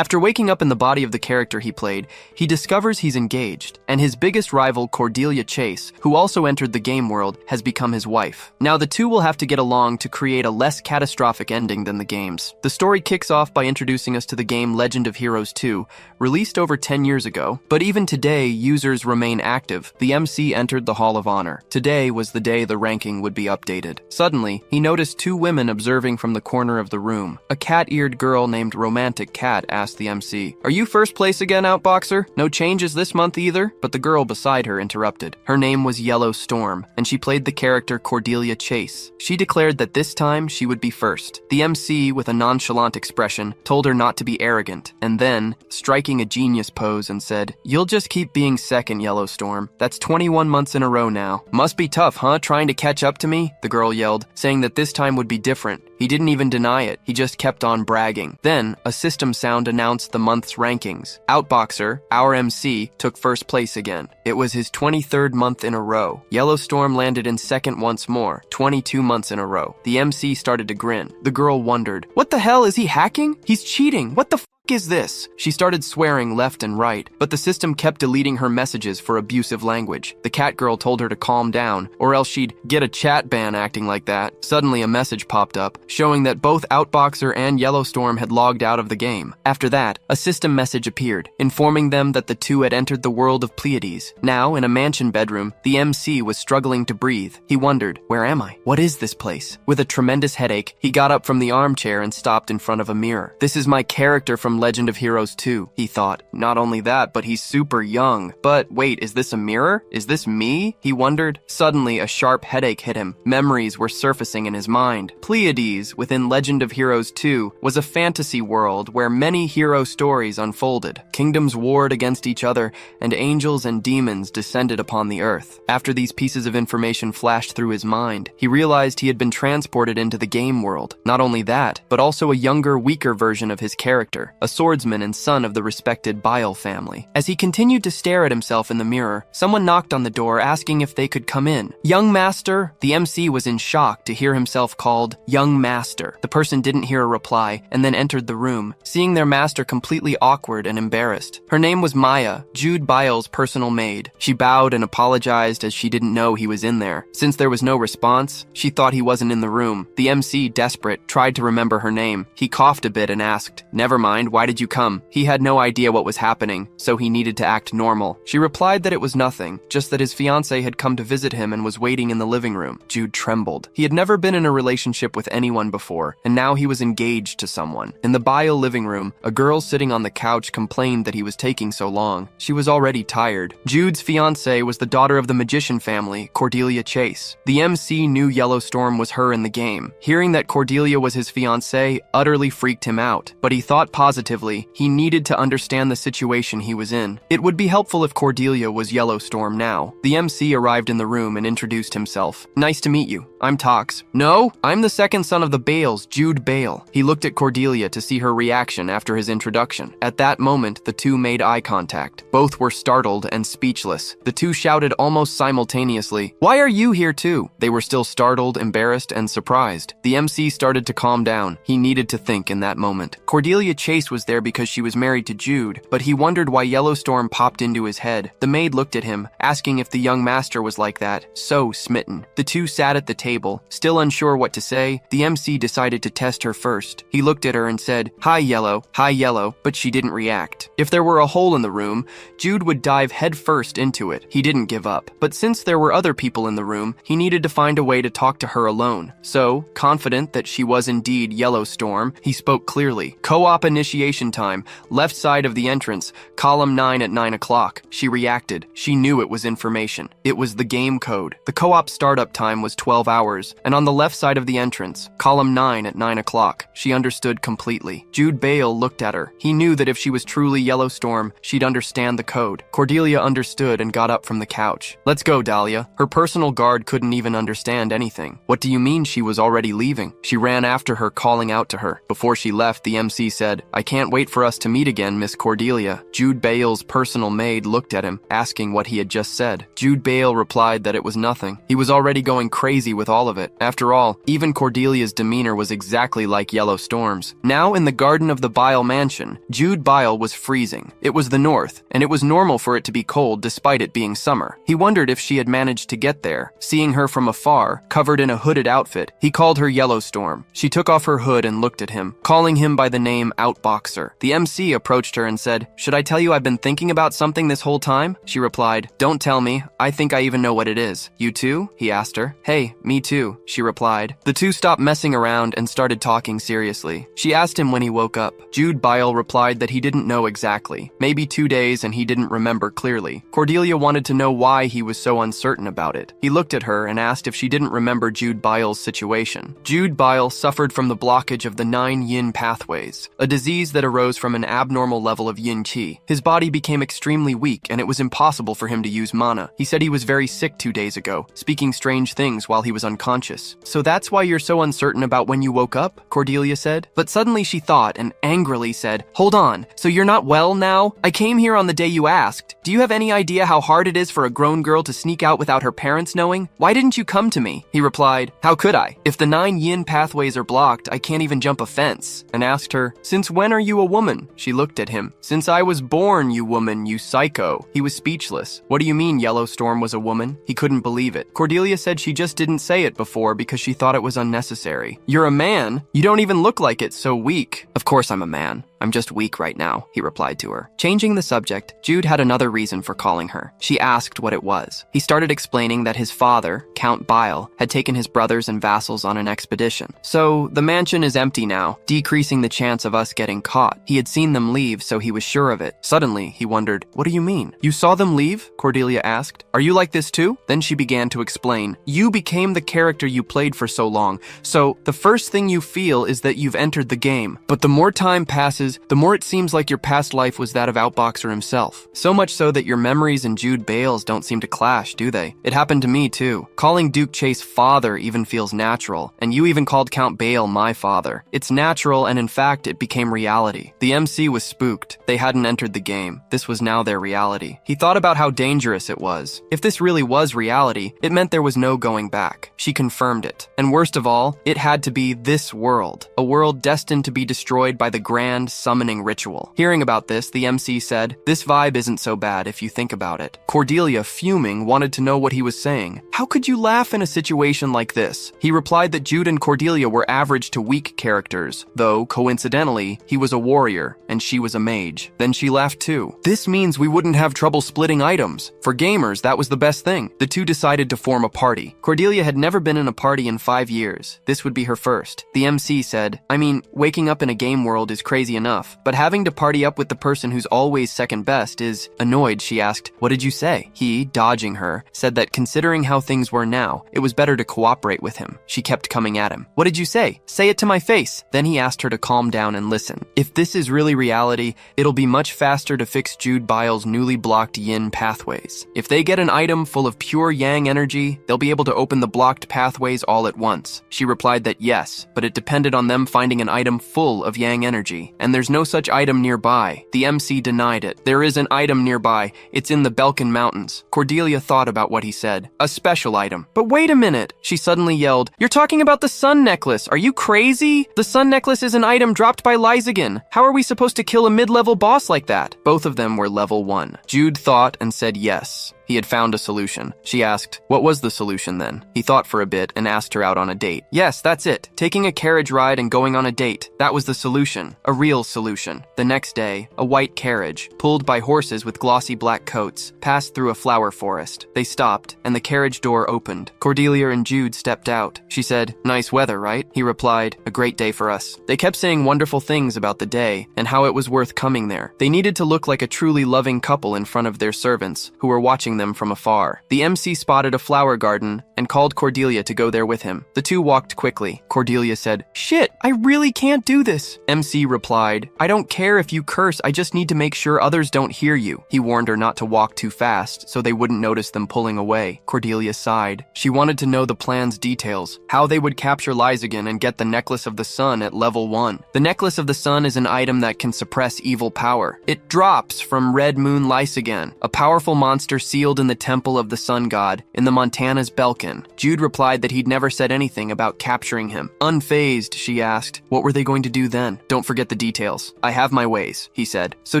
After waking up in the body of the character he played, he discovers he's engaged, and his biggest rival, Cordelia Chase, who also entered the game world, has become his wife. Now the two will have to get along to create a less catastrophic ending than the games. The story kicks off by introducing us to the game Legend of Heroes 2, released over 10 years ago, but even today, users remain active. The MC entered the Hall of Honor. Today was the day the ranking would be updated. Suddenly, he noticed two women observing from the corner of the room. A cat-eared girl named Romantic Cat asked the MC, "Are you first place again, Outboxer? No changes this month either?" But the girl beside her interrupted. Her name was Yellow Storm, and she played the character Cordelia Chase. She declared that this time she would be first. The MC, with a nonchalant expression, told her not to be arrogant, and then, striking a genius pose and said, "You'll just keep being second, Yellow Storm. That's 21 months in a row now. Must be tough, huh, trying to catch up to me?" The girl yelled, saying that this time would be different. He didn't even deny it, he just kept on bragging. Then, a system sound announced the month's rankings. Outboxer, our MC, took first place again. It was his 23rd month in a row. Yellow Storm landed in second once more, 22 months in a row. The MC started to grin. The girl wondered, "What the hell, is he hacking? He's cheating, what the f*** is this?" She started swearing left and right, but the system kept deleting her messages for abusive language. The cat girl told her to calm down, or else she'd get a chat ban acting like that. Suddenly a message popped up, showing that both Outboxer and Yellowstorm had logged out of the game. After that, a system message appeared, informing them that the two had entered the world of Pleiades. Now, in a mansion bedroom, the MC was struggling to breathe. He wondered, "Where am I? What is this place?" With a tremendous headache, he got up from the armchair and stopped in front of a mirror. "This is my character from Legend of Heroes 2, he thought. Not only that, but he's super young. But wait, is this a mirror? Is this me? He wondered. Suddenly, a sharp headache hit him. Memories were surfacing in his mind. Pleiades, within Legend of Heroes 2, was a fantasy world where many hero stories unfolded. Kingdoms warred against each other, and angels and demons descended upon the earth. After these pieces of information flashed through his mind, he realized he had been transported into the game world. Not only that, but also a younger, weaker version of his character, a swordsman and son of the respected Bile family. As he continued to stare at himself in the mirror, someone knocked on the door asking if they could come in. "Young Master?" The MC was in shock to hear himself called Young Master. The person didn't hear a reply and then entered the room, seeing their master completely awkward and embarrassed. Her name was Maya, Jude Bile's personal maid. She bowed and apologized as she didn't know he was in there. Since there was no response, she thought he wasn't in the room. The MC, desperate, tried to remember her name. He coughed a bit and asked, "Never mind, why did you come?" He had no idea what was happening, so he needed to act normal. She replied that it was nothing, just that his fiancée had come to visit him and was waiting in the living room. Jude trembled. He had never been in a relationship with anyone before, and now he was engaged to someone. In the Bile living room, a girl sitting on the couch complained that he was taking so long. She was already tired. Jude's fiancée was the daughter of the magician family, Cordelia Chase. The MC knew Yellowstorm was her in the game. Hearing that Cordelia was his fiancée utterly freaked him out, but he thought positively. He needed to understand the situation he was in. It would be helpful if Cordelia was Yellowstorm now. The MC arrived in the room and introduced himself. "Nice to meet you. I'm Tox." "No, I'm the second son of the Bales, Jude Bale." He looked at Cordelia to see her reaction after his introduction. At that moment, the two made eye contact. Both were startled and speechless. The two shouted almost simultaneously, "Why are you here too?" They were still startled, embarrassed, and surprised. The MC started to calm down. He needed to think in that moment. Cordelia Chase was there because she was married to Jude, but he wondered why Yellowstorm popped into his head. The maid looked at him, asking if the young master was like that, so smitten. The two sat at the table, still unsure what to say. The MC decided to test her first. He looked at her and said, Hi Yellow, but she didn't react. If there were a hole in the room, Jude would dive headfirst into it. He didn't give up. But since there were other people in the room, he needed to find a way to talk to her alone. So, confident that she was indeed Yellowstorm, he spoke clearly. Co-op initiation time, left side of the entrance, column 9 at 9 o'clock. She reacted. She knew it was information. It was the game code. The co-op startup time was 12 hours, and on the left side of the entrance, column 9 at 9 o'clock. She understood completely. Jude Bale looked at her. He knew that if she was truly Yellowstorm, she'd understand the code. Cordelia understood and got up from the couch. Let's go, Dahlia. Her personal guard couldn't even understand anything. What do you mean she was already leaving? She ran after her, calling out to her. Before she left, the MC said, I can't wait for us to meet again, Miss Cordelia. Jude Bale's personal maid looked at him, asking what he had just said. Jude Bale replied that it was nothing. He was already going crazy with all of it. After all, even Cordelia's demeanor was exactly like Yellow Storm's. Now in the garden of the Bile mansion, Jude Bile was freezing. It was the north, and it was normal for it to be cold despite it being summer. He wondered if she had managed to get there. Seeing her from afar, covered in a hooded outfit, he called her Yellowstorm. She took off her hood and looked at him, calling him by the name Outboxer. The MC approached her and said, "Should I tell you I've been thinking about something this whole time?" She replied, "Don't tell me. I think I even know what it is." "You too?" he asked her. "Hey, me too," she replied. The two stopped messing around and started talking seriously. She asked him when he woke up. Jude Bile replied that he didn't know exactly. Maybe 2 days and he didn't remember clearly. Cordelia wanted to know why he was so uncertain about it. He looked at her and asked if she didn't remember Jude Bile's situation. Jude Bile suffered from the blockage of the 9 yin pathways, a disease that arose from an abnormal level of yin qi. His body became extremely weak and it was impossible for him to use mana. He said he was very sick 2 days ago, speaking strange things while he was unconscious. "So that's why you're so uncertain about when you woke up?" Cordelia said. But suddenly she thought and angrily said, "Hold on, so you're not well now? I came here on the day you asked. Do you have any idea how hard it is for a grown girl to sneak out without her parents knowing? Why didn't you come to me?" He replied, "How could I? If the 9 yin pathways are blocked, I can't even jump a fence," and asked her, "Since when are you a woman?" She looked at him. "Since I was born, you woman, you psycho." He was speechless. "What do you mean Yellowstorm was a woman?" He couldn't believe it. Cordelia said she just didn't say it before because she thought it was unnecessary. "You're a man? You don't even look like it, so weak." "Of course I'm a man. I'm just weak right now," he replied to her. Changing the subject, Jude had another reason for calling her. She asked what it was. He started explaining that his father, Count Bile, had taken his brothers and vassals on an expedition. "So, the mansion is empty now, decreasing the chance of us getting caught. He had seen them leave, so he was sure of it." Suddenly, he wondered, "What do you mean? You saw them leave?" Cordelia asked. "Are you like this too?" Then she began to explain. "You became the character you played for so long, so the first thing you feel is that you've entered the game. But the more time passes, the more it seems like your past life was that of Outboxer himself. So much so that your memories and Jude Bale's don't seem to clash, do they? It happened to me too. Calling Duke Chase father even feels natural, and you even called Count Bale my father. It's natural, and in fact, it became reality." The MC was spooked. They hadn't entered the game. This was now their reality. He thought about how dangerous it was. If this really was reality, it meant there was no going back. She confirmed it. And worst of all, it had to be this world, a world destined to be destroyed by the grand summoning ritual. Hearing about this, the MC said, "This vibe isn't so bad if you think about it." Cordelia, fuming, wanted to know what he was saying. "How could you laugh in a situation like this?" He replied that Jude and Cordelia were average to weak characters, though, coincidentally, he was a warrior and she was a mage. Then she laughed too. "This means we wouldn't have trouble splitting items. For gamers, that was the best thing." The two decided to form a party. Cordelia had never been in a party in 5 years. This would be her first. The MC said, "I mean, waking up in a game world is crazy enough, but having to party up with the person who's always second best is..." Annoyed, she asked, "What did you say?" He, dodging her, said that considering how things were now, it was better to cooperate with him. She kept coming at him. "What did you say? Say it to my face." Then he asked her to calm down and listen. "If this is really reality, it'll be much faster to fix Jude Bile's newly blocked yin pathways. If they get an item full of pure yang energy, they'll be able to open the blocked pathways all at once." She replied that yes, but it depended on them finding an item full of yang energy, and there's no such item nearby. The MC denied it. "There is an item nearby. It's in the Belkin Mountains." Cordelia thought about what he said. "A special item." "But wait a minute," she suddenly yelled. "You're talking about the sun necklace. Are you crazy? The sun necklace is an item dropped by Lysigan. How are we supposed to kill a mid-level boss like that?" Both of them were level 1. Jude thought and said yes. He had found a solution. She asked, "What was the solution then?" He thought for a bit and asked her out on a date. "Yes, that's it. Taking a carriage ride and going on a date. That was the solution. A real solution." The next day, a white carriage, pulled by horses with glossy black coats, passed through a flower forest. They stopped, and the carriage door opened. Cordelia and Jude stepped out. She said, "Nice weather, right?" He replied, "A great day for us." They kept saying wonderful things about the day and how it was worth coming there. They needed to look like a truly loving couple in front of their servants, who were watching them from afar. The MC spotted a flower garden and called Cordelia to go there with him. The two walked quickly. Cordelia said, "Shit, I really can't do this." MC replied, "I don't care if you curse, I just need to make sure others don't hear you." He warned her not to walk too fast so they wouldn't notice them pulling away. Cordelia sighed. She wanted to know the plan's details, how they would capture Lysagan and get the Necklace of the Sun at level 1. The Necklace of the Sun is an item that can suppress evil power. It drops from Red Moon Lysagan, a powerful monster sealed in the temple of the sun god in the Montana's Belkin. Jude replied that he'd never said anything about capturing him. Unfazed, she asked, "What were they going to do then?" "Don't forget the details. I have my ways," he said. "So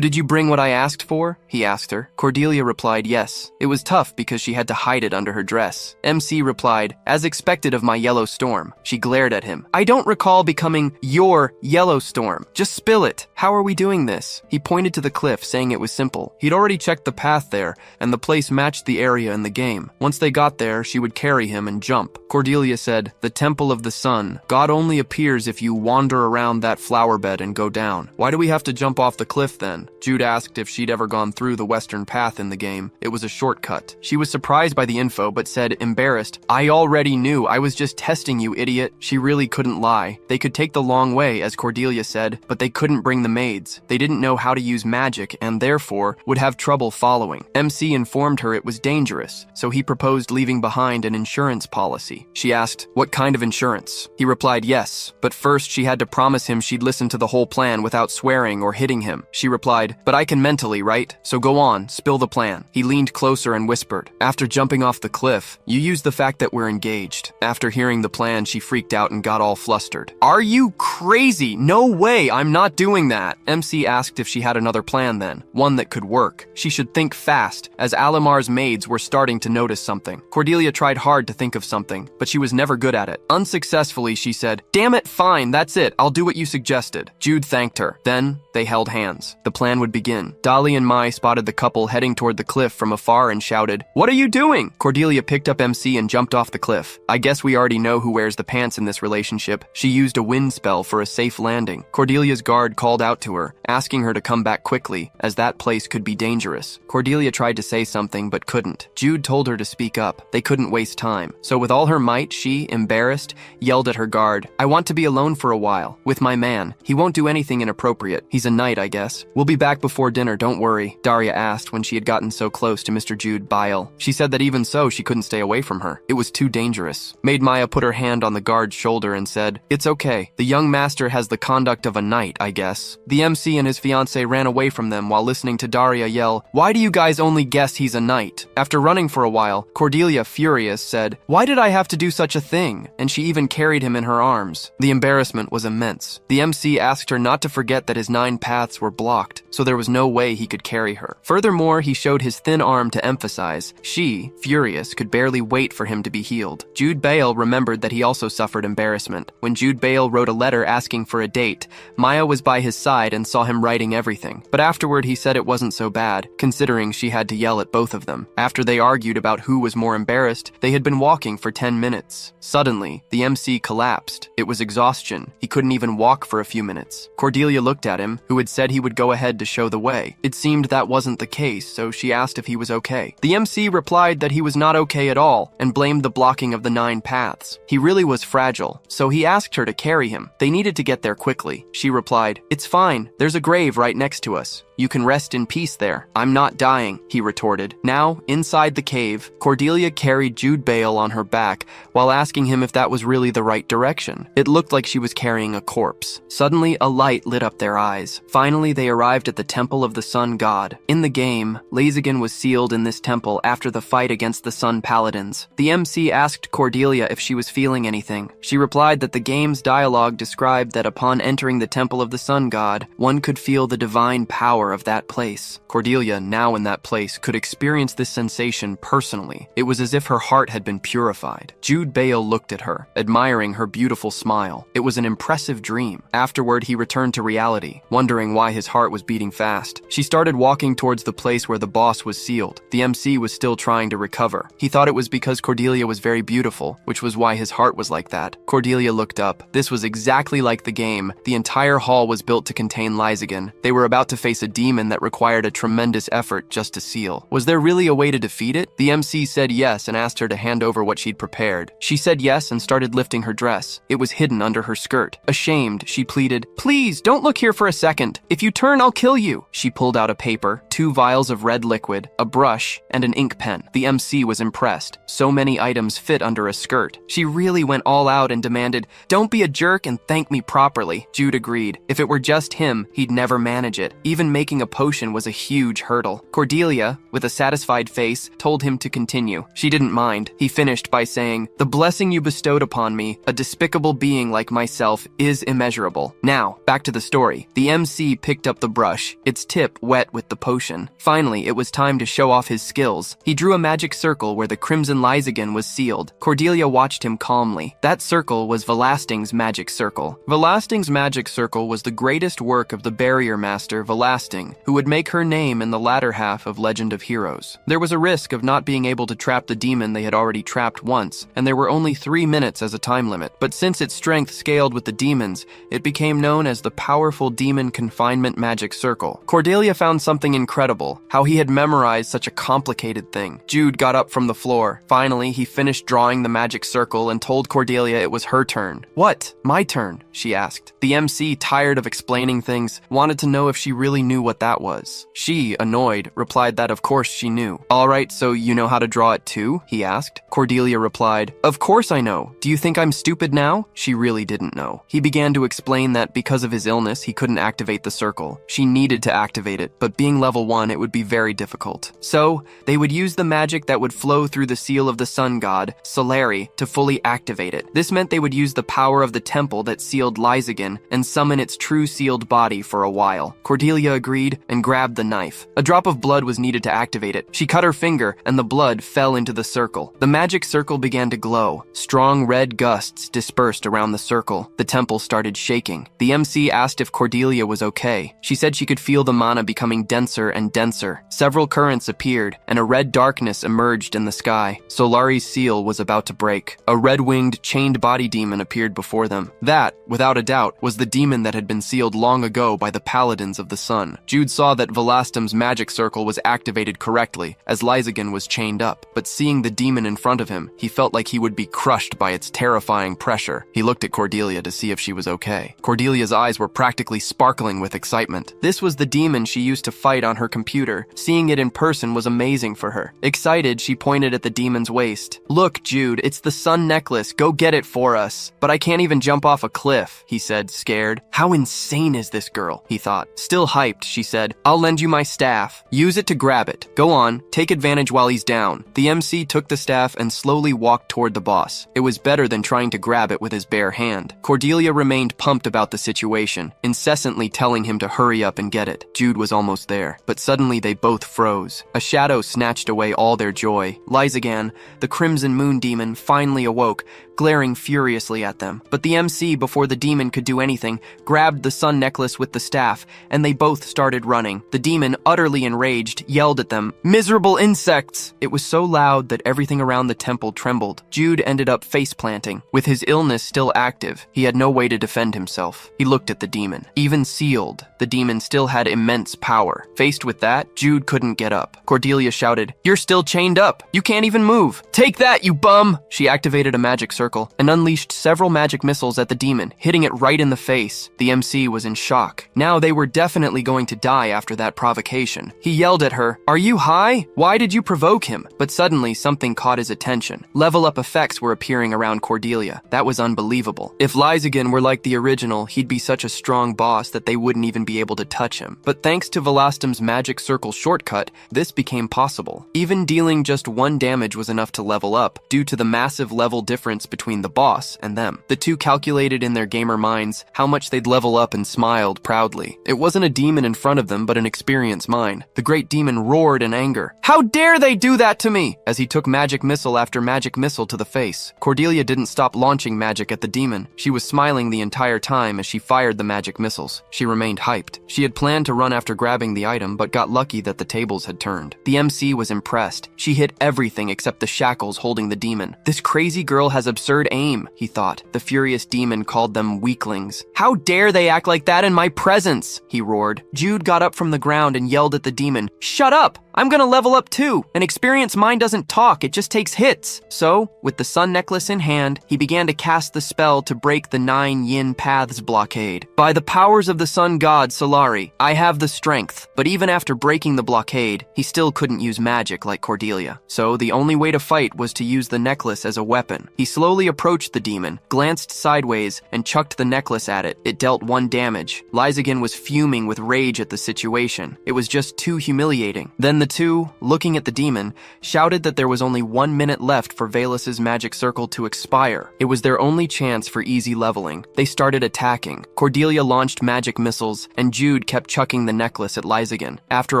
did you bring what I asked for?" he asked her. Cordelia replied yes. It was tough because she had to hide it under her dress. MC replied, "As expected of my yellow storm." She glared at him. "I don't recall becoming your yellow storm. Just spill it. How are we doing this?" He pointed to the cliff, saying it was simple. He'd already checked the path there, and the place matched the area in the game. Once they got there, she would carry him and jump. Cordelia said, "The Temple of the Sun. God only appears if you wander around that flower bed and go down." "Why do we have to jump off the cliff then?" Jude asked if she'd ever gone through the western path in the game. It was a shortcut. She was surprised by the info, but said, embarrassed, "I already knew. I was just testing you, idiot." She really couldn't lie. They could take the long way, as Cordelia said, but they couldn't bring the maids. They didn't know how to use magic and therefore would have trouble following. MC informed her it was dangerous, so he proposed leaving behind an insurance policy. She asked, "What kind of insurance?" He replied yes, but first she had to promise him she'd listen to the whole plan without swearing or hitting him. She replied, "But I can mentally, right? So go on, spill the plan." He leaned closer and whispered, "After jumping off the cliff, you used the fact that we're engaged." After hearing the plan, she freaked out and got all flustered. "Are you crazy? No way, I'm not doing that." MC asked if she had another plan then, one that could work. She should think fast, as Alimar's maids were starting to notice something. Cordelia tried hard to think of something, but she was never good at it. Unsuccessfully, she said, "Damn it, fine, that's it, I'll do what you suggested." Jude thanked her. Then, they held hands. The plan would begin. Dolly and Mai spotted the couple heading toward the cliff from afar and shouted, "What are you doing?" Cordelia picked up MC and jumped off the cliff. I guess we already know who wears the pants in this relationship. She used a wind spell for a safe landing. Cordelia's guard called out to her, asking her to come back quickly, as that place could be dangerous. Cordelia tried to say something but couldn't. Jude told her to speak up. They couldn't waste time. So with all her might, she, embarrassed, yelled at her guard, "I want to be alone for a while, with my man. He won't do anything inappropriate. He's a knight, I guess. We'll be back before dinner, don't worry," Daria asked when she had gotten so close to Mr. Jude Bile. She said that even so, she couldn't stay away from her. It was too dangerous. Made Maya put her hand on the guard's shoulder and said, "It's okay. The young master has the conduct of a knight, I guess." The MC and his fiancée ran away from them while listening to Daria yell, "Why do you guys only guess he's a knight?" After running for a while, Cordelia, furious, said, "Why did I have to do such a thing?" And she even carried him in her arms. The embarrassment was immense. The MC asked her not to forget that his 9 paths were blocked, so there was no way he could carry her. Furthermore, he showed his thin arm to emphasize. She, furious, could barely wait for him to be healed. Jude Bale remembered that he also suffered embarrassment. When Jude Bale wrote a letter asking for a date, Maya was by his side and saw him writing everything. But afterward, he said it wasn't so bad, considering she had to yell at both of them. After they argued about who was more embarrassed, they had been walking for 10 minutes. Suddenly, the MC collapsed. It was exhaustion. He couldn't even walk for a few minutes. Cordelia looked at him, who had said he would go ahead to show the way. It seemed that wasn't the case, so she asked if he was okay. The MC replied that he was not okay at all, and blamed the blocking of the 9 paths. He really was fragile, so he asked her to carry him. They needed to get there quickly. She replied, "It's fine. There's a grave right next to us. You can rest in peace there." "I'm not dying," he retorted. Now, inside the cave, Cordelia carried Jude Bale on her back while asking him if that was really the right direction. It looked like she was carrying a corpse. Suddenly, a light lit up their eyes. Finally, they arrived at the Temple of the Sun God. In the game, Lysagan was sealed in this temple after the fight against the Sun Paladins. The MC asked Cordelia if she was feeling anything. She replied that the game's dialogue described that upon entering the Temple of the Sun God, one could feel the divine power of that place. Cordelia, now in that place, could experience this sensation personally. It was as if her heart had been purified. Jude Bale looked at her, admiring her beautiful smile. It was an impressive dream. Afterward, he returned to reality, wondering why his heart was beating fast. She started walking towards the place where the boss was sealed. The MC was still trying to recover. He thought it was because Cordelia was very beautiful, which was why his heart was like that. Cordelia looked up. This was exactly like the game. The entire hall was built to contain Lysagan. They were about to face a demon that required a tremendous effort just to seal. Was there really a way to defeat it? The MC said yes and asked her to hand over what she'd prepared. She said yes and started lifting her dress. It was hidden under her skirt. Ashamed, she pleaded, "Please, don't look here for a second. If you turn, I'll kill you." She pulled out a paper, 2 vials of red liquid, a brush, and an ink pen. The MC was impressed. So many items fit under a skirt. She really went all out and demanded, "Don't be a jerk and thank me properly." Jude agreed. If it were just him, he'd never manage it. Even making a potion was a huge hurdle. Cordelia, with a satisfied face, told him to continue. She didn't mind. He finished by saying, "The blessing you bestowed upon me, a despicable being like myself, is immeasurable." Now, back to the story. The MC picked up the brush, its tip wet with the potion. Finally, it was time to show off his skills. He drew a magic circle where the Crimson Lysigan was sealed. Cordelia watched him calmly. That circle was Velasting's magic circle. Velasting's magic circle was the greatest work of the barrier master Velasting, who would make her name in the latter half of Legend of Heroes. There was a risk of not being able to trap the demon they had already trapped once, and there were only 3 minutes as a time limit. But since its strength scaled with the demons, it became known as the powerful demon confinement magic circle. Cordelia found something incredible, how he had memorized such a complicated thing. Jude got up from the floor. Finally, he finished drawing the magic circle and told Cordelia it was her turn. "What? My turn?" she asked. The MC, tired of explaining things, wanted to know if she really knew what that was. She, annoyed, replied that of course she knew. "All right, so you know how to draw it too?" he asked. Cordelia replied, "Of course I know. Do you think I'm stupid now?" She really didn't know. He began to explain that because of his illness, he couldn't activate the circle. She needed to activate it, but being level 1, it would be very difficult. So, they would use the magic that would flow through the seal of the sun god, Solari, to fully activate it. This meant they would use the power of the temple that sealed Lysigan and summon its true sealed body for a while. Cordelia agreed and grabbed the knife. A drop of blood was needed to activate it. She cut her finger, and the blood fell into the circle. The magic circle began to glow. Strong red gusts dispersed around the circle. The temple started shaking. The MC asked if Cordelia was okay. She said she could feel the mana becoming denser and denser. Several currents appeared, and a red darkness emerged in the sky. Solari's seal was about to break. A red-winged, chained body demon appeared before them. That, without a doubt, was the demon that had been sealed long ago by the paladins of the sun. Jude saw that Velastum's magic circle was activated correctly, as Lysigan was chained up. But seeing the demon in front of him, he felt like he would be crushed by its terrifying pressure. He looked at Cordelia to see if she was okay. Cordelia's eyes were practically sparkling with excitement. This was the demon she used to fight on her computer. Seeing it in person was amazing for her. Excited, she pointed at the demon's waist. "Look, Jude, it's the sun necklace. Go get it for us." "But I can't even jump off a cliff," he said, scared. How insane is this girl, he thought. Still hyped, she said, "I'll lend you my staff. Use it to grab it. Go on, take advantage while he's down." The MC took the staff and slowly walked toward the boss. It was better than trying to grab it with his bare hand. Cordelia remained pumped about the situation, incessantly telling him to hurry up and get it. Jude was almost there, but suddenly they both froze. A shadow snatched away all their joy. Lysigan, the Crimson Moon demon, finally awoke, glaring furiously at them. But the MC, before the demon could do anything, grabbed the sun necklace with the staff, and they both started running. The demon, utterly enraged, yelled at them, "Miserable insects!" It was so loud that everything around the temple trembled. Jude ended up face-planting. With his illness still active, he had no way to defend himself. He looked at the demon. Even sealed, the demon still had immense power. Faced with that, Jude couldn't get up. Cordelia shouted, "You're still chained up. You can't even move. Take that, you bum!" She activated a magic circle and unleashed several magic missiles at the demon, hitting it right in the face. The MC was in shock. Now they were definitely going to die after that provocation. He yelled at her, "Are you high? Why did you provoke him?" But suddenly something caught his attention. Level up effects were appearing around Cordelia. That was unbelievable. If Lysigan were like the original, he'd be such a strong boss that they wouldn't even be able to touch him. But thanks to Velastum's magic circle shortcut, this became possible. Even dealing just 1 damage was enough to level up, due to the massive level difference between the boss and them. The two calculated in their gamer minds how much they'd level up and smiled proudly. It wasn't a demon in front of them, but an experienced mind. The great demon roared in anger. "How dare they do that to me?" as he took magic missile after magic missile to the face. Cordelia didn't stop launching magic at the demon. She was smiling the entire time as she fired the magic missiles. She remained hyped. She had planned to run after grabbing the item, but got lucky that the tables had turned. The MC was impressed. She hit everything except the shackles holding the demon. This crazy girl has absurd aim, he thought. The furious demon called them weaklings. "How dare they act like that in my presence?" he roared. Jude got up from the ground and yelled at the demon, "Shut up! I'm gonna level up too! An experienced mind doesn't talk, it just takes hits!" So, with the sun necklace in hand, he began to cast the spell to break the 9 yin paths blockade. "By the powers of the sun god Solari, I have the strength." But even after breaking the blockade, he still couldn't use magic like Cordelia. So the only way to fight was to use the necklace as a weapon. He slowly approached the demon, glanced sideways, and chucked the necklace at it. It dealt 1 damage. Lysagan was fuming with rage at the situation. It was just too humiliating. Then the two, looking at the demon, shouted that there was only 1 minute left for Valus's magic circle to expire. It was their only chance for easy leveling. They started attacking. Cordelia launched magic missiles, and Jude kept chucking the necklace at Lysagan. After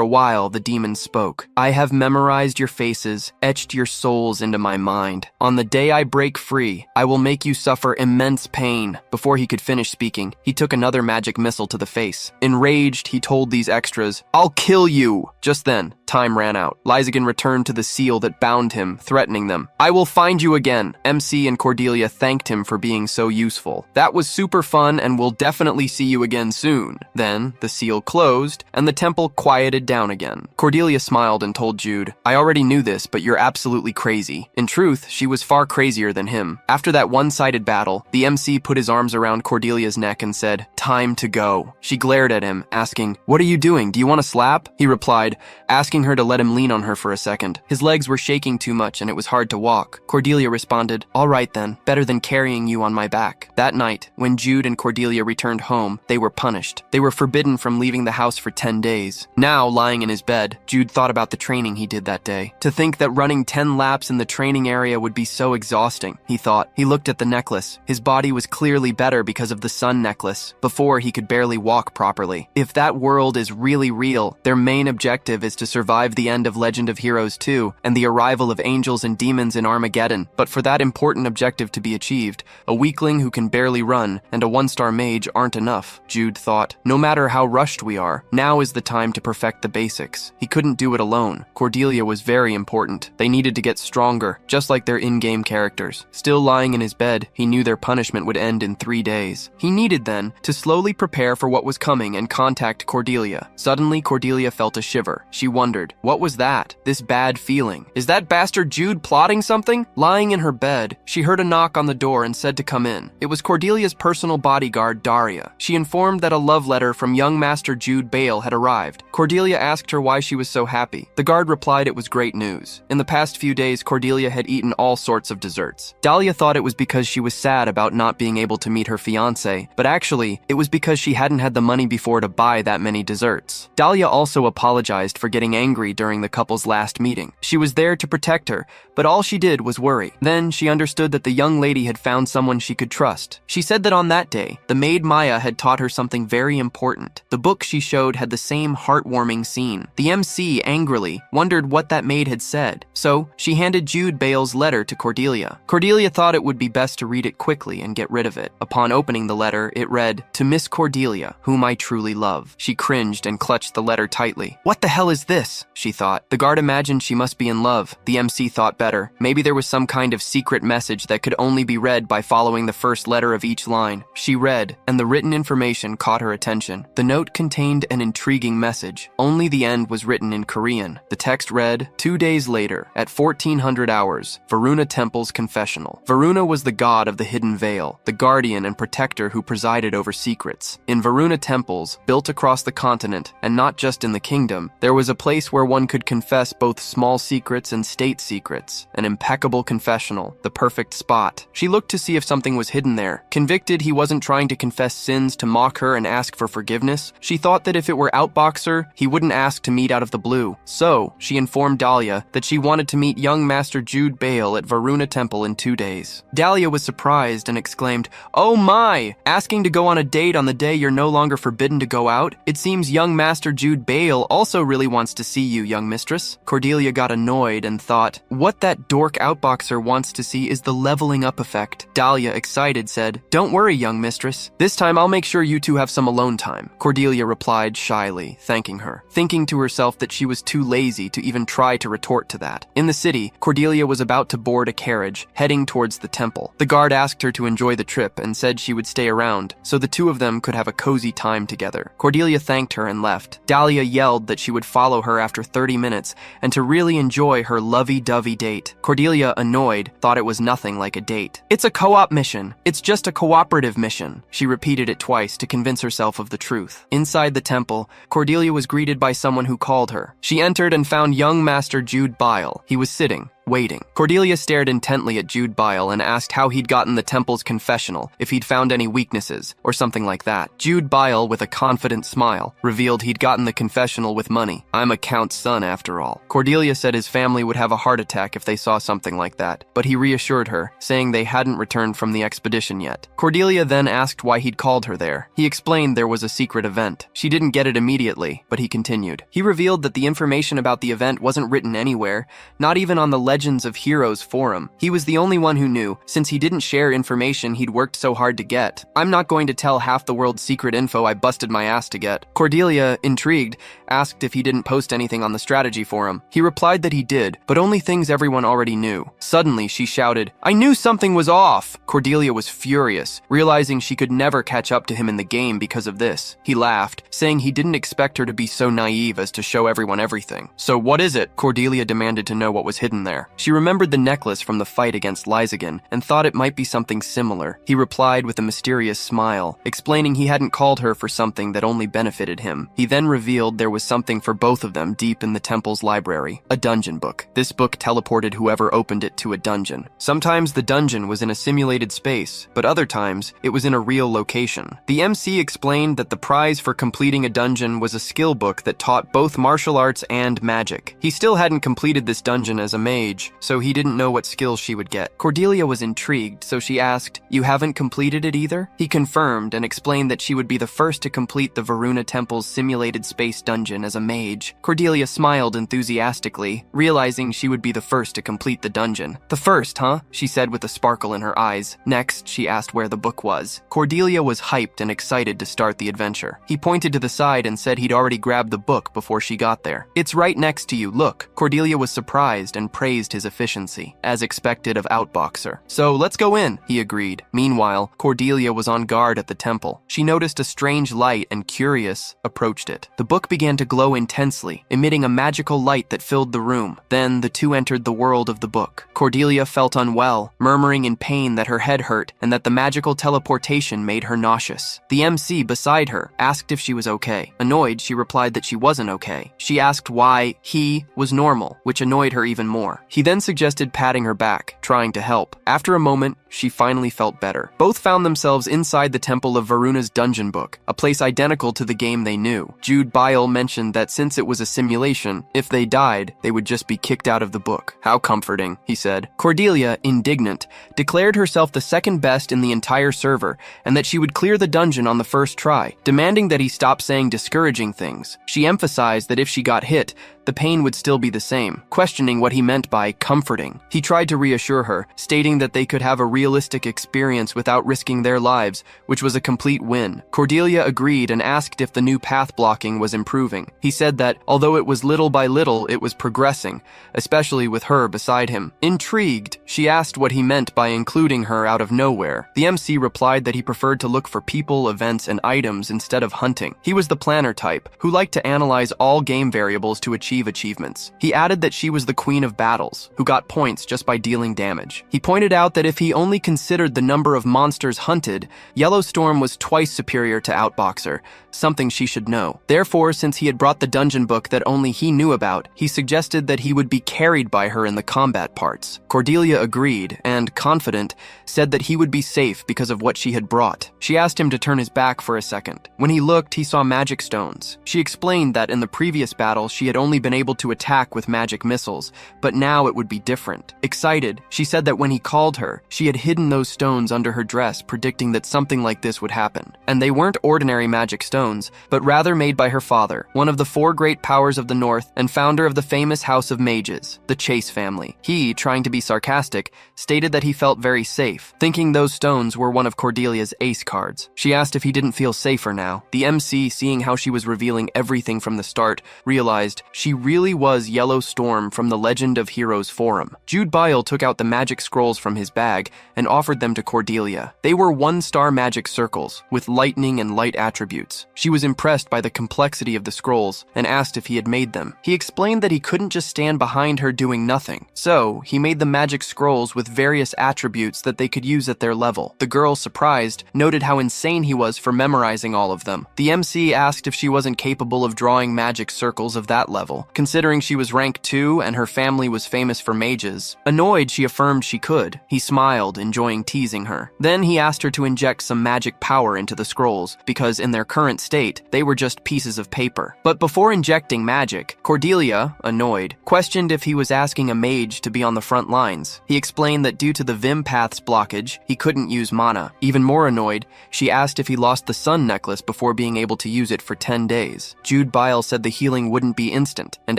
a while, the demon spoke. "I have memorized your faces, etched your souls into my mind. On the day I break free, I will make you suffer immense pain." Before he could finish speaking, he took another magic missile to the face. Enraged, he told these extras, "I'll kill you!" Just then, time ran out. Lysagan returned to the seal that bound him, threatening them. "I will find you again." MC and Cordelia thanked him for being so useful. "That was super fun and we'll definitely see you again soon." Then, the seal closed and the temple quieted down again. Cordelia smiled and told Jude, "I already knew this, but you're absolutely crazy." In truth, she was far crazier than him. After that one-sided battle, the MC put his arms around Cordelia's neck and said, "Time to go." She glared at him, asking, "What are you doing? Do you want to slap?" He replied, asking her to let him lean on her for a second. His legs were shaking too much and it was hard to walk. Cordelia responded, "All right then, better than carrying you on my back." That night, when Jude and Cordelia returned home, they were punished. They were forbidden from leaving the house for 10 days. Now, lying in his bed, Jude thought about the training he did that day. To think that running 10 laps in the training area would be so exhausting, he thought. He looked at the necklace. His body was clearly better because of the sun necklace. Before, he could barely walk properly. If that world is really real, their main objective is to survive the end of Legend of Heroes 2 and the arrival of angels and demons in Armageddon. But for that important objective to be achieved, a weakling who can barely run and a 1-star mage aren't enough. Jude thought, no matter how rushed we are, now is the time to perfect the basics. He couldn't do it alone. Cordelia was very important. They needed to get stronger, just like their in-game characters. Still lying in his bed, he knew their punishment would end in 3 days. He needed then to slowly prepare for what was coming and contact Cordelia. Suddenly, Cordelia felt a shiver. She wondered, what was that? This bad feeling? Is that bastard Jude plotting something? Lying in her bed, she heard a knock on the door and said to come in. It was Cordelia's personal bodyguard, Daria. She informed that a love letter from young Master Jude Bale had arrived. Cordelia asked her why she was so happy. The guard replied it was great news. In the past few days, Cordelia had eaten all sorts of desserts. Dahlia thought it was because she was sad about not being able to meet her fiancé, but actually, it was because she hadn't had the money before to buy that many desserts. Dahlia also apologized for getting angry during the couple's last meeting. She was there to protect her, but all she did was worry. Then she understood that the young lady had found someone she could trust. She said that on that day, the maid Maya had taught her something very important. The book she showed had the same heartwarming scene. The MC, angrily, wondered what that maid had said, so she handed Jude Bale's letter to Cordelia. Cordelia thought it would be best to read it quickly and get rid of it. Upon opening the letter, it read, "To Miss Cordelia, whom I truly love." She cringed and clutched the letter tightly. What the hell is this? She thought. The guard imagined she must be in love. The MC thought better. Maybe there was some kind of secret message that could only be read by following the first letter of each line. She read, and the written information caught her attention. The note contained an intriguing message. Only the end was written in Korean. The text read, 2 days later, at 1400 hours, Varuna Temple's confessional. Varuna was the god of the hidden veil, the guardian and protector who presided over secrets. In Varuna temples, built across the continent, and not just in the kingdom, there was a place where one could confess both small secrets and state secrets. An impeccable confessional, the perfect spot. She looked to see if something was hidden there. Convicted he wasn't trying to confess sins to mock her and ask for forgiveness, she thought that if it were Outboxer, he wouldn't ask to meet out of the blue. So, she informed Dahlia that she wanted to meet young Master Jude Bale at Varuna Temple in 2 days. Dahlia was surprised and exclaimed, "Oh my! Asking to go on a date on the day you're no longer forbidden to go out? It seems young Master Jude Bale also really wants to see see you, young mistress." Cordelia got annoyed and thought, what that dork outboxer wants to see is the leveling up effect. Dahlia, excited, said, "Don't worry, young mistress. This time I'll make sure you two have some alone time." Cordelia replied shyly, thanking her, thinking to herself that she was too lazy to even try to retort to that. In the city, Cordelia was about to board a carriage, heading towards the temple. The guard asked her to enjoy the trip and said she would stay around, so the two of them could have a cozy time together. Cordelia thanked her and left. Dahlia yelled that she would follow her after 30 minutes and to really enjoy her lovey-dovey date. Cordelia, annoyed, thought it was nothing like a date. "It's a co-op mission. It's just a cooperative mission." She repeated it twice to convince herself of the truth. Inside the temple, Cordelia was greeted by someone who called her. She entered and found young Master Jude Bile. He was sitting, waiting. Cordelia stared intently at Jude Bile and asked how he'd gotten the temple's confessional, if he'd found any weaknesses, or something like that. Jude Bile, with a confident smile, revealed he'd gotten the confessional with money. "I'm a count's son, after all." Cordelia said his family would have a heart attack if they saw something like that, but he reassured her, saying they hadn't returned from the expedition yet. Cordelia then asked why he'd called her there. He explained there was a secret event. She didn't get it immediately, but he continued. He revealed that the information about the event wasn't written anywhere, not even on the Legends of Heroes forum. He was the only one who knew, since he didn't share information he'd worked so hard to get. "I'm not going to tell half the world's secret info I busted my ass to get." Cordelia, intrigued, asked if he didn't post anything on the strategy forum. He replied that he did, but only things everyone already knew. Suddenly, she shouted, "I knew something was off!" Cordelia was furious, realizing she could never catch up to him in the game because of this. He laughed, saying he didn't expect her to be so naive as to show everyone everything. "So what is it?" Cordelia demanded to know what was hidden there. She remembered the necklace from the fight against Lysagan and thought it might be something similar. He replied with a mysterious smile, explaining he hadn't called her for something that only benefited him. He then revealed there was something for both of them deep in the temple's library, a dungeon book. This book teleported whoever opened it to a dungeon. Sometimes the dungeon was in a simulated space, but other times it was in a real location. The MC explained that the prize for completing a dungeon was a skill book that taught both martial arts and magic. He still hadn't completed this dungeon as a mage, so he didn't know what skills she would get. Cordelia was intrigued, so she asked, "You haven't completed it either?" He confirmed and explained that she would be the first to complete the Varuna Temple's simulated space dungeon as a mage. Cordelia smiled enthusiastically, realizing she would be the first to complete the dungeon. "The first, huh?" she said with a sparkle in her eyes. Next, she asked where the book was. Cordelia was hyped and excited to start the adventure. He pointed to the side and said he'd already grabbed the book before she got there. "It's right next to you, look." Cordelia was surprised and praised his efficiency, as expected of Outboxer. "So let's go in," he agreed. Meanwhile, Cordelia was on guard at the temple. She noticed a strange light and, curious, approached it. The book began to glow intensely, emitting a magical light that filled the room. Then the two entered the world of the book. Cordelia felt unwell, murmuring in pain that her head hurt and that the magical teleportation made her nauseous. The MC beside her asked if she was okay. Annoyed, she replied that she wasn't okay. She asked why he was normal, which annoyed her even more. He then suggested patting her back, trying to help. After a moment, she finally felt better. Both found themselves inside the temple of Varuna's dungeon book, a place identical to the game they knew. Jude Bile mentioned that since it was a simulation, if they died, they would just be kicked out of the book. "How comforting," he said. Cordelia, indignant, declared herself the second best in the entire server and that she would clear the dungeon on the first try, demanding that he stop saying discouraging things. She emphasized that if she got hit, the pain would still be the same, questioning what he meant by comforting. He tried to reassure her, stating that they could have a realistic experience without risking their lives, which was a complete win. Cordelia agreed and asked if the new path blocking was improving. He said that, although it was little by little, it was progressing, especially with her beside him. Intrigued, she asked what he meant by including her out of nowhere. The MC replied that he preferred to look for people, events, and items instead of hunting. He was the planner type, who liked to analyze all game variables to achieve achievements. He added that she was the queen of battles, who got points just by dealing damage. He pointed out that if he only considered the number of monsters hunted, Yellowstorm was twice superior to Outboxer, something she should know. Therefore, since he had brought the dungeon book that only he knew about, he suggested that he would be carried by her in the combat parts. Cordelia agreed, and, confident, said that he would be safe because of what she had brought. She asked him to turn his back for a second. When he looked, he saw magic stones. She explained that in the previous battle, she had only been able to attack with magic missiles, but now somehow it would be different. Excited, she said that when he called her, she had hidden those stones under her dress, predicting that something like this would happen. And they weren't ordinary magic stones, but rather made by her father, one of the 4 great powers of the North and founder of the famous House of Mages, the Chase family. He, trying to be sarcastic, stated that he felt very safe, thinking those stones were one of Cordelia's ace cards. She asked if he didn't feel safer now. The MC, seeing how she was revealing everything from the start, realized she really was Yellow Storm from the Legend of Heroes forum. Jude Bile took out the magic scrolls from his bag and offered them to Cordelia. They were 1-star magic circles with lightning and light attributes. She was impressed by the complexity of the scrolls and asked if he had made them. He explained that he couldn't just stand behind her doing nothing. So, he made the magic scrolls with various attributes that they could use at their level. The girl, surprised, noted how insane he was for memorizing all of them. The MC asked if she wasn't capable of drawing magic circles of that level, considering she was rank 2 and her family was famous for mages. Annoyed, she affirmed she could. He smiled, enjoying teasing her. Then he asked her to inject some magic power into the scrolls, because in their current state, they were just pieces of paper. But before injecting magic, Cordelia, annoyed, questioned if he was asking a mage to be on the front lines. He explained that due to the Vim Path's blockage, he couldn't use mana. Even more annoyed, she asked if he lost the sun necklace before being able to use it for 10 days. Jude Bile said the healing wouldn't be instant, and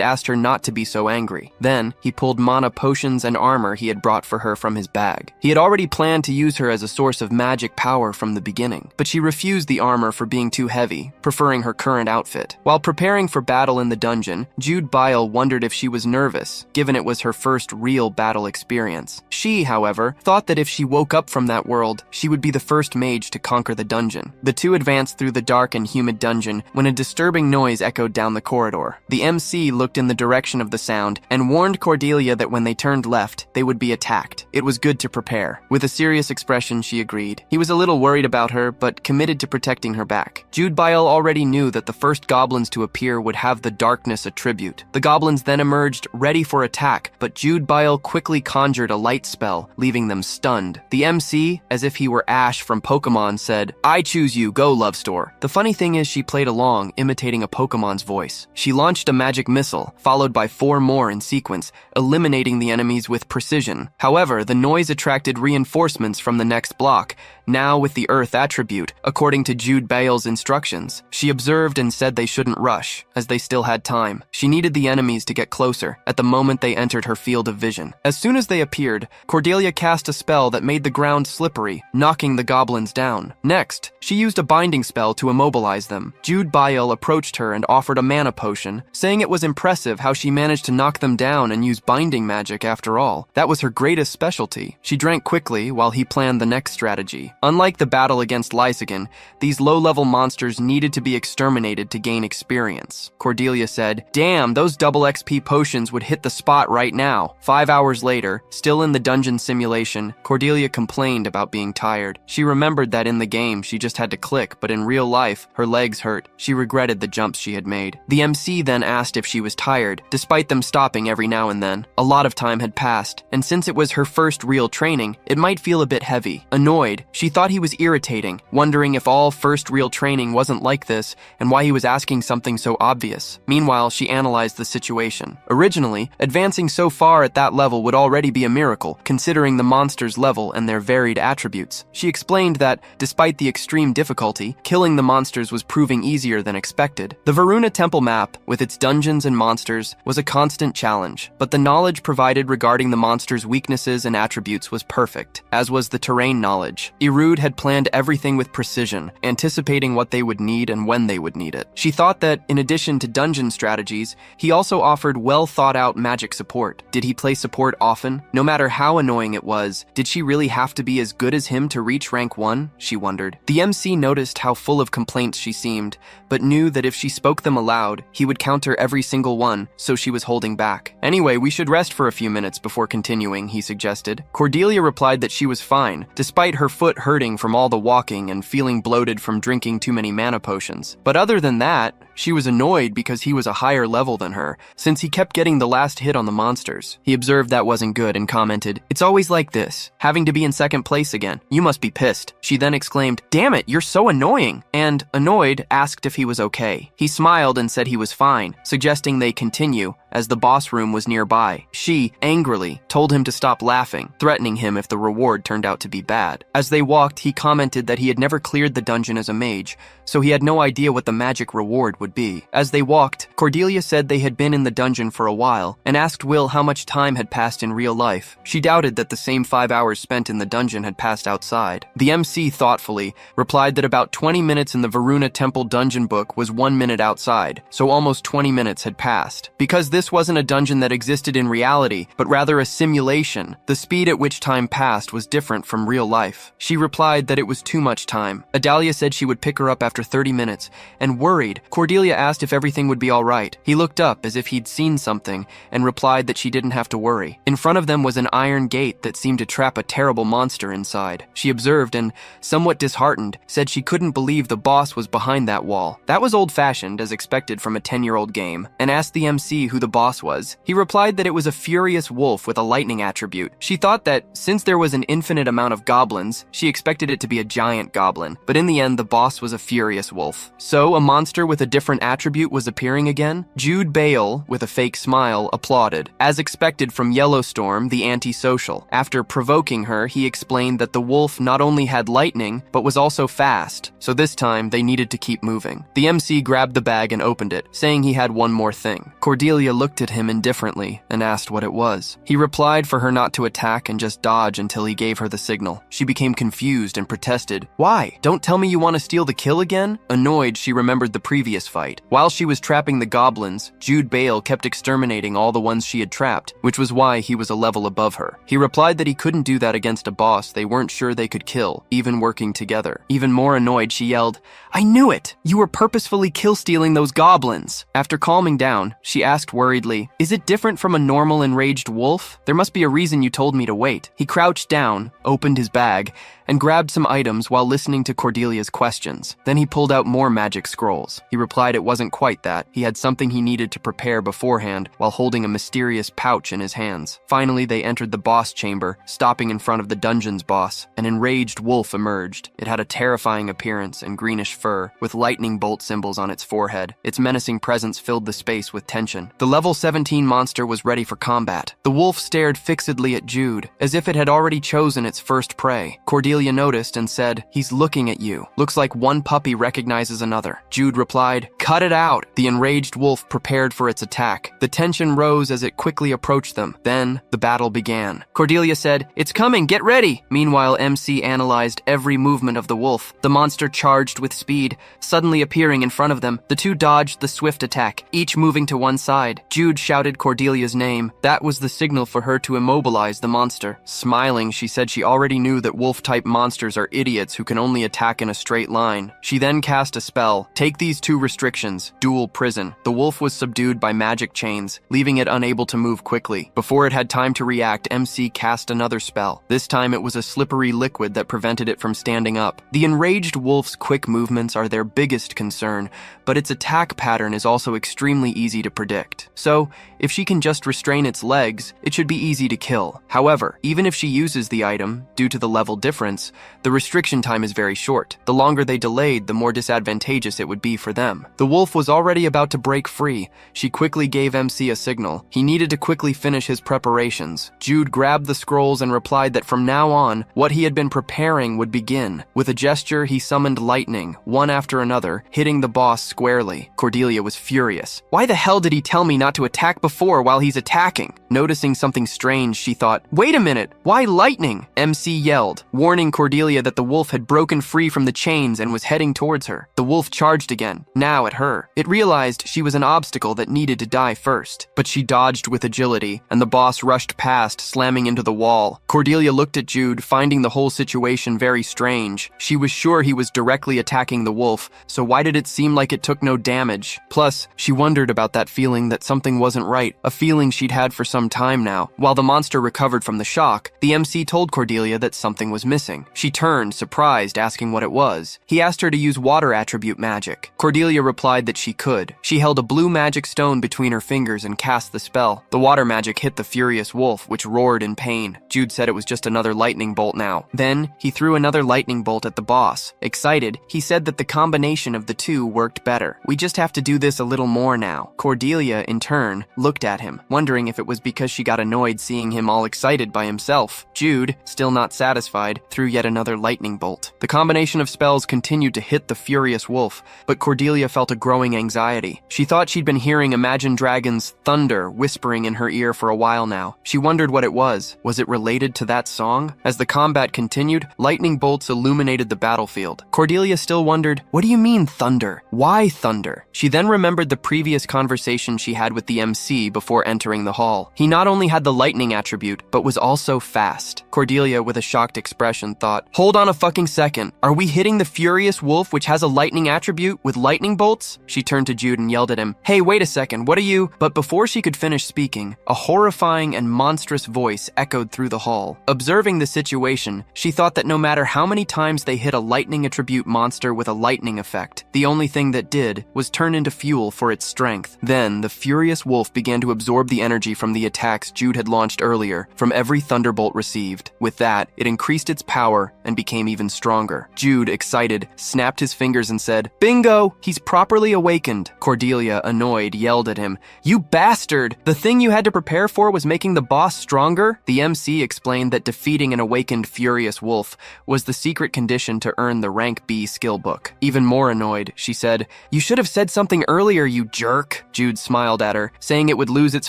asked her not to be so angry. Then, he pulled mana potions and armor he had brought for her from his bag. He had already planned to use her as a source of magic power from the beginning, but she refused the armor for being too heavy, preferring her current outfit. While preparing for battle in the dungeon, Jude Bile wondered if she was nervous, given it was her first real battle experience. She, however, thought that if she woke up from that world, she would be the first mage to conquer the dungeon. The two advanced through the dark and humid dungeon when a disturbing noise echoed down the corridor. The MC looked in the direction of the sound and warned Cordelia that when they turned left, they would be attacked. It was good to prepare. With a serious expression, she agreed. He was a little worried about her, but committed to protecting her back. Jude Bile already knew that the first goblins to appear would have the darkness attribute. The goblins then emerged, ready for attack, but Jude Bile quickly conjured a light spell, leaving them stunned. The MC, as if he were Ash from Pokemon, said, "I choose you, go Love Store." The funny thing is she played along, imitating a Pokemon's voice. She launched a magic missile, followed by 4 more in sequence, eliminating the enemies with precision. However, the noise attracted reinforcements from the next block, now with the Earth attribute, according to Jude Bile's instructions. She observed and said they shouldn't rush, as they still had time. She needed the enemies to get closer, at the moment they entered her field of vision. As soon as they appeared, Cordelia cast a spell that made the ground slippery, knocking the goblins down. Next, she used a binding spell to immobilize them. Jude Bile approached her and offered a mana potion, saying it was impressive how she managed to knock them down and use binding magic after all. That was her greatest specialty. She drank quickly while he planned the next strategy. Unlike the battle against Lysagon, these low-level monsters needed to be exterminated to gain experience. Cordelia said, "Damn, those double XP potions would hit the spot right now." 5 hours later, still in the dungeon simulation, Cordelia complained about being tired. She remembered that in the game she just had to click, but in real life, her legs hurt. She regretted the jumps she had made. The MC then asked if she was tired, despite them stopping every now and then. A lot of time had passed, and since it was her first real training, it might feel a bit heavy. Annoyed, she thought he was irritating, wondering if all first real training wasn't like this and why he was asking something so obvious. Meanwhile, she analyzed the situation. Originally, advancing so far at that level would already be a miracle, considering the monster's level and their varied attributes. She explained that, despite the extreme difficulty, killing the monsters was proving easier than expected. The Varuna Temple map, with its dungeons and monsters, was a constant challenge, but the knowledge provided regarding the monster's weaknesses and attributes was perfect, as was the terrain knowledge. Irud had planned everything with precision, anticipating what they would need and when they would need it. She thought that, in addition to dungeon strategies, he also offered well-thought-out magic support. Did he play support often? No matter how annoying it was, did she really have to be as good as him to reach rank 1? She wondered. The MC noticed how full of complaints she seemed, but knew that if she spoke them aloud, he would counter every single one, so she was holding back. "Anyway, we should rest for a few minutes before continuing," he suggested. Cordelia replied that she was fine, despite her foot hurting from all the walking and feeling bloated from drinking too many mana potions. But other than that, she was annoyed because he was a higher level than her, since he kept getting the last hit on the monsters. He observed that wasn't good and commented, "It's always like this, having to be in second place again. You must be pissed." She then exclaimed, "Damn it, you're so annoying!" and, annoyed, asked if he was okay. He smiled and said he was fine, suggesting they continue, as the boss room was nearby. She, angrily, told him to stop laughing, threatening him if the reward turned out to be bad. As they walked, he commented that he had never cleared the dungeon as a mage, so he had no idea what the magic reward would be. As they walked, Cordelia said they had been in the dungeon for a while, and asked Will how much time had passed in real life. She doubted that the same 5 hours spent in the dungeon had passed outside. The MC thoughtfully replied that about 20 minutes in the Varuna Temple dungeon book was 1 minute outside, so almost 20 minutes had passed. Because this wasn't a dungeon that existed in reality, but rather a simulation, the speed at which time passed was different from real life. She replied that it was too much time. Adalia said she would pick her up after 30 minutes, and worried, Cordelia asked if everything would be all right. He looked up as if he'd seen something, and replied that she didn't have to worry. In front of them was an iron gate that seemed to trap a terrible monster inside. She observed and, somewhat disheartened, said she couldn't believe the boss was behind that wall. That was old-fashioned, as expected from a 10-year-old game, and asked the MC who the boss was. He replied that it was a furious wolf with a lightning attribute. She thought that, since there was an infinite amount of goblins, she expected it to be a giant goblin, but in the end the boss was a furious wolf. So, a monster with a different attribute was appearing again? Jude Bale, with a fake smile, applauded. As expected from Yellowstorm, the antisocial. After provoking her, he explained that the wolf not only had lightning, but was also fast, so this time they needed to keep moving. The MC grabbed the bag and opened it, saying he had one more thing. Cordelia looked at him indifferently and asked what it was. He replied for her not to attack and just dodge until he gave her the signal. She became confused and protested. Why? Don't tell me you want to steal the kill again? Annoyed, she remembered the previous fight. While she was trapping the goblins, Jude Bale kept exterminating all the ones she had trapped, which was why he was a level above her. He replied that he couldn't do that against a boss they weren't sure they could kill, even working together. Even more annoyed, she yelled, I knew it! You were purposefully kill-stealing those goblins! After calming down, she asked worriedly, is it different from a normal enraged wolf? There must be a reason you told me to wait. He crouched down, opened his bag, and grabbed some items while listening to Cordelia's questions. Then he pulled out more magic scrolls. He replied it wasn't quite that. He had something he needed to prepare beforehand while holding a mysterious pouch in his hands. Finally, they entered the boss chamber, stopping in front of the dungeon's boss. An enraged wolf emerged. It had a terrifying appearance and greenish fur, with lightning bolt symbols on its forehead. Its menacing presence filled the space with tension. The level 17 monster was ready for combat. The wolf stared fixedly at Jude, as if it had already chosen its first prey. Cordelia noticed and said, he's looking at you. Looks like one puppy recognizes another. Jude replied, cut it out. The enraged wolf prepared for its attack. The tension rose as it quickly approached them. Then, the battle began. Cordelia said, it's coming, get ready. Meanwhile, MC analyzed every movement of the wolf. The monster charged with speed, suddenly appearing in front of them. The two dodged the swift attack, each moving to one side. Jude shouted Cordelia's name. That was the signal for her to immobilize the monster. Smiling, she said she already knew that wolf-type monsters are idiots who can only attack in a straight line. She then cast a spell. Take these two restrictions. Dual prison. The wolf was subdued by magic chains, leaving it unable to move quickly. Before it had time to react, MC cast another spell. This time it was a slippery liquid that prevented it from standing up. The enraged wolf's quick movements are their biggest concern, but its attack pattern is also extremely easy to predict. So, if she can just restrain its legs, it should be easy to kill. However, even if she uses the item, due to the level difference, the restriction time is very short. The longer they delayed, the more disadvantageous it would be for them. The wolf was already about to break free. She quickly gave MC a signal. He needed to quickly finish his preparations. Jude grabbed the scrolls and replied that from now on, what he had been preparing would begin. With a gesture, he summoned lightning, one after another, hitting the boss squarely. Cordelia was furious. Why the hell did he tell me not to attack before while he's attacking? Noticing something strange, she thought, wait a minute, why lightning? MC yelled, warning Cordelia that the wolf had broken free from the chains and was heading towards her. The wolf charged again, now at her. It realized she was an obstacle that needed to die first, but she dodged with agility, and the boss rushed past, slamming into the wall. Cordelia looked at Jude, finding the whole situation very strange. She was sure he was directly attacking the wolf, so why did it seem like it took no damage? Plus, she wondered about that feeling that something wasn't right, a feeling she'd had for some time now. While the monster recovered from the shock, the MC told Cordelia that something was missing. She turned, surprised, asking what it was. He asked her to use water attribute magic. Cordelia replied replied that she could. She held a blue magic stone between her fingers and cast the spell. The water magic hit the furious wolf, which roared in pain. Jude said it was just another lightning bolt now. Then, he threw another lightning bolt at the boss. Excited, he said that the combination of the two worked better. We just have to do this a little more now. Cordelia, in turn, looked at him, wondering if it was because she got annoyed seeing him all excited by himself. Jude, still not satisfied, threw yet another lightning bolt. The combination of spells continued to hit the furious wolf, but Cordelia felt a growing anxiety. She thought she'd been hearing Imagine Dragons' thunder whispering in her ear for a while now. She wondered what it was. Was it related to that song? As the combat continued, lightning bolts illuminated the battlefield. Cordelia still wondered, what do you mean thunder? Why thunder? She then remembered the previous conversation she had with the MC before entering the hall. He not only had the lightning attribute, but was also fast. Cordelia, with a shocked expression, thought, hold on a fucking second. Are we hitting the furious wolf, which has a lightning attribute, with lightning bolts? She turned to Jude and yelled at him, hey, wait a second, what are you? But before she could finish speaking, a horrifying and monstrous voice echoed through the hall. Observing the situation, she thought that no matter how many times they hit a lightning attribute monster with a lightning effect, the only thing that did was turn into fuel for its strength. Then, the furious wolf began to absorb the energy from the attacks Jude had launched earlier, from every thunderbolt received. With that, it increased its power and became even stronger. Jude, excited, snapped his fingers and said, bingo! He's properly awakened. Cordelia, annoyed, yelled at him, you bastard! The thing you had to prepare for was making the boss stronger? The MC explained that defeating an awakened furious wolf was the secret condition to earn the rank B skill book. Even more annoyed, she said, you should have said something earlier, you jerk. Jude smiled at her, saying it would lose its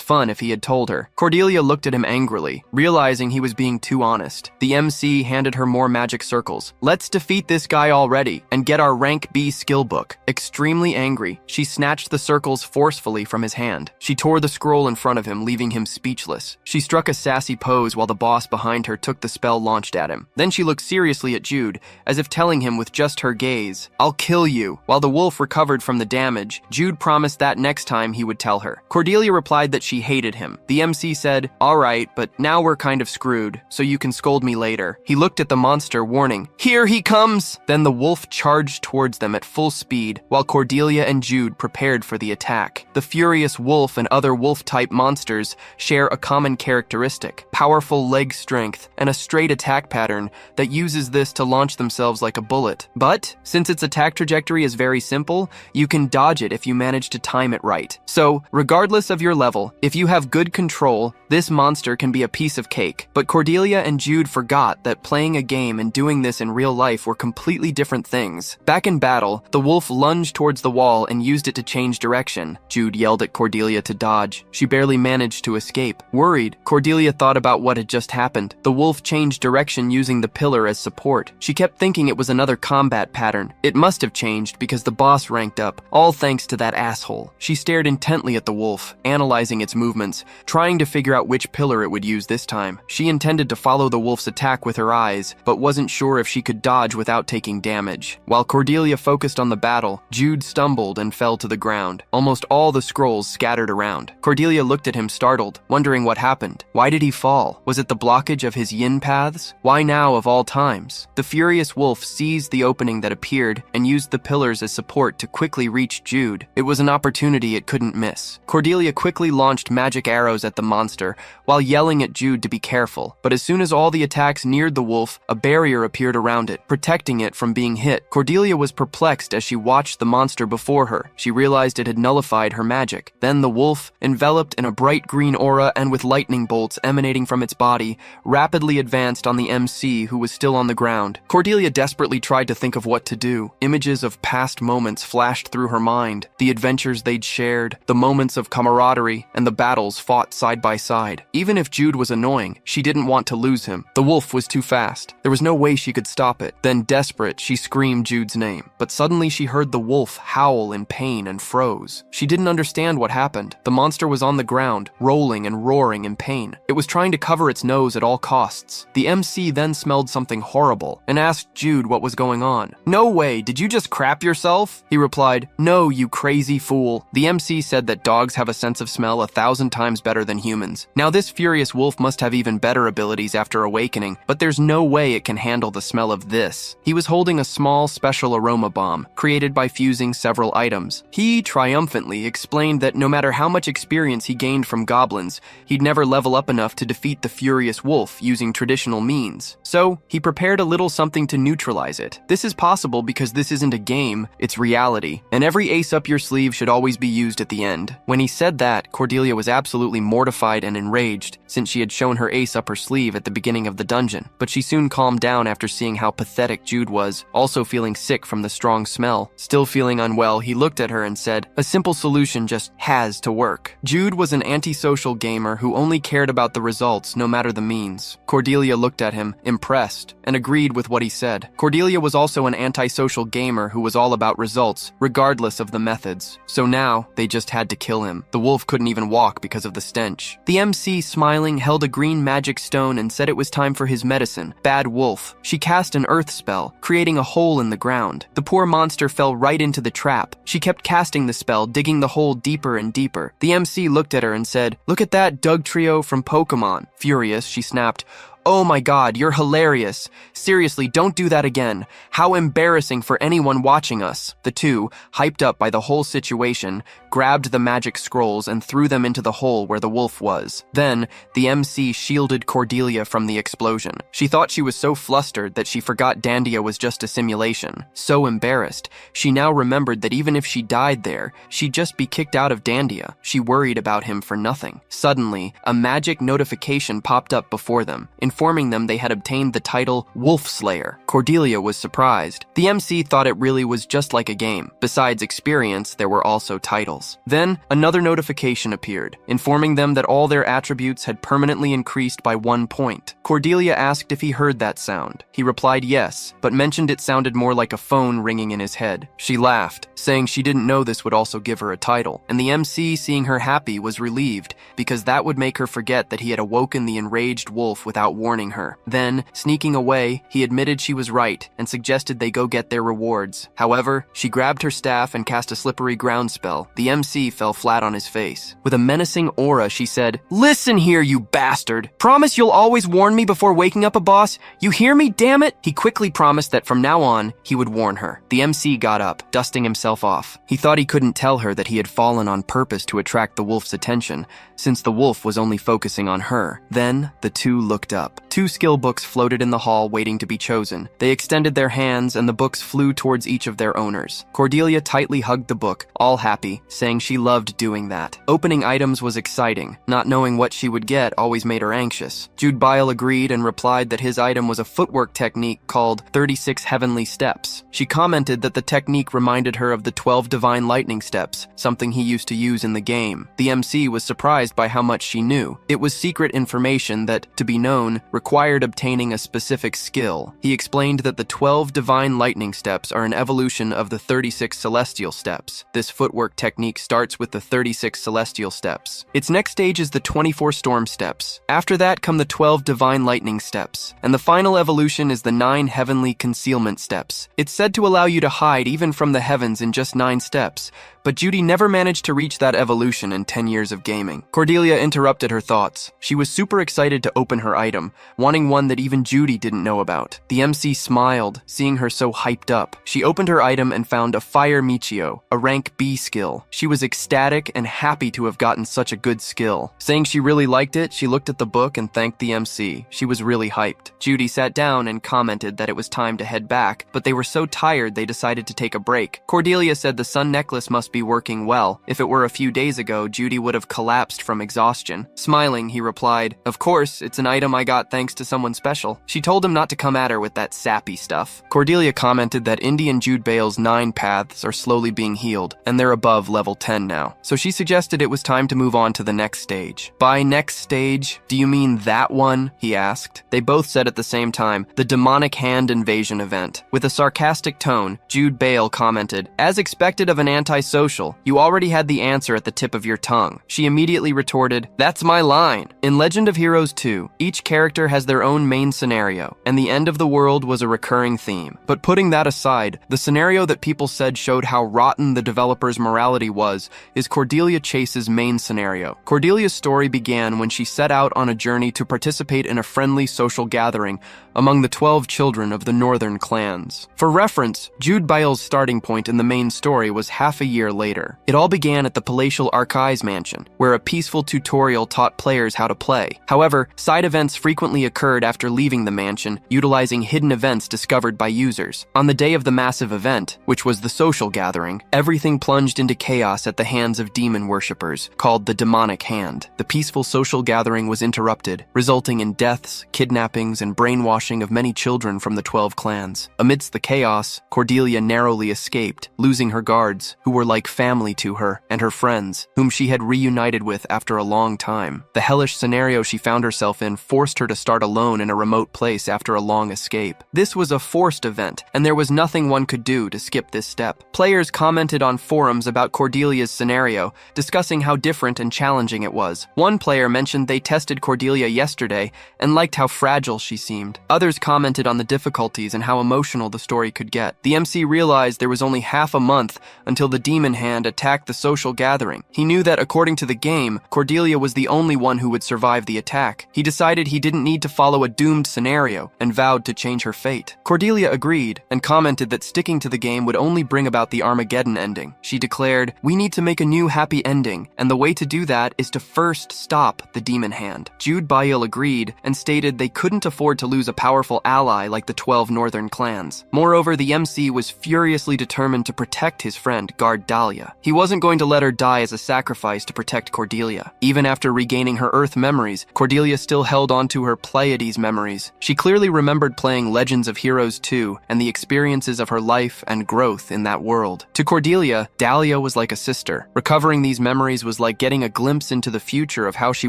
fun if he had told her. Cordelia looked at him angrily, realizing he was being too honest. The MC handed her more magic circles. Let's defeat this guy already and get our rank B skill book. Extremely angry, she snatched the circles forcefully from his hand. She tore the scroll in front of him, leaving him speechless. She struck a sassy pose while the boss behind her took the spell launched at him. Then she looked seriously at Jude, as if telling him with just her gaze, I'll kill you. While the wolf recovered from the damage, Jude promised that next time he would tell her. Cordelia replied that she hated him. The MC said, all right, but now we're kind of screwed, so you can scold me later. He looked at the monster, warning, here he comes! Then the wolf charged towards them at full speed, while Cordelia and Jude prepared for the attack. The furious wolf and other wolf-type monsters share a common characteristic, powerful leg strength, and a straight attack pattern that uses this to launch themselves like a bullet. But, since its attack trajectory is very simple, you can dodge it if you manage to time it right. So, regardless of your level, if you have good control, this monster can be a piece of cake. But Cordelia and Jude forgot that playing a game and doing this in real life were completely different things. Back in battle, the wolf lunged towards the wall and used it to change direction. Jude yelled at Cordelia to dodge. She barely managed to escape. Worried, Cordelia thought about what had just happened. The wolf changed direction using the pillar as support. She kept thinking it was another combat pattern. It must have changed because the boss ranked up, all thanks to that asshole. She stared intently at the wolf, analyzing its movements, trying to figure out which pillar it would use this time. She intended to follow the wolf's attack with her eyes, but wasn't sure if she could dodge without taking damage. While Cordelia focused on the battle, Jude stumbled and fell to the ground. Almost all the scrolls scattered around. Cordelia looked at him startled, wondering what happened. Why did he fall? Was it the blockage of his yin paths? Why now of all times? The furious wolf seized the opening that appeared and used the pillars as support to quickly reach Jude. It was an opportunity it couldn't miss. Cordelia quickly launched magic arrows at the monster while yelling at Jude to be careful. But as soon as all the attacks neared the wolf, a barrier appeared around it, protecting it from being hit. Cordelia was perplexed as she watched the monster before her. She realized it had nullified her magic. Then the wolf, enveloped in a bright green aura and with lightning bolts emanating from its body, rapidly advanced on the MC who was still on the ground. Cordelia desperately tried to think of what to do. Images of past moments flashed through her mind, the adventures they'd shared, the moments of camaraderie, and the battles fought side by side. Even if Jude was annoying, she didn't want to lose him. The wolf was too fast. There was no way she could stop it. Then, desperate, she screamed Jude's name. But suddenly she heard the wolf howl in pain and froze. She didn't understand what happened. The monster was on the ground, rolling and roaring in pain. It was trying to cover its nose at all costs. The MC then smelled something horrible and asked Jude what was going on. No way, did you just crap yourself? He replied, no, you crazy fool. The MC said that dogs have a sense of smell 1,000 times better than humans. Now this furious wolf must have even better abilities after awakening, but there's no way it can handle the smell of this. He was holding a small special aroma bomb, created by fusing several items. He triumphantly explained that no matter how much experience he gained from goblins, he'd never level up enough to defeat the furious wolf using traditional means. So, he prepared a little something to neutralize it. This is possible because this isn't a game, it's reality, and every ace up your sleeve should always be used at the end. When he said that, Cordelia was absolutely mortified and enraged, since she had shown her ace up her sleeve at the beginning of the dungeon. But she soon calmed down after seeing how pathetic Jude was, also feeling sick from the strong smell. Still feeling unwell, he looked at her and said, "A simple solution just has to work." Jude was an antisocial gamer who only cared about the results, no matter the means. Cordelia looked at him, impressed, and agreed with what he said. Cordelia was also an antisocial gamer who was all about results, regardless of the methods. So now, they just had to kill him. The wolf couldn't even walk because of the stench. The MC, smiling, held a green magic stone and said it was time for his medicine, Bad Wolf. She cast an earth spell, creating a hole in the ground. The poor monster fell right into the trap. She kept casting the spell, digging the hole deeper and deeper. The MC looked at her and said, "Look at that Dugtrio from Pokemon." Furious, she snapped, "Oh my god, you're hilarious. Seriously, don't do that again. How embarrassing for anyone watching us." The two, hyped up by the whole situation, grabbed the magic scrolls and threw them into the hole where the wolf was. Then, the MC shielded Cordelia from the explosion. She thought she was so flustered that she forgot Dandia was just a simulation. So embarrassed, she now remembered that even if she died there, she'd just be kicked out of Dandia. She worried about him for nothing. Suddenly, a magic notification popped up before them, informing them they had obtained the title Wolf Slayer. Cordelia was surprised. The MC thought it really was just like a game. Besides experience, there were also titles. Then, another notification appeared, informing them that all their attributes had permanently increased by 1 point. Cordelia asked if he heard that sound. He replied yes, but mentioned it sounded more like a phone ringing in his head. She laughed, saying she didn't know this would also give her a title. And the MC, seeing her happy, was relieved, because that would make her forget that he had awoken the enraged wolf without warning her. Then, sneaking away, he admitted she was right and suggested they go get their rewards. However, she grabbed her staff and cast a slippery ground spell. The MC fell flat on his face. With a menacing aura, she said, "Listen here, you bastard. Promise you'll always warn me before waking up a boss? You hear me, damn it?" He quickly promised that from now on, he would warn her. The MC got up, dusting himself off. He thought he couldn't tell her that he had fallen on purpose to attract the wolf's attention, since the wolf was only focusing on her. Then, the two looked up. 2 skill books floated in the hall waiting to be chosen. They extended their hands and the books flew towards each of their owners. Cordelia tightly hugged the book, all happy, saying she loved doing that. Opening items was exciting. Not knowing what she would get always made her anxious. Jude Bile agreed and replied that his item was a footwork technique called 36 Heavenly Steps. She commented that the technique reminded her of the 12 Divine Lightning Steps, something he used to use in the game. The MC was surprised by how much she knew. It was secret information that, to be known, required obtaining a specific skill. He explained that the 12 Divine Lightning Steps are an evolution of the 36 Celestial Steps. This footwork technique starts with the 36 Celestial Steps. Its next stage is the 24 Storm Steps. After that come the 12 Divine Lightning Steps. And the final evolution is the 9 Heavenly Concealment Steps. It's said to allow you to hide even from the heavens in just 9 steps. But Judy never managed to reach that evolution in 10 years of gaming. Cordelia interrupted her thoughts. She was super excited to open her item, wanting one that even Judy didn't know about. The MC smiled, seeing her so hyped up. She opened her item and found a Fire Michio, a rank B skill. She was ecstatic and happy to have gotten such a good skill. Saying she really liked it, she looked at the book and thanked the MC. She was really hyped. Judy sat down and commented that it was time to head back, but they were so tired they decided to take a break. Cordelia said the sun necklace must be working well. If it were a few days ago, Judy would have collapsed from exhaustion. Smiling, he replied, "Of course, it's an item I got thanks to someone special." She told him not to come at her with that sappy stuff. Cordelia commented that Indy and Jude Bale's 9 paths are slowly being healed, and they're above level 10 now. So she suggested it was time to move on to the next stage. "By next stage, do you mean that one?" he asked. They both said at the same time, "The Demonic Hand Invasion event." With a sarcastic tone, Jude Bale commented, "As expected of an anti-social social. You already had the answer at the tip of your tongue. She immediately retorted, "That's my line." In Legend of Heroes 2, each character has their own main scenario, and the end of the world was a recurring theme. But putting that aside, the scenario that people said showed how rotten the developer's morality was is Cordelia Chase's main scenario. Cordelia's story began when she set out on a journey to participate in a friendly social gathering among the 12 children of the northern clans. For reference, Jude Biel's starting point in the main story was half a year later. It all began at the palatial Archives mansion, where a peaceful tutorial taught players how to play. However, side events frequently occurred after leaving the mansion, utilizing hidden events discovered by users. On the day of the massive event, which was the social gathering, everything plunged into chaos at the hands of demon worshippers, called the Demonic Hand. The peaceful social gathering was interrupted, resulting in deaths, kidnappings, and brainwashing of many children from the 12 clans. Amidst the chaos, Cordelia narrowly escaped, losing her guards, who were like family to her, and her friends, whom she had reunited with after a long time. The hellish scenario she found herself in forced her to start alone in a remote place after a long escape. This was a forced event, and there was nothing one could do to skip this step. Players commented on forums about Cordelia's scenario, discussing how different and challenging it was. One player mentioned they tested Cordelia yesterday and liked how fragile she seemed. Others commented on the difficulties and how emotional the story could get. The MC realized there was only half a month until the Demon Hand attacked the social gathering. He knew that according to the game, Cordelia was the only one who would survive the attack. He decided he didn't need to follow a doomed scenario and vowed to change her fate. Cordelia agreed and commented that sticking to the game would only bring about the Armageddon ending. She declared, "We need to make a new happy ending, and the way to do that is to first stop the Demon Hand." Jude Biel agreed and stated they couldn't afford to lose a powerful ally like the 12 northern clans. Moreover, the MC was furiously determined to protect his friend, Guard Dahlia. He wasn't going to let her die as a sacrifice to protect Cordelia. Even after regaining her Earth memories, Cordelia still held on to her Pleiades memories. She clearly remembered playing Legends of Heroes 2 and the experiences of her life and growth in that world. To Cordelia, Dahlia was like a sister. Recovering these memories was like getting a glimpse into the future of how she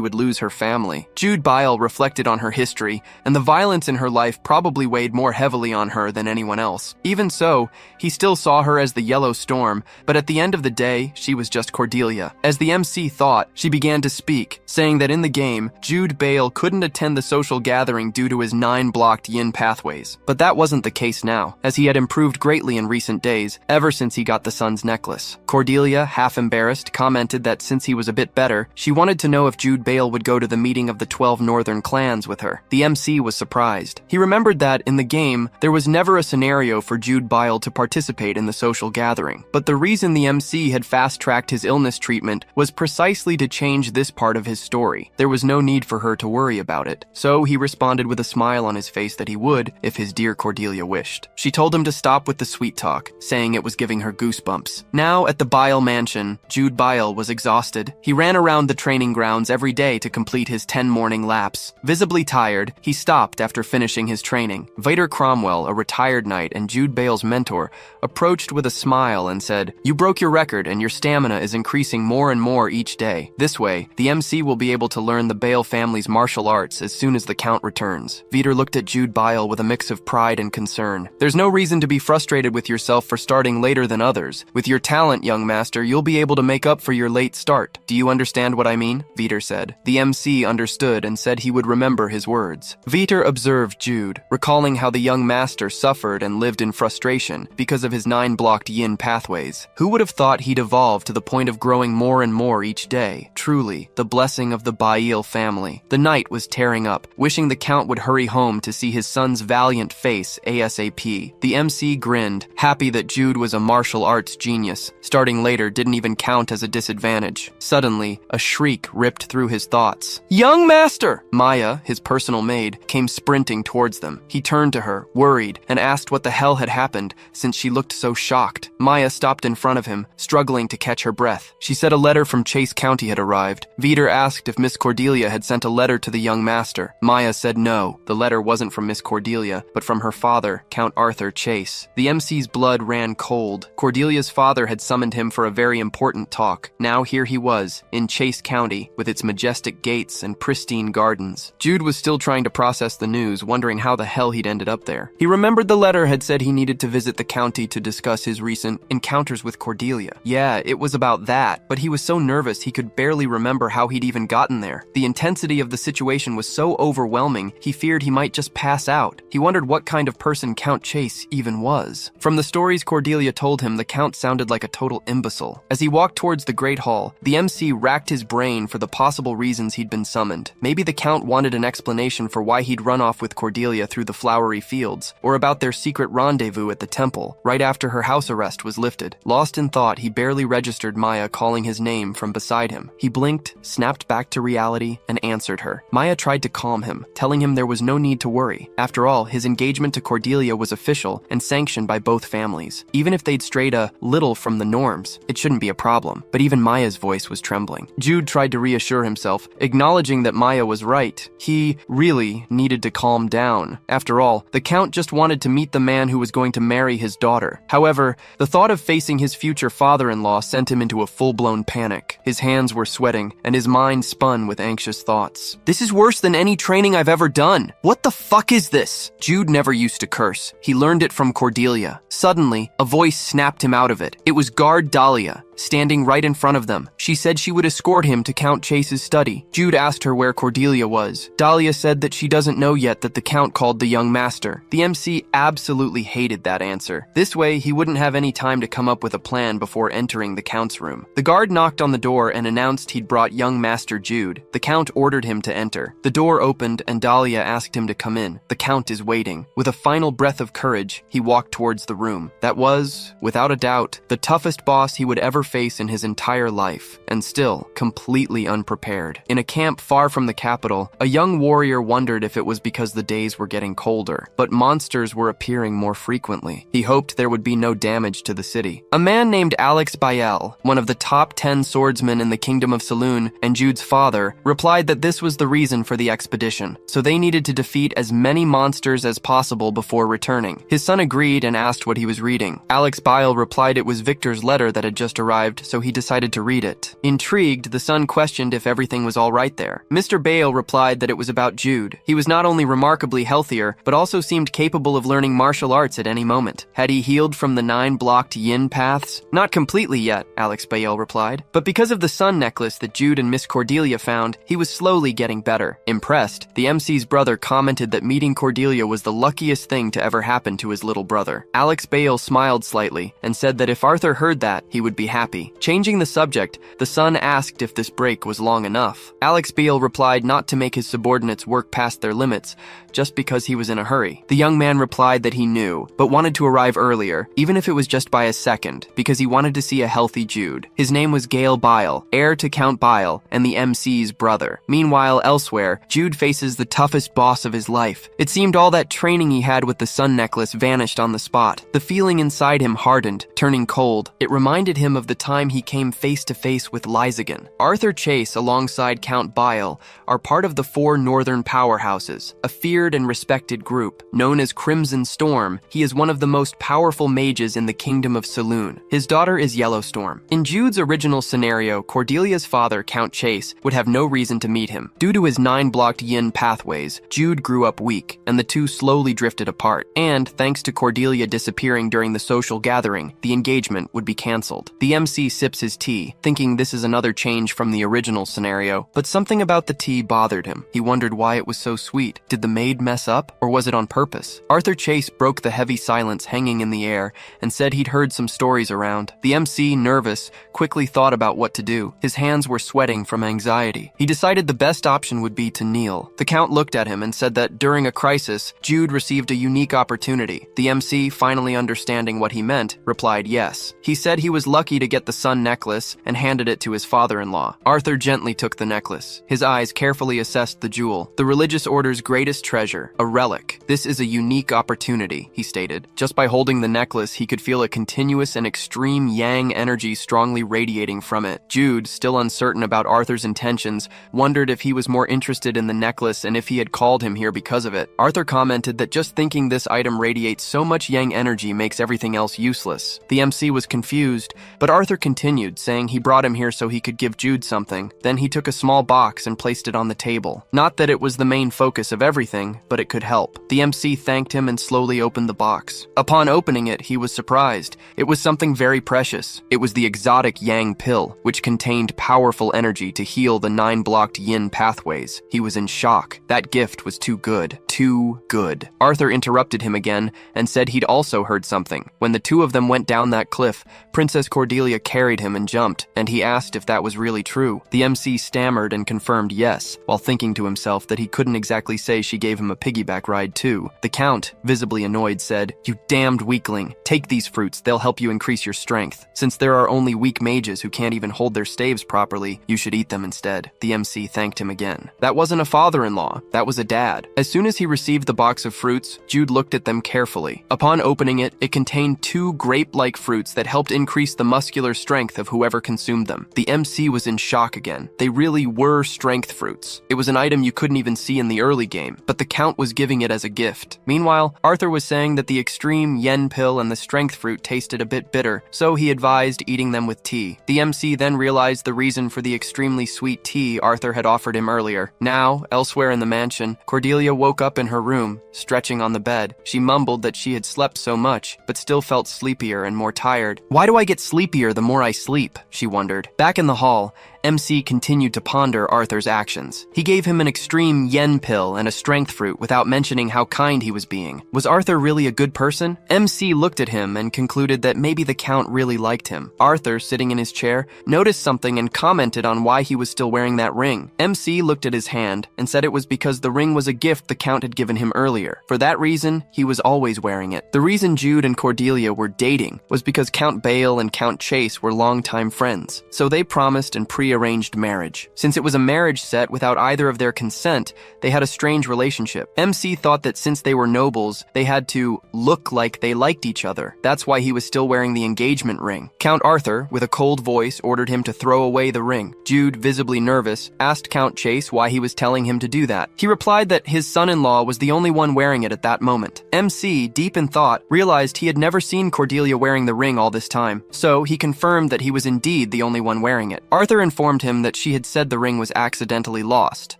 would lose her family. Jude Biel reflected on her history, and the violence in her life probably weighed more heavily on her than anyone else. Even so, he still saw her as the Yellow Storm, but at the end of the day, she was just Cordelia. As the MC thought, she began to speak, saying that in the game, Jude Biel couldn't attend the social gathering due to his 9 blocked yin pathways. But that wasn't the case now, as he had improved greatly in recent days, ever since he got the Sun's necklace. Cordelia, half embarrassed, commented that since he was a bit better, she wanted to know if Jude Biel would go to the meeting of the 12 northern clans with her. The MC was surprised. He remembered that, in the game, there was never a scenario for Jude Biel to participate in the social gathering. But the reason the MC had fast-tracked his illness treatment was precisely to change this part of his story. There was no need for her to worry about it. So he responded with a smile on his face that he would, if his dear Cordelia wished. She told him to stop with the sweet talk, saying it was giving her goosebumps. Now, at the Biel mansion, Jude Biel was exhausted. He ran around the training grounds every day to complete his 10 morning laps. Visibly tired, he stopped after finishing his training. Vader Cromwell, a retired knight and Jude Biel's mentor, approached with a smile and said, "You broke your record and your stamina is increasing more and more each day. This way, the MC will be able to learn the Biel family's martial arts as soon as the count returns." Vader looked at Jude Biel with a mix of pride and concern. "There's no reason to be frustrated with yourself for starting later than others. With your talent, young master, you'll be able to make up for your late start. Do you understand what I mean?" Vader said. The MC understood and said he would remember his words. Vader observed Jude, recalling how the young master suffered and lived in frustration because of his 9 blocked yin pathways. Who would have thought he'd evolved to the point of growing more and more each day? Truly, the blessing of the Biel family. The knight was tearing up, wishing the count would hurry home to see his son's valiant face ASAP. The MC grinned, happy that Jude was a martial arts genius. Starting later didn't even count as a disadvantage. Suddenly, a shriek ripped through his thoughts. "Young master!" Maya, his personal maid, came sprinting towards them. He turned to her, worried, and asked what the hell had happened, since she looked so shocked. Maya stopped in front of him, struggling to catch her breath. She said a letter from Chase County had arrived. Vader asked if Miss Cordelia had sent a letter to the young master. Maya said no. The letter wasn't from Miss Cordelia, but from her father, Count Arthur Chase. The MC's blood ran cold. Cordelia's father had summoned him for a very important talk. Now here he was, in Chase County, with its majestic gates and pristine gardens. Jude was still trying to process the news, wondering how the hell he'd ended up there. He remembered the letter had said he needed to visit the county to discuss his recent encounters with Cordelia. Cordelia. Yeah, it was about that, but he was so nervous he could barely remember how he'd even gotten there. The intensity of the situation was so overwhelming, he feared he might just pass out. He wondered what kind of person Count Chase even was. From the stories Cordelia told him, the Count sounded like a total imbecile. As he walked towards the Great Hall, the MC racked his brain for the possible reasons he'd been summoned. Maybe the Count wanted an explanation for why he'd run off with Cordelia through the flowery fields, or about their secret rendezvous at the temple, right after her house arrest was lifted. Lost in thought, he barely registered Maya calling his name from beside him. He blinked, snapped back to reality, and answered her. Maya tried to calm him, telling him there was no need to worry. After all, his engagement to Cordelia was official and sanctioned by both families. Even if they'd strayed a little from the norms, it shouldn't be a problem. But even Maya's voice was trembling. Jude tried to reassure himself, acknowledging that Maya was right. He really needed to calm down. After all, the Count just wanted to meet the man who was going to marry his daughter. However, the thought of facing his future father-in-law sent him into a full-blown panic. His hands were sweating, and his mind spun with anxious thoughts. This is worse than any training I've ever done. What the fuck is this? Jude never used to curse. He learned it from Cordelia. Suddenly, a voice snapped him out of it. It was Guard Dahlia, standing right in front of them. She said she would escort him to Count Chase's study. Jude asked her where Cordelia was. Dahlia said that she doesn't know yet that the Count called the young master. The MC absolutely hated that answer. This way, he wouldn't have any time to come up with a plan before entering the Count's room. The guard knocked on the door and announced he'd brought young Master Jude. The Count ordered him to enter. The door opened and Dahlia asked him to come in. The Count is waiting. With a final breath of courage, he walked towards the room. That was, without a doubt, the toughest boss he would ever face in his entire life, and still completely unprepared. In a camp far from the capital, a young warrior wondered if it was because the days were getting colder, but monsters were appearing more frequently. He hoped there would be no damage to the city. A man named Alex Bael, one of the top 10 swordsmen in the Kingdom of Saloon and Jude's father, replied that this was the reason for the expedition, so they needed to defeat as many monsters as possible before returning. His son agreed and asked what he was reading. Alex Bael replied it was Victor's letter that had just arrived, so he decided to read it. Intrigued, the son questioned if everything was all right there. Mr. Bael replied that it was about Jude. He was not only remarkably healthier, but also seemed capable of learning martial arts at any moment. Had he healed from the 9 blocked yin paths? Not completely yet, Alex Bael replied. But because of the sun necklace that Jude and Miss Cordelia found, he was slowly getting better. Impressed, the MC's brother commented that meeting Cordelia was the luckiest thing to ever happen to his little brother. Alex Bael smiled slightly and said that if Arthur heard that, he would be happy. Changing the subject, the son asked if this break was long enough. Alex Bael replied not to make his subordinates work past their limits, just because he was in a hurry. The young man replied that he knew, but wanted to arrive earlier, even if it was just by a second, because he wanted to see a healthy Jude. His name was Gale Bael, heir to Count Bael, and the MC's brother. Meanwhile, elsewhere, Jude faces the toughest boss of his life. It seemed all that training he had with the sun necklace vanished on the spot. The feeling inside him hardened, turning cold. It reminded him of the time he came face to face with Lysagan. Arthur Chase, alongside Count Bael, are part of the 4 northern powerhouses, a feared and respected group. Known as Crimson Storm, he is one of the most powerful mages in the Kingdom of Saloon. His daughter is Yellowstorm. In Jude's original scenario, Cordelia's father, Count Chase, would have no reason to meet him. Due to his 9 blocked yin pathways, Jude grew up weak, and the two slowly drifted apart. And, thanks to Cordelia disappearing during the social gathering, the engagement would be cancelled. The MC sips his tea, thinking this is another change from the original scenario, but something about the tea bothered him. He wondered why it was so sweet. Did the maid mess up, or was it on purpose? Arthur Chase broke the heavy silence hanging in the air and said he'd heard some stories around. The MC, nervous, quickly thought about what to do. His hands were sweating from anxiety. He decided the best option would be to kneel. The Count looked at him and said that during a crisis, Jude received a unique opportunity. The MC, finally understanding what he meant, replied yes. He said he was lucky to get the sun necklace and handed it to his father-in-law. Arthur gently took the necklace. His eyes carefully assessed the jewel, the religious order's greatest treasure, a relic. This is a unique opportunity, he stated. Just by holding the necklace, he could feel a continuous and extreme yang energy strongly radiating from it. Jude, still uncertain about Arthur's intentions, wondered if he was more interested in the necklace and if he had called him here because of it. Arthur commented that just thinking this item radiates so much yang energy makes everything else useless. The MC was confused, but Arthur continued, saying he brought him here so he could give Jude something. Then he took a small box and placed it on the table. Not that it was the main focus of everything, but it could help. The MC thanked him and slowly opened the box. Upon opening it, he was surprised. It was something very precious. It was the exotic Yang pill, which contained powerful energy to heal the 9 blocked yin pathways. He was in shock. That gift was too good. Too good. Arthur interrupted him again and said he'd also heard something. When the two of them went down that cliff, Princess Cordelia carried him and jumped, and he asked if that was really true. The MC stammered and confirmed yes, while thinking to himself that he couldn't exactly say she gave him a piggyback ride too. The Count, visibly annoyed, said, "You damned weakling. Take these fruits, they'll help you increase your strength. Since there are only weak mages who can't even hold their staves properly, you should eat them instead." The MC thanked him again. That wasn't a father-in-law, that was a dad. As soon as he received the box of fruits, Jude looked at them carefully. Upon opening it, it contained 2 grape-like fruits that helped increase the muscular strength of whoever consumed them. The MC was in shock again. They really were strength fruits. It was an item you couldn't even see in the early game, but the Count was giving it as a gift. Meanwhile, Arthur was saying that the extreme yen pill and the strength fruit tasted a bit bitter, so he advised eating them with tea. The MC then realized the reason for the extremely sweet tea Arthur had offered him earlier. Now, elsewhere in the mansion, Cordelia woke up in her room, stretching on the bed. She mumbled that she had slept so much, but still felt sleepier and more tired. "Why do I get sleepier the more I sleep?" she wondered. Back in the hall, MC continued to ponder Arthur's actions. He gave him an extreme yen pill and a strength fruit without mentioning how kind he was being. Was Arthur really a good person? MC looked at him and concluded that maybe the Count really liked him. Arthur, sitting in his chair, noticed something and commented on why he was still wearing that ring. MC looked at his hand and said it was because the ring was a gift the Count had given him earlier. For that reason, he was always wearing it. The reason Jude and Cordelia were dating was because Count Bale and Count Chase were longtime friends, so they promised and prearranged marriage. Since it was a marriage set without either of their consent, they had a strange relationship. MC thought that since they were nobles, they had to look like they liked each other. That's why he was still wearing the engagement ring. Count Arthur, with a cold voice, ordered him to throw away the ring. Jude, visibly nervous, asked Count Chase why he was telling him to do that. He replied that his son-in-law was the only one wearing it at that moment. MC, deep in thought, realized he had never seen Cordelia wearing the ring all this time, so he confirmed that he was indeed the only one wearing it. Arthur informed him that she had said the ring was accidentally lost,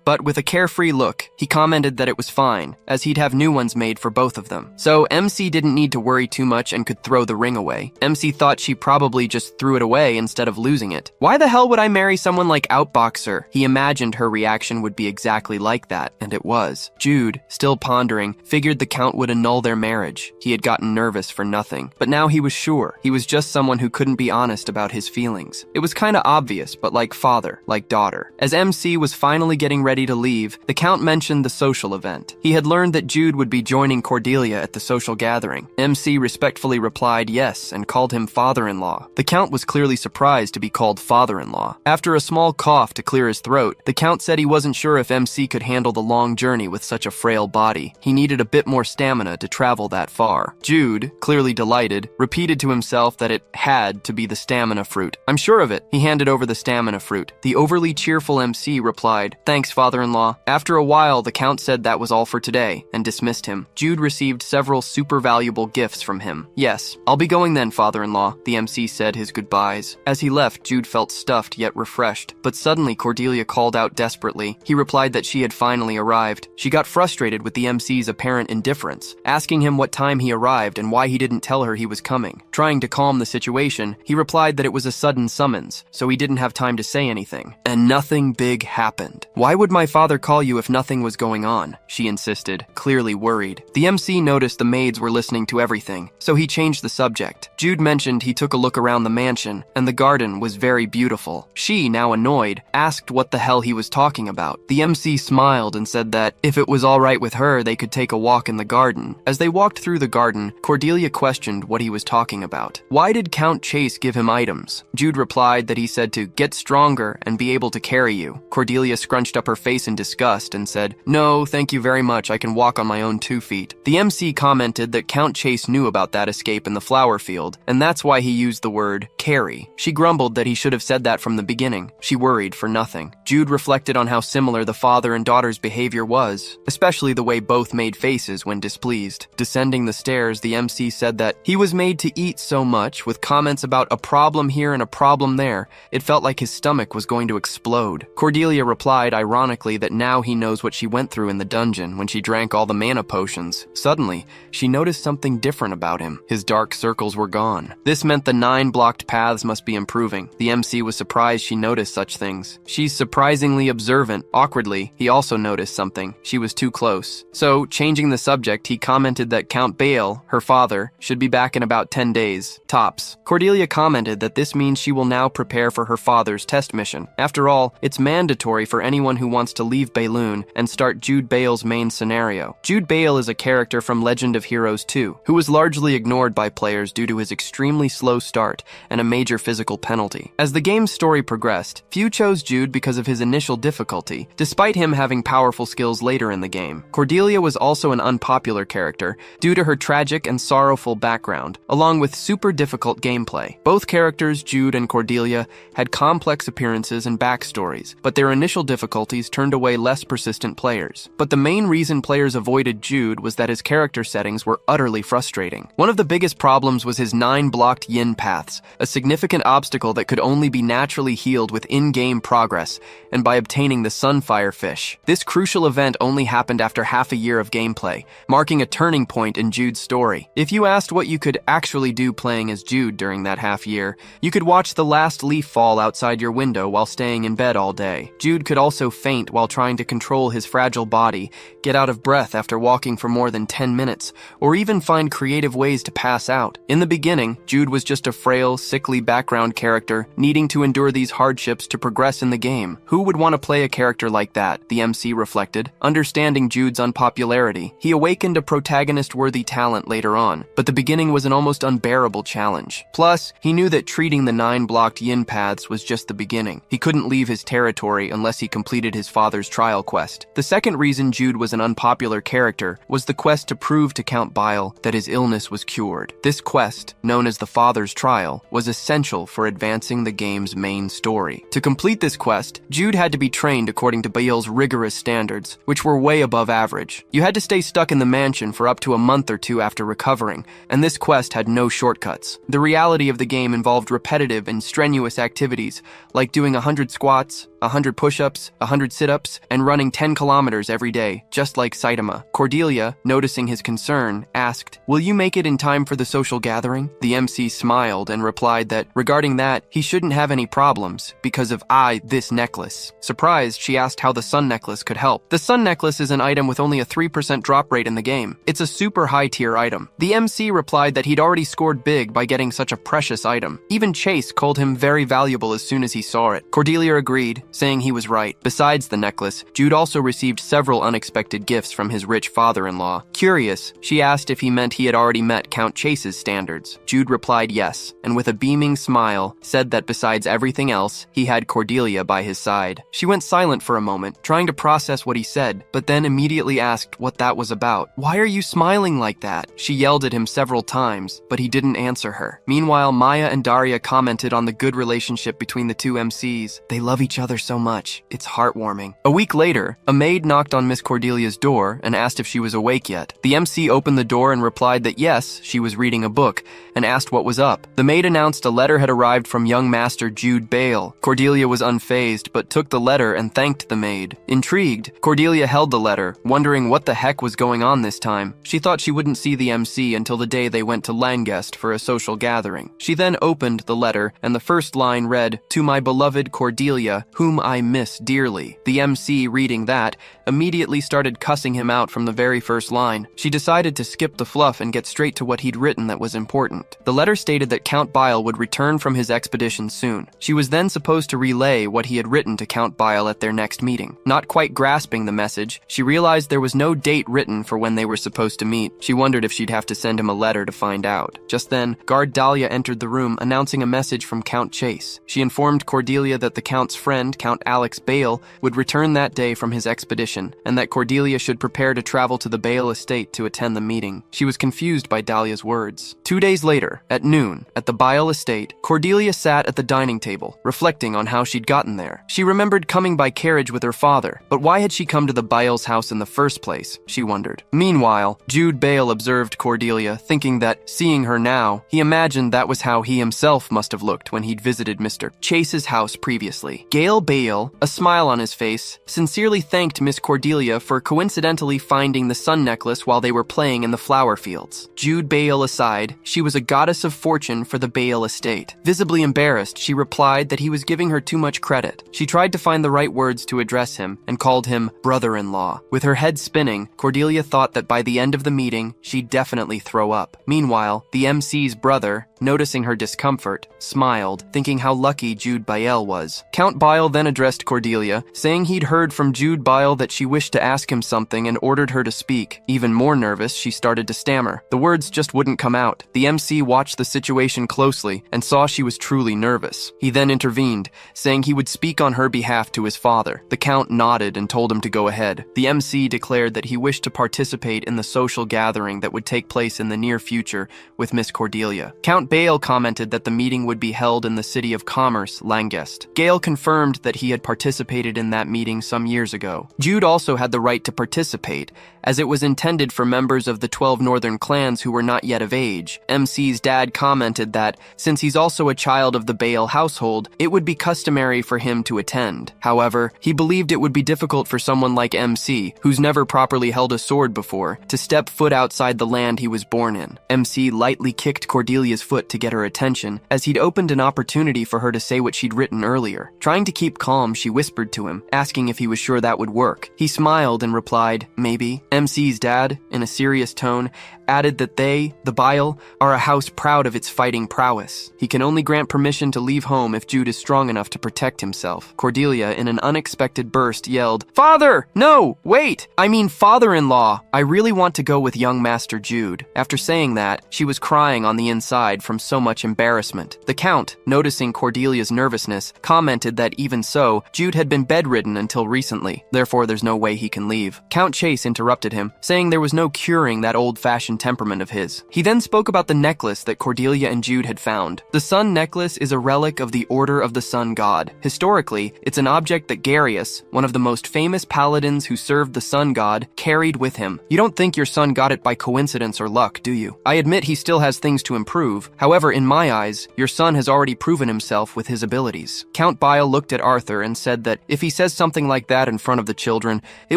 but with a carefree look, he commented that it was fine, as he'd have new ones made for both of them. So MC didn't need to worry too much and could throw the ring away. MC thought she probably just threw it away instead of losing it. Why the hell would I marry someone like Outboxer? He imagined her reaction would be exactly like that, and it was. Jude, still pondering, figured the Count would annul their marriage. He had gotten nervous for nothing, but now he was sure. He was just someone who couldn't be honest about his feelings. It was kinda obvious, but like father, like daughter. As MC was finally getting ready to leave, the Count mentioned the social event. He had learned that Jude would be joining Cordelia at the social gathering. MC respectfully replied yes and called him father-in-law. The Count was clearly surprised to be called father-in-law. After a small cough to clear his throat, the Count said he wasn't sure if MC could handle the long journey with such a frail body. He needed a bit more stamina to travel that far. Jude, clearly delighted, repeated to himself that it had to be the stamina fruit. "I'm sure of it." He handed over the stamina fruit. The overly cheerful MC replied, "Thanks, father-in-law." After a while, the Count said that was all for today and dismissed him. Jude received several super valuable gifts from him. "Yes, I'll be going then, father-in-law." The MC said his goodbyes. As he left, Jude felt stuffed yet refreshed, but suddenly Cordelia called out desperately. He replied that she had finally arrived. She got frustrated with the MC's apparent indifference, asking him what time he arrived and why he didn't tell her he was coming. Trying to calm the situation, he replied that it was a sudden summons, so he didn't have time to say anything. "And nothing big happened." "Why would my father call you if nothing was going on?" she insisted, clearly worried. The MC noticed the maids were listening to everything, so he changed the subject. Jude mentioned he took a look around the mansion, and the garden was very beautiful. She, now annoyed, asked what the hell he was talking about. The MC smiled and said that if it was all right with her, they could take a walk in the garden. As they walked through the garden, Cordelia questioned what he was talking about. Why did Count Chase give him items? Jude replied that he said to get strong stronger and be able to carry you. Cordelia scrunched up her face in disgust and said, "No, thank you very much, I can walk on my own 2 feet." The MC commented that Count Chase knew about that escape in the flower field, and that's why he used the word carry. She grumbled that he should have said that from the beginning. She worried for nothing. Jude reflected on how similar the father and daughter's behavior was, especially the way both made faces when displeased. Descending the stairs, the MC said that he was made to eat so much, with comments about a problem here and a problem there. It felt like his stomach was going to explode. Cordelia replied ironically that now he knows what she went through in the dungeon when she drank all the mana potions. Suddenly, she noticed something different about him. His dark circles were gone. This meant the 9 blocked paths must be improving. The MC was surprised she noticed such things. She's surprisingly observant. Awkwardly, he also noticed something. She was too close. So, changing the subject, he commented that Count Bale, her father, should be back in about 10 days, tops. Cordelia commented that this means she will now prepare for her father's test mission. After all, it's mandatory for anyone who wants to leave Bayloon and start Jude Bale's main scenario. Jude Bale is a character from Legend of Heroes 2, who was largely ignored by players due to his extremely slow start and a major physical penalty. As the game's story progressed, few chose Jude because of his initial difficulty, despite him having powerful skills later in the game. Cordelia was also an unpopular character due to her tragic and sorrowful background, along with super difficult gameplay. Both characters, Jude and Cordelia, had complex appearances and backstories, but their initial difficulties turned away less persistent players. But the main reason players avoided Jude was that his character settings were utterly frustrating. One of the biggest problems was his 9 blocked yin paths, a significant obstacle that could only be naturally healed with in-game progress and by obtaining the Sunfire Fish. This crucial event only happened after half a year of gameplay, marking a turning point in Jude's story. If you asked what you could actually do playing as Jude during that half year, you could watch the last leaf fall outside your window while staying in bed all day. Jude could also faint while trying to control his fragile body, get out of breath after walking for more than 10 minutes, or even find creative ways to pass out. In the beginning, Jude was just a frail, sickly background character, needing to endure these hardships to progress in the game. Who would want to play a character like that? The MC reflected. Understanding Jude's unpopularity, he awakened a protagonist-worthy talent later on, but the beginning was an almost unbearable challenge. Plus, he knew that treating the 9 blocked yin paths was just the beginning. He couldn't leave his territory unless he completed his father's trial quest. The second reason Jude was an unpopular character was the quest to prove to Count Bile that his illness was cured. This quest, known as the Father's Trial, was essential for advancing the game's main story. To complete this quest, Jude had to be trained according to Bale's rigorous standards, which were way above average. You had to stay stuck in the mansion for up to a month or two after recovering, and this quest had no shortcuts. The reality of the game involved repetitive and strenuous activities, like doing 100 squats, 100 push-ups, 100 sit-ups, and running 10 kilometers every day, just like Saitama. Cordelia, noticing his concern, asked, "Will you make it in time for the social gathering?" The MC smiled and replied that, regarding that, he shouldn't have any problems, because of this necklace. Surprised, she asked how the sun necklace could help. The sun necklace is an item with only a 3% drop rate in the game. It's a super high-tier item. The MC replied that he'd already scored big by getting such a precious item. Even Chase called him very valuable as soon as he saw it. Cordelia agreed, saying he was right. Besides the necklace, Jude also received several unexpected gifts from his rich father-in-law. Curious, she asked if he meant he had already met Count Chase's standards. Jude replied yes, and with a beaming smile, said that besides everything else, he had Cordelia by his side. She went silent for a moment, trying to process what he said, but then immediately asked what that was about. "Why are you smiling like that?" She yelled at him several times, but he didn't answer her. Meanwhile, Maya and Daria commented on the good relationship between the two MCs. They love each other so much. It's heartwarming. A week later, a maid knocked on Miss Cordelia's door and asked if she was awake yet. The MC opened the door and replied that yes, she was reading a book, and asked what was up. The maid announced a letter had arrived from young master Jude Bale. Cordelia was unfazed, but took the letter and thanked the maid. Intrigued, Cordelia held the letter, wondering what the heck was going on this time. She thought she wouldn't see the MC until the day they went to Langest for a social gathering. She then opened the letter, and the first line read, "To my beloved Cordelia, whom whom I miss dearly. The MC, reading that, immediately started cussing him out from the very first line. She decided to skip the fluff and get straight to what he'd written that was important. The letter stated that Count Bile would return from his expedition soon. She was then supposed to relay what he had written to Count Bile at their next meeting. Not quite grasping the message, she realized there was no date written for when they were supposed to meet. She wondered if she'd have to send him a letter to find out. Just then, guard Dahlia entered the room announcing a message from Count Chase. She informed Cordelia that the Count's friend, Count Alex Bale, would return that day from his expedition, and that Cordelia should prepare to travel to the Bale estate to attend the meeting. She was confused by Dahlia's words. 2 days later, at noon, at the Bale estate, Cordelia sat at the dining table, reflecting on how she'd gotten there. She remembered coming by carriage with her father, but why had she come to the Bale's house in the first place, she wondered. Meanwhile, Jude Bale observed Cordelia, thinking that, seeing her now, he imagined that was how he himself must have looked when he'd visited Mr. Chase's house previously. Gale Bale, a smile on his face, sincerely thanked Miss Cordelia for coincidentally finding the sun necklace while they were playing in the flower fields. Jude Bale aside, she was a goddess of fortune for the Bale estate. Visibly embarrassed, she replied that he was giving her too much credit. She tried to find the right words to address him and called him brother-in-law. With her head spinning, Cordelia thought that by the end of the meeting, she'd definitely throw up. Meanwhile, the MC's brother, noticing her discomfort, smiled, thinking how lucky Jude Bile was. Count Bile then addressed Cordelia, saying he'd heard from Jude Bile that she wished to ask him something and ordered her to speak. Even more nervous, she started to stammer. The words just wouldn't come out. The MC watched the situation closely and saw she was truly nervous. He then intervened, saying he would speak on her behalf to his father. The Count nodded and told him to go ahead. The MC declared that he wished to participate in the social gathering that would take place in the near future with Miss Cordelia. Count Bale commented that the meeting would be held in the city of commerce, Langest. Gale confirmed that he had participated in that meeting some years ago. Jude also had the right to participate, as it was intended for members of the 12 northern clans who were not yet of age. MC's dad commented that, since he's also a child of the Bale household, it would be customary for him to attend. However, he believed it would be difficult for someone like MC, who's never properly held a sword before, to step foot outside the land he was born in. MC lightly kicked Cordelia's foot to get her attention, as he'd opened an opportunity for her to say what she'd written earlier. Trying to keep calm, she whispered to him, asking if he was sure that would work. He smiled and replied, maybe. MC's dad, in a serious tone, added that they, the Bile, are a house proud of its fighting prowess. He can only grant permission to leave home if Jude is strong enough to protect himself. Cordelia, in an unexpected burst, yelled, "Father! No! Wait! I mean father-in-law! I really want to go with young Master Jude." After saying that, she was crying on the inside from so much embarrassment. The Count, noticing Cordelia's nervousness, commented that even so, Jude had been bedridden until recently. Therefore, there's no way he can leave. Count Chase interrupted him, saying there was no curing that old-fashioned temperament of his. He then spoke about the necklace that Cordelia and Jude had found. The sun necklace is a relic of the Order of the Sun God. Historically, it's an object that Garius, one of the most famous paladins who served the sun god, carried with him. You don't think your son got it by coincidence or luck, do you? I admit he still has things to improve. However, in my eyes, your son has already proven himself with his abilities. Count Bile looked at Arthur and said that if he says something like that in front of the children, it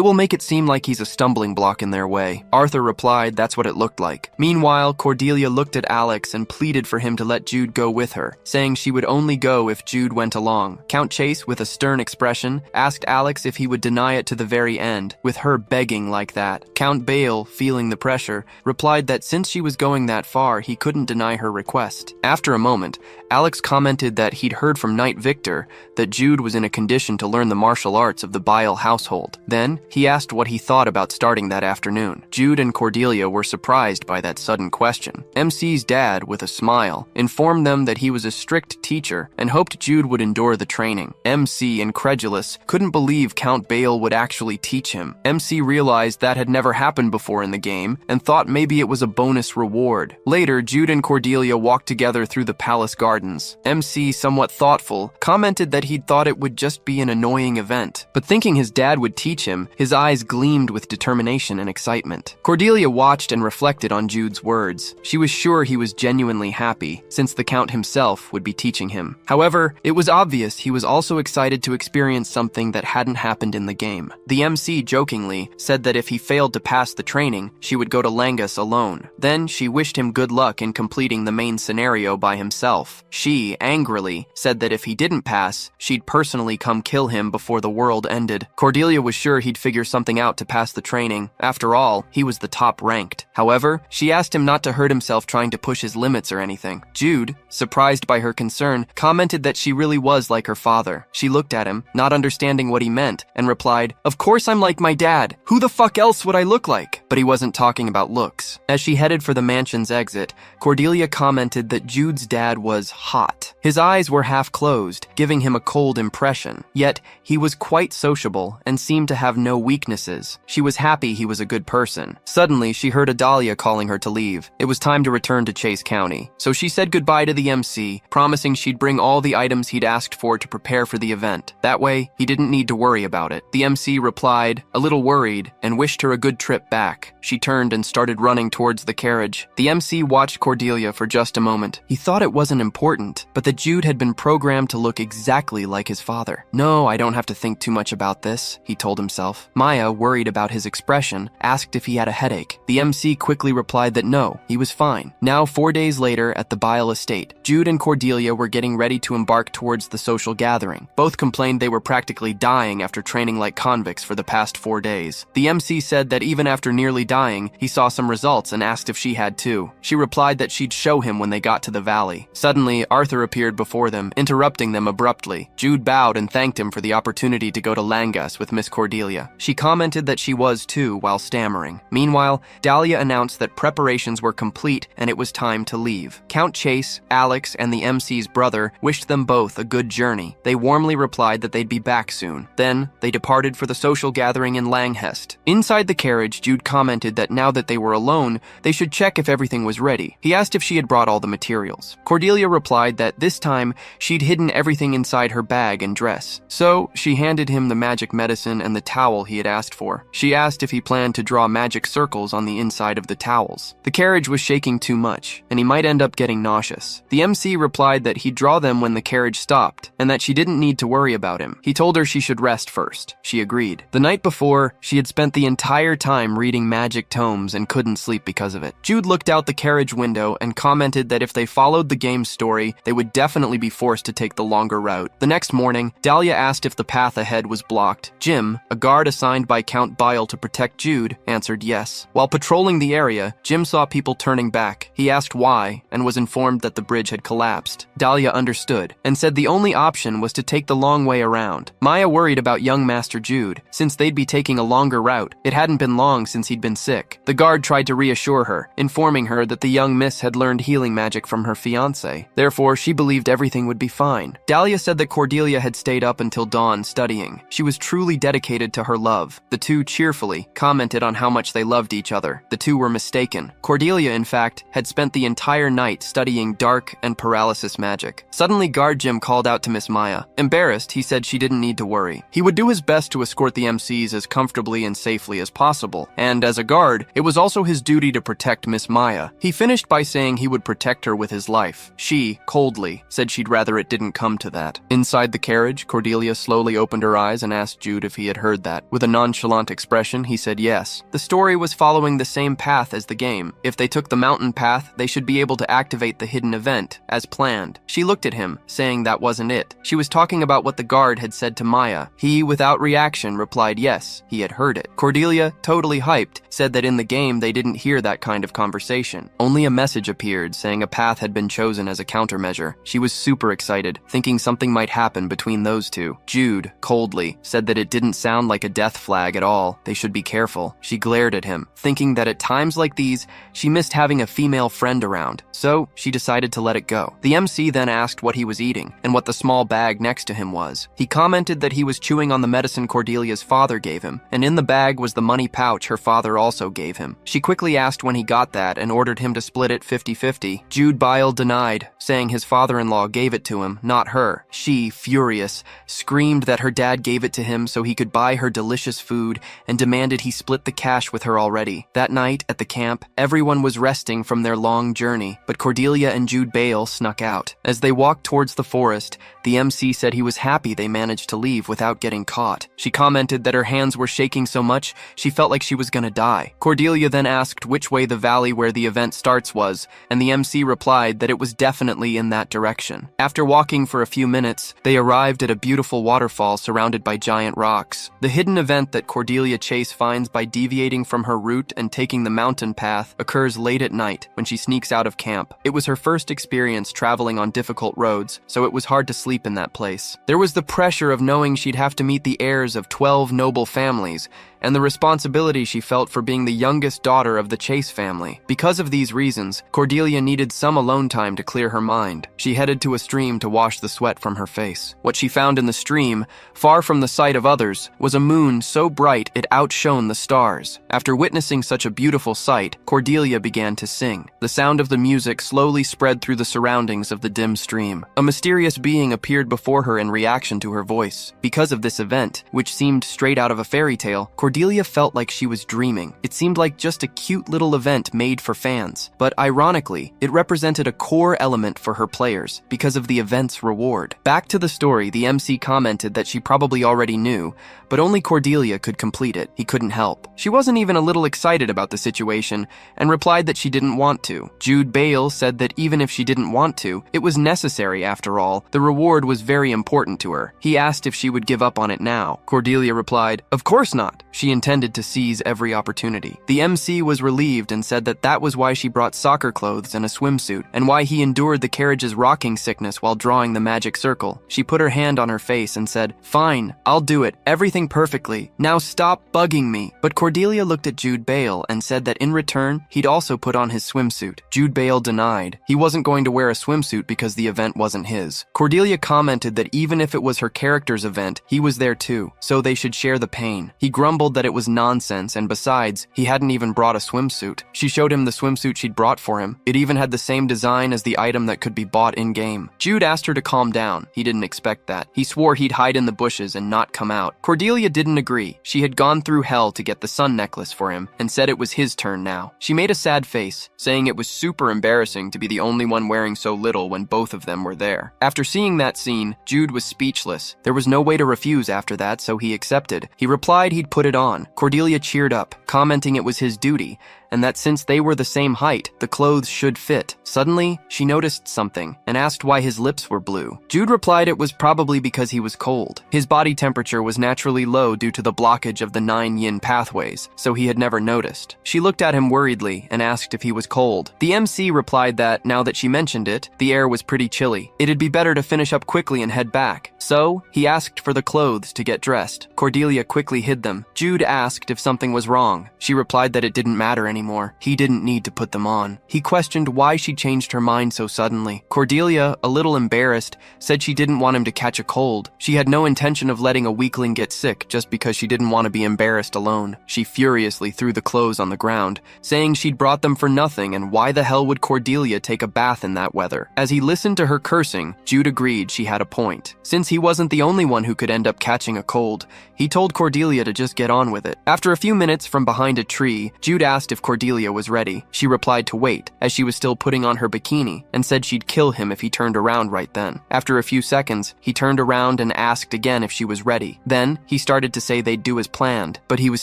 will make it seem like he's a stumbling block in their way. Arthur replied that's what it looked like. Meanwhile, Cordelia looked at Alex and pleaded for him to let Jude go with her, saying she would only go if Jude went along. Count Chase, with a stern expression, asked Alex if he would deny it to the very end, with her begging like that. Count Bale, feeling the pressure, replied that since she was going that far, he couldn't deny her request. After a moment, Alex commented that he'd heard from Knight Victor that Jude was in a condition to learn the martial arts of the Bile household. Then, he asked what he thought about starting that afternoon. Jude and Cordelia were surprised by that sudden question. MC's dad, with a smile, informed them that he was a strict teacher and hoped Jude would endure the training. MC, incredulous, couldn't believe Count Bale would actually teach him. MC realized that had never happened before in the game and thought maybe it was a bonus reward. Later, Jude and Cordelia walked together through the palace gardens. MC, somewhat thoughtful, commented that he'd thought it would just be an annoying event, but thinking his dad would teach him, his eyes gleamed with determination and excitement. Cordelia watched and reflected reflected on Jude's words. She was sure he was genuinely happy, since the Count himself would be teaching him. However, it was obvious he was also excited to experience something that hadn't happened in the game. The MC jokingly said that if he failed to pass the training, she would go to Langus alone. Then she wished him good luck in completing the main scenario by himself. She, angrily, said that if he didn't pass, she'd personally come kill him before the world ended. Cordelia was sure he'd figure something out to pass the training. After all, he was the top ranked. However, she asked him not to hurt himself trying to push his limits or anything. Jude, surprised by her concern, commented that she really was like her father. She looked at him, not understanding what he meant, and replied, "Of course I'm like my dad. Who the fuck else would I look like?" But he wasn't talking about looks. As she headed for the mansion's exit, Cordelia commented that Jude's dad was hot. His eyes were half closed, giving him a cold impression. Yet, he was quite sociable and seemed to have no weaknesses. She was happy he was a good person. Suddenly, she heard Adalia calling her to leave. It was time to return to Chase County. So she said goodbye to the MC, promising she'd bring all the items he'd asked for to prepare for the event. That way, he didn't need to worry about it. The MC replied, a little worried, and wished her a good trip back. She turned and started running towards the carriage. The MC watched Cordelia for just a moment. He thought it wasn't important, but that Jude had been programmed to look exactly like his father. No, I don't have to think too much about this, he told himself. Maya, worried about his expression, asked if he had a headache. The MC quickly replied that no, he was fine. Now, 4 days later, at the Bile estate, Jude and Cordelia were getting ready to embark towards the social gathering. Both complained they were practically dying after training like convicts for the past 4 days. The MC said that even after nearly dying, he saw some results and asked if she had too. She replied that she'd show him when they got to the valley. Suddenly, Arthur appeared before them, interrupting them abruptly. Jude bowed and thanked him for the opportunity to go to Langus with Miss Cordelia. She commented that she was too, while stammering. Meanwhile, Dahlia announced that preparations were complete and it was time to leave. Count Chase, Alex, and the MC's brother wished them both a good journey. They warmly replied that they'd be back soon. Then, they departed for the social gathering in Langhest. Inside the carriage, Jude commented that now that they were alone, they should check if everything was ready. He asked if she had brought all the materials. Cordelia replied that this time, she'd hidden everything inside her bag and dress. So, she handed him the magic medicine and the towel he had asked for. She asked if he planned to draw magic circles on the inside of the towels. The carriage was shaking too much, and he might end up getting nauseous. The MC replied that he'd draw them when the carriage stopped, and that she didn't need to worry about him. He told her she should rest first. She agreed. The night before, she had spent the entire time reading magic tomes and couldn't sleep because of it. Jude looked out the carriage window and commented that if they followed the game's story, they would definitely be forced to take the longer route. The next morning, Dahlia asked if the path ahead was blocked. Jim, a guard assigned by Count Bile to protect Jude, answered yes. While patrolling the area, Jim saw people turning back. He asked why, and was informed that the bridge had collapsed. Dahlia understood, and said the only option was to take the long way around. Maya worried about young Master Jude, since they'd be taking a longer route. It hadn't been long since he'd been sick. The guard tried to reassure her, informing her that the young miss had learned healing magic from her fiancé. Therefore, she believed everything would be fine. Dahlia said that Cordelia had stayed up until dawn studying. She was truly dedicated to her love. The two cheerfully commented on how much they loved each other. The two were mistaken. Cordelia, in fact, had spent the entire night studying dark and paralysis magic. Suddenly, Guard Jim called out to Miss Maya. Embarrassed, he said she didn't need to worry. He would do his best to escort the MCs as comfortably and safely as possible, and as a guard, it was also his duty to protect Miss Maya. He finished by saying he would protect her with his life. She, coldly, said she'd rather it didn't come to that. Inside the carriage, Cordelia slowly opened her eyes and asked Jude if he had heard that. With a nonchalant expression, he said yes. The story was following the same path as the game. If they took the mountain path, they should be able to activate the hidden event, as planned. She looked at him, saying that wasn't it. She was talking about what the guard had said to Maya. He, without reaction, replied yes, he had heard it. Cordelia, totally hyped, said that in the game they didn't hear that kind of conversation. Only a message appeared saying a path had been chosen as a countermeasure. She was super excited, thinking something might happen between those two. Jude, coldly, said that it didn't sound like a death flag at all. They should be careful. She glared at him, thinking that at times like these, she missed having a female friend around. So, she decided to let it go. The MC then asked what he was eating, and what the small bag next to him was. He commented that he was chewing on the medicine Cordelia's father gave him, and in the bag was the money pouch her father father also gave him. She quickly asked when he got that and ordered him to split it 50-50. Jude Bile denied, saying his father-in-law gave it to him, not her. She, furious, screamed that her dad gave it to him so he could buy her delicious food and demanded he split the cash with her already. That night, at the camp, everyone was resting from their long journey, but Cordelia and Jude Bale snuck out. As they walked towards the forest, the MC said he was happy they managed to leave without getting caught. She commented that her hands were shaking so much she felt like she was gonna die. Cordelia then asked which way the valley where the event starts was, and the MC replied that it was definitely in that direction. After walking for a few minutes, they arrived at a beautiful waterfall surrounded by giant rocks. The hidden event that Cordelia Chase finds by deviating from her route and taking the mountain path occurs late at night when she sneaks out of camp. It was her first experience traveling on difficult roads, so it was hard to sleep in that place. There was the pressure of knowing she'd have to meet the heirs of 12 noble families, and the responsibility she felt for being the youngest daughter of the Chase family. Because of these reasons, Cordelia needed some alone time to clear her mind. She headed to a stream to wash the sweat from her face. What she found in the stream, far from the sight of others, was a moon so bright it outshone the stars. After witnessing such a beautiful sight, Cordelia began to sing. The sound of the music slowly spread through the surroundings of the dim stream. A mysterious being appeared before her in reaction to her voice. Because of this event, which seemed straight out of a fairy tale, Cordelia felt like she was dreaming. It seemed like just a cute little event made for fans. But ironically, it represented a core element for her players because of the event's reward. Back to the story, the MC commented that she probably already knew, but only Cordelia could complete it. He couldn't help. She wasn't even a little excited about the situation and replied that she didn't want to. Jude Bale said that even if she didn't want to, it was necessary after all. The reward was very important to her. He asked if she would give up on it now. Cordelia replied, "Of course not." She intended to seize every opportunity. The MC was relieved and said that that was why she brought soccer clothes and a swimsuit, and why he endured the carriage's rocking sickness while drawing the magic circle. She put her hand on her face and said, "Fine, I'll do it. Everything perfectly. Now stop bugging me." But Cordelia looked at Jude Bale and said that in return, he'd also put on his swimsuit. Jude Bale denied. He wasn't going to wear a swimsuit because the event wasn't his. Cordelia commented that even if it was her character's event, he was there too, so they should share the pain. He grumbled that it was nonsense, and besides, he hadn't even brought a swimsuit. She showed him the swimsuit she'd brought for him. It even had the same design as the item that could be bought in-game. Jude asked her to calm down. He didn't expect that. He swore he'd hide in the bushes and not come out. Cordelia didn't agree. She had gone through hell to get the sun necklace for him, and said it was his turn now. She made a sad face, saying it was super embarrassing to be the only one wearing so little when both of them were there. After seeing that scene, Jude was speechless. There was no way to refuse after that, so he accepted. He replied he'd put it on. Cordelia cheered up, commenting it was his duty, and that since they were the same height, the clothes should fit. Suddenly, she noticed something and asked why his lips were blue. Jude replied it was probably because he was cold. His body temperature was naturally low due to the blockage of the 9 yin pathways, so he had never noticed. She looked at him worriedly and asked if he was cold. The MC replied that, now that she mentioned it, the air was pretty chilly. It'd be better to finish up quickly and head back. So, he asked for the clothes to get dressed. Cordelia quickly hid them. Jude asked if something was wrong. She replied that it didn't matter anymore. He didn't need to put them on. He questioned why she changed her mind so suddenly. Cordelia, a little embarrassed, said she didn't want him to catch a cold. She had no intention of letting a weakling get sick just because she didn't want to be embarrassed alone. She furiously threw the clothes on the ground, saying she'd brought them for nothing and why the hell would Cordelia take a bath in that weather. As he listened to her cursing, Jude agreed she had a point. Since he wasn't the only one who could end up catching a cold, he told Cordelia to just get on with it. After a few minutes from behind a tree, Jude asked if Cordelia was ready. She replied to wait, as she was still putting on her bikini, and said she'd kill him if he turned around right then. After a few seconds, he turned around and asked again if she was ready. Then, he started to say they'd do as planned, but he was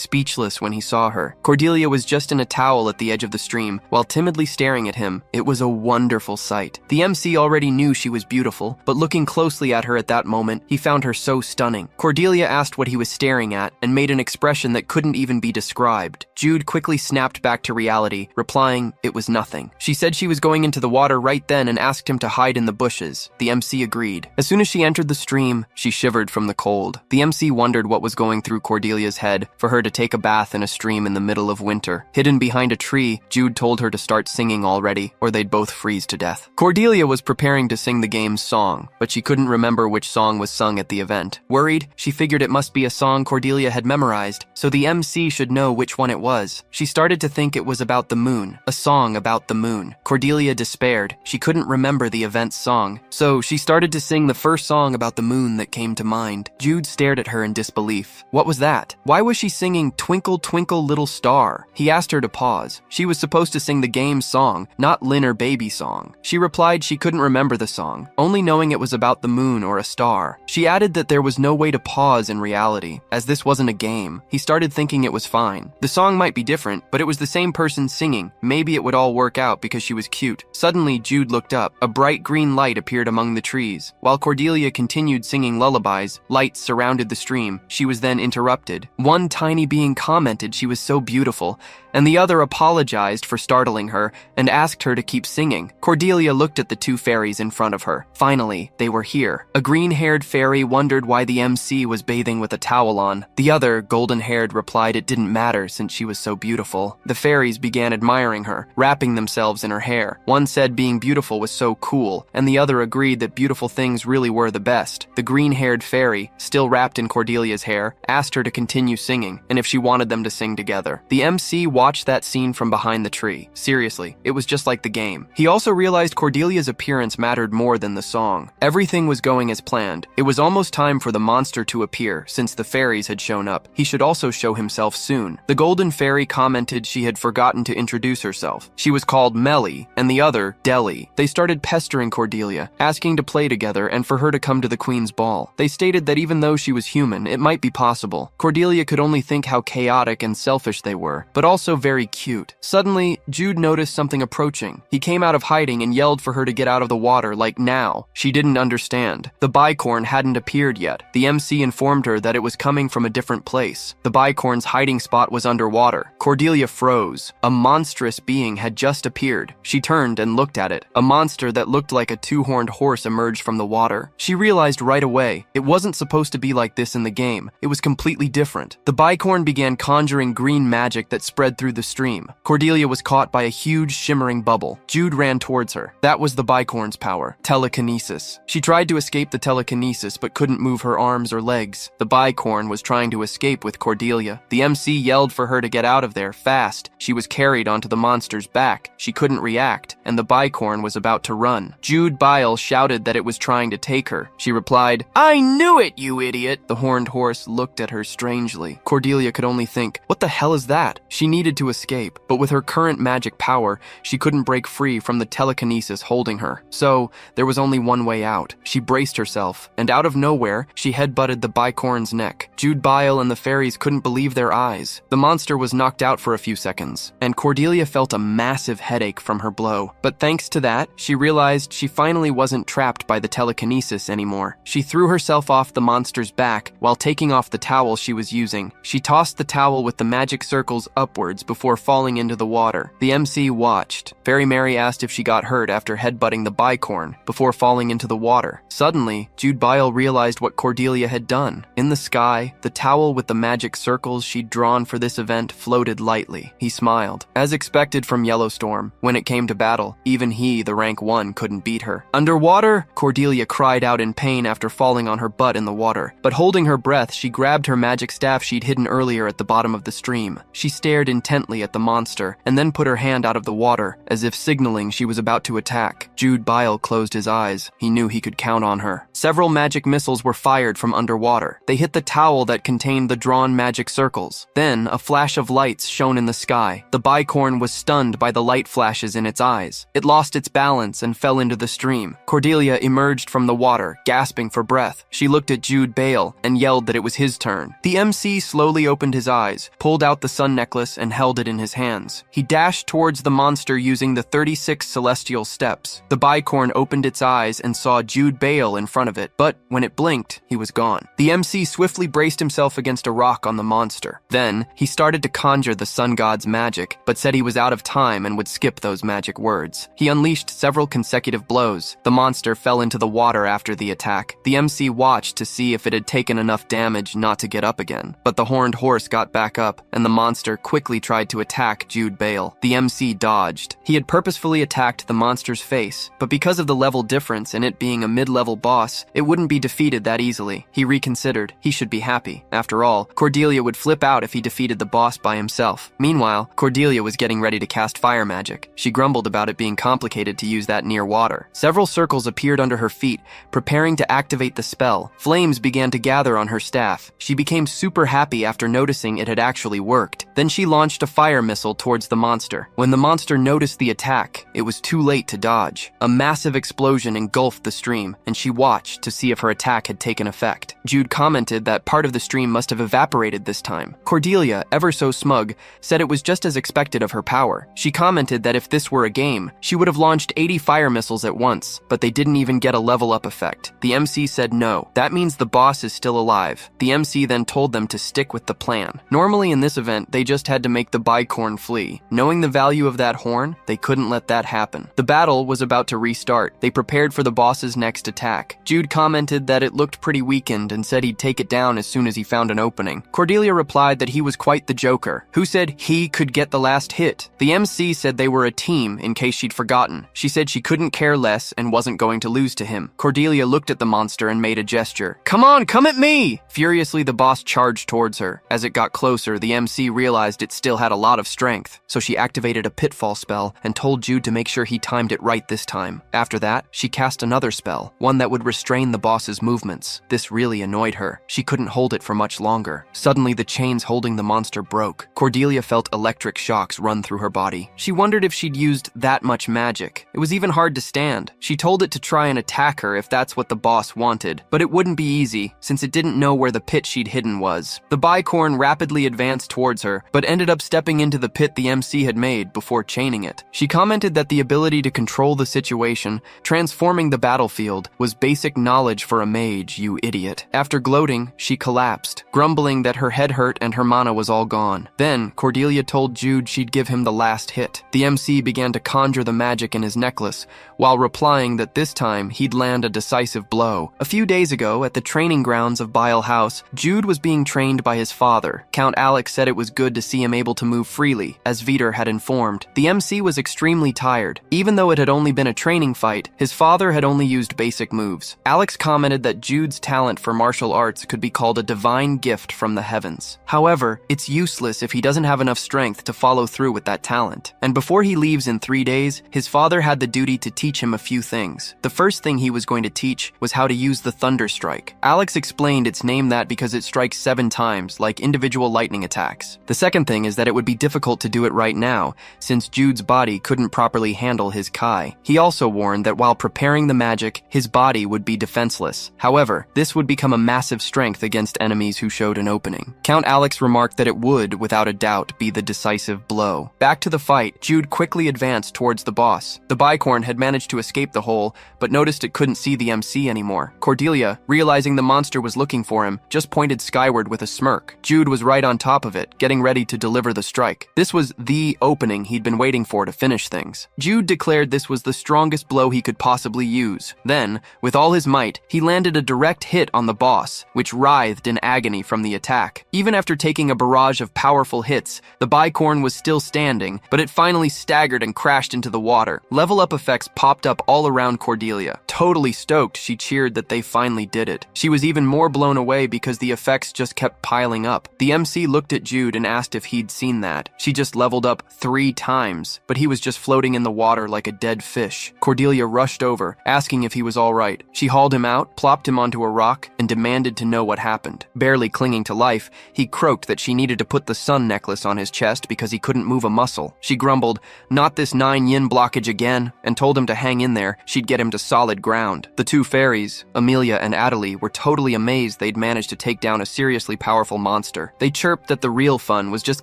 speechless when he saw her. Cordelia was just in a towel at the edge of the stream, while timidly staring at him. It was a wonderful sight. The MC already knew she was beautiful, but looking closely at her at that moment, he found her so stunning. Cordelia asked what he was staring at, and made an expression that couldn't even be described. Jude quickly snapped back back to reality, replying, "It was nothing." She said she was going into the water right then and asked him to hide in the bushes. The MC agreed. As soon as she entered the stream, she shivered from the cold. The MC wondered what was going through Cordelia's head for her to take a bath in a stream in the middle of winter. Hidden behind a tree, Jude told her to start singing already, or they'd both freeze to death. Cordelia was preparing to sing the game's song, but she couldn't remember which song was sung at the event. Worried, she figured it must be a song Cordelia had memorized, so the MC should know which one it was. She started to think it was about the moon, a song about the moon. Cordelia despaired. She couldn't remember the event's song, so she started to sing the first song about the moon that came to mind. Jude stared at her in disbelief. What was that? Why was she singing Twinkle, Twinkle, Little Star? He asked her to pause. She was supposed to sing the game's song, not Lynn or Baby song. She replied she couldn't remember the song, only knowing it was about the moon or a star. She added that there was no way to pause in reality, as this wasn't a game. He started thinking it was fine. The song might be different, but it was the same person singing. Maybe it would all work out because she was cute. Suddenly, Jude looked up. A bright green light appeared among the trees. While Cordelia continued singing lullabies, lights surrounded the stream. She was then interrupted. One tiny being commented she was so beautiful, and the other apologized for startling her and asked her to keep singing. Cordelia looked at the two fairies in front of her. Finally, they were here. A green-haired fairy wondered why the MC was bathing with a towel on. The other, golden-haired, replied it didn't matter since she was so beautiful. The fairies began admiring her, wrapping themselves in her hair. One said being beautiful was so cool, and the other agreed that beautiful things really were the best. The green-haired fairy, still wrapped in Cordelia's hair, asked her to continue singing, and if she wanted them to sing together. The MC watched that scene from behind the tree. Seriously, it was just like the game. He also realized Cordelia's appearance mattered more than the song. Everything was going as planned. It was almost time for the monster to appear, since the fairies had shown up. He should also show himself soon. The golden fairy commented she had forgotten to introduce herself. She was called Melly, and the other, Deli. They started pestering Cordelia, asking to play together and for her to come to the Queen's ball. They stated that even though she was human, it might be possible. Cordelia could only think how chaotic and selfish they were, but also very cute. Suddenly, Jude noticed something approaching. He came out of hiding and yelled for her to get out of the water, like now. She didn't understand. The bicorn hadn't appeared yet. The MC informed her that it was coming from a different place. The bicorn's hiding spot was underwater. Cordelia froze. A monstrous being had just appeared. She turned and looked at it. A monster that looked like a two-horned horse emerged from the water. She realized right away it wasn't supposed to be like this in the game. It was completely different. The bicorn began conjuring green magic that spread through the stream. Cordelia was caught by a huge shimmering bubble. Jude ran towards her. That was the bicorn's power, telekinesis. She tried to escape the telekinesis but couldn't move her arms or legs. The bicorn was trying to escape with Cordelia. The MC yelled for her to get out of there fast. She was carried onto the monster's back. She couldn't react, and the bicorn was about to run. Jude Bile shouted that it was trying to take her. She replied, "I knew it, you idiot!" The horned horse looked at her strangely. Cordelia could only think, what the hell is that? She needed to escape, but with her current magic power, she couldn't break free from the telekinesis holding her. So, there was only one way out. She braced herself, and out of nowhere, she headbutted the bicorn's neck. Jude Bile and the fairies couldn't believe their eyes. The monster was knocked out for a few seconds, and Cordelia felt a massive headache from her blow. But thanks to that, she realized she finally wasn't trapped by the telekinesis anymore. She threw herself off the monster's back while taking off the towel she was using. She tossed the towel with the magic circles upwards before falling into the water. The MC watched. Fairy Mary asked if she got hurt after headbutting the bicorn before falling into the water. Suddenly, Jude Bile realized what Cordelia had done. In the sky, the towel with the magic circles she'd drawn for this event floated lightly. He smiled. As expected from Yellowstorm, when it came to battle, even he, the rank 1, couldn't beat her. Underwater, Cordelia cried out in pain after falling on her butt in the water. But holding her breath, she grabbed her magic staff she'd hidden earlier at the bottom of the stream. She stared intently at the monster, and then put her hand out of the water, as if signaling she was about to attack. Jude Bile closed his eyes. He knew he could count on her. Several magic missiles were fired from underwater. They hit the towel that contained the drawn magic circles. Then, a flash of lights shone in the sky. The bicorn was stunned by the light flashes in its eyes. It lost its balance and fell into the stream. Cordelia emerged from the water, gasping for breath. She looked at Jude Bile and yelled that it was his turn. The MC slowly opened his eyes, pulled out the sun necklace, and held it in his hands. He dashed towards the monster using the 36 celestial steps. The bicorn opened its eyes and saw Jude Bale in front of it, but when it blinked, he was gone. The MC swiftly braced himself against a rock on the monster. Then, he started to conjure conjure the sun god's magic, but said he was out of time and would skip those magic words. He unleashed several consecutive blows. The monster fell into the water after the attack. The MC watched to see if it had taken enough damage not to get up again, but the horned horse got back up, and the monster quickly tried to attack Jude Bale. The MC dodged. He had purposefully attacked the monster's face, but because of the level difference and it being a mid-level boss, it wouldn't be defeated that easily. He reconsidered. He should be happy. After all, Cordelia would flip out if he defeated the boss by himself. Meanwhile, Cordelia was getting ready to cast fire magic. She grumbled about it being complicated to use that near water. Several circles appeared under her feet, preparing to activate the spell. Flames began to gather on her staff. She became super happy after noticing it had actually worked. Then she launched a fire missile towards the monster. When the monster noticed the attack, it was too late to dodge. A massive explosion engulfed the stream, and she watched to see if her attack had taken effect. Jude commented that part of the stream must have evaporated this time. Cordelia, ever so smug, said it was just as expected of her power. She commented that if this were a game, she would have launched 80 fire missiles at once, but they didn't even get a level up effect. The MC said no. That means the boss is still alive. The MC then told them to stick with the plan. Normally in this event, they just had to make the bicorn flee. Knowing the value of that horn, they couldn't let that happen. The battle was about to restart. They prepared for the boss's next attack. Jude commented that it looked pretty weakened and said he'd take it down as soon as he found an opening. Cordelia replied that he was quite the joker, who said he could get the last hit. The MC said they were a team in case she'd forgotten. She said she couldn't care less and wasn't going to lose to him. Cordelia looked at the monster and made a gesture. "Come on, come at me!" Furiously, the boss charged towards her. As it got closer, the MC realized it still had a lot of strength, so she activated a pitfall spell and told Jude to make sure he timed it right this time. After that, she cast another spell, one that would restrain the boss's movements. This really annoyed her. She couldn't hold it for much longer. Suddenly, the chains holding the monster broke. Cordelia felt electric shocks run through her body. She wondered if she'd used that much magic. It was even hard to stand. She told it to try and attack her if that's what the boss wanted, but it wouldn't be easy, since it didn't know where the pit she'd hidden was. The bicorn rapidly advanced towards her, but ended up stepping into the pit the MC had made before chaining it. She commented that the ability to control the situation, transforming the battlefield, was basic knowledge for a mage, you idiot. After gloating, she collapsed, grumbling that her head hurt and her mana was all gone. Then, Cordelia told Jude she'd give him the last hit. The MC began to conjure the magic in his necklace, while replying that this time he'd land a decisive blow. A few days ago, at the training grounds of Bile House, Jude was being trained by his father. Count Alex said it was good to see him able to move freely, as Vitor had informed. The MC was extremely tired. Even though it had only been a training fight, his father had only used basic moves. Alex commented that Jude's talent for martial arts could be called a divine gift from the heavens. However, it's useless if he doesn't have enough strength to follow through with that talent. And before he leaves in 3 days, his father had the duty to teach him a few things. The first thing he was going to teach was how to use the Thunder Strike. Alex explained it's named that because it strikes 7 times, like individual lightning attacks. The second thing is that it would be difficult to do it right now, since Jude's body couldn't properly handle his Kai. He also warned that while preparing the magic, his body would be defenseless. However, this would become a massive strength against enemies who showed an opening. Count Alex remarked that it would, without a doubt, be the decisive blow. Back to the fight, Jude quickly advanced towards the boss. The bicorn had managed to escape the hole, but noticed it couldn't see the MC anymore. Cordelia, realizing the monster was looking for him, just pointed skyward with a smirk. Jude was right on top of it, getting ready to deliver the strike. This was the opening he'd been waiting for to finish things. Jude declared this was the strongest blow he could possibly use. Then, with all his might, he landed a direct hit on the boss, which writhed in agony from the attack. Even after taking a barrage of powerful hits, the bicorn was still standing, but it finally staggered and crashed into the water. Level up effects popped up all around Cordelia. Totally stoked, she cheered that they finally did it. She was even more blown away because the effects just kept piling up. The MC looked at Jude and asked if he'd seen that. She just leveled up 3 times, but he was just floating in the water like a dead fish. Cordelia rushed over, asking if he was all right. She hauled him out, plopped him onto a rock, and demanded to know what happened. Barely clinging to life, he croaked that she needed to put the sun necklace on his chest because he couldn't move a muscle. She grumbled, "Not this 9 yin blockage again," and told him to hang in there. She'd get him to solid ground. The 2 fairies, Amelia and Adelie, were totally amazed they'd managed to take down a seriously powerful monster. They chirped that the real fun was just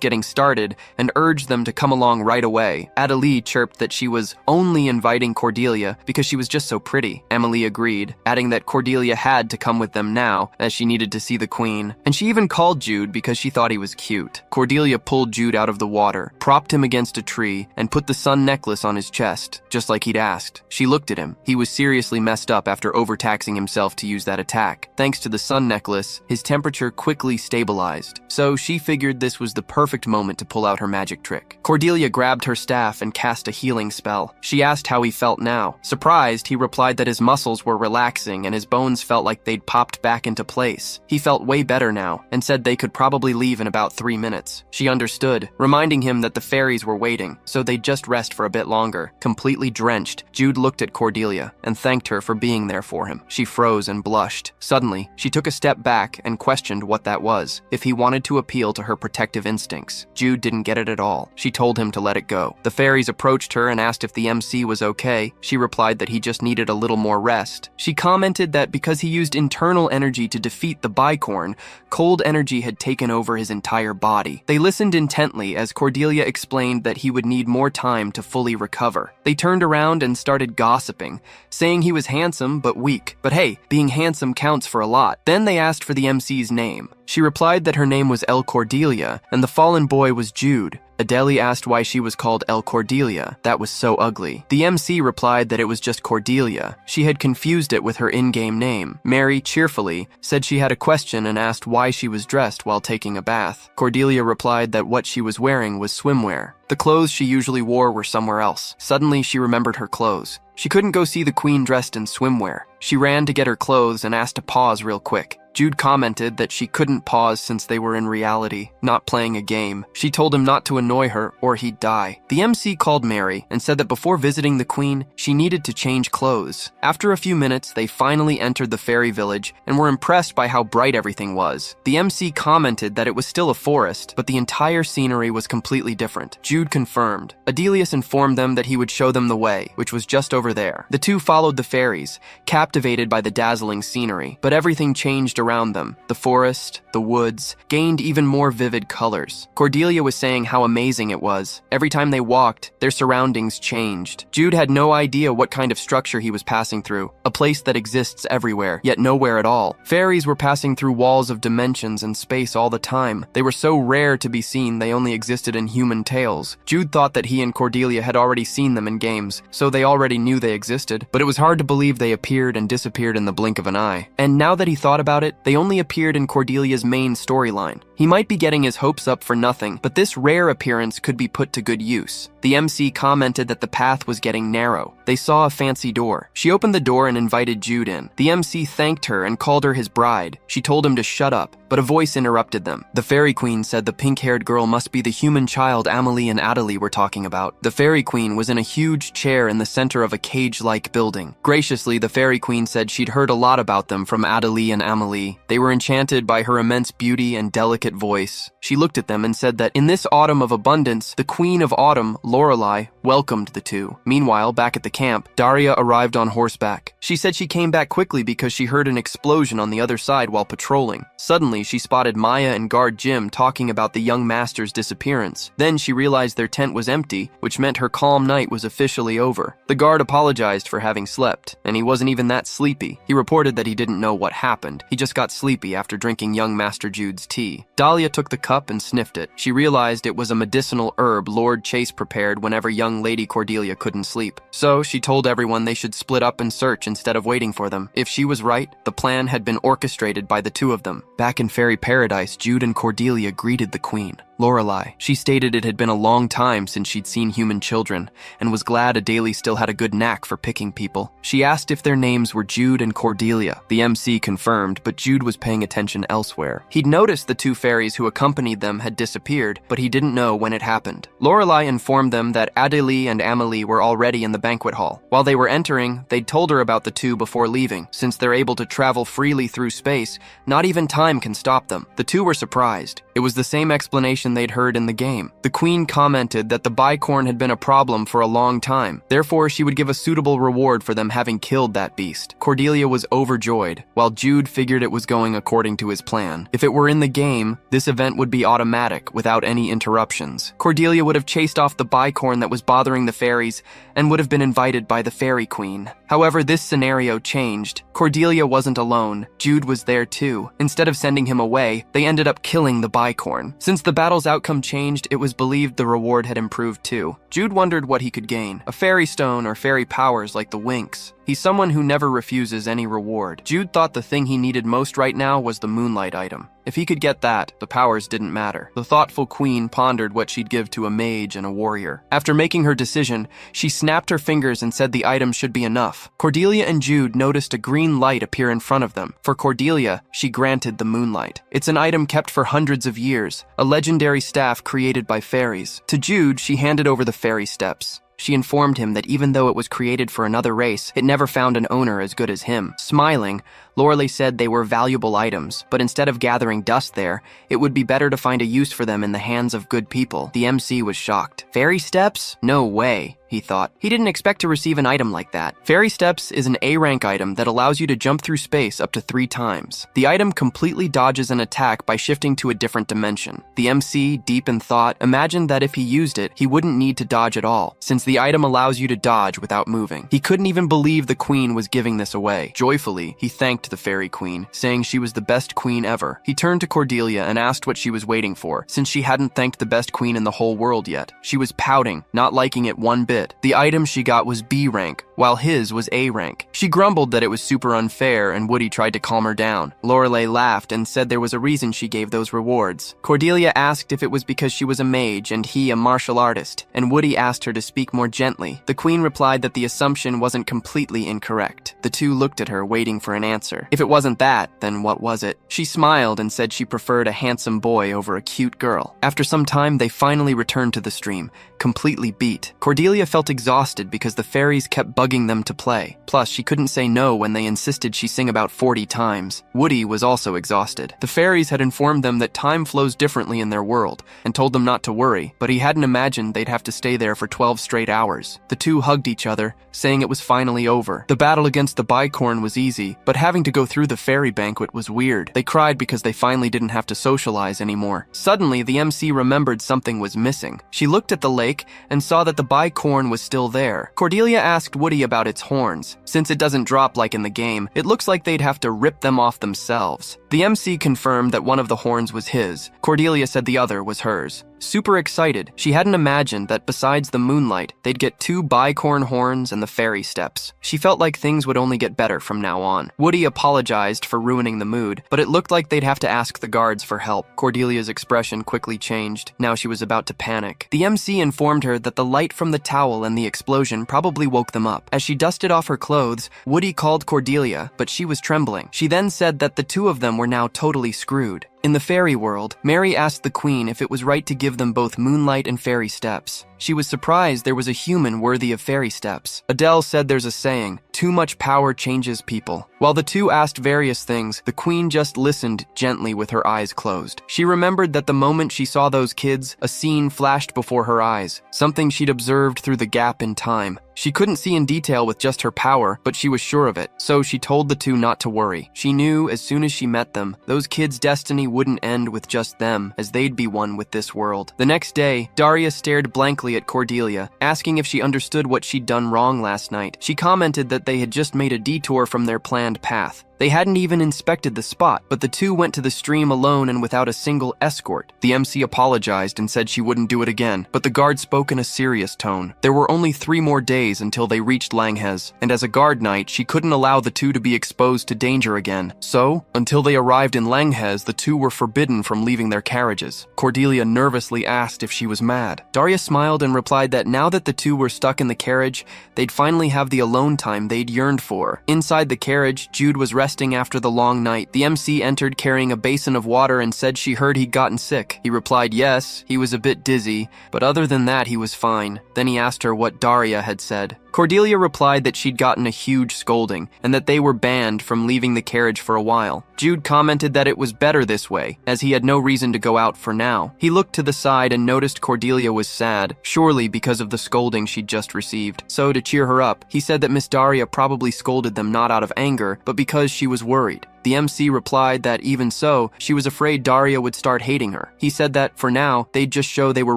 getting started and urged them to come along right away. Adelie chirped that she was only inviting Cordelia because she was just so pretty. Emily agreed, adding that Cordelia had to come with them now, as she needed to see the queen. And she even called Jude because she thought he was cute. Cordelia Cordelia pulled Jude out of the water, propped him against a tree, and put the sun necklace on his chest, just like he'd asked. She looked at him. He was seriously messed up after overtaxing himself to use that attack. Thanks to the sun necklace, his temperature quickly stabilized, so she figured this was the perfect moment to pull out her magic trick. Cordelia grabbed her staff and cast a healing spell. She asked how he felt now. Surprised, he replied that his muscles were relaxing and his bones felt like they'd popped back into place. He felt way better now, and said they could probably leave in about 3 minutes. She understood, reminding him that the fairies were waiting, so they'd just rest for a bit longer. Completely drenched, Jude looked at Cordelia and thanked her for being there for him. She froze and blushed. Suddenly, she took a step back and questioned what that was, if he wanted to appeal to her protective instincts. Jude didn't get it at all. She told him to let it go. The fairies approached her and asked if the MC was okay. She replied that he just needed a little more rest. She commented that because he used internal energy to defeat the bicorn, cold energy had taken over his entire body. They listened intently as Cordelia explained that he would need more time to fully recover. They turned around and started gossiping, saying he was handsome but weak. But hey, being handsome counts for a lot. Then they asked for the MC's name. She replied that her name was El Cordelia, and the fallen boy was Jude. Adele asked why she was called El Cordelia. That was so ugly. The MC replied that it was just Cordelia. She had confused it with her in-game name. Mary, cheerfully, said she had a question and asked why she was dressed while taking a bath. Cordelia replied that what she was wearing was swimwear. The clothes she usually wore were somewhere else. Suddenly, she remembered her clothes. She couldn't go see the queen dressed in swimwear. She ran to get her clothes and asked to pause real quick. Jude commented that she couldn't pause since they were in reality, not playing a game. She told him not to annoy her or he'd die. The MC called Mary and said that before visiting the queen, she needed to change clothes. After a few minutes, they finally entered the fairy village and were impressed by how bright everything was. The MC commented that it was still a forest, but the entire scenery was completely different. Jude confirmed. Adelius informed them that he would show them the way, which was just over there. The two followed the fairies, captivated by the dazzling scenery, but everything changed around them. The forest, the woods, gained even more vivid colors. Cordelia was saying how amazing it was. Every time they walked, their surroundings changed. Jude had no idea what kind of structure he was passing through, a place that exists everywhere, yet nowhere at all. Fairies were passing through walls of dimensions and space all the time. They were so rare to be seen they only existed in human tales. Jude thought that he and Cordelia had already seen them in games, so they already knew they existed, but it was hard to believe they appeared and disappeared in the blink of an eye. And now that he thought about it, they only appeared in Cordelia's main storyline. He might be getting his hopes up for nothing, but this rare appearance could be put to good use. The MC commented that the path was getting narrow. They saw a fancy door. She opened the door and invited Jude in. The MC thanked her and called her his bride. She told him to shut up, but a voice interrupted them. The fairy queen said the pink-haired girl must be the human child Amelie and Adele were talking about. The fairy queen was in a huge chair in the center of a cage-like building. Graciously, the fairy queen said she'd heard a lot about them from Adele and Amelie. They were enchanted by her immense beauty and delicate voice. She looked at them and said that in this autumn of abundance, the queen of autumn, Lorelei, welcomed the two. Meanwhile, back at the camp, Daria arrived on horseback. She said she came back quickly because she heard an explosion on the other side while patrolling. Suddenly, she spotted Maya and guard Jim talking about the young master's disappearance. Then she realized their tent was empty, which meant her calm night was officially over. The guard apologized for having slept, and he wasn't even that sleepy. He reported that he didn't know what happened. He just got sleepy after drinking young Master Jude's tea. Dahlia took the cup and sniffed it. She realized it was a medicinal herb Lord Chase prepared whenever young Lady Cordelia couldn't sleep. So she told everyone they should split up and search instead of waiting for them. If she was right, the plan had been orchestrated by the two of them. Back in fairy paradise, Jude and Cordelia greeted the queen. Lorelei. She stated it had been a long time since she'd seen human children, and was glad Adele still had a good knack for picking people. She asked if their names were Jude and Cordelia. The MC confirmed, but Jude was paying attention elsewhere. He'd noticed the two fairies who accompanied them had disappeared, but he didn't know when it happened. Lorelei informed them that Adele and Amelie were already in the banquet hall. While they were entering, they'd told her about the two before leaving. Since they're able to travel freely through space, not even time can stop them. The two were surprised. It was the same explanation they'd heard in the game. The queen commented that the bicorn had been a problem for a long time. Therefore, she would give a suitable reward for them having killed that beast. Cordelia was overjoyed, while Jude figured it was going according to his plan. If it were in the game, this event would be automatic, without any interruptions. Cordelia would have chased off the bicorn that was bothering the fairies, and would have been invited by the fairy queen. However, this scenario changed. Cordelia wasn't alone. Jude was there too. Instead of sending him away, they ended up killing the bicorn. Since the battle's outcome changed, it was believed the reward had improved too. Jude wondered what he could gain. A fairy stone or fairy powers like the Winx. He's someone who never refuses any reward. Jude thought the thing he needed most right now was the moonlight item. If he could get that, the powers didn't matter. The thoughtful queen pondered what she'd give to a mage and a warrior. After making her decision, she snapped her fingers and said the item should be enough. Cordelia and Jude noticed a green light appear in front of them. For Cordelia, she granted the moonlight. It's an item kept for hundreds of years, a legendary staff created by fairies. To Jude, she handed over the fairy steps. She informed him that even though it was created for another race, it never found an owner as good as him. Smiling, Lorelei said they were valuable items, but instead of gathering dust there, it would be better to find a use for them in the hands of good people. The MC was shocked. Fairy steps? No way, he thought. He didn't expect to receive an item like that. Fairy steps is an A-rank item that allows you to jump through space up to 3 times. The item completely dodges an attack by shifting to a different dimension. The MC, deep in thought, imagined that if he used it, he wouldn't need to dodge at all, since the item allows you to dodge without moving. He couldn't even believe the queen was giving this away. Joyfully, he thanked the fairy queen, saying she was the best queen ever. He turned to Cordelia and asked what she was waiting for, since she hadn't thanked the best queen in the whole world yet. She was pouting, not liking it one bit. The item she got was B rank, while his was A rank. She grumbled that it was super unfair, and Woody tried to calm her down. Lorelei laughed and said there was a reason she gave those rewards. Cordelia asked if it was because she was a mage and he a martial artist, and Woody asked her to speak more gently. The queen replied that the assumption wasn't completely incorrect. The two looked at her, waiting for an answer. If it wasn't that, then what was it? She smiled and said she preferred a handsome boy over a cute girl. After some time, they finally returned to the stream, completely beat. Cordelia felt exhausted because the fairies kept bugging them to play. Plus, she couldn't say no when they insisted she sing about 40 times. Woody was also exhausted. The fairies had informed them that time flows differently in their world, and told them not to worry, but he hadn't imagined they'd have to stay there for 12 straight hours. The two hugged each other, saying it was finally over. The battle against the bicorn was easy, but having to go through the fairy banquet was weird. They cried because they finally didn't have to socialize anymore. Suddenly, the MC remembered something was missing. She looked at the lake and saw that the bicorn was still there. Cordelia asked Woody about its horns. Since it doesn't drop like in the game, it looks like they'd have to rip them off themselves. The MC confirmed that one of the horns was his. Cordelia said the other was hers. Super excited, she hadn't imagined that besides the moonlight, they'd get 2 bicorn horns and the fairy steps. She felt like things would only get better from now on. Woody apologized for ruining the mood, but it looked like they'd have to ask the guards for help. Cordelia's expression quickly changed. Now she was about to panic. The MC informed her that the light from the towel and the explosion probably woke them up. As she dusted off her clothes, Woody called Cordelia, but she was trembling. She then said that the two of them were now totally screwed. In the fairy world, Mary asked the queen if it was right to give them both moonlight and fairy steps. She was surprised there was a human worthy of fairy steps. Adele said there's a saying, too much power changes people. While the two asked various things, the queen just listened gently with her eyes closed. She remembered that the moment she saw those kids, a scene flashed before her eyes, something she'd observed through the gap in time. She couldn't see in detail with just her power, but she was sure of it, so she told the two not to worry. She knew as soon as she met them, those kids' destiny wouldn't end with just them, as they'd be one with this world. The next day, Daria stared blankly at Cordelia, asking if she understood what she'd done wrong last night. She commented that they had just made a detour from their planned path. They hadn't even inspected the spot, but the two went to the stream alone and without a single escort. The MC apologized and said she wouldn't do it again, but the guard spoke in a serious tone. There were only 3 more days until they reached Langhez, and as a guard knight, she couldn't allow the two to be exposed to danger again. So, until they arrived in Langhez, the two were forbidden from leaving their carriages. Cordelia nervously asked if she was mad. Daria smiled and replied that now that the two were stuck in the carriage, they'd finally have the alone time they'd yearned for. Inside the carriage, Jude was resting after the long night. The MC entered carrying a basin of water and said she heard he'd gotten sick. He replied yes, he was a bit dizzy, but other than that he was fine. Then he asked her what Daria had said. Cordelia replied that she'd gotten a huge scolding, and that they were banned from leaving the carriage for a while. Jude commented that it was better this way, as he had no reason to go out for now. He looked to the side and noticed Cordelia was sad, surely because of the scolding she'd just received. So, to cheer her up, he said that Miss Daria probably scolded them not out of anger, but because she was worried. The MC replied that even so, she was afraid Daria would start hating her. He said that, for now, they'd just show they were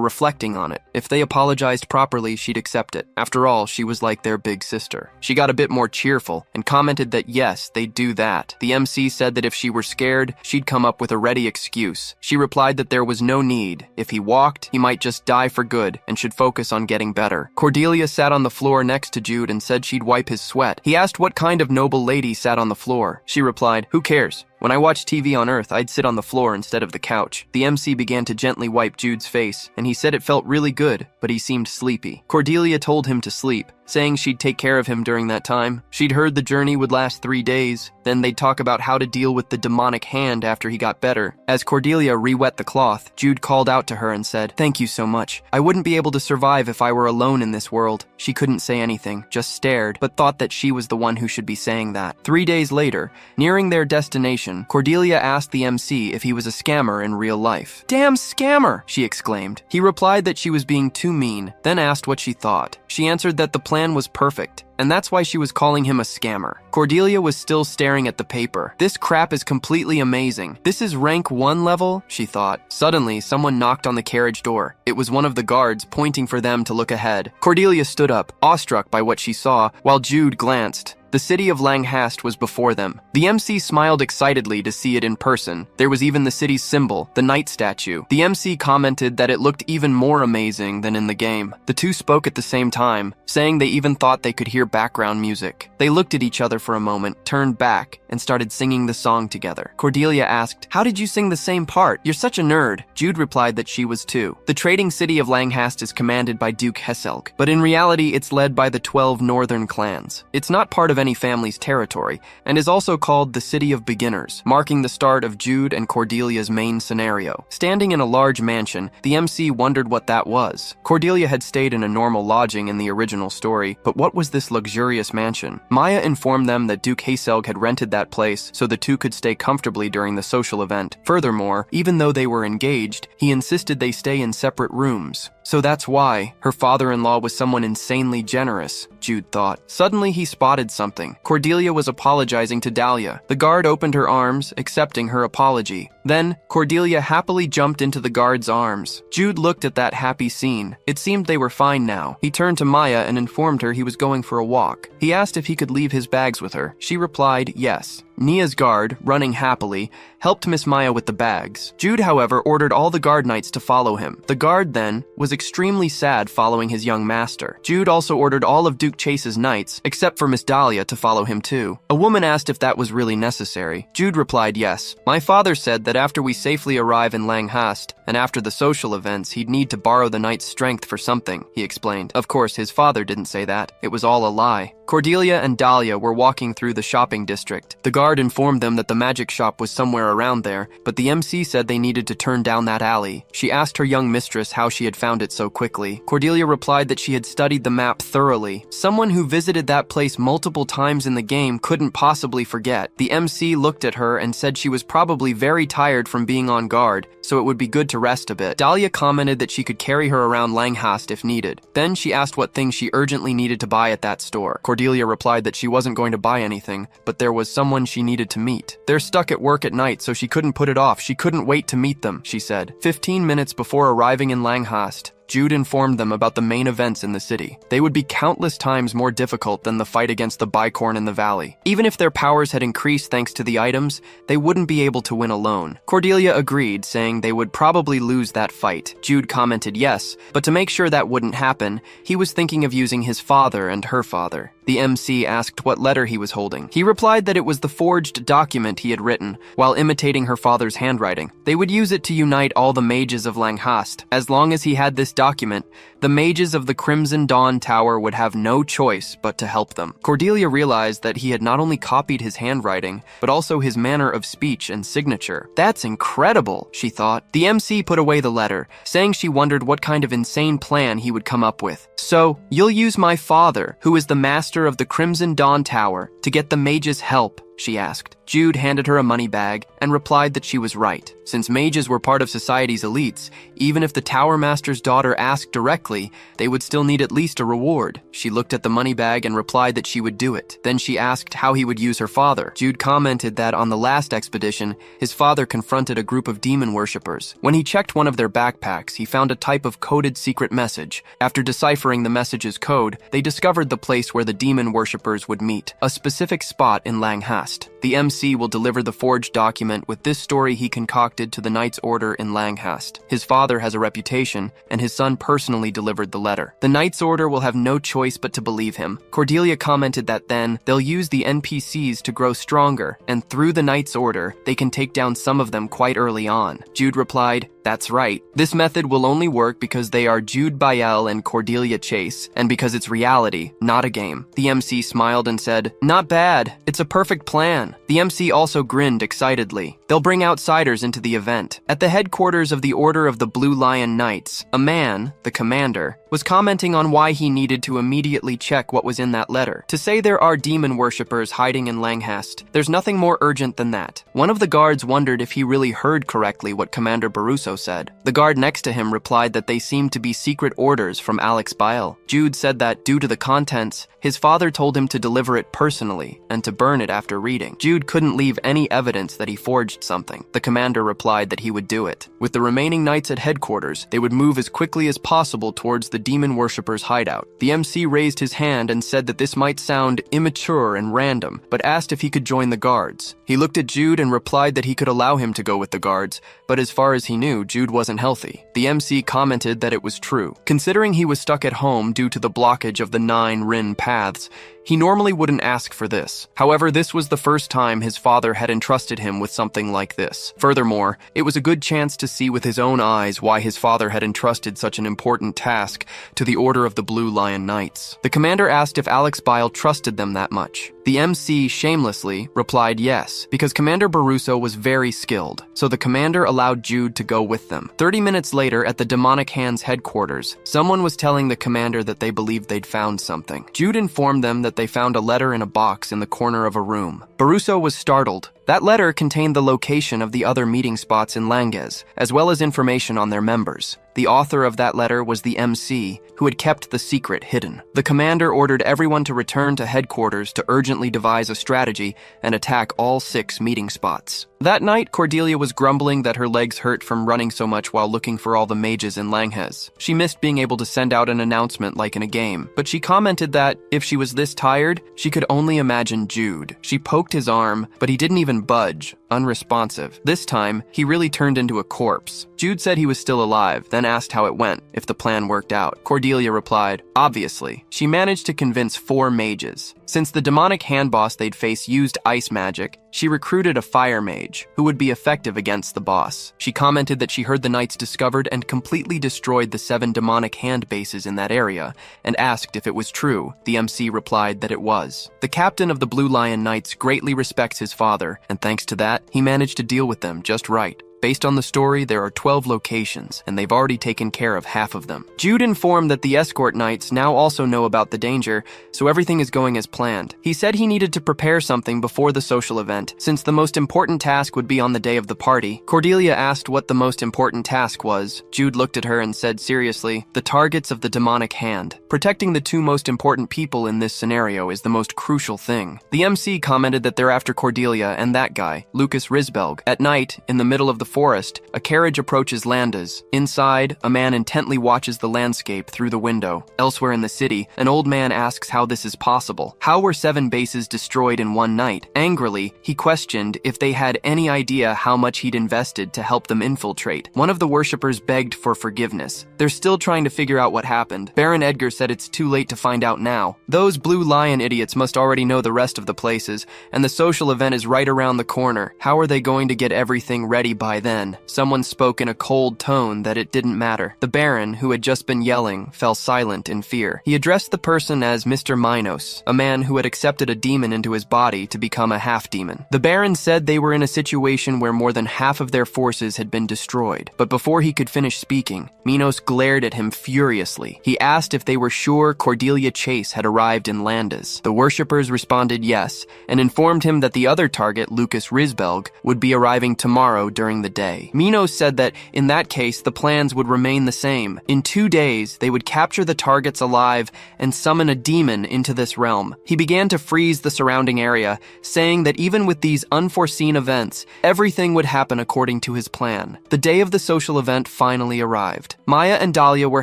reflecting on it. If they apologized properly, she'd accept it. After all, she was like their big sister. She got a bit more cheerful and commented that yes, they'd do that. The MC said that if she were scared, she'd come up with a ready excuse. She replied that there was no need. If he walked, he might just die for good and should focus on getting better. Cordelia sat on the floor next to Jude and said she'd wipe his sweat. He asked what kind of noble lady sat on the floor. She replied, "Who cares? When I watch TV on Earth, I'd sit on the floor instead of the couch." The MC began to gently wipe Jude's face, and he said it felt really good, but he seemed sleepy. Cordelia told him to sleep, saying she'd take care of him during that time. She'd heard the journey would last 3 days, then they'd talk about how to deal with the demonic hand after he got better. As Cordelia re-wet the cloth, Jude called out to her and said, "Thank you so much. I wouldn't be able to survive if I were alone in this world." She couldn't say anything, just stared, but thought that she was the one who should be saying that. 3 days later, nearing their destination, Cordelia asked the MC if he was a scammer in real life. "Damn scammer!" she exclaimed. He replied that she was being too mean, then asked what she thought. She answered that the plan was perfect, and that's why she was calling him a scammer. Cordelia was still staring at the paper. "This crap is completely amazing. This is rank 1 level," she thought. Suddenly, someone knocked on the carriage door. It was one of the guards, pointing for them to look ahead. Cordelia stood up, awestruck by what she saw, while Jude glanced. The city of Langhast was before them. The MC smiled excitedly to see it in person. There was even the city's symbol, the knight statue. The MC commented that it looked even more amazing than in the game. The two spoke at the same time, saying they even thought they could hear background music. They looked at each other for a moment, turned back, and started singing the song together. Cordelia asked, "How did you sing the same part? You're such a nerd." Jude replied that she was too. The trading city of Langhast is commanded by Duke Hesselg, but in reality it's led by the 12 northern clans. It's not part of any family's territory, and is also called the City of Beginners, marking the start of Jude and Cordelia's main scenario. Standing in a large mansion, the MC wondered what that was. Cordelia had stayed in a normal lodging in the original story, but what was this luxurious mansion? Maya informed them that Duke Hesselg had rented that place so the two could stay comfortably during the social event. Furthermore, even though they were engaged, he insisted they stay in separate rooms. So that's why her father-in-law was someone insanely generous, Jude thought. Suddenly he spotted something. Cordelia was apologizing to Dahlia. The guard opened her arms, accepting her apology. Then, Cordelia happily jumped into the guard's arms. Jude looked at that happy scene. It seemed they were fine now. He turned to Maya and informed her he was going for a walk. He asked if he could leave his bags with her. She replied yes. Nia's guard, running happily, helped Miss Maya with the bags. Jude, however, ordered all the guard knights to follow him. The guard, then, was extremely sad following his young master. Jude also ordered all of Duke Chase's knights, except for Miss Dahlia, to follow him too. A woman asked if that was really necessary. Jude replied yes. "My father said that after we safely arrive in Langhast, and after the social events, he'd need to borrow the knight's strength for something," he explained. Of course, his father didn't say that. It was all a lie. Cordelia and Dahlia were walking through the shopping district. The guard informed them that the magic shop was somewhere around there, but the MC said they needed to turn down that alley. She asked her young mistress how she had found it so quickly. Cordelia replied that she had studied the map thoroughly. Someone who visited that place multiple times in the game couldn't possibly forget. The MC looked at her and said she was probably very tired from being on guard, so it would be good to rest a bit. Dahlia commented that she could carry her around Langhast if needed. Then she asked what things she urgently needed to buy at that store. Cordelia replied that she wasn't going to buy anything, but there was someone she needed to meet. "They're stuck at work at night, so she couldn't put it off. She couldn't wait to meet them," she said. 15 minutes before arriving in Langhast, Jude informed them about the main events in the city. They would be countless times more difficult than the fight against the Bicorn in the valley. Even if their powers had increased thanks to the items, they wouldn't be able to win alone. Cordelia agreed, saying they would probably lose that fight. Jude commented yes, but to make sure that wouldn't happen, he was thinking of using his father and her father. The MC asked what letter he was holding. He replied that it was the forged document he had written, while imitating her father's handwriting. They would use it to unite all the mages of Langhast. As long as he had this document, the mages of the Crimson Dawn Tower would have no choice but to help them. Cordelia realized that he had not only copied his handwriting, but also his manner of speech and signature. "That's incredible," she thought. The MC put away the letter, saying she wondered what kind of insane plan he would come up with. "So, you'll use my father, who is the master of the Crimson Dawn Tower, to get the mages' help," she asked. Jude handed her a money bag and replied that she was right. Since mages were part of society's elites, even if the Tower Master's daughter asked directly, they would still need at least a reward. She looked at the money bag and replied that she would do it. Then she asked how he would use her father. Jude commented that on the last expedition, his father confronted a group of demon worshippers. When he checked one of their backpacks, he found a type of coded secret message. After deciphering the message's code, they discovered the place where the demon worshippers would meet, a specific spot in Langhast. The MC will deliver the forged document with this story he concocted to the Knight's Order in Langhast. His father has a reputation, and his son personally delivered the letter. The Knight's Order will have no choice but to believe him. Cordelia commented that then, they'll use the NPCs to grow stronger, and through the Knight's Order, they can take down some of them quite early on. Jude replied, "That's right. This method will only work because they are Jude Bael and Cordelia Chase, and because it's reality, not a game." The MC smiled and said, "Not bad. It's a perfect plan." The MC also grinned excitedly. They'll bring outsiders into the event. At the headquarters of the Order of the Blue Lion Knights, a man, the commander, was commenting on why he needed to immediately check what was in that letter. To say there are demon worshippers hiding in Langhast, there's nothing more urgent than that. One of the guards wondered if he really heard correctly what Commander Baruso said. The guard next to him replied that they seemed to be secret orders from Alex Bael. Jude said that, due to the contents, his father told him to deliver it personally and to burn it after reading. Jude couldn't leave any evidence that he forged something. The commander replied that he would do it. With the remaining knights at headquarters, they would move as quickly as possible towards the demon worshippers' hideout. The MC raised his hand and said that this might sound immature and random, but asked if he could join the guards. He looked at Jude and replied that he could allow him to go with the guards, but as far as he knew, Jude wasn't healthy. The MC commented that it was true. Considering he was stuck at home due to the blockage of the 9 Rin paths, he normally wouldn't ask for this. However, this was the first time his father had entrusted him with something like this. Furthermore, it was a good chance to see with his own eyes why his father had entrusted such an important task to the Order of the Blue Lion Knights. The commander asked if Alex Bael trusted them that much. The MC shamelessly replied yes, because Commander Baruso was very skilled, so the commander allowed Jude to go with them. 30 minutes later, at the Demonic Hands headquarters, someone was telling the commander that they believed they'd found something. Jude informed them that they found a letter in a box in the corner of a room. Baruso was startled. That letter contained the location of the other meeting spots in Langes, as well as information on their members. The author of that letter was the MC, who had kept the secret hidden. The commander ordered everyone to return to headquarters to urgently devise a strategy and attack all 6 meeting spots. That night, Cordelia was grumbling that her legs hurt from running so much while looking for all the mages in Langhes. She missed being able to send out an announcement like in a game, but she commented that, if she was this tired, she could only imagine Jude. She poked his arm, but he didn't even budge, unresponsive. This time, he really turned into a corpse. Jude said he was still alive, then asked how it went, if the plan worked out. Cordelia replied, obviously. She managed to convince 4 mages. Since the demonic hand boss they'd face used ice magic, she recruited a fire mage, who would be effective against the boss. She commented that she heard the knights discovered and completely destroyed the 7 demonic hand bases in that area, and asked if it was true. The MC replied that it was. The captain of the Blue Lion Knights greatly respects his father, and thanks to that, he managed to deal with them just right. Based on the story, there are 12 locations, and they've already taken care of half of them. Jude informed that the escort knights now also know about the danger, so everything is going as planned. He said he needed to prepare something before the social event, since the most important task would be on the day of the party. Cordelia asked what the most important task was. Jude looked at her and said seriously, the targets of the demonic hand. Protecting the 2 most important people in this scenario is the most crucial thing. The MC commented that they're after Cordelia and that guy, Lucas Risbelg. At night, in the middle of the forest, a carriage approaches Landas. Inside, a man intently watches the landscape through the window. Elsewhere in the city, an old man asks how this is possible. How were 7 bases destroyed in one night? Angrily, he questioned if they had any idea how much he'd invested to help them infiltrate. One of the worshippers begged for forgiveness. They're still trying to figure out what happened. Baron Edgar said it's too late to find out now. Those Blue Lion idiots must already know the rest of the places, and the social event is right around the corner. How are they going to get everything ready by By then, someone spoke in a cold tone that it didn't matter. The Baron, who had just been yelling, fell silent in fear. He addressed the person as Mr. Minos, a man who had accepted a demon into his body to become a half-demon. The Baron said they were in a situation where more than half of their forces had been destroyed. But before he could finish speaking, Minos glared at him furiously. He asked if they were sure Cordelia Chase had arrived in Landis. The worshippers responded yes, and informed him that the other target, Lucas Risbelg, would be arriving tomorrow during the day. Minos said that in that case, the plans would remain the same. In 2 days, they would capture the targets alive and summon a demon into this realm. He began to freeze the surrounding area, saying that even with these unforeseen events, everything would happen according to his plan. The day of the social event finally arrived. Maya and Dahlia were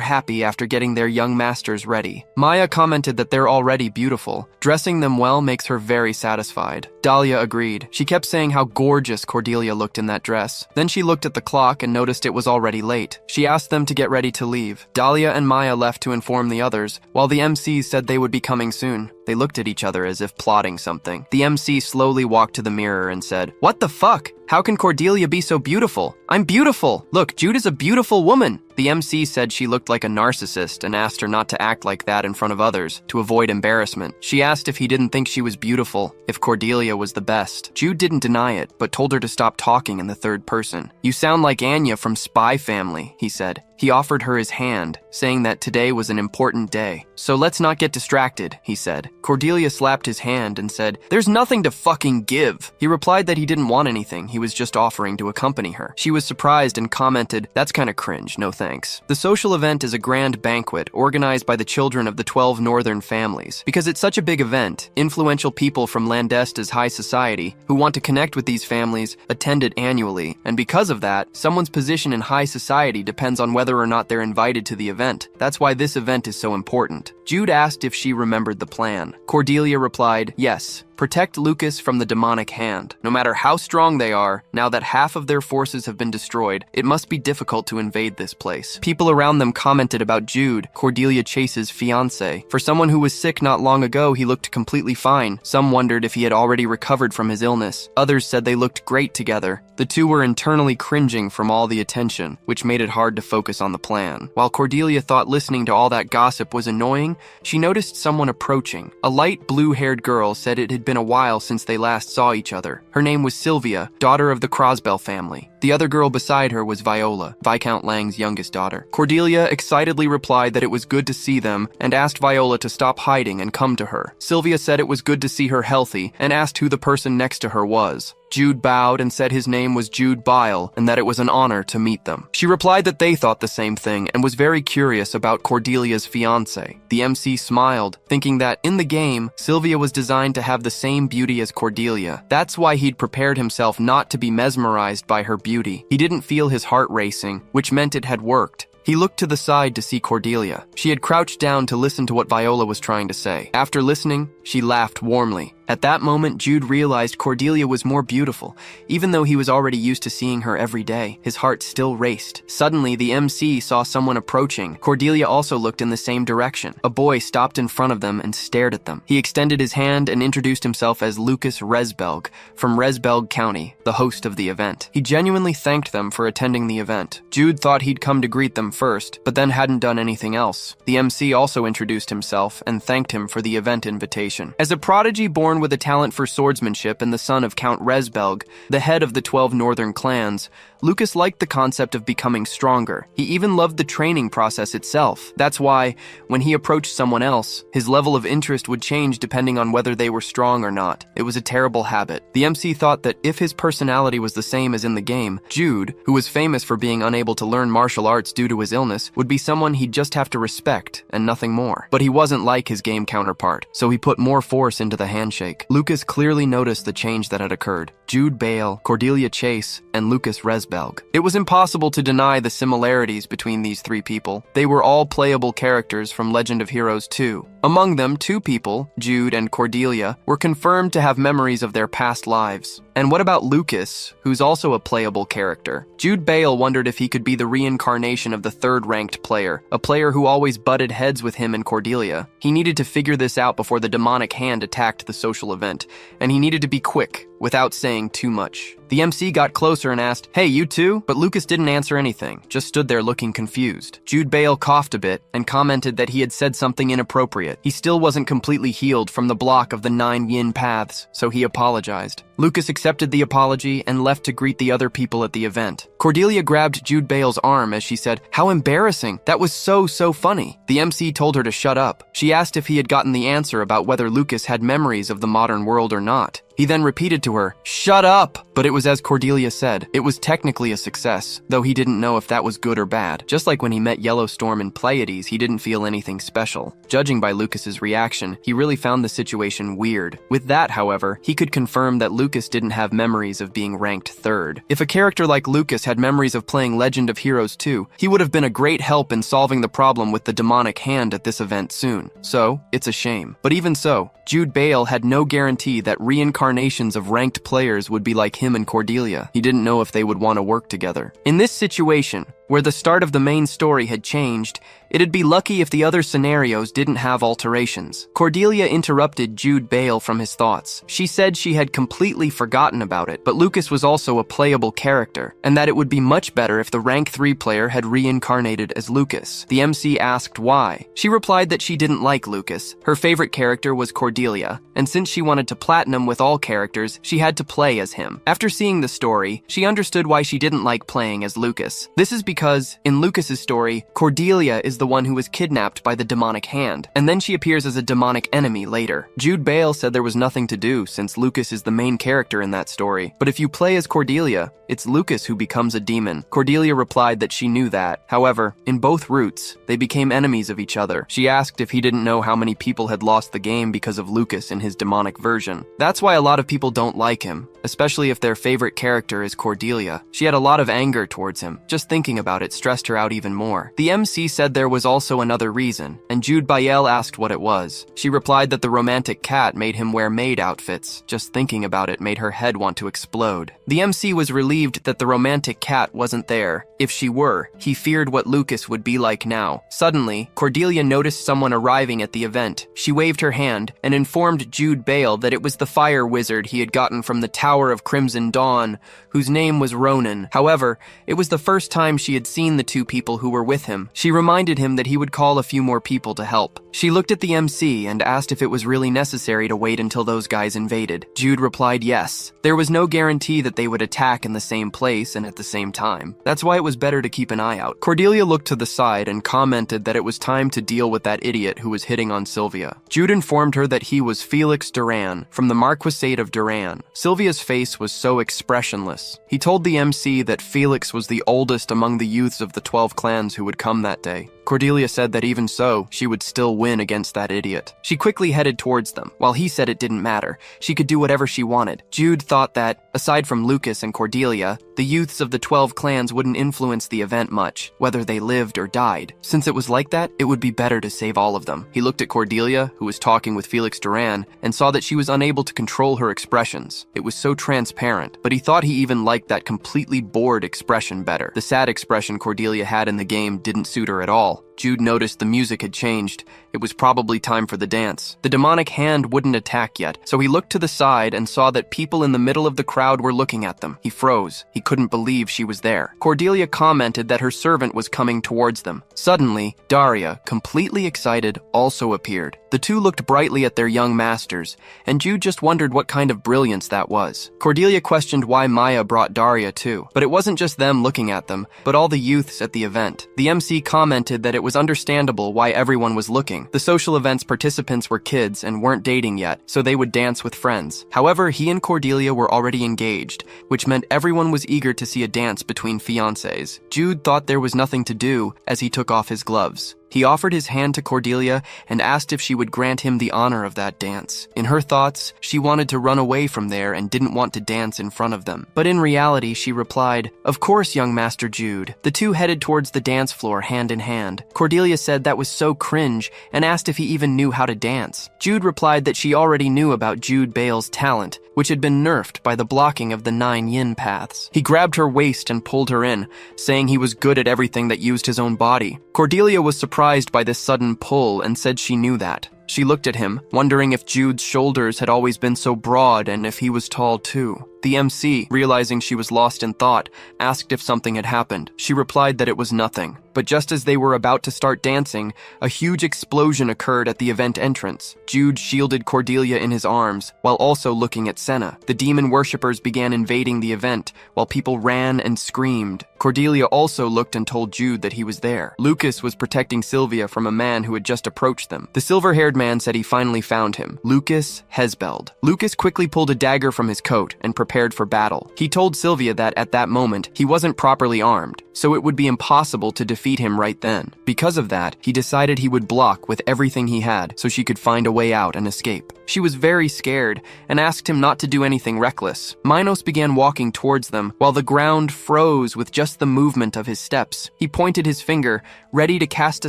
happy after getting their young masters ready. Maya commented that they're already beautiful. Dressing them well makes her very satisfied. Dahlia agreed. She kept saying how gorgeous Cordelia looked in that dress. Then she looked at the clock and noticed it was already late. She asked them to get ready to leave. Dahlia and Maya left to inform the others, while the MCs said they would be coming soon. They looked at each other as if plotting something. The MC slowly walked to the mirror and said, "What the fuck? How can Cordelia be so beautiful? I'm beautiful! Look, Jude is a beautiful woman!" The MC said she looked like a narcissist and asked her not to act like that in front of others, to avoid embarrassment. She asked if he didn't think she was beautiful, if Cordelia was the best. Jude didn't deny it, but told her to stop talking in the third person. "You sound like Anya from Spy Family," he said. He offered her his hand, saying that today was an important day. "So let's not get distracted," he said. Cordelia slapped his hand and said, "There's nothing to fucking give." He replied that he didn't want anything, he was just offering to accompany her. She was surprised and commented, "That's kinda cringe, no thanks." The social event is a grand banquet organized by the children of the 12 northern families. Because it's such a big event, influential people from Landesta's high society who want to connect with these families attend it annually, and because of that, someone's position in high society depends on whether or not they're invited to the event. That's why this event is so important. Jude asked if she remembered the plan. Cordelia replied, "Yes. Protect Lucas from the demonic hand. No matter how strong they are, now that half of their forces have been destroyed, it must be difficult to invade this place." People around them commented about Jude, Cordelia Chase's fiancé. For someone who was sick not long ago, he looked completely fine. Some wondered if he had already recovered from his illness. Others said they looked great together. The two were internally cringing from all the attention, which made it hard to focus on the plan. While Cordelia thought listening to all that gossip was annoying, she noticed someone approaching. A light blue-haired girl said it had been a while since they last saw each other. Her name was Sylvia, daughter of the Crosbell family. The other girl beside her was Viola, Viscount Lang's youngest daughter. Cordelia excitedly replied that it was good to see them and asked Viola to stop hiding and come to her. Sylvia said it was good to see her healthy and asked who the person next to her was. Jude bowed and said his name was Jude Bile and that it was an honor to meet them. She replied that they thought the same thing and was very curious about Cordelia's fiancé. The MC smiled, thinking that in the game, Sylvia was designed to have the same beauty as Cordelia. That's why he'd prepared himself not to be mesmerized by her beauty. He didn't feel his heart racing, which meant it had worked. He looked to the side to see Cordelia. She had crouched down to listen to what Viola was trying to say. After listening, she laughed warmly. At that moment, Jude realized Cordelia was more beautiful. Even though he was already used to seeing her every day, his heart still raced. Suddenly, the MC saw someone approaching. Cordelia also looked in the same direction. A boy stopped in front of them and stared at them. He extended his hand and introduced himself as Lucas Resbelg, from Resbelg County, the host of the event. He genuinely thanked them for attending the event. Jude thought he'd come to greet them first, but then hadn't done anything else. The MC also introduced himself and thanked him for the event invitation. As a prodigy born with a talent for swordsmanship and the son of Count Resbelg, the head of the 12 northern clans, Lucas liked the concept of becoming stronger. He even loved the training process itself. That's why, when he approached someone else, his level of interest would change depending on whether they were strong or not. It was a terrible habit. The MC thought that if his personality was the same as in the game, Jude, who was famous for being unable to learn martial arts due to his illness, would be someone he'd just have to respect and nothing more. But he wasn't like his game counterpart, so he put more force into the handshake. Lucas clearly noticed the change that had occurred. Jude Bale, Cordelia Chase, and Lucas Resbelg. It was impossible to deny the similarities between these three people. They were all playable characters from Legend of Heroes 2. Among them, two people, Jude and Cordelia, were confirmed to have memories of their past lives. And what about Lucas, who's also a playable character? Jude Bale wondered if he could be the reincarnation of the third-ranked player, a player who always butted heads with him and Cordelia. He needed to figure this out before the demonic hand attacked the social event, and he needed to be quick, without saying too much. The MC got closer and asked, "Hey, you too?" But Lucas didn't answer anything, just stood there looking confused. Jude Bale coughed a bit and commented that he had said something inappropriate. He still wasn't completely healed from the block of the 9 yin paths, so he apologized. Lucas accepted the apology and left to greet the other people at the event. Cordelia grabbed Jude Bale's arm as she said, "How embarrassing. That was so funny." The MC told her to shut up. She asked if he had gotten the answer about whether Lucas had memories of the modern world or not. He then repeated to her, "Shut up!" But it was as Cordelia said. It was technically a success, though he didn't know if that was good or bad. Just like when he met Yellowstorm and Pleiades, he didn't feel anything special. Judging by Lucas's reaction, he really found the situation weird. With that, however, he could confirm that Lucas didn't have memories of being ranked 3rd. If a character like Lucas had memories of playing Legend of Heroes 2, he would have been a great help in solving the problem with the demonic hand at this event soon. So, it's a shame. But even so, Jude Bale had no guarantee that reincarnations of ranked players would be like him and Cordelia. He didn't know if they would want to work together. In this situation, where the start of the main story had changed, it'd be lucky if the other scenarios didn't have alterations. Cordelia interrupted Jude Bale from his thoughts. She said she had completely forgotten about it, but Lucas was also a playable character, and that it would be much better if the rank 3 player had reincarnated as Lucas. The MC asked why. She replied that she didn't like Lucas. Her favorite character was Cordelia, and since she wanted to platinum with all characters, she had to play as him. After seeing the story, she understood why she didn't like playing as Lucas. This is because, in Lucas's story, Cordelia is the one who was kidnapped by the demonic hand, and then she appears as a demonic enemy later. Jude Bale said there was nothing to do since Lucas is the main character in that story, but if you play as Cordelia, it's Lucas who becomes a demon. Cordelia replied that she knew that. However, in both routes, they became enemies of each other. She asked if he didn't know how many people had lost the game because of Lucas in his demonic version. That's why a lot of people don't like him, especially if their favorite character is Cordelia. She had a lot of anger towards him. Just thinking about it stressed her out even more. The MC said there was also another reason, and Jude Bale asked what it was. She replied that the romantic cat made him wear maid outfits. Just thinking about it made her head want to explode. The MC was relieved that the romantic cat wasn't there. If she were, he feared what Lucas would be like now. Suddenly, Cordelia noticed someone arriving at the event. She waved her hand and informed Jude Bale that it was the fire wizard he had gotten from the Tower of Crimson Dawn, whose name was Ronan. However, it was the first time she had seen the 2 people who were with him. She reminded him that he would call a few more people to help. She looked at the MC and asked if it was really necessary to wait until those guys invaded. Jude replied yes. There was no guarantee that they would attack in the same place and at the same time. That's why it was better to keep an eye out. Cordelia looked to the side and commented that it was time to deal with that idiot who was hitting on Sylvia. Jude informed her that he was Felix Duran, from the Marquisate of Duran. Sylvia's face was so expressionless. He told the MC that Felix was the oldest among the youths of the 12 clans who would come that day. Cordelia said that even so, she would still win against that idiot. She quickly headed towards them, while he said it didn't matter. She could do whatever she wanted. Jude thought that, aside from Lucas and Cordelia, the youths of the 12 clans wouldn't influence the event much, whether they lived or died. Since it was like that, it would be better to save all of them. He looked at Cordelia, who was talking with Felix Duran, and saw that she was unable to control her expressions. It was so transparent, but he thought he even liked that completely bored expression better. The sad expression Cordelia had in the game didn't suit her at all. Jude noticed the music had changed. It was probably time for the dance. The demonic hand wouldn't attack yet, so he looked to the side and saw that people in the middle of the crowd were looking at them. He froze. He couldn't believe she was there. Cordelia commented that her servant was coming towards them. Suddenly, Daria, completely excited, also appeared. The 2 looked brightly at their young masters, and Jude just wondered what kind of brilliance that was. Cordelia questioned why Maya brought Daria too, but it wasn't just them looking at them, but all the youths at the event. The MC commented that it was understandable why everyone was looking. The social event's participants were kids and weren't dating yet, so they would dance with friends. However, he and Cordelia were already engaged, which meant everyone was eager to see a dance between fiancés. Jude thought there was nothing to do as he took off his gloves. He offered his hand to Cordelia and asked if she would grant him the honor of that dance. In her thoughts, she wanted to run away from there and didn't want to dance in front of them. But in reality, she replied, "Of course, young Master Jude." The 2 headed towards the dance floor hand in hand. Cordelia said that was so cringe and asked if he even knew how to dance. Jude replied that she already knew about Jude Bale's talent, which had been nerfed by the blocking of the 9 yin paths. He grabbed her waist and pulled her in, saying he was good at everything that used his own body. Cordelia was surprised by this sudden pull and said she knew that. She looked at him, wondering if Jude's shoulders had always been so broad and if he was tall too. The MC, realizing she was lost in thought, asked if something had happened. She replied that it was nothing. But just as they were about to start dancing, a huge explosion occurred at the event entrance. Jude shielded Cordelia in his arms, while also looking at Senna. The demon worshippers began invading the event, while people ran and screamed. Cordelia also looked and told Jude that he was there. Lucas was protecting Sylvia from a man who had just approached them. The silver-haired man said he finally found him, Lucas Hesbeld. Lucas quickly pulled a dagger from his coat and prepared for battle. He told Sylvia that at that moment, he wasn't properly armed, so it would be impossible to defeat him right then. Because of that, he decided he would block with everything he had so she could find a way out and escape. She was very scared and asked him not to do anything reckless. Minos began walking towards them while the ground froze with just the movement of his steps. He pointed his finger, ready to cast a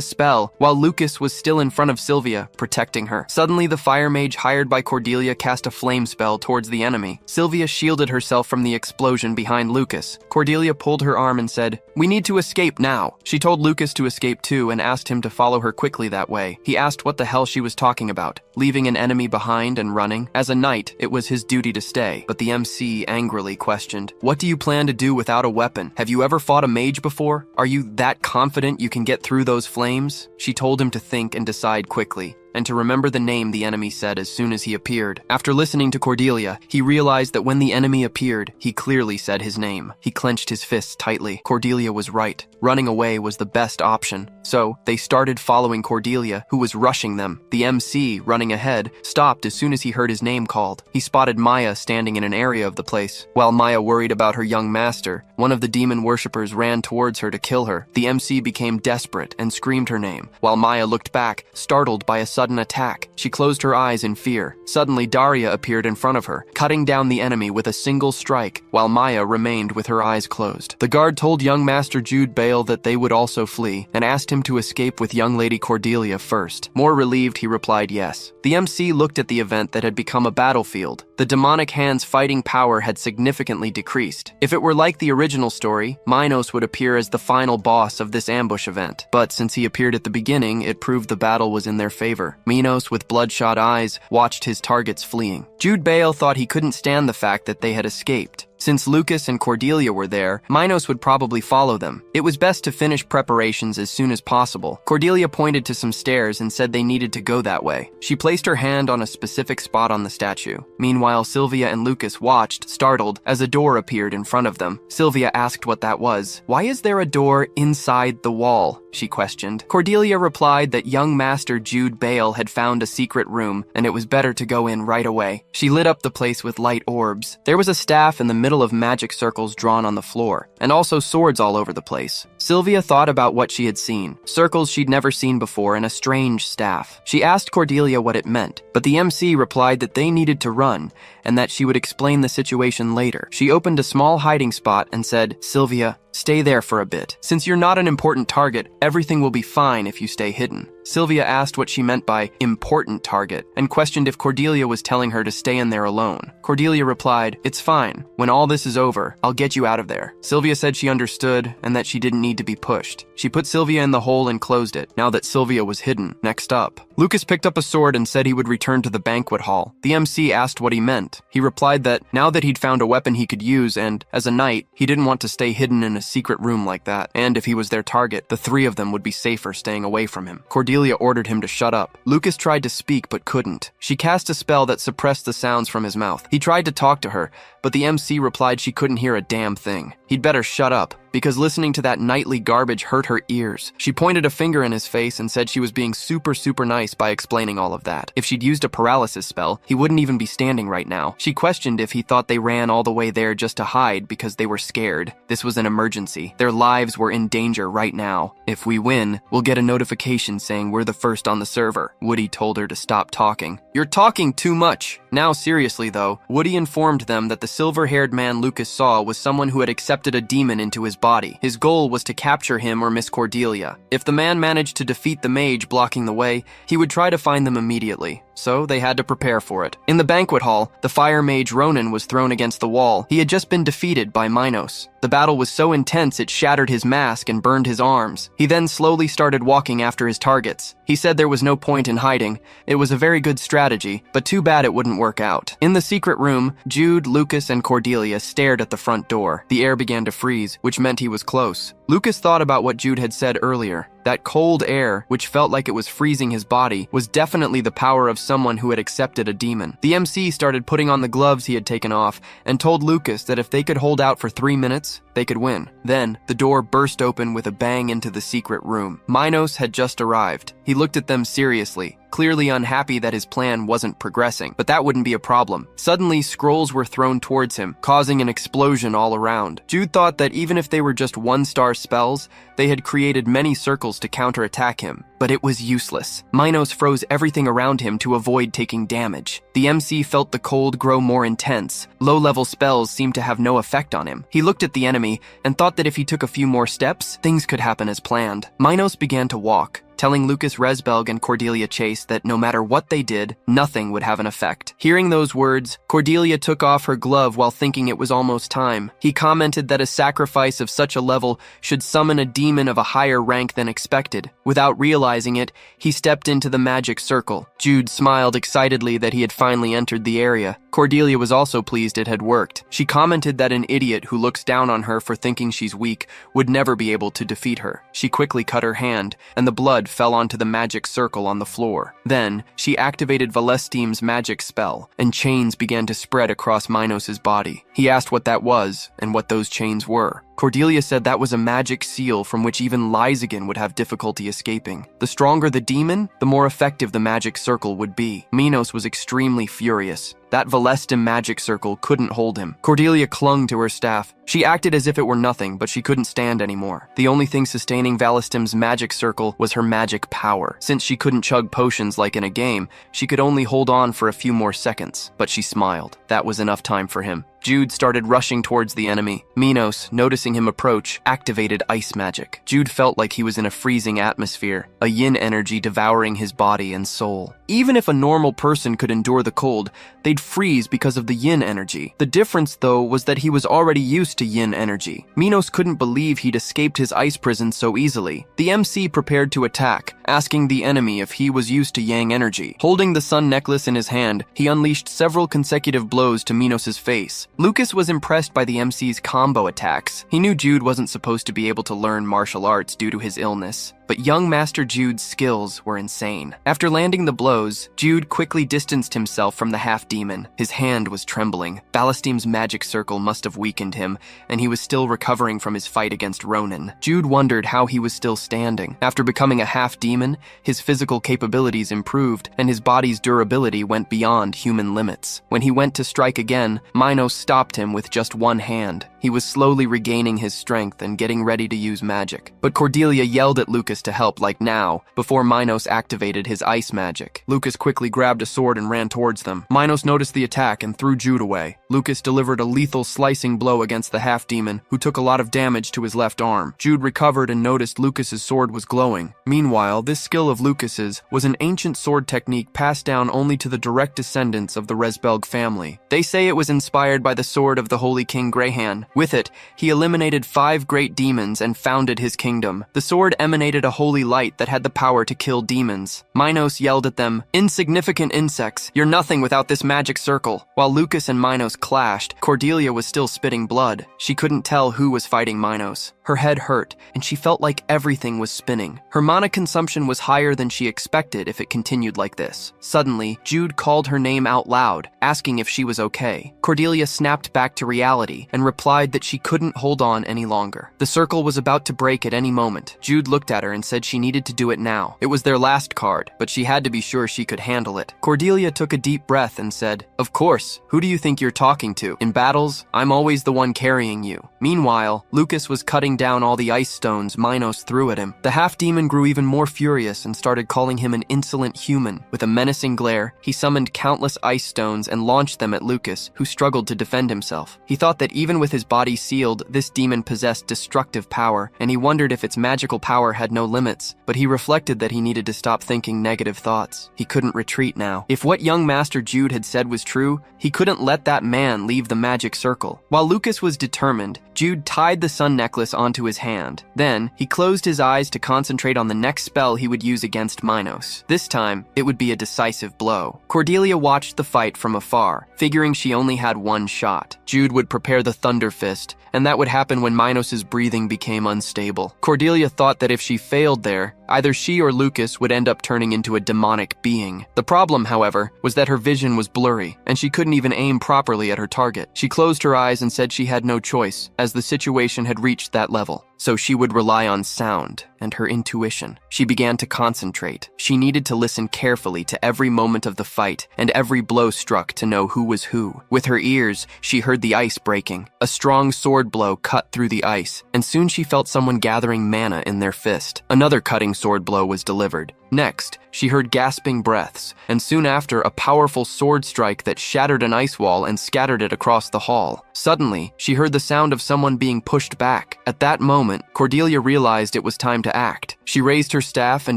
spell, while Lucas was still in front of Sylvia, protecting her. Suddenly, the fire mage hired by Cordelia cast a flame spell towards the enemy. Sylvia shielded herself from the explosion behind Lucas. Cordelia pulled her arm and said, "We need to escape now." She told Lucas to escape too and asked him to follow her quickly that way. He asked what the hell she was talking about, leaving an enemy behind and running. As a knight, it was his duty to stay, but the MC angrily questioned, "What do you plan to do without a weapon? Have you ever fought a mage before? Are you that confident you can get through those flames?" She told him to think and decide quickly, and to remember the name the enemy said as soon as he appeared. After listening to Cordelia, he realized that when the enemy appeared, he clearly said his name. He clenched his fists tightly. Cordelia was right. Running away was the best option. So, they started following Cordelia, who was rushing them. The MC, running ahead, stopped as soon as he heard his name called. He spotted Maya standing in an area of the place. While Maya worried about her young master, one of the demon worshippers ran towards her to kill her. The MC became desperate and screamed her name, while Maya looked back, startled by a sudden attack. She closed her eyes in fear. Suddenly, Daria appeared in front of her, cutting down the enemy with a single strike, while Maya remained with her eyes closed. The guard told young Master Jude Bale that they would also flee, and asked him to escape with young Lady Cordelia first. More relieved, he replied yes. The MC looked at the event that had become a battlefield. The demonic hand's fighting power had significantly decreased. If it were like the original story, Minos would appear as the final boss of this ambush event. But since he appeared at the beginning, it proved the battle was in their favor. Minos, with bloodshot eyes, watched his targets fleeing. Jude Bale thought he couldn't stand the fact that they had escaped. Since Lucas and Cordelia were there, Minos would probably follow them. It was best to finish preparations as soon as possible. Cordelia pointed to some stairs and said they needed to go that way. She placed her hand on a specific spot on the statue. Meanwhile, Sylvia and Lucas watched, startled, as a door appeared in front of them. Sylvia asked what that was. "Why is there a door inside the wall?" she questioned. Cordelia replied that young Master Jude Bale had found a secret room, and it was better to go in right away. She lit up the place with light orbs. There was a staff in the middle of magic circles drawn on the floor, and also swords all over the place. Sylvia thought about what she had seen, circles she'd never seen before, and a strange staff. She asked Cordelia what it meant, but the MC replied that they needed to run, and that she would explain the situation later. She opened a small hiding spot and said, "Sylvia, stay there for a bit. Since you're not an important target, everything will be fine if you stay hidden." Sylvia asked what she meant by important target and questioned if Cordelia was telling her to stay in there alone. Cordelia replied, "It's fine. When all this is over, I'll get you out of there." Sylvia said she understood and that she didn't need to be pushed. She put Sylvia in the hole and closed it, now that Sylvia was hidden. Next up, Lucas picked up a sword and said he would return to the banquet hall. The MC asked what he meant. He replied that now that he'd found a weapon he could use and, as a knight, he didn't want to stay hidden in a secret room like that, and if he was their target, the three of them would be safer staying away from him. Cordelia ordered him to shut up. Lucas tried to speak but couldn't. She cast a spell that suppressed the sounds from his mouth. He tried to talk to her, but the MC replied she couldn't hear a damn thing. He'd better shut up, because listening to that nightly garbage hurt her ears. She pointed a finger in his face and said she was being super nice by explaining all of that. If she'd used a paralysis spell, he wouldn't even be standing right now. She questioned if he thought they ran all the way there just to hide because they were scared. This was an emergency. Their lives were in danger right now. "If we win, we'll get a notification saying we're the first on the server." Woody told her to stop talking. "You're talking too much." Now seriously though, Woody informed them that the silver-haired man Lucas saw was someone who had accepted a demon into his body. His goal was to capture him or Miss Cordelia. If the man managed to defeat the mage blocking the way, he would try to find them immediately. so they had to prepare for it. In the banquet hall, the fire mage Ronan was thrown against the wall. He had just been defeated by Minos. The battle was so intense it shattered his mask and burned his arms. He then slowly started walking after his targets. He said there was no point in hiding. It was a very good strategy, but too bad it wouldn't work out. In the secret room, Jude, Lucas, and Cordelia stared at the front door. The air began to freeze, which meant he was close. Lucas thought about what Jude had said earlier. That cold air, which felt like it was freezing his body, was definitely the power of someone who had accepted a demon. The MC started putting on the gloves he had taken off and told Lucas that if they could hold out for 3 minutes, they could win. Then, the door burst open with a bang into the secret room. Minos had just arrived. He looked at them seriously, clearly unhappy that his plan wasn't progressing, but that wouldn't be a problem. Suddenly, scrolls were thrown towards him, causing an explosion all around. Jude thought that even if they were just 1-star spells, they had created many circles to counterattack him, but it was useless. Minos froze everything around him to avoid taking damage. The MC felt the cold grow more intense. Low-level spells seemed to have no effect on him. He looked at the enemy and thought that if he took a few more steps, things could happen as planned. Minos began to walk, telling Lucas Resbelg and Cordelia Chase that no matter what they did, nothing would have an effect. Hearing those words, Cordelia took off her glove while thinking it was almost time. He commented that a sacrifice of such a level should summon a demon of a higher rank than expected. Without realizing it, he stepped into the magic circle. Jude smiled excitedly that he had finally entered the area. Cordelia was also pleased it had worked. She commented that an idiot who looks down on her for thinking she's weak would never be able to defeat her. She quickly cut her hand, and the blood fell onto the magic circle on the floor. Then, she activated Valestim's magic spell, and chains began to spread across Minos' body. He asked what that was, and what those chains were. Cordelia said that was a magic seal from which even Lysagan would have difficulty escaping. The stronger the demon, the more effective the magic circle would be. Minos was extremely furious. That Valestim magic circle couldn't hold him. Cordelia clung to her staff. She acted as if it were nothing, but she couldn't stand anymore. The only thing sustaining Valestim's magic circle was her magic power. Since she couldn't chug potions like in a game, she could only hold on for a few more seconds. But she smiled. That was enough time for him. Jude started rushing towards the enemy. Minos, noticing him approach, activated ice magic. Jude felt like he was in a freezing atmosphere, a yin energy devouring his body and soul. Even if a normal person could endure the cold, they'd freeze because of the yin energy. The difference, though, was that he was already used to yin energy. Minos couldn't believe he'd escaped his ice prison so easily. The MC prepared to attack, asking the enemy if he was used to yang energy. Holding the sun necklace in his hand, he unleashed several consecutive blows to Minos' face. Lucas was impressed by the MC's combo attacks. He knew Jude wasn't supposed to be able to learn martial arts due to his illness, but young Master Jude's skills were insane. After landing the blows, Jude quickly distanced himself from the half-demon. His hand was trembling. Valestim's magic circle must have weakened him, and he was still recovering from his fight against Ronan. Jude wondered how he was still standing. After becoming a half-demon, his physical capabilities improved, and his body's durability went beyond human limits. When he went to strike again, Minos stopped him with just one hand. He was slowly regaining his strength and getting ready to use magic. But Cordelia yelled at Lucas to help, like now, before Minos activated his ice magic. Lucas quickly grabbed a sword and ran towards them. Minos noticed the attack and threw Jude away. Lucas delivered a lethal slicing blow against the half-demon, who took a lot of damage to his left arm. Jude recovered and noticed Lucas's sword was glowing. Meanwhile, this skill of Lucas's was an ancient sword technique passed down only to the direct descendants of the Resbelg family. They say it was inspired by the sword of the Holy King Greyhan. With it, he eliminated 5 great demons and founded his kingdom. The sword emanated a holy light that had the power to kill demons. Minos yelled at them, "Insignificant insects, you're nothing without this magic circle." While Lucas and Minos clashed, Cordelia was still spitting blood. She couldn't tell who was fighting Minos. Her head hurt, and she felt like everything was spinning. Her mana consumption was higher than she expected if it continued like this. Suddenly, Jude called her name out loud, asking if she was okay. Cordelia snapped back to reality and replied that she couldn't hold on any longer. The circle was about to break at any moment. Jude looked at her and said she needed to do it now. It was their last card, but she had to be sure she could handle it. Cordelia took a deep breath and said, "Of course, who do you think you're talking to? In battles, I'm always the one carrying you." Meanwhile, Lucas was cutting down all the ice stones Minos threw at him. The half-demon grew even more furious and started calling him an insolent human. With a menacing glare, he summoned countless ice stones and launched them at Lucas, who struggled to defend himself. He thought that even with his body sealed, this demon possessed destructive power, and he wondered if its magical power had no no limits, but he reflected that he needed to stop thinking negative thoughts. He couldn't retreat now. If what young Master Jude had said was true, he couldn't let that man leave the magic circle. While Lucas was determined, Jude tied the sun necklace onto his hand. Then, he closed his eyes to concentrate on the next spell he would use against Minos. This time, it would be a decisive blow. Cordelia watched the fight from afar, figuring she only had one shot. Jude would prepare the Thunder Fist, and that would happen when Minos' breathing became unstable. Cordelia thought that if she failed there, either she or Lucas would end up turning into a demonic being. The problem, however, was that her vision was blurry, and she couldn't even aim properly at her target. She closed her eyes and said she had no choice, as the situation had reached that level. So she would rely on sound and her intuition. She began to concentrate. She needed to listen carefully to every moment of the fight and every blow struck to know who was who. With her ears, she heard the ice breaking. A strong sword blow cut through the ice, and soon she felt someone gathering mana in their fist. Another cutting sword blow was delivered. Next, she heard gasping breaths, and soon after, a powerful sword strike that shattered an ice wall and scattered it across the hall. Suddenly, she heard the sound of someone being pushed back. At that moment, Cordelia realized it was time to act. She raised her staff and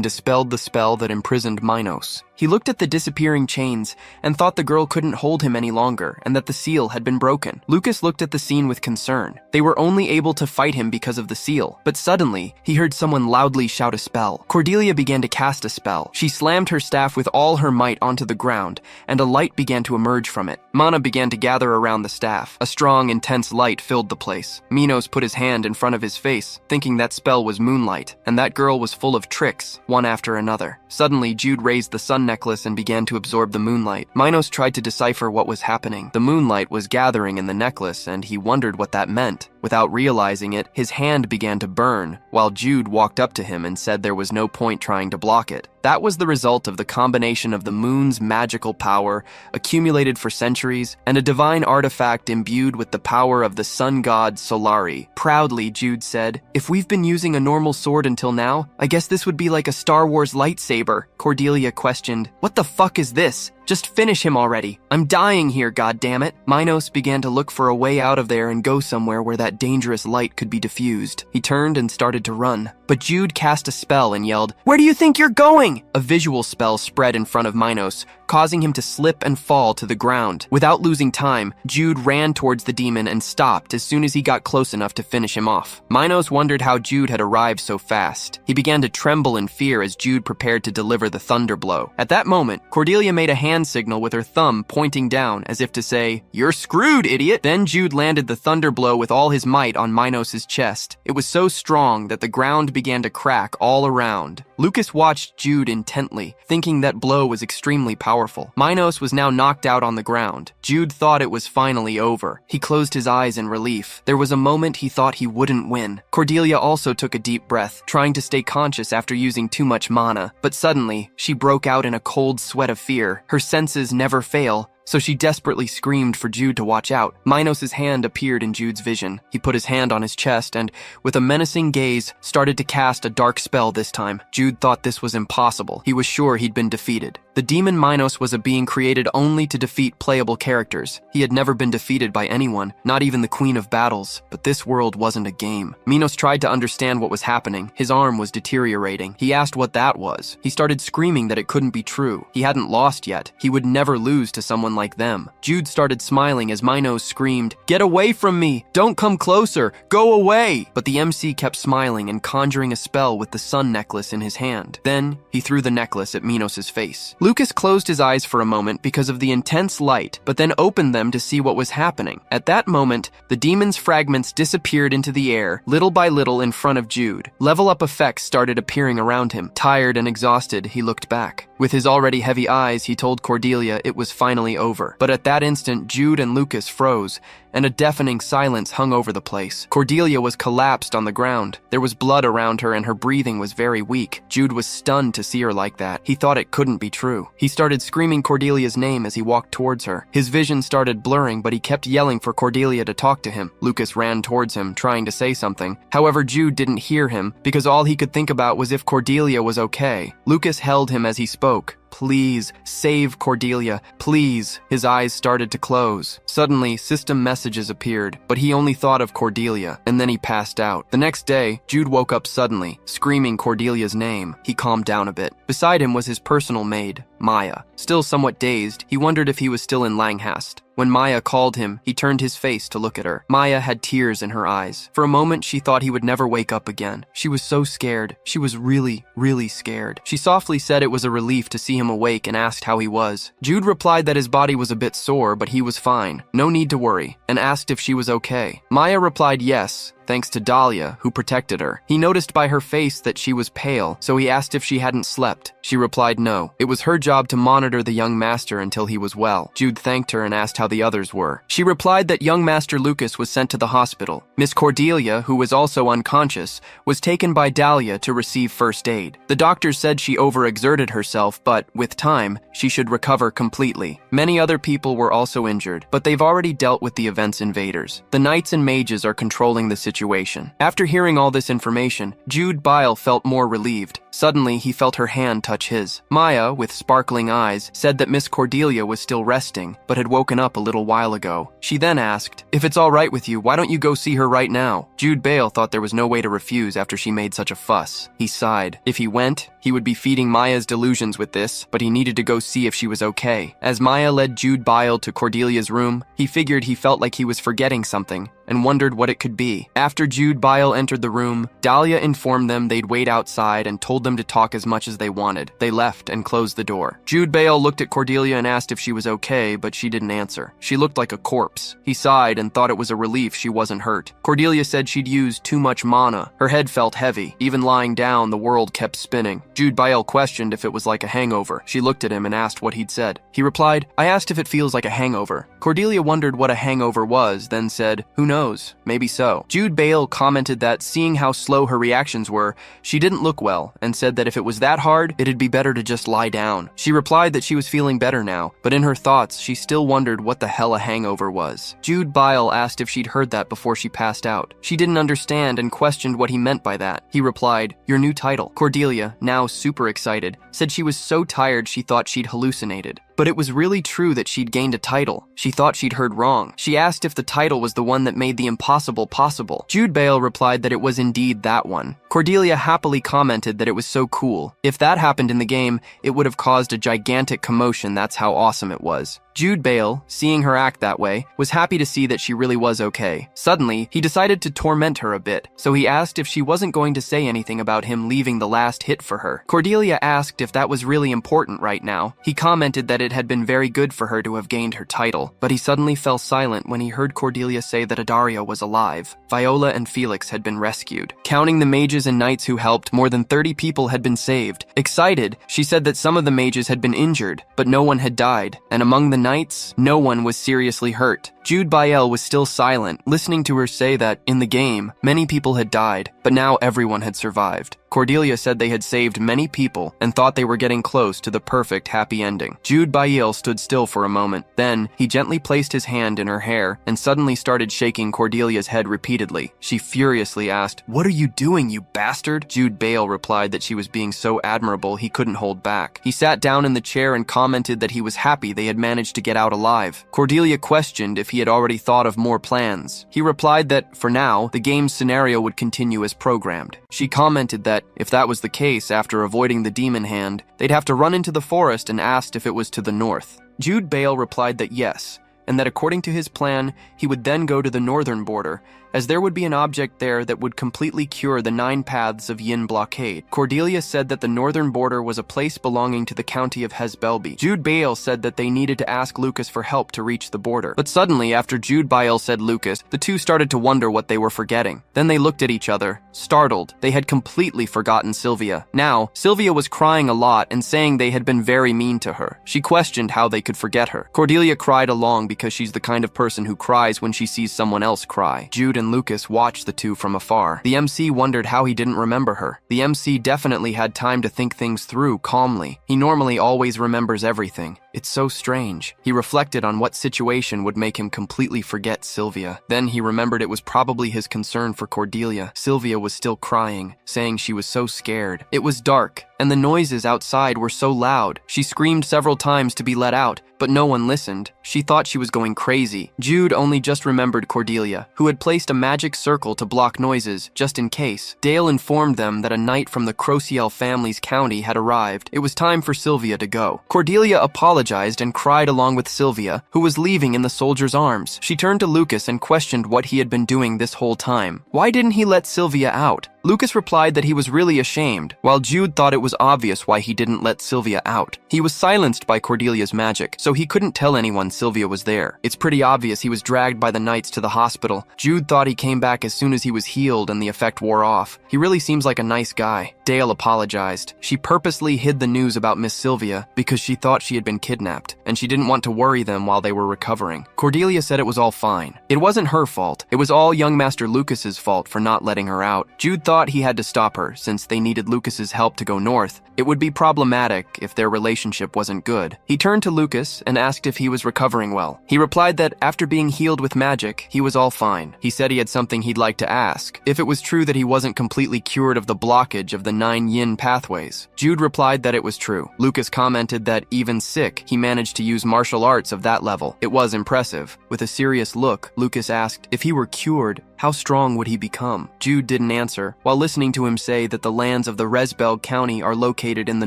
dispelled the spell that imprisoned Minos. He looked at the disappearing chains and thought the girl couldn't hold him any longer and that the seal had been broken. Lucas looked at the scene with concern. They were only able to fight him because of the seal, but suddenly, he heard someone loudly shout a spell. Cordelia began to cast a spell. She slammed her staff with all her might onto the ground, and a light began to emerge from it. Mana began to gather around the staff. A strong, intense light filled the place. Minos put his hand in front of his face, thinking that spell was moonlight, and that girl was full of tricks, one after another. Suddenly, Jude raised the sun necklace and began to absorb the moonlight. Minos tried to decipher what was happening. The moonlight was gathering in the necklace, and he wondered what that meant. Without realizing it, his hand began to burn, while Jude walked up to him and said there was no point trying to block it. That was the result of the combination of the moon's magical power, accumulated for centuries, and a divine artifact imbued with the power of the sun god Solari. Proudly, Jude said, "If we've been using a normal sword until now, I guess this would be like a Star Wars lightsaber." Cordelia questioned, "What the fuck is this? Just finish him already. I'm dying here, goddammit." Minos began to look for a way out of there and go somewhere where that dangerous light could be diffused. He turned and started to run. But Jude cast a spell and yelled, "Where do you think you're going?" A visual spell spread in front of Minos, causing him to slip and fall to the ground. Without losing time, Jude ran towards the demon and stopped as soon as he got close enough to finish him off. Minos wondered how Jude had arrived so fast. He began to tremble in fear as Jude prepared to deliver the thunder blow. At that moment, Cordelia made a hand signal with her thumb pointing down as if to say, "You're screwed, idiot!" Then Jude landed the thunder blow with all his might on Minos' chest. It was so strong that the ground began to crack all around. Lucas watched Jude intently, thinking that blow was extremely powerful. Minos was now knocked out on the ground. Jude thought it was finally over. He closed his eyes in relief. There was a moment he thought he wouldn't win. Cordelia also took a deep breath, trying to stay conscious after using too much mana. But suddenly, she broke out in a cold sweat of fear. Her senses never fail, so she desperately screamed for Jude to watch out. Minos' hand appeared in Jude's vision. He put his hand on his chest and, with a menacing gaze, started to cast a dark spell this time. Jude thought this was impossible. He was sure he'd been defeated. The demon Minos was a being created only to defeat playable characters. He had never been defeated by anyone, not even the Queen of Battles, but this world wasn't a game. Minos tried to understand what was happening. His arm was deteriorating. He asked what that was. He started screaming that it couldn't be true. He hadn't lost yet. He would never lose to someone like them. Jude started smiling as Minos screamed, "Get away from me! Don't come closer! Go away!" But the MC kept smiling and conjuring a spell with the sun necklace in his hand. Then, he threw the necklace at Minos' face. Lucas closed his eyes for a moment because of the intense light, but then opened them to see what was happening. At that moment, the demon's fragments disappeared into the air, little by little in front of Jude. Level-up effects started appearing around him. Tired and exhausted, he looked back. With his already heavy eyes, he told Cordelia it was finally over. But at that instant, Jude and Lucas froze, and a deafening silence hung over the place. Cordelia was collapsed on the ground. There was blood around her and her breathing was very weak. Jude was stunned to see her like that. He thought it couldn't be true. He started screaming Cordelia's name as he walked towards her. His vision started blurring, but he kept yelling for Cordelia to talk to him. Lucas ran towards him, trying to say something. However, Jude didn't hear him because all he could think about was if Cordelia was okay. Lucas held him as he spoke. please, save Cordelia, please. His eyes started to close. Suddenly, system messages appeared, but he only thought of Cordelia, and then he passed out. The next day, Jude woke up suddenly, screaming Cordelia's name. He calmed down a bit. Beside him was his personal maid, Maya. Still somewhat dazed, he wondered if he was still in Langhast. When Maya called him, he turned his face to look at her. Maya had tears in her eyes. For a moment, she thought he would never wake up again. She was so scared. She was really, really scared. She softly said it was a relief to see him awake and asked how he was. Jude replied that his body was a bit sore, but he was fine. No need to worry, and asked if she was okay. Maya replied yes, thanks to Dahlia, who protected her. He noticed by her face that she was pale, so he asked if she hadn't slept. She replied no. It was her job to monitor the young master until he was well. Jude thanked her and asked how the others were. She replied that young Master Lucas was sent to the hospital. Miss Cordelia, who was also unconscious, was taken by Dahlia to receive first aid. The doctors said she overexerted herself, but, with time, she should recover completely. Many other people were also injured, but they've already dealt with the event's invaders. The knights and mages are controlling the situation. After hearing all this information, Jude Bile felt more relieved. Suddenly, he felt her hand touch his. Maya, with sparkling eyes, said that Miss Cordelia was still resting, but had woken up a little while ago. She then asked, "If it's all right with you, why don't you go see her right now?" Jude Bale thought there was no way to refuse after she made such a fuss. He sighed. If he went, he would be feeding Maya's delusions with this, but he needed to go see if she was okay. As Maya led Jude Bile to Cordelia's room, he figured he felt like he was forgetting something and wondered what it could be. After Jude Bile entered the room, Dahlia informed them they'd wait outside and told them to talk as much as they wanted. They left and closed the door. Jude Bale looked at Cordelia and asked if she was okay, but she didn't answer. She looked like a corpse. He sighed and thought it was a relief she wasn't hurt. Cordelia said she'd used too much mana. Her head felt heavy. Even lying down, the world kept spinning. Jude Bile questioned if it was like a hangover. She looked at him and asked what he'd said. He replied, "I asked if it feels like a hangover." Cordelia wondered what a hangover was, then said, "Who knows? Maybe so." Jude Bale commented that, seeing how slow her reactions were, she didn't look well, and said that if it was that hard, it'd be better to just lie down. She replied that she was feeling better now, but in her thoughts, she still wondered what the hell a hangover was. Jude Bile asked if she'd heard that before she passed out. She didn't understand and questioned what he meant by that. He replied, "Your new title." Cordelia, now super excited, said she was so tired she thought she'd hallucinated. But it was really true that she'd gained a title. She thought she'd heard wrong. She asked if the title was the one that made the impossible possible. Jude Bale replied that it was indeed that one. Cordelia happily commented that it was so cool. If that happened in the game, it would have caused a gigantic commotion. That's how awesome it was. Jude Bale, seeing her act that way, was happy to see that she really was okay. Suddenly, he decided to torment her a bit, so he asked if she wasn't going to say anything about him leaving the last hit for her. Cordelia asked if that was really important right now. He commented that it had been very good for her to have gained her title, but he suddenly fell silent when he heard Cordelia say that Adaria was alive. Viola and Felix had been rescued. Counting the mages and knights who helped, more than 30 people had been saved. Excited, she said that some of the mages had been injured, but no one had died, and among the knights, no one was seriously hurt. Jude Bile was still silent, listening to her say that, in the game, many people had died, but now everyone had survived. Cordelia said they had saved many people and thought they were getting close to the perfect happy ending. Jude Bile stood still for a moment. Then, he gently placed his hand in her hair and suddenly started shaking Cordelia's head repeatedly. She furiously asked, "What are you doing, you bastard?" Jude Bale replied that she was being so admirable he couldn't hold back. He sat down in the chair and commented that he was happy they had managed to get out alive. Cordelia questioned if he had already thought of more plans. He replied that, for now, the game's scenario would continue as programmed. She commented that, if that was the case, after avoiding the demon hand, they'd have to run into the forest, and asked if it was to the north. Jude Bale replied that yes, and that according to his plan, he would then go to the northern border, as there would be an object there that would completely cure the 9 paths of Yin blockade. Cordelia said that the northern border was a place belonging to the county of Hezbelby. Jude Bale said that they needed to ask Lucas for help to reach the border. But suddenly, after Jude Bale said Lucas, the two started to wonder what they were forgetting. Then they looked at each other, startled. They had completely forgotten Sylvia. Now, Sylvia was crying a lot and saying they had been very mean to her. She questioned how they could forget her. Cordelia cried along because she's the kind of person who cries when she sees someone else cry. Jude and Lucas watched the two from afar. The MC wondered how he didn't remember her. The MC definitely had time to think things through calmly. He normally always remembers everything. It's so strange. He reflected on what situation would make him completely forget Sylvia. Then he remembered it was probably his concern for Cordelia. Sylvia was still crying, saying she was so scared. It was dark, and the noises outside were so loud. She screamed several times to be let out, but no one listened. She thought she was going crazy. Jude only just remembered Cordelia, who had placed a magic circle to block noises, just in case. Dale informed them that a knight from the Crociel family's county had arrived. It was time for Sylvia to go. Cordelia apologized and cried along with Sylvia, who was leaving in the soldier's arms. She turned to Lucas and questioned what he had been doing this whole time. Why didn't he let Sylvia out? Lucas replied that he was really ashamed, while Jude thought it was obvious why he didn't let Sylvia out. He was silenced by Cordelia's magic, so he couldn't tell anyone Sylvia was there. It's pretty obvious he was dragged by the knights to the hospital. Jude thought he came back as soon as he was healed and the effect wore off. He really seems like a nice guy. Dale apologized. She purposely hid the news about Miss Sylvia because she thought she had been kidnapped, and she didn't want to worry them while they were recovering. Cordelia said it was all fine. It wasn't her fault. It was all young Master Lucas's fault for not letting her out. Jude thought he had to stop her since they needed Lucas's help to go north. It would be problematic if their relationship wasn't good. He turned to Lucas and asked if he was recovering well. He replied that after being healed with magic, he was all fine. He said he had something he'd like to ask, if it was true that he wasn't completely cured of the blockage of the 9 yin pathways. Jude replied that it was true. Lucas commented that even sick, he managed to use martial arts of that level. It was impressive. With a serious look, Lucas asked, if he were cured, how strong would he become? Jude didn't answer, while listening to him say that the lands of the Resbelg County are located in the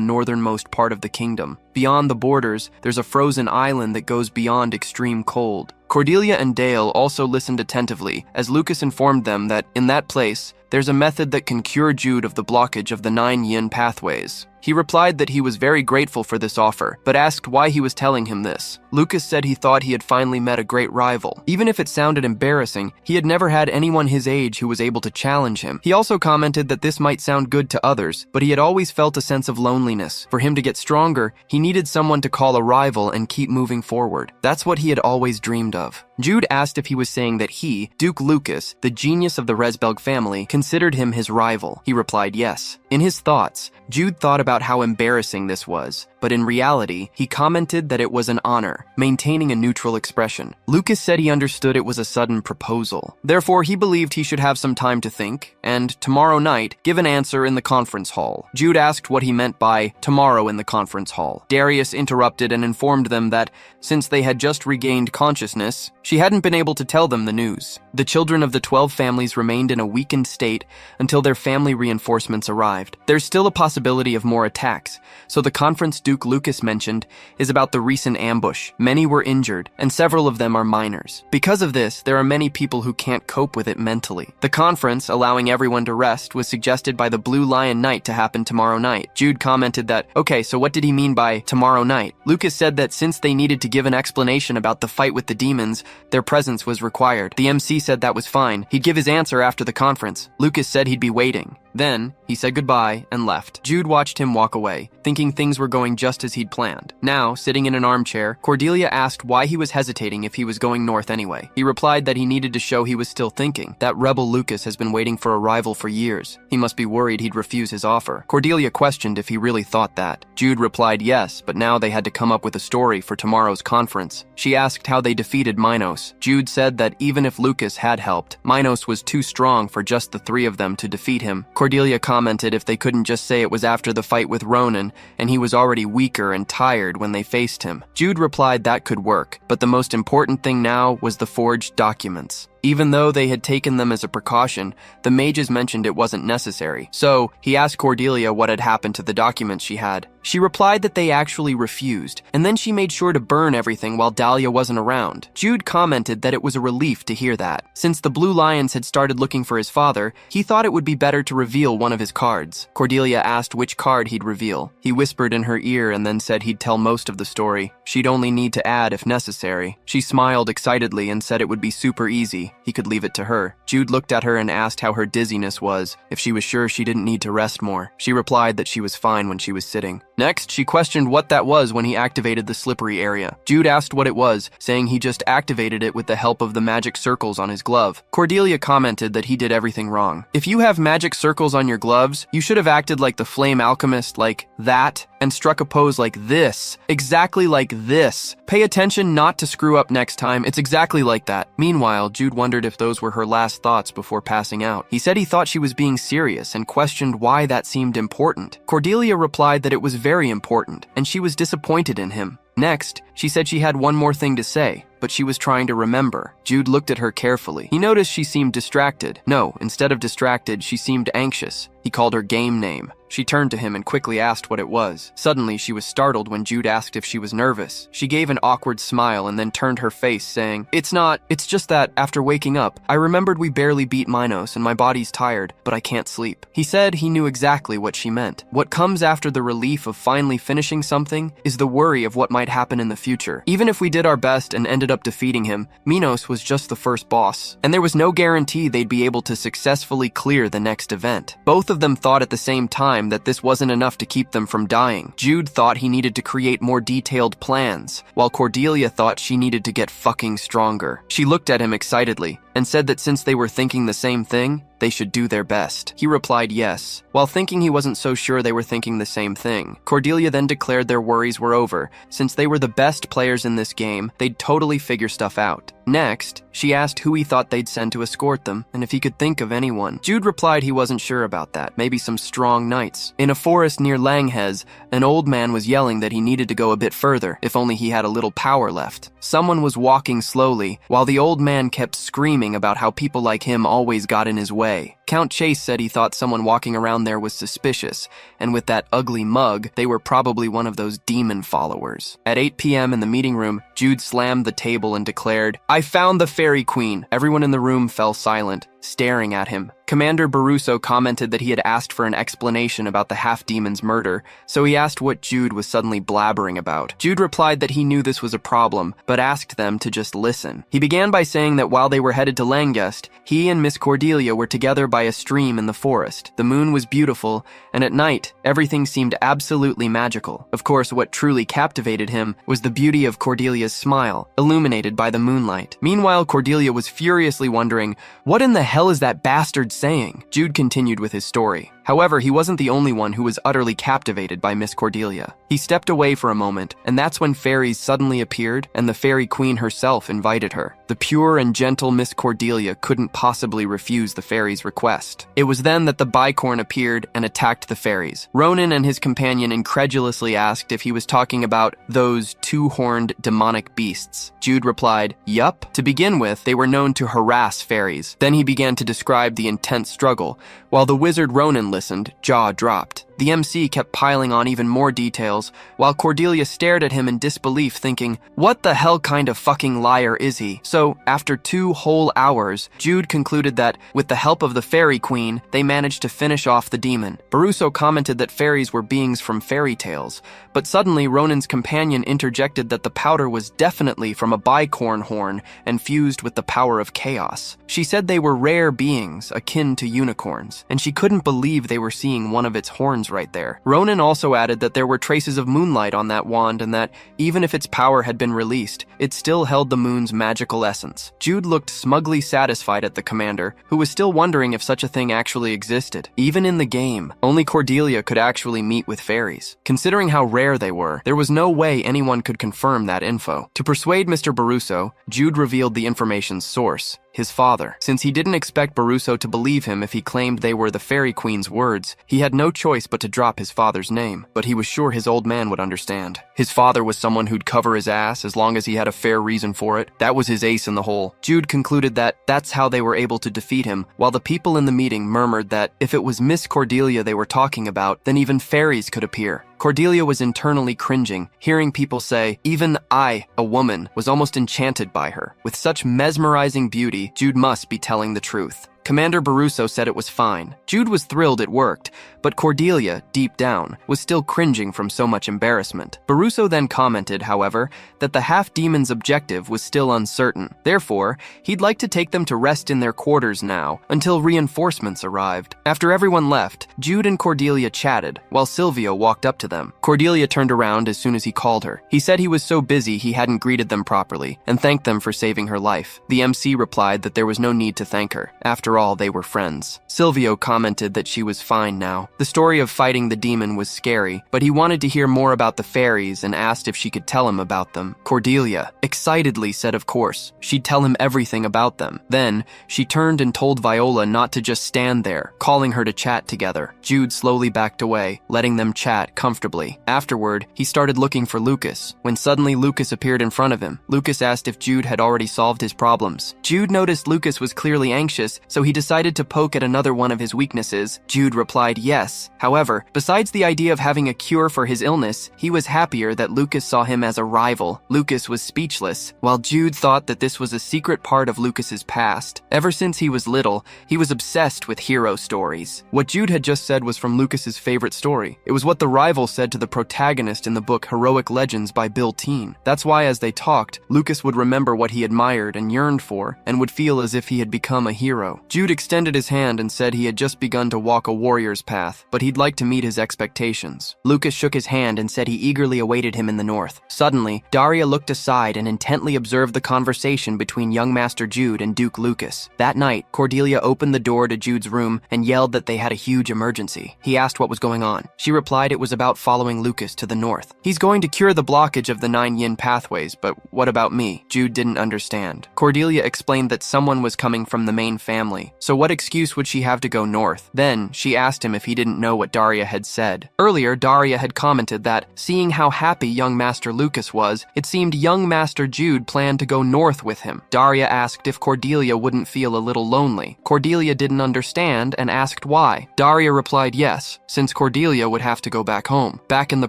northernmost part of the kingdom. Beyond the borders, there's a frozen island that goes beyond extreme cold. Cordelia and Dale also listened attentively as Lucas informed them that in that place, there's a method that can cure Jude of the blockage of the 9 yin pathways. He replied that he was very grateful for this offer, but asked why he was telling him this. Lucas said he thought he had finally met a great rival. Even if it sounded embarrassing, he had never had anyone his age who was able to challenge him. He also commented that this might sound good to others, but he had always felt a sense of loneliness. For him to get stronger, he needed someone to call a rival and keep moving forward. That's what he had always dreamed of. Jude asked if he was saying that he, Duke Lucas, the genius of the Resbelg family, considered him his rival. He replied yes. In his thoughts, Jude thought about how embarrassing this was, but in reality, he commented that it was an honor, maintaining a neutral expression. Lucas said he understood it was a sudden proposal. Therefore, he believed he should have some time to think, and tomorrow night, give an answer in the conference hall. Jude asked what he meant by tomorrow in the conference hall. Darius interrupted and informed them that, since they had just regained consciousness, she hadn't been able to tell them the news. The children of the 12 families remained in a weakened state until their family reinforcements arrived. There's still a possibility of more attacks, so the conference Duke Lucas mentioned is about the recent ambush. Many were injured, and several of them are minors. Because of this, there are many people who can't cope with it mentally. The conference, allowing everyone to rest, was suggested by the Blue Lion Knight to happen tomorrow night. Jude commented that, okay, so what did he mean by tomorrow night? Lucas said that since they needed to give an explanation about the fight with the demons, their presence was required. The MC said that was fine. He'd give his answer after the conference. Lucas said he'd be waiting. Then, he said goodbye and left. Jude watched him walk away, thinking things were going just as he'd planned. Now, sitting in an armchair, Cordelia asked why he was hesitating if he was going north anyway. He replied that he needed to show he was still thinking. That rebel Lucas has been waiting for a rival for years. He must be worried he'd refuse his offer. Cordelia questioned if he really thought that. Jude replied yes, but now they had to come up with a story for tomorrow's conference. She asked how they defeated Minos. Jude said that even if Lucas had helped, Minos was too strong for just the 3 of them to defeat him. Cordelia commented if they couldn't just say it was after the fight with Ronan, and he was already weaker and tired when they faced him. Jude replied that could work, but the most important thing now was the forged documents. Even though they had taken them as a precaution, the mages mentioned it wasn't necessary. So, he asked Cordelia what had happened to the documents she had. She replied that they actually refused, and then she made sure to burn everything while Dahlia wasn't around. Jude commented that it was a relief to hear that. Since the Blue Lions had started looking for his father, he thought it would be better to reveal one of his cards. Cordelia asked which card he'd reveal. He whispered in her ear and then said he'd tell most of the story. She'd only need to add if necessary. She smiled excitedly and said it would be super easy. He could leave it to her. Jude looked at her and asked how her dizziness was, if she was sure she didn't need to rest more. She replied that she was fine when she was sitting. Next, she questioned what that was when he activated the slippery area. Jude asked what it was, saying he just activated it with the help of the magic circles on his glove. Cordelia commented that he did everything wrong. If you have magic circles on your gloves, you should have acted like the flame alchemist, like that, and struck a pose like this. Exactly like this. Pay attention not to screw up next time. It's exactly like that. Meanwhile, Jude wondered if those were her last thoughts before passing out. He said he thought she was being serious and questioned why that seemed important. Cordelia replied that it was very important, and she was disappointed in him. Next, she said she had one more thing to say, but she was trying to remember. Jude looked at her carefully. He noticed she seemed distracted. No, instead of distracted, she seemed anxious. He called her game name. She turned to him and quickly asked what it was. Suddenly, she was startled when Jude asked if she was nervous. She gave an awkward smile and then turned her face, saying, "It's not. It's just that, after waking up, I remembered we barely beat Minos and my body's tired, but I can't sleep." He said he knew exactly what she meant. What comes after the relief of finally finishing something is the worry of what might happen in the future. Even if we did our best and ended up defeating him, Minos was just the first boss, and there was no guarantee they'd be able to successfully clear the next event. Both of them thought at the same time that this wasn't enough to keep them from dying. Jude thought he needed to create more detailed plans, while Cordelia thought she needed to get fucking stronger. She looked at him excitedly and said that since they were thinking the same thing, they should do their best. He replied yes, while thinking he wasn't so sure they were thinking the same thing. Cordelia then declared their worries were over. Since they were the best players in this game, they'd totally figure stuff out. Next, she asked who he thought they'd send to escort them, and if he could think of anyone. Jude replied he wasn't sure about that, maybe some strong knights. In a forest near Langhez, an old man was yelling that he needed to go a bit further, if only he had a little power left. Someone was walking slowly, while the old man kept screaming about how people like him always got in his way. Count Chase said he thought someone walking around there was suspicious, and with that ugly mug, they were probably one of those demon followers. At 8 p.m. in the meeting room, Jude slammed the table and declared, "I found the Fairy Queen." Everyone in the room fell silent, staring at him. Commander Baruso commented that he had asked for an explanation about the half-demon's murder, so he asked what Jude was suddenly blabbering about. Jude replied that he knew this was a problem, but asked them to just listen. He began by saying that while they were headed to Langest, he and Miss Cordelia were together by a stream in the forest. The moon was beautiful, and at night, everything seemed absolutely magical. Of course, what truly captivated him was the beauty of Cordelia's smile, illuminated by the moonlight. Meanwhile, Cordelia was furiously wondering, what in the hell is that bastard saying? Jude continued with his story. However, he wasn't the only one who was utterly captivated by Miss Cordelia. He stepped away for a moment, and that's when fairies suddenly appeared, and the Fairy Queen herself invited her. The pure and gentle Miss Cordelia couldn't possibly refuse the fairy's request. It was then that the bicorn appeared and attacked the fairies. Ronan and his companion incredulously asked if he was talking about those two-horned demonic beasts. Jude replied, "Yup." To begin with, they were known to harass fairies. Then he began to describe the intense struggle. While the wizard Ronan listened, jaw dropped. The MC kept piling on even more details, while Cordelia stared at him in disbelief, thinking, what the hell kind of fucking liar is he? So, after 2 whole hours, Jude concluded that, with the help of the Fairy Queen, they managed to finish off the demon. Baruso commented that fairies were beings from fairy tales, but suddenly Ronan's companion interjected that the powder was definitely from a bicorn horn and fused with the power of chaos. She said they were rare beings, akin to unicorns, and she couldn't believe they were seeing one of its horns right there. Ronan also added that there were traces of moonlight on that wand and that, even if its power had been released, it still held the moon's magical essence. Jude looked smugly satisfied at the commander, who was still wondering if such a thing actually existed. Even in the game, only Cordelia could actually meet with fairies. Considering how rare they were, there was no way anyone could confirm that info. To persuade Mr. Baruso, Jude revealed the information's source. His father. Since he didn't expect Baruso to believe him if he claimed they were the Fairy Queen's words, he had no choice but to drop his father's name, but he was sure his old man would understand. His father was someone who'd cover his ass as long as he had a fair reason for it. That was his ace in the hole. Jude concluded that that's how they were able to defeat him, while the people in the meeting murmured that if it was Miss Cordelia they were talking about, then even fairies could appear. Cordelia was internally cringing, hearing people say, even I, a woman, was almost enchanted by her. With such mesmerizing beauty, Jude must be telling the truth. Commander Baruso said it was fine. Jude was thrilled it worked, but Cordelia, deep down, was still cringing from so much embarrassment. Baruso then commented, however, that the half-demon's objective was still uncertain. Therefore, he'd like to take them to rest in their quarters now, until reinforcements arrived. After everyone left, Jude and Cordelia chatted, while Silvio walked up to them. Cordelia turned around as soon as he called her. He said he was so busy he hadn't greeted them properly, and thanked them for saving her life. The MC replied that there was no need to thank her. After all, they were friends. Silvio commented that she was fine now. The story of fighting the demon was scary, but he wanted to hear more about the fairies and asked if she could tell him about them. Cordelia excitedly said of course, she'd tell him everything about them. Then, she turned and told Viola not to just stand there, calling her to chat together. Jude slowly backed away, letting them chat comfortably. Afterward, he started looking for Lucas, when suddenly Lucas appeared in front of him. Lucas asked if Jude had already solved his problems. Jude noticed Lucas was clearly anxious, so he decided to poke at another one of his weaknesses. Jude replied yes. However, besides the idea of having a cure for his illness, he was happier that Lucas saw him as a rival. Lucas was speechless, while Jude thought that this was a secret part of Lucas's past. Ever since he was little, he was obsessed with hero stories. What Jude had just said was from Lucas's favorite story. It was what the rival said to the protagonist in the book Heroic Legends by Bill Teen. That's why as they talked, Lucas would remember what he admired and yearned for, and would feel as if he had become a hero. Jude extended his hand and said he had just begun to walk a warrior's path, but he'd like to meet his expectations. Lucas shook his hand and said he eagerly awaited him in the north. Suddenly, Daria looked aside and intently observed the conversation between young Master Jude and Duke Lucas. That night, Cordelia opened the door to Jude's room and yelled that they had a huge emergency. He asked what was going on. She replied it was about following Lucas to the north. He's going to cure the blockage of the 9 yin pathways, but what about me? Jude didn't understand. Cordelia explained that someone was coming from the main family, so what excuse would she have to go north? Then, she asked him if he didn't know what Daria had said. Earlier, Daria had commented that, seeing how happy young Master Lucas was, it seemed young Master Jude planned to go north with him. Daria asked if Cordelia wouldn't feel a little lonely. Cordelia didn't understand and asked why. Daria replied yes, since Cordelia would have to go back home. Back in the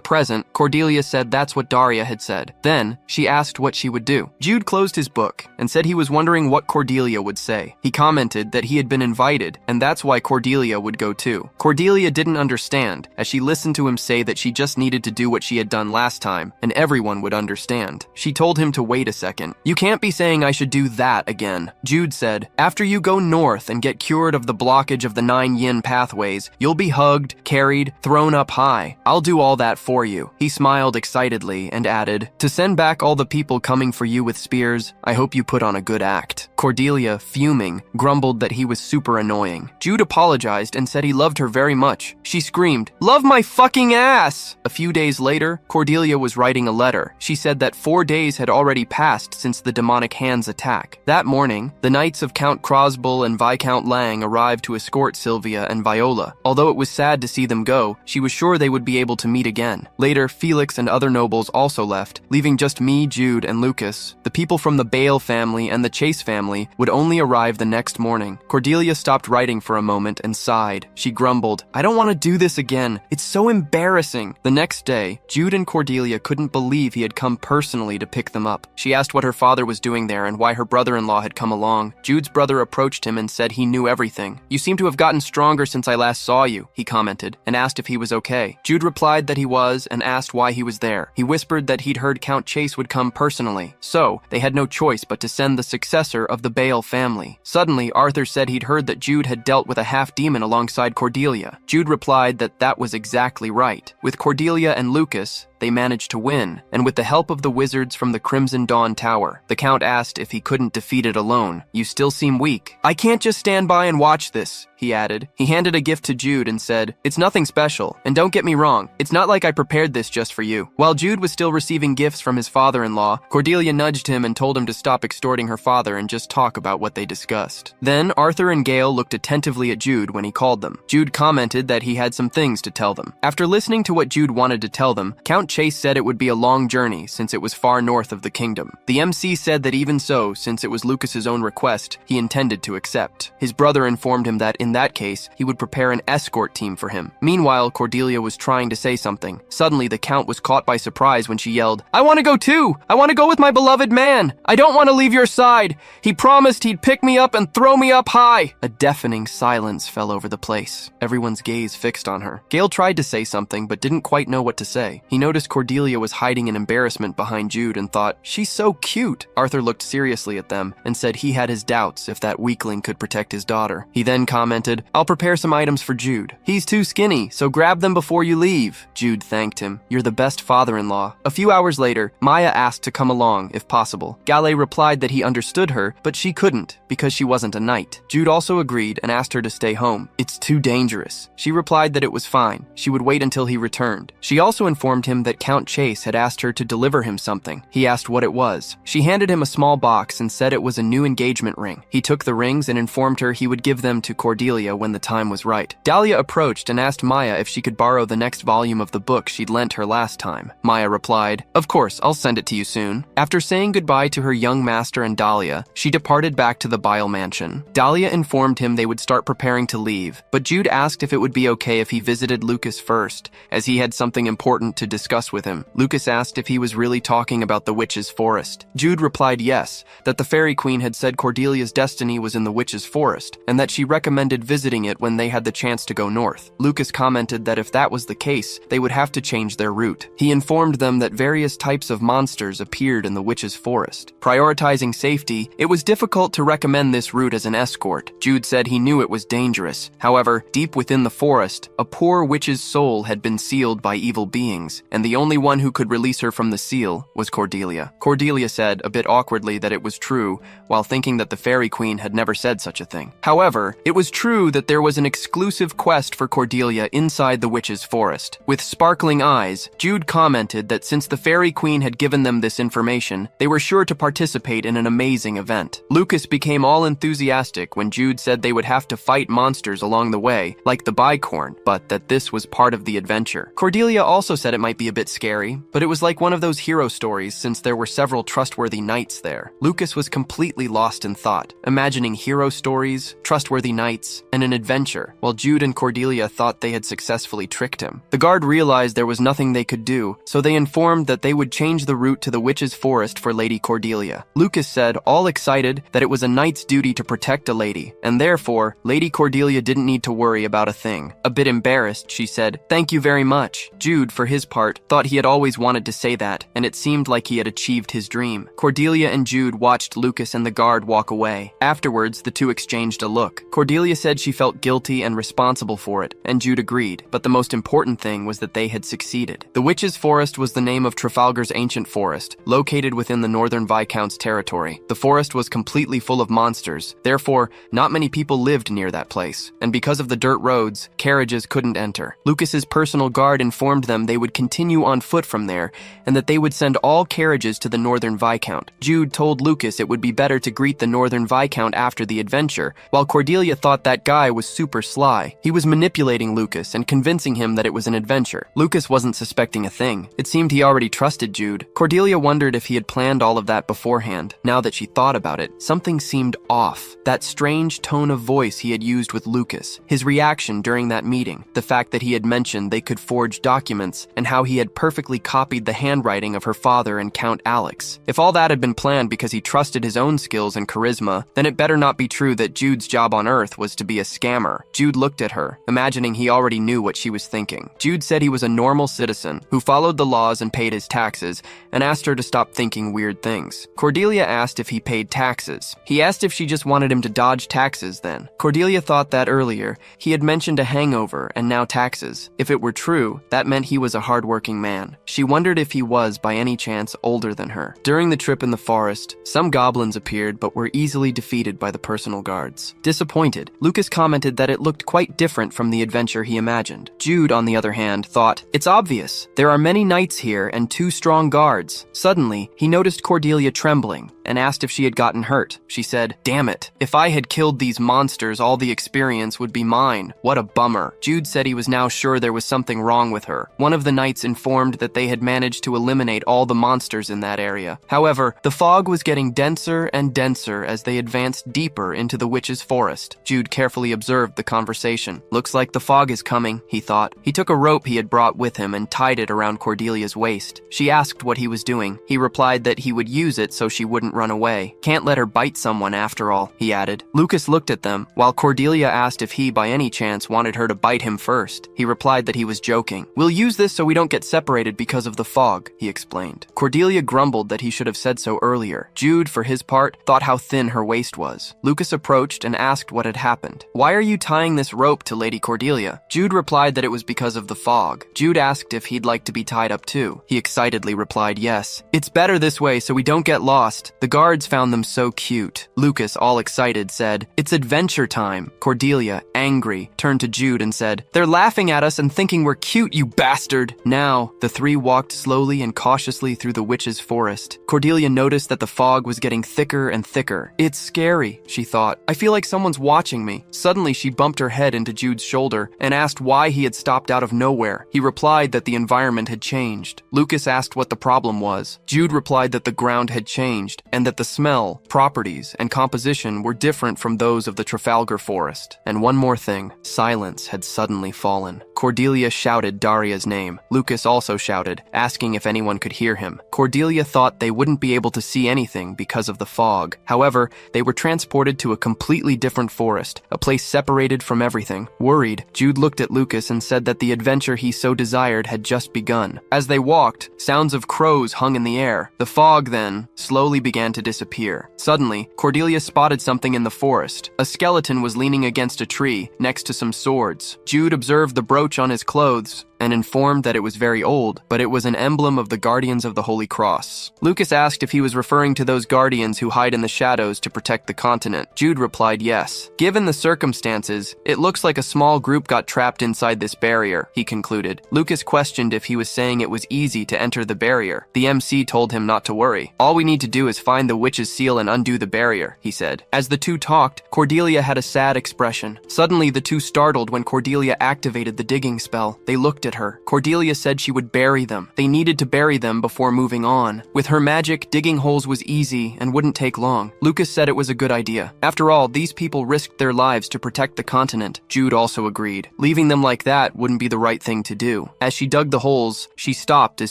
present, Cordelia said that's what Daria had said. Then, she asked what she would do. Jude closed his book and said he was wondering what Cordelia would say. He commented that he had been invited, and that's why Cordelia would go too. Cordelia didn't understand, as she listened to him say that she just needed to do what she had done last time, and everyone would understand. She told him to wait a second. You can't be saying I should do that again. Jude said, after you go north and get cured of the blockage of the 9 yin pathways, you'll be hugged, carried, thrown up high. I'll do all that for you. He smiled excitedly and added, to send back all the people coming for you with spears, I hope you put on a good act. Cordelia, fuming, grumbled that he was super annoying. Jude apologized and said he loved her very much. She screamed, love my fucking ass! A few days later, Cordelia was writing a letter. She said that 4 days had already passed since the demonic hand's attack. That morning, the knights of Count Crosbull and Viscount Lang arrived to escort Sylvia and Viola. Although it was sad to see them go, she was sure they would be able to meet again. Later, Felix and other nobles also left, leaving just me, Jude, and Lucas. The people from the Bale family and the Chase family would only arrive the next morning. Cordelia stopped writing for a moment and sighed. She grumbled, I don't want to do this again. It's so embarrassing. The next day, Jude and Cordelia couldn't believe he had come personally to pick them up. She asked what her father was doing there and why her brother-in-law had come along. Jude's brother approached him and said he knew everything. You seem to have gotten stronger since I last saw you, he commented, and asked if he was okay. Jude replied that he was and asked why he was there. He whispered that he'd heard Count Chase would come personally, so they had no choice but to send the successor of the Bale family. Suddenly, Arthur said he'd heard that Jude had dealt with a half-demon alongside Cordelia. Jude replied that that was exactly right. With Cordelia and Lucas, they managed to win, and with the help of the wizards from the Crimson Dawn Tower, the Count asked if he couldn't defeat it alone. You still seem weak. I can't just stand by and watch this, he added. He handed a gift to Jude and said, it's nothing special, and don't get me wrong, it's not like I prepared this just for you. While Jude was still receiving gifts from his father-in-law, Cordelia nudged him and told him to stop extorting her father and just talk about what they discussed. Then, Arthur and Gale looked attentively at Jude when he called them. Jude commented that he had some things to tell them. After listening to what Jude wanted to tell them, Count Chase said it would be a long journey since it was far north of the kingdom. The MC said that even so, since it was Lucas's own request, he intended to accept. His brother informed him that in In that case, he would prepare an escort team for him. Meanwhile, Cordelia was trying to say something. Suddenly, the Count was caught by surprise when she yelled, "I want to go too! I want to go with my beloved man! I don't want to leave your side! He promised he'd pick me up and throw me up high!" A deafening silence fell over the place, everyone's gaze fixed on her. Gale tried to say something, but didn't quite know what to say. He noticed Cordelia was hiding in embarrassment behind Jude and thought, "She's so cute." Arthur looked seriously at them and said he had his doubts if that weakling could protect his daughter. He then commented, "I'll prepare some items for Jude. He's too skinny, so grab them before you leave." Jude thanked him. "You're the best father-in-law." A few hours later, Maya asked to come along, if possible. Gale replied that he understood her, but she couldn't, because she wasn't a knight. Jude also agreed and asked her to stay home. "It's too dangerous." She replied that it was fine. She would wait until he returned. She also informed him that Count Chase had asked her to deliver him something. He asked what it was. She handed him a small box and said it was a new engagement ring. He took the rings and informed her he would give them to Cordelia when the time was right. Dahlia approached and asked Maya if she could borrow the next volume of the book she'd lent her last time. Maya replied, "Of course, I'll send it to you soon." After saying goodbye to her young master and Dahlia, she departed back to the Bile Mansion. Dahlia informed him they would start preparing to leave, but Jude asked if it would be okay if he visited Lucas first, as he had something important to discuss with him. Lucas asked if he was really talking about the Witch's Forest. Jude replied yes, that the Fairy Queen had said Cordelia's destiny was in the Witch's Forest, and that she recommended visiting it when they had the chance to go north. Lucas commented that if that was the case, they would have to change their route. He informed them that various types of monsters appeared in the Witch's Forest. Prioritizing safety, it was difficult to recommend this route as an escort. Jude said he knew it was dangerous. However, deep within the forest, a poor witch's soul had been sealed by evil beings, and the only one who could release her from the seal was Cordelia. Cordelia said, a bit awkwardly, that it was true, while thinking that the Fairy Queen had never said such a thing. However, it was true that there was an exclusive quest for Cordelia inside the Witch's Forest. With sparkling eyes, Jude commented that since the Fairy Queen had given them this information, they were sure to participate in an amazing event. Lucas became all enthusiastic when Jude said they would have to fight monsters along the way, like the bicorn, but that this was part of the adventure. Cordelia also said it might be a bit scary, but it was like one of those hero stories since there were several trustworthy knights there. Lucas was completely lost in thought, imagining hero stories, trustworthy knights, and an adventure, while Jude and Cordelia thought they had successfully tricked him. The guard realized there was nothing they could do, so they informed that they would change the route to the Witch's Forest for Lady Cordelia. Lucas said, all excited, that it was a knight's duty to protect a lady, and therefore, Lady Cordelia didn't need to worry about a thing. A bit embarrassed, she said, "Thank you very much." Jude, for his part, thought he had always wanted to say that, and it seemed like he had achieved his dream. Cordelia and Jude watched Lucas and the guard walk away. Afterwards, the two exchanged a look. Cordelia said she felt guilty and responsible for it, and Jude agreed, but the most important thing was that they had succeeded. The Witch's Forest was the name of Trafalgar's ancient forest, located within the Northern Viscount's territory. The forest was completely full of monsters, therefore, not many people lived near that place, and because of the dirt roads, carriages couldn't enter. Lucas's personal guard informed them they would continue on foot from there, and that they would send all carriages to the Northern Viscount. Jude told Lucas it would be better to greet the Northern Viscount after the adventure, while Cordelia thought that guy was super sly. He was manipulating Lucas and convincing him that it was an adventure. Lucas wasn't suspecting a thing. It seemed he already trusted Jude. Cordelia wondered if he had planned all of that beforehand. Now that she thought about it, something seemed off. That strange tone of voice he had used with Lucas, his reaction during that meeting, the fact that he had mentioned they could forge documents, and how he had perfectly copied the handwriting of her father and Count Alex. If all that had been planned because he trusted his own skills and charisma, then it better not be true that Jude's job on Earth was to be a scammer. Jude looked at her, imagining he already knew what she was thinking. Jude said he was a normal citizen who followed the laws and paid his taxes, and asked her to stop thinking weird things. Cordelia asked if he paid taxes. He asked if she just wanted him to dodge taxes then. Cordelia thought that earlier he had mentioned a hangover and now taxes. If it were true, that meant he was a hardworking man. She wondered if he was, by any chance, older than her. During the trip in the forest, some goblins appeared but were easily defeated by the personal guards. Disappointed, Lucas commented that it looked quite different from the adventure he imagined. Jude, on the other hand, thought, "It's obvious. There are many knights here and 2 strong guards." Suddenly, he noticed Cordelia trembling and asked if she had gotten hurt. She said, "Damn it. If I had killed these monsters, all the experience would be mine. What a bummer." Jude said he was now sure there was something wrong with her. One of the knights informed that they had managed to eliminate all the monsters in that area. However, the fog was getting denser and denser as they advanced deeper into the Witch's Forest. Jude carefully observed the conversation. Looks like the fog is coming, he thought. He took a rope he had brought with him and tied it around Cordelia's waist. She asked what he was doing. He replied that he would use it so she wouldn't run away. Can't let her bite someone after all, he added. Lucas looked at them, while Cordelia asked if he, by any chance, wanted her to bite him first. He replied that he was joking. We'll use this so we don't get separated because of the fog, he explained. Cordelia grumbled that he should have said so earlier. Jude, for his part, thought how thin her waist was. Lucas approached and asked what had happened. Why are you tying this rope to Lady Cordelia? Jude replied that it was because of the fog. Jude asked if he'd like to be tied up too. He excitedly replied yes. It's better this way so we don't get lost. The guards found them so cute. Lucas, all excited, said, It's adventure time. Cordelia, angry, turned to Jude and said, They're laughing at us and thinking we're cute, you bastard. Now, the three walked slowly and cautiously through the witch's forest. Cordelia noticed that the fog was getting thicker and thicker. It's scary, she thought. I feel like someone's watching me. Suddenly, she bumped her head into Jude's shoulder and asked why he had stopped out of nowhere. He replied that the environment had changed. Lucas asked what the problem was. Jude replied that the ground had changed and that the smell, properties, and composition were different from those of the Trafalgar Forest. And one more thing, silence had suddenly fallen. Cordelia shouted Daria's name. Lucas also shouted, asking if anyone could hear him. Cordelia thought they wouldn't be able to see anything because of the fog. However, they were transported to a completely different forest, a place separated from everything. Worried, Jude looked at Lucas and said that the adventure he so desired had just begun. As they walked, sounds of crows hung in the air. The fog, then, slowly began to disappear. Suddenly, Cordelia spotted something in the forest. A skeleton was leaning against a tree, next to some swords. Jude observed the brooch on his clothes and informed that it was very old, but it was an emblem of the Guardians of the Holy Cross. Lucas asked if he was referring to those guardians who hide in the shadows to protect the continent. Jude replied yes. Given the circumstances, it looks like a small group got trapped inside this barrier, he concluded. Lucas questioned if he was saying it was easy to enter the barrier. The MC told him not to worry. All we need to do is find the witch's seal and undo the barrier, he said. As the two talked, Cordelia had a sad expression. Suddenly, the two startled when Cordelia activated the digging spell. They looked at her. Cordelia said she would bury them. They needed to bury them before moving on. With her magic, digging holes was easy and wouldn't take long. Lucas said it was a good idea. After all, these people risked their lives to protect the continent. Jude also agreed. Leaving them like that wouldn't be the right thing to do. As she dug the holes, she stopped as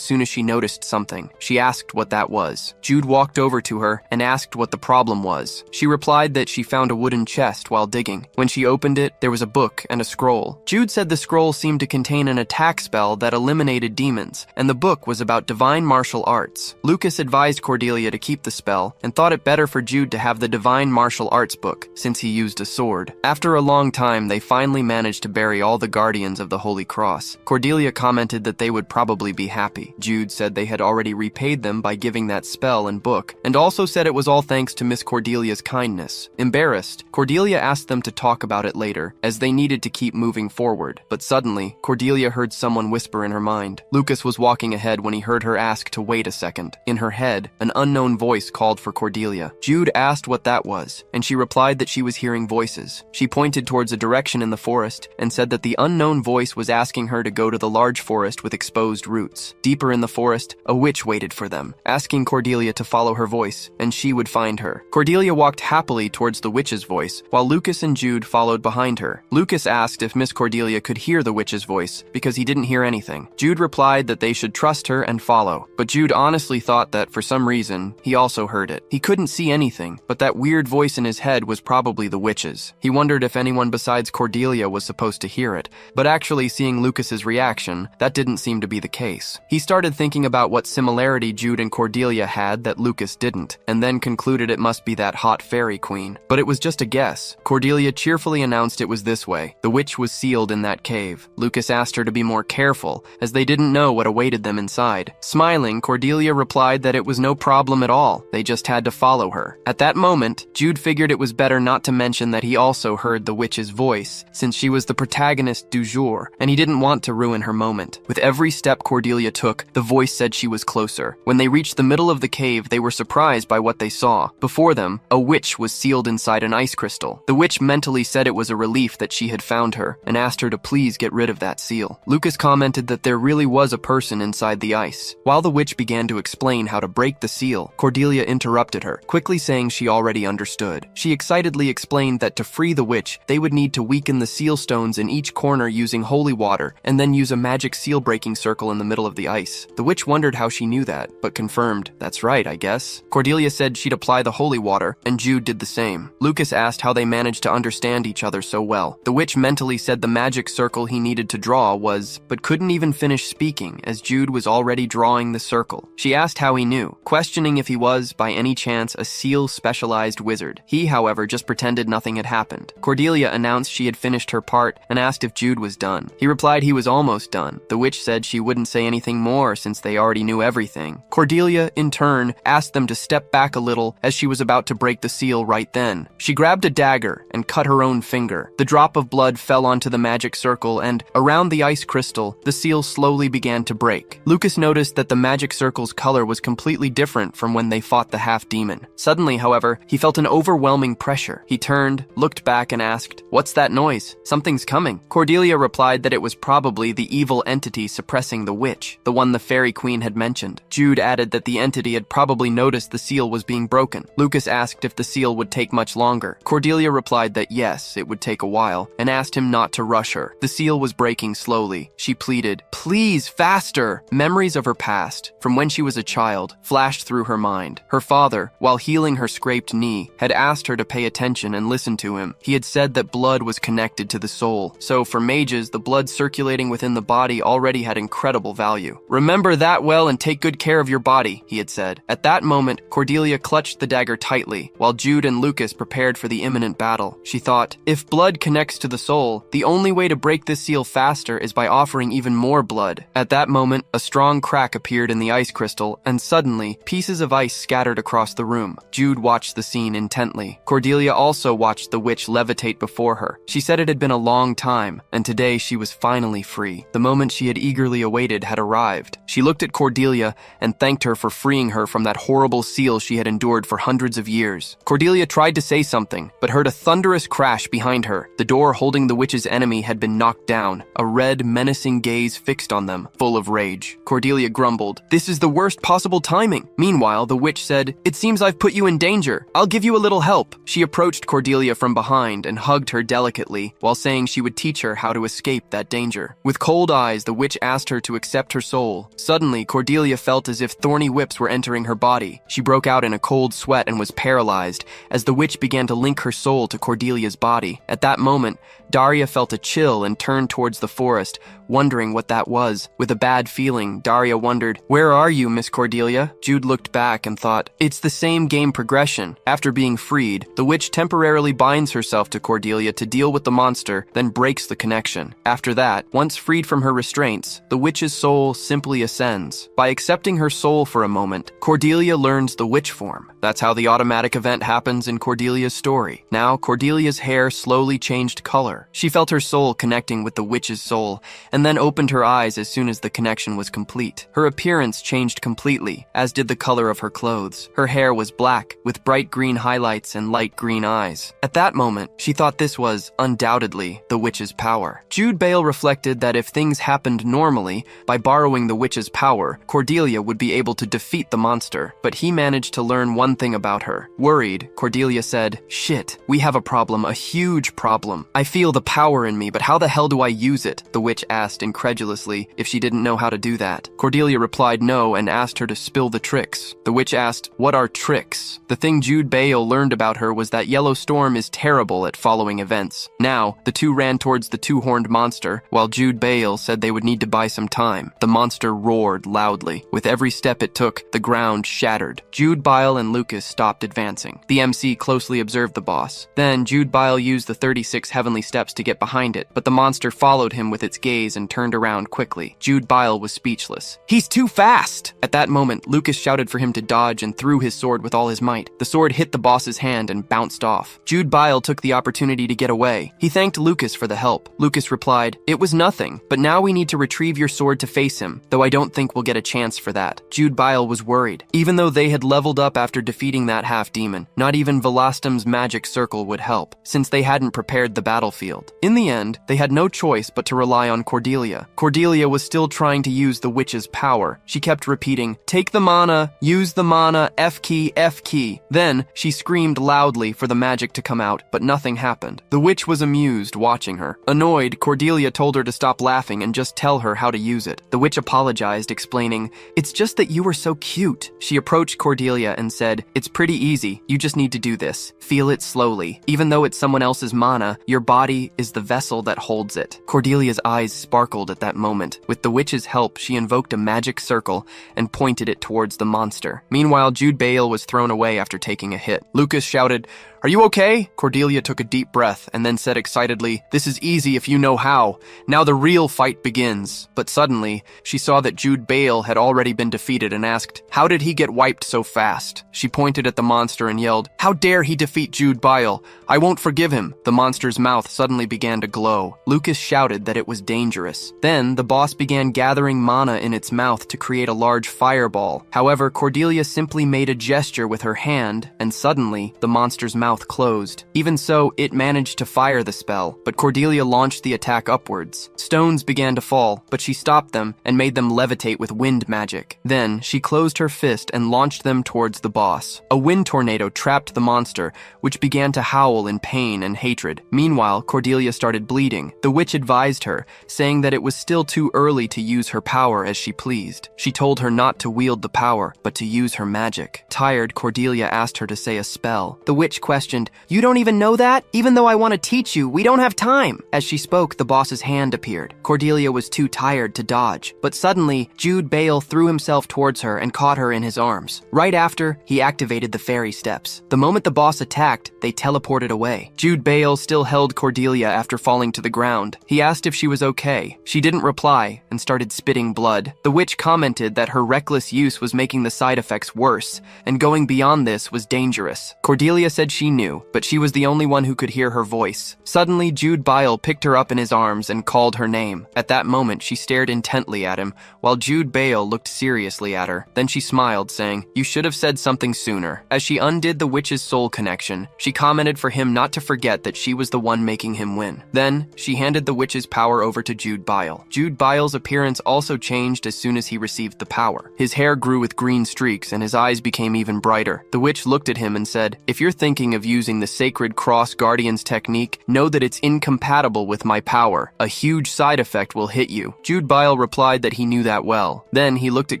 soon as she noticed something. She asked what that was. Jude walked over to her and asked what the problem was. She replied that she found a wooden chest while digging. When she opened it, there was a book and a scroll. Jude said the scroll seemed to contain an attack spell that eliminated demons, and the book was about divine martial arts. Lucas advised Cordelia to keep the spell and thought it better for Jude to have the divine martial arts book, since he used a sword. After a long time, they finally managed to bury all the guardians of the Holy Cross. Cordelia commented that they would probably be happy. Jude said they had already repaid them by giving that spell and book, and also said it was all thanks to Miss Cordelia's kindness. Embarrassed, Cordelia asked them to talk about it later, as they needed to keep moving forward. But suddenly, Cordelia heard someone whisper in her mind. Lucas was walking ahead when he heard her ask to wait a second. In her head, an unknown voice called for Cordelia. Jude asked what that was, and she replied that she was hearing voices. She pointed towards a direction in the forest and said that the unknown voice was asking her to go to the large forest with exposed roots. Deeper in the forest, a witch waited for them, asking Cordelia to follow her voice, and she would find her. Cordelia walked happily towards the witch's voice, while Lucas and Jude followed behind her. Lucas asked if Miss Cordelia could hear the witch's voice, because he didn't hear anything. Jude replied that they should trust her and follow, but Jude honestly thought that, for some reason, he also heard it. He couldn't see anything, but that weird voice in his head was probably the witch's. He wondered if anyone besides Cordelia was supposed to hear it, but actually seeing Lucas's reaction, that didn't seem to be the case. He started thinking about what similarity Jude and Cordelia had that Lucas didn't, and then concluded it must be that hot fairy queen. But it was just a guess. Cordelia cheerfully announced it was this way. The witch was sealed in that cave. Lucas asked her to be more careful, as they didn't know what awaited them inside. Smiling, Cordelia replied that it was no problem at all. They just had to follow her. At that moment, Jude figured it was better not to mention that he also heard the witch's voice, since she was the protagonist du jour, and he didn't want to ruin her moment. With every step Cordelia took, the voice said she was closer. When they reached the middle of the cave, they were surprised by what they saw. Before them, a witch was sealed inside an ice crystal. The witch mentally said it was a relief that she had found her, and asked her to please get rid of that seal. Lucas Lucas commented that there really was a person inside the ice. While the witch began to explain how to break the seal, Cordelia interrupted her, quickly saying she already understood. She excitedly explained that to free the witch, they would need to weaken the seal stones in each corner using holy water, and then use a magic seal-breaking circle in the middle of the ice. The witch wondered how she knew that, but confirmed, "That's right, I guess." Cordelia said she'd apply the holy water, and Jude did the same. Lucas asked how they managed to understand each other so well. The witch mentally said the magic circle he needed to draw was, but couldn't even finish speaking, as Jude was already drawing the circle. She asked how he knew, questioning if he was, by any chance, a seal-specialized wizard. He, however, just pretended nothing had happened. Cordelia announced she had finished her part and asked if Jude was done. He replied he was almost done. The witch said she wouldn't say anything more since they already knew everything. Cordelia, in turn, asked them to step back a little as she was about to break the seal right then. She grabbed a dagger and cut her own finger. The drop of blood fell onto the magic circle, and around the ice crystal, the seal slowly began to break. Lucas noticed that the magic circle's color was completely different from when they fought the half-demon. Suddenly, however, he felt an overwhelming pressure. He turned, looked back, and asked, "What's that noise? Something's coming." Cordelia replied that it was probably the evil entity suppressing the witch, the one the fairy queen had mentioned. Jude added that the entity had probably noticed the seal was being broken. Lucas asked if the seal would take much longer. Cordelia replied that yes, it would take a while, and asked him not to rush her. The seal was breaking slowly. She pleaded, "Please, faster!" Memories of her past, from when she was a child, flashed through her mind. Her father, while healing her scraped knee, had asked her to pay attention and listen to him. He had said that blood was connected to the soul, so for mages, the blood circulating within the body already had incredible value. "Remember that well and take good care of your body," he had said. At that moment, Cordelia clutched the dagger tightly, while Jude and Lucas prepared for the imminent battle. She thought, if blood connects to the soul, the only way to break this seal faster is by offering even more blood. At that moment, a strong crack appeared in the ice crystal, and suddenly, pieces of ice scattered across the room. Jude watched the scene intently. Cordelia also watched the witch levitate before her. She said it had been a long time, and today she was finally free. The moment she had eagerly awaited had arrived. She looked at Cordelia and thanked her for freeing her from that horrible seal she had endured for hundreds of years. Cordelia tried to say something, but heard a thunderous crash behind her. The door holding the witch's enemy had been knocked down, a red, menacing gaze fixed on them, full of rage. Cordelia grumbled, "This is the worst possible timing." Meanwhile, the witch said, "It seems I've put you in danger. I'll give you a little help." She approached Cordelia from behind and hugged her delicately, while saying she would teach her how to escape that danger. With cold eyes, the witch asked her to accept her soul. Suddenly, Cordelia felt as if thorny whips were entering her body. She broke out in a cold sweat and was paralyzed as the witch began to link her soul to Cordelia's body. At that moment, Daria felt a chill and turned towards the forest, wondering what that was. With a bad feeling, Daria wondered, "Where are you, Miss Cordelia?" Jude looked back and thought, it's the same game progression. After being freed, the witch temporarily binds herself to Cordelia to deal with the monster, then breaks the connection. After that, once freed from her restraints, the witch's soul simply ascends. By accepting her soul for a moment, Cordelia learns the witch form. That's how the automatic event happens in Cordelia's story. Now, Cordelia's hair slowly changed color. She felt her soul connecting with the witch's soul, and then opened her eyes as soon as the connection was complete. Her appearance changed completely, as did the color of her clothes. Her hair was black, with bright green highlights and light green eyes. At that moment, she thought this was, undoubtedly, the witch's power. Jude Bale reflected that if things happened normally, by borrowing the witch's power, Cordelia would be able to defeat the monster. But he managed to learn one thing about her. Worried, Cordelia said, "Shit, we have a problem, a huge problem. I feel the power in me, but how the hell do I use it?" The witch asked incredulously if she didn't know how to do that. Cordelia replied no and asked her to spill the tricks. The witch asked, "What are tricks?" The thing Jude Bale learned about her was that Yellow Storm is terrible at following events. Now, the two ran towards the two-horned monster, while Jude Bale said they would need to buy some time. The monster roared loudly. With every step it took, the ground shattered. Jude Bile and Lucas stopped advancing. The MC closely observed the boss. Then, Jude Bile used the 36 heavenly steps to get behind it, but the monster followed him with its gaze and turned around quickly. Jude Bile was speechless. "He's too fast!" At that moment, Lucas shouted for him to dodge and threw his sword with all his might. The sword hit the boss's hand and bounced off. Jude Bile took the opportunity to get away. He thanked Lucas for the help. Lucas replied, "It was nothing, but now we need to retrieve your sword to face him, though I don't think we'll get a chance for that." Jude Bile was worried. Even though they had leveled up after defeating that half-demon, not even Velastum's magic circle would help, since they hadn't prepared the battlefield. revealed. In the end, they had no choice but to rely on Cordelia. Cordelia was still trying to use the witch's power. She kept repeating, "Take the mana, use the mana, F key, F key." Then, she screamed loudly for the magic to come out, but nothing happened. The witch was amused watching her. Annoyed, Cordelia told her to stop laughing and just tell her how to use it. The witch apologized, explaining, "It's just that you were so cute." She approached Cordelia and said, "It's pretty easy. You just need to do this. Feel it slowly. Even though it's someone else's mana, your body is the vessel that holds it." Cordelia's eyes sparkled at that moment. With the witch's help, she invoked a magic circle and pointed it towards the monster. Meanwhile, Jude Bale was thrown away after taking a hit. Lucas shouted, "Are you okay?" Cordelia took a deep breath and then said excitedly, "This is easy if you know how. Now the real fight begins." But suddenly, she saw that Jude Bale had already been defeated and asked, "How did he get wiped so fast?" She pointed at the monster and yelled, "How dare he defeat Jude Bale? I won't forgive him." The monster's mouth suddenly began to glow. Lucas shouted that it was dangerous. Then, the boss began gathering mana in its mouth to create a large fireball. However, Cordelia simply made a gesture with her hand, and suddenly, the monster's mouth closed. Even so, it managed to fire the spell, but Cordelia launched the attack upwards. Stones began to fall, but she stopped them and made them levitate with wind magic. Then, she closed her fist and launched them towards the boss. A wind tornado trapped the monster, which began to howl in pain and hatred. Meanwhile, Cordelia started bleeding. The witch advised her, saying that it was still too early to use her power as she pleased. She told her not to wield the power, but to use her magic. Tired, Cordelia asked her to say a spell. The witch questioned, "You don't even know that? Even though I want to teach you, we don't have time." As she spoke, the boss's hand appeared. Cordelia was too tired to dodge, but suddenly, Jude Bale threw himself towards her and caught her in his arms. Right after, he activated the fairy steps. The moment the boss attacked, they teleported away. Jude Bale still held Cordelia after falling to the ground. He asked if she was okay. She didn't reply and started spitting blood. The witch commented that her reckless use was making the side effects worse, and going beyond this was dangerous. Cordelia said she knew, but she was the only one who could hear her voice. Suddenly, Jude Bale picked her up in his arms and called her name. At that moment, she stared intently at him, while Jude Bale looked seriously at her. Then she smiled, saying, "You should have said something sooner." As she undid the witch's soul connection, she commented for him not to forget that she was the one making him win. Then, she handed the witch's power over to Jude Bale. Jude Bale's appearance also changed as soon as he received the power. His hair grew with green streaks and his eyes became even brighter. The witch looked at him and said, "If you're thinking of using the Sacred Cross Guardian's technique, know that it's incompatible with my power. A huge side effect will hit you." Jude Bale replied that he knew that well. Then he looked at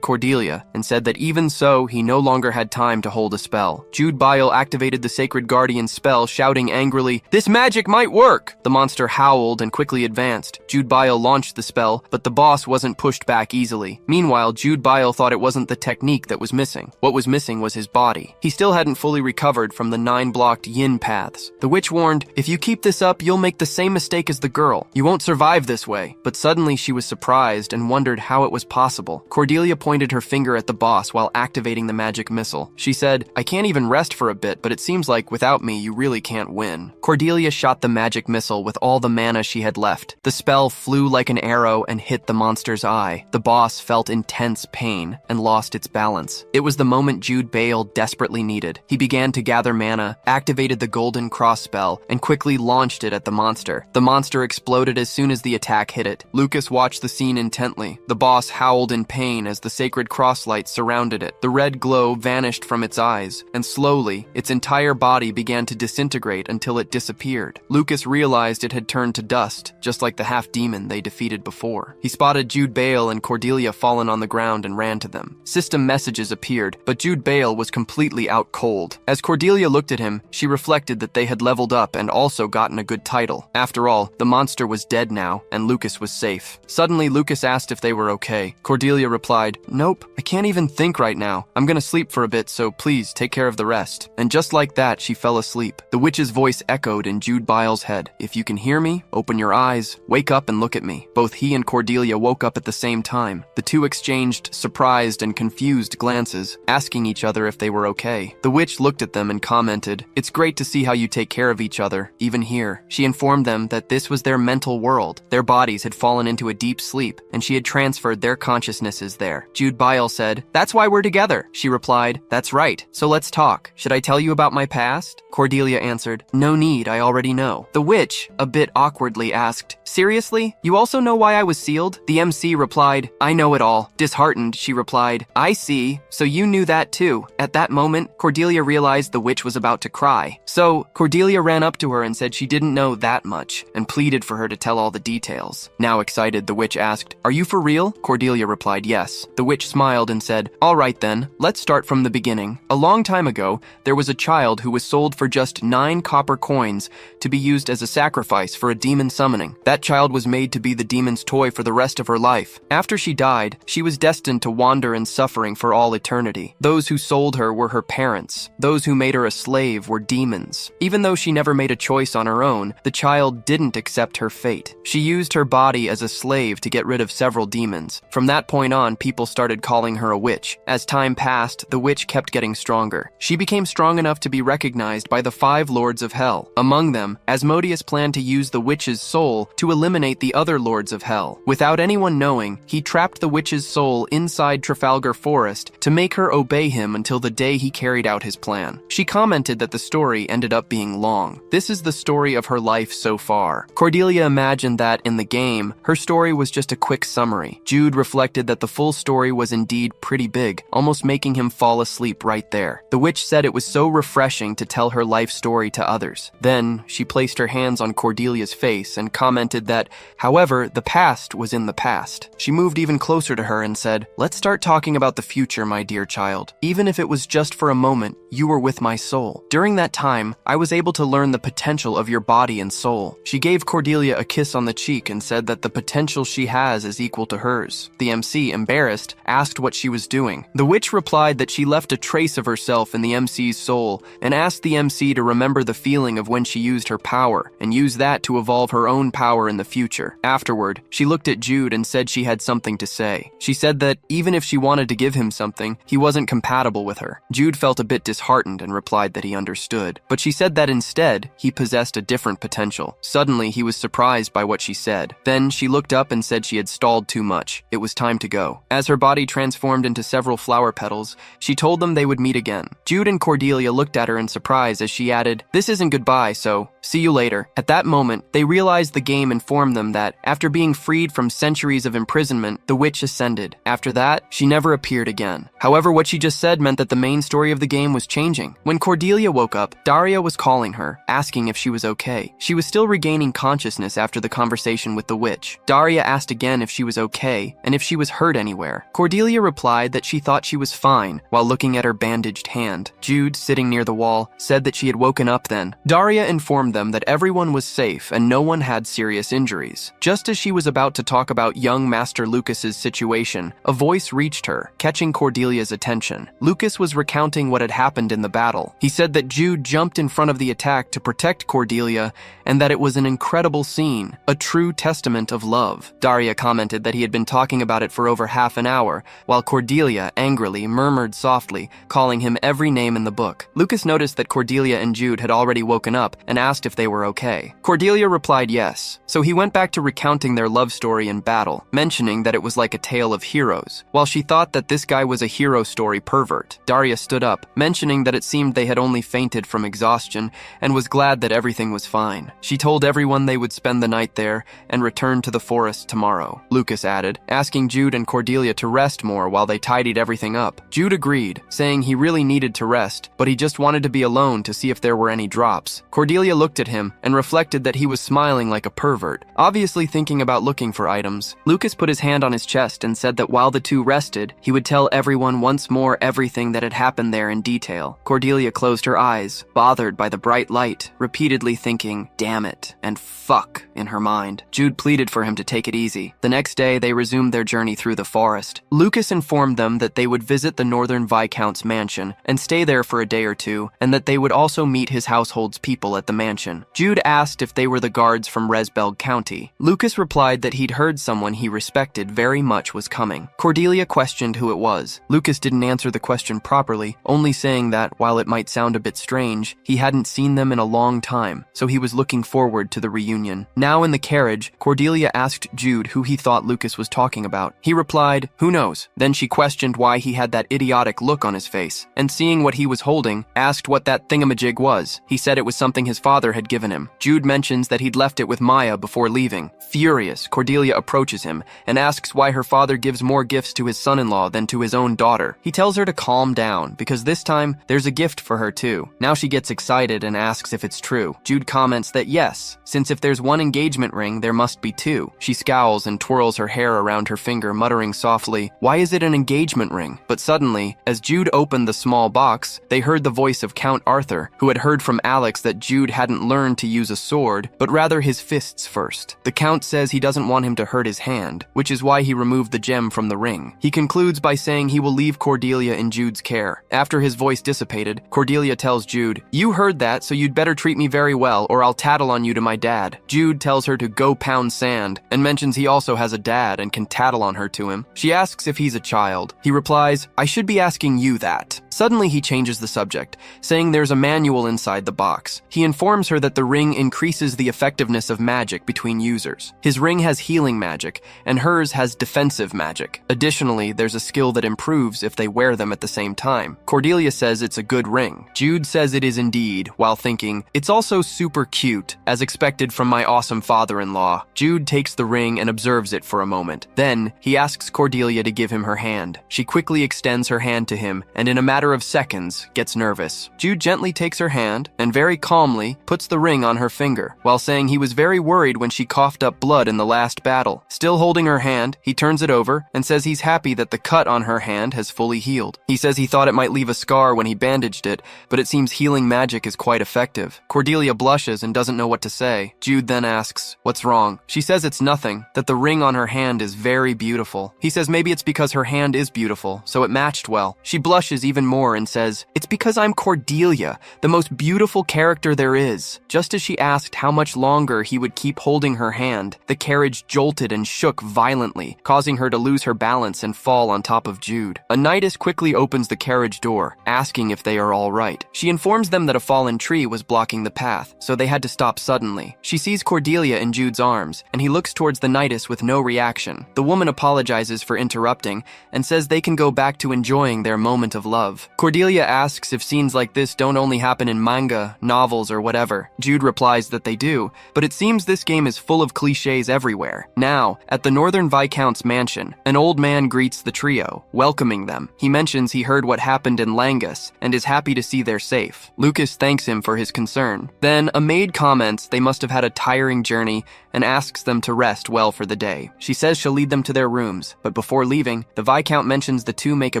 Cordelia and said that even so, he no longer had time to hold a spell. Jude Bale activated the Sacred Guardian's spell, shouting angrily, "This magic might work!" The monster howled and quickly advanced. Jude Bale launched the spell, but the boss wasn't pushed back easily. Meanwhile, Jude Bale thought it wasn't the technique that was missing. What was missing was his body. He still hadn't fully recovered from the 9 blocked yin paths. The witch warned, "If you keep this up, you'll make the same mistake as the girl. You won't survive this way." But suddenly she was surprised and wondered how it was possible. Cordelia pointed her finger at the boss while activating the magic missile. She said, "I can't even rest for a bit, but it seems like without me, you really can't win." Cordelia shot the magic missile with all the mana she had left. The spell flew like an arrow and hit the monster's eye. The boss felt intense pain and lost its balance. It was the moment Jude Bale desperately needed. He began to gather mana, activated the Golden Cross spell, and quickly launched it at the monster. The monster exploded as soon as the attack hit it. Lucas watched the scene intently. The boss howled in pain as the Sacred Cross light surrounded it. The red glow vanished from its eyes, and slowly, its entire body began to disintegrate until it disappeared. Lucas realized it had turned to dust, just like the half-demon they defeated before. He spotted Jude Bale and Cordelia fallen on the ground and ran to them. System messages appeared, but Jude Bale was completely out cold. As Cordelia looked at him, she reflected that they had leveled up and also gotten a good title. After all, the monster was dead now, and Lucas was safe. Suddenly, Lucas asked if they were okay. Cordelia replied, "Nope, I can't even think right now. I'm gonna sleep for a bit, so please take care of the rest." And just like that, she fell asleep. The witch's voice echoed in Jude Bale's head. "If you can hear me, open your eyes, wake up and look at me." Both he and Cordelia woke up at the same time. The two exchanged surprised and confused glances, asking each other if they were okay. The witch looked at them and commented, It's great to see how you take care of each other, even here. She informed them that this was their mental world. Their bodies had fallen into a deep sleep, and she had transferred their consciousnesses there. Jude Bile said, "That's why we're together." She replied, "That's right. So let's talk. Should I tell you about my past?" Cordelia answered, "No need, I already know." The witch, a bit awkwardly, asked, "Seriously? You also know why I was sealed?" The MC replied, "I know it all." Disheartened, she replied, "I see. So you knew that too." At that moment, Cordelia realized the witch was about to cry. So, Cordelia ran up to her and said she didn't know that much, and pleaded for her to tell all the details. Now excited, the witch asked, "Are you for real?" Cordelia replied, "Yes." The witch smiled and said, "All right then, let's start from the beginning. A long time ago, there was a child who was sold for just 9 copper coins to be used as a sacrifice for a demon summoning. That child was made to be the demon's toy for the rest of her life. After she died, she was destined to wander in suffering for all eternity. Those who sold her were her parents. Those who made her a slave were demons. Even though she never made a choice on her own, the child didn't accept her fate. She used her body as a slave to get rid of several demons. From that point on, people started calling her a witch. As time passed, the witch kept getting stronger. She became strong enough to be recognized by the 5 lords of hell. Among them, Asmodeus planned to use the witch's soul to eliminate the other lords of hell. Without anyone knowing, he trapped the witch's soul inside Trafalgar Forest to make her obey him until the day he carried out his plan. She commented that the story ended up being long. This is the story of her life so far. Cordelia imagined that, in the game, her story was just a quick summary. Jude reflected that the full story was indeed pretty big, almost making him fall asleep right there. The witch said it was so refreshing to tell her life story to others. Then, she placed her hands on Cordelia's face and commented that, however, the past was in the past. She moved even closer to her and said, "Let's start talking about the future, my dear child. Even if it was just for a moment, you were with my soul. During that time, I was able to learn the potential of your body and soul." She gave Cordelia a kiss on the cheek and said that the potential she has is equal to hers. The MC, embarrassed, asked what she was doing. The witch replied that she left a trace of herself in the MC's soul and asked the MC to remember the feeling of when she used her power and use that to evolve her own power in the future. Afterward, she looked at Jude and said she had something to say. She said that even if she wanted to give him something, he wasn't compatible with her. Jude felt a bit disheartened and replied that he understood, but she said that instead, he possessed a different potential. Suddenly, he was surprised by what she said. Then she looked up and said she had stalled too much. It was time to go. As her body transformed into several flower petals, she told them they would meet again. Jude and Cordelia looked at her in surprise as she added, "This isn't goodbye, so see you later." At that moment, they realized the game informed them that, after being freed from centuries of imprisonment, the witch ascended. After that, she never appeared again. However, what she just said meant that the main story of the game was changing. When Cordelia woke up, Daria was calling her, asking if she was okay. She was still regaining consciousness after the conversation with the witch. Daria asked again if she was okay and if she was hurt anywhere. Cordelia replied that she thought she was fine while looking at her bandaged hand. Jude, sitting near the wall, said that she had woken up then. Daria informed them that everyone was safe and no one had serious injuries. Just as she was about to talk about young Master Lucas's situation, a voice reached her, catching Cordelia's attention. Lucas was recounting what had happened in the battle. He said that Jude jumped in front of the attack to protect Cordelia and that it was an incredible scene, a true testament of love. Daria commented that he had been talking about it for over half an hour, while Cordelia angrily murmured softly, calling him every name in the book. Lucas noticed that Cordelia and Jude had already woken up and asked if they were okay. Cordelia replied yes, so he went back to recounting their love story in battle, mentioning that it was like a tale of heroes. While she thought that this guy was a hero story pervert, Daria stood up, mentioning that it seemed they had only fainted from exhaustion and was glad that everything was fine. She told everyone they would spend the night there and return to the forest tomorrow. Lucas added, asking Jude and Cordelia to rest more while they tidied everything up. Jude agreed, saying he really needed to rest, but he just wanted to be alone to see if there were any drops. Cordelia looked at him and reflected that he was smiling like a pervert, obviously thinking about looking for items. Lucas put his hand on his chest and said that while the two rested, he would tell everyone once more everything that had happened there in detail. Cordelia closed her eyes, bothered by the bright light, repeatedly thinking, "Damn it," and "fuck" in her mind. Jude pleaded for him to take it easy. The next day, they resumed their journey through the forest. Lucas informed them that they would visit the Northern Viscount's mansion and stay there for a day or two, and that they would also meet his household's people at the mansion. Jude asked if they were the guards from Resbelg County. Lucas replied that he'd heard someone he respected very much was coming. Cordelia questioned who it was. Lucas didn't answer the question properly, only saying that, while it might sound a bit strange. He hadn't seen them in a long time, so he was looking forward to the reunion. Now in the carriage, Cordelia asked Jude who he thought Lucas was talking about. He replied, "Who knows?" Then she questioned why he had that idiotic look on his face, and seeing what he was holding, asked what that thingamajig was. He said it was something his father had given him. Jude mentions that he'd left it with Maya before leaving. Furious, Cordelia approaches him and asks why her father gives more gifts to his son-in-law than to his own daughter. He tells her to calm down, because this time, there's a gift for her too. Now she gets excited and asks if it's true. Jude comments that yes, since if there's one engagement ring, there must be two. She scowls and twirls her hair around her finger, muttering softly, "Why is it an engagement ring?" But suddenly, as Jude opened the small box, they heard the voice of Count Arthur, who had heard from Alex that Jude hadn't learned to use a sword, but rather his fists first. The Count says he doesn't want him to hurt his hand, which is why he removed the gem from the ring. He concludes by saying he will leave Cordelia in Jude's care. After his voice dissipated, Cordelia tells Jude, "You heard that, so you'd better treat me very well, or I'll tattle on you to my dad." Jude tells her to go pound sand, and mentions he also has a dad and can tattle on her to him. She asks if he's a child. He replies, "I should be asking you that." Suddenly he changes the subject, saying there's a manual inside the box. He informs her that the ring increases the effectiveness of magic between users. His ring has healing magic, and hers has defensive magic. Additionally, there's a skill that improves if they wear them at the same time. Cordelia says it's a good ring. Jude says it is indeed, while thinking, "It's also super cute, as expected from my awesome father-in-law." Jude takes the ring and observes it for a moment. Then, he asks Cordelia to give him her hand. She quickly extends her hand to him, and in a matter of seconds, gets nervous. Jude gently takes her hand, and very calmly, puts the ring on her finger, while saying he was very worried when she coughed up blood in the last battle. Still holding her hand, he turns it over, and says he's happy that the cut on her hand has fully healed. He says he thought it might leave a scar when he bandaged it, but it seems healing magic is quite effective. Cordelia blushes and doesn't know what to say. Jude then asks, "What's wrong?" She says it's nothing, that the ring on her hand is very beautiful. He says maybe it's because her hand is beautiful, so it matched well. She blushes even more and says, "It's because I'm Cordelia, the most beautiful character there is." Just as she asked how much longer he would keep holding her hand, the carriage jolted and shook violently, causing her to lose her balance and fall on top of Jude. A knightess quickly opens the carriage door, asking if they are all right. She informs them that a fallen tree was blocking the path, so they had to stop suddenly. She sees Cordelia in Jude's arms, and he looks towards the knightess with no reaction. The woman apologizes for interrupting and says they can go back to enjoying their moment of love. Cordelia asks if scenes like this don't only happen in manga, novels, or whatever. Jude replies that they do, but it seems this game is full of cliches everywhere. Now, at the Northern Viscount's mansion, an old man greets the trio, welcoming them. He mentions he heard what happened in Langus and is happy to see they're safe. Lucas thanks him for his concern. Then, a maid comments they must have had a tiring journey and asks them to rest well for the day. She says she'll lead them to their rooms, but before leaving, the Viscount mentions the two make a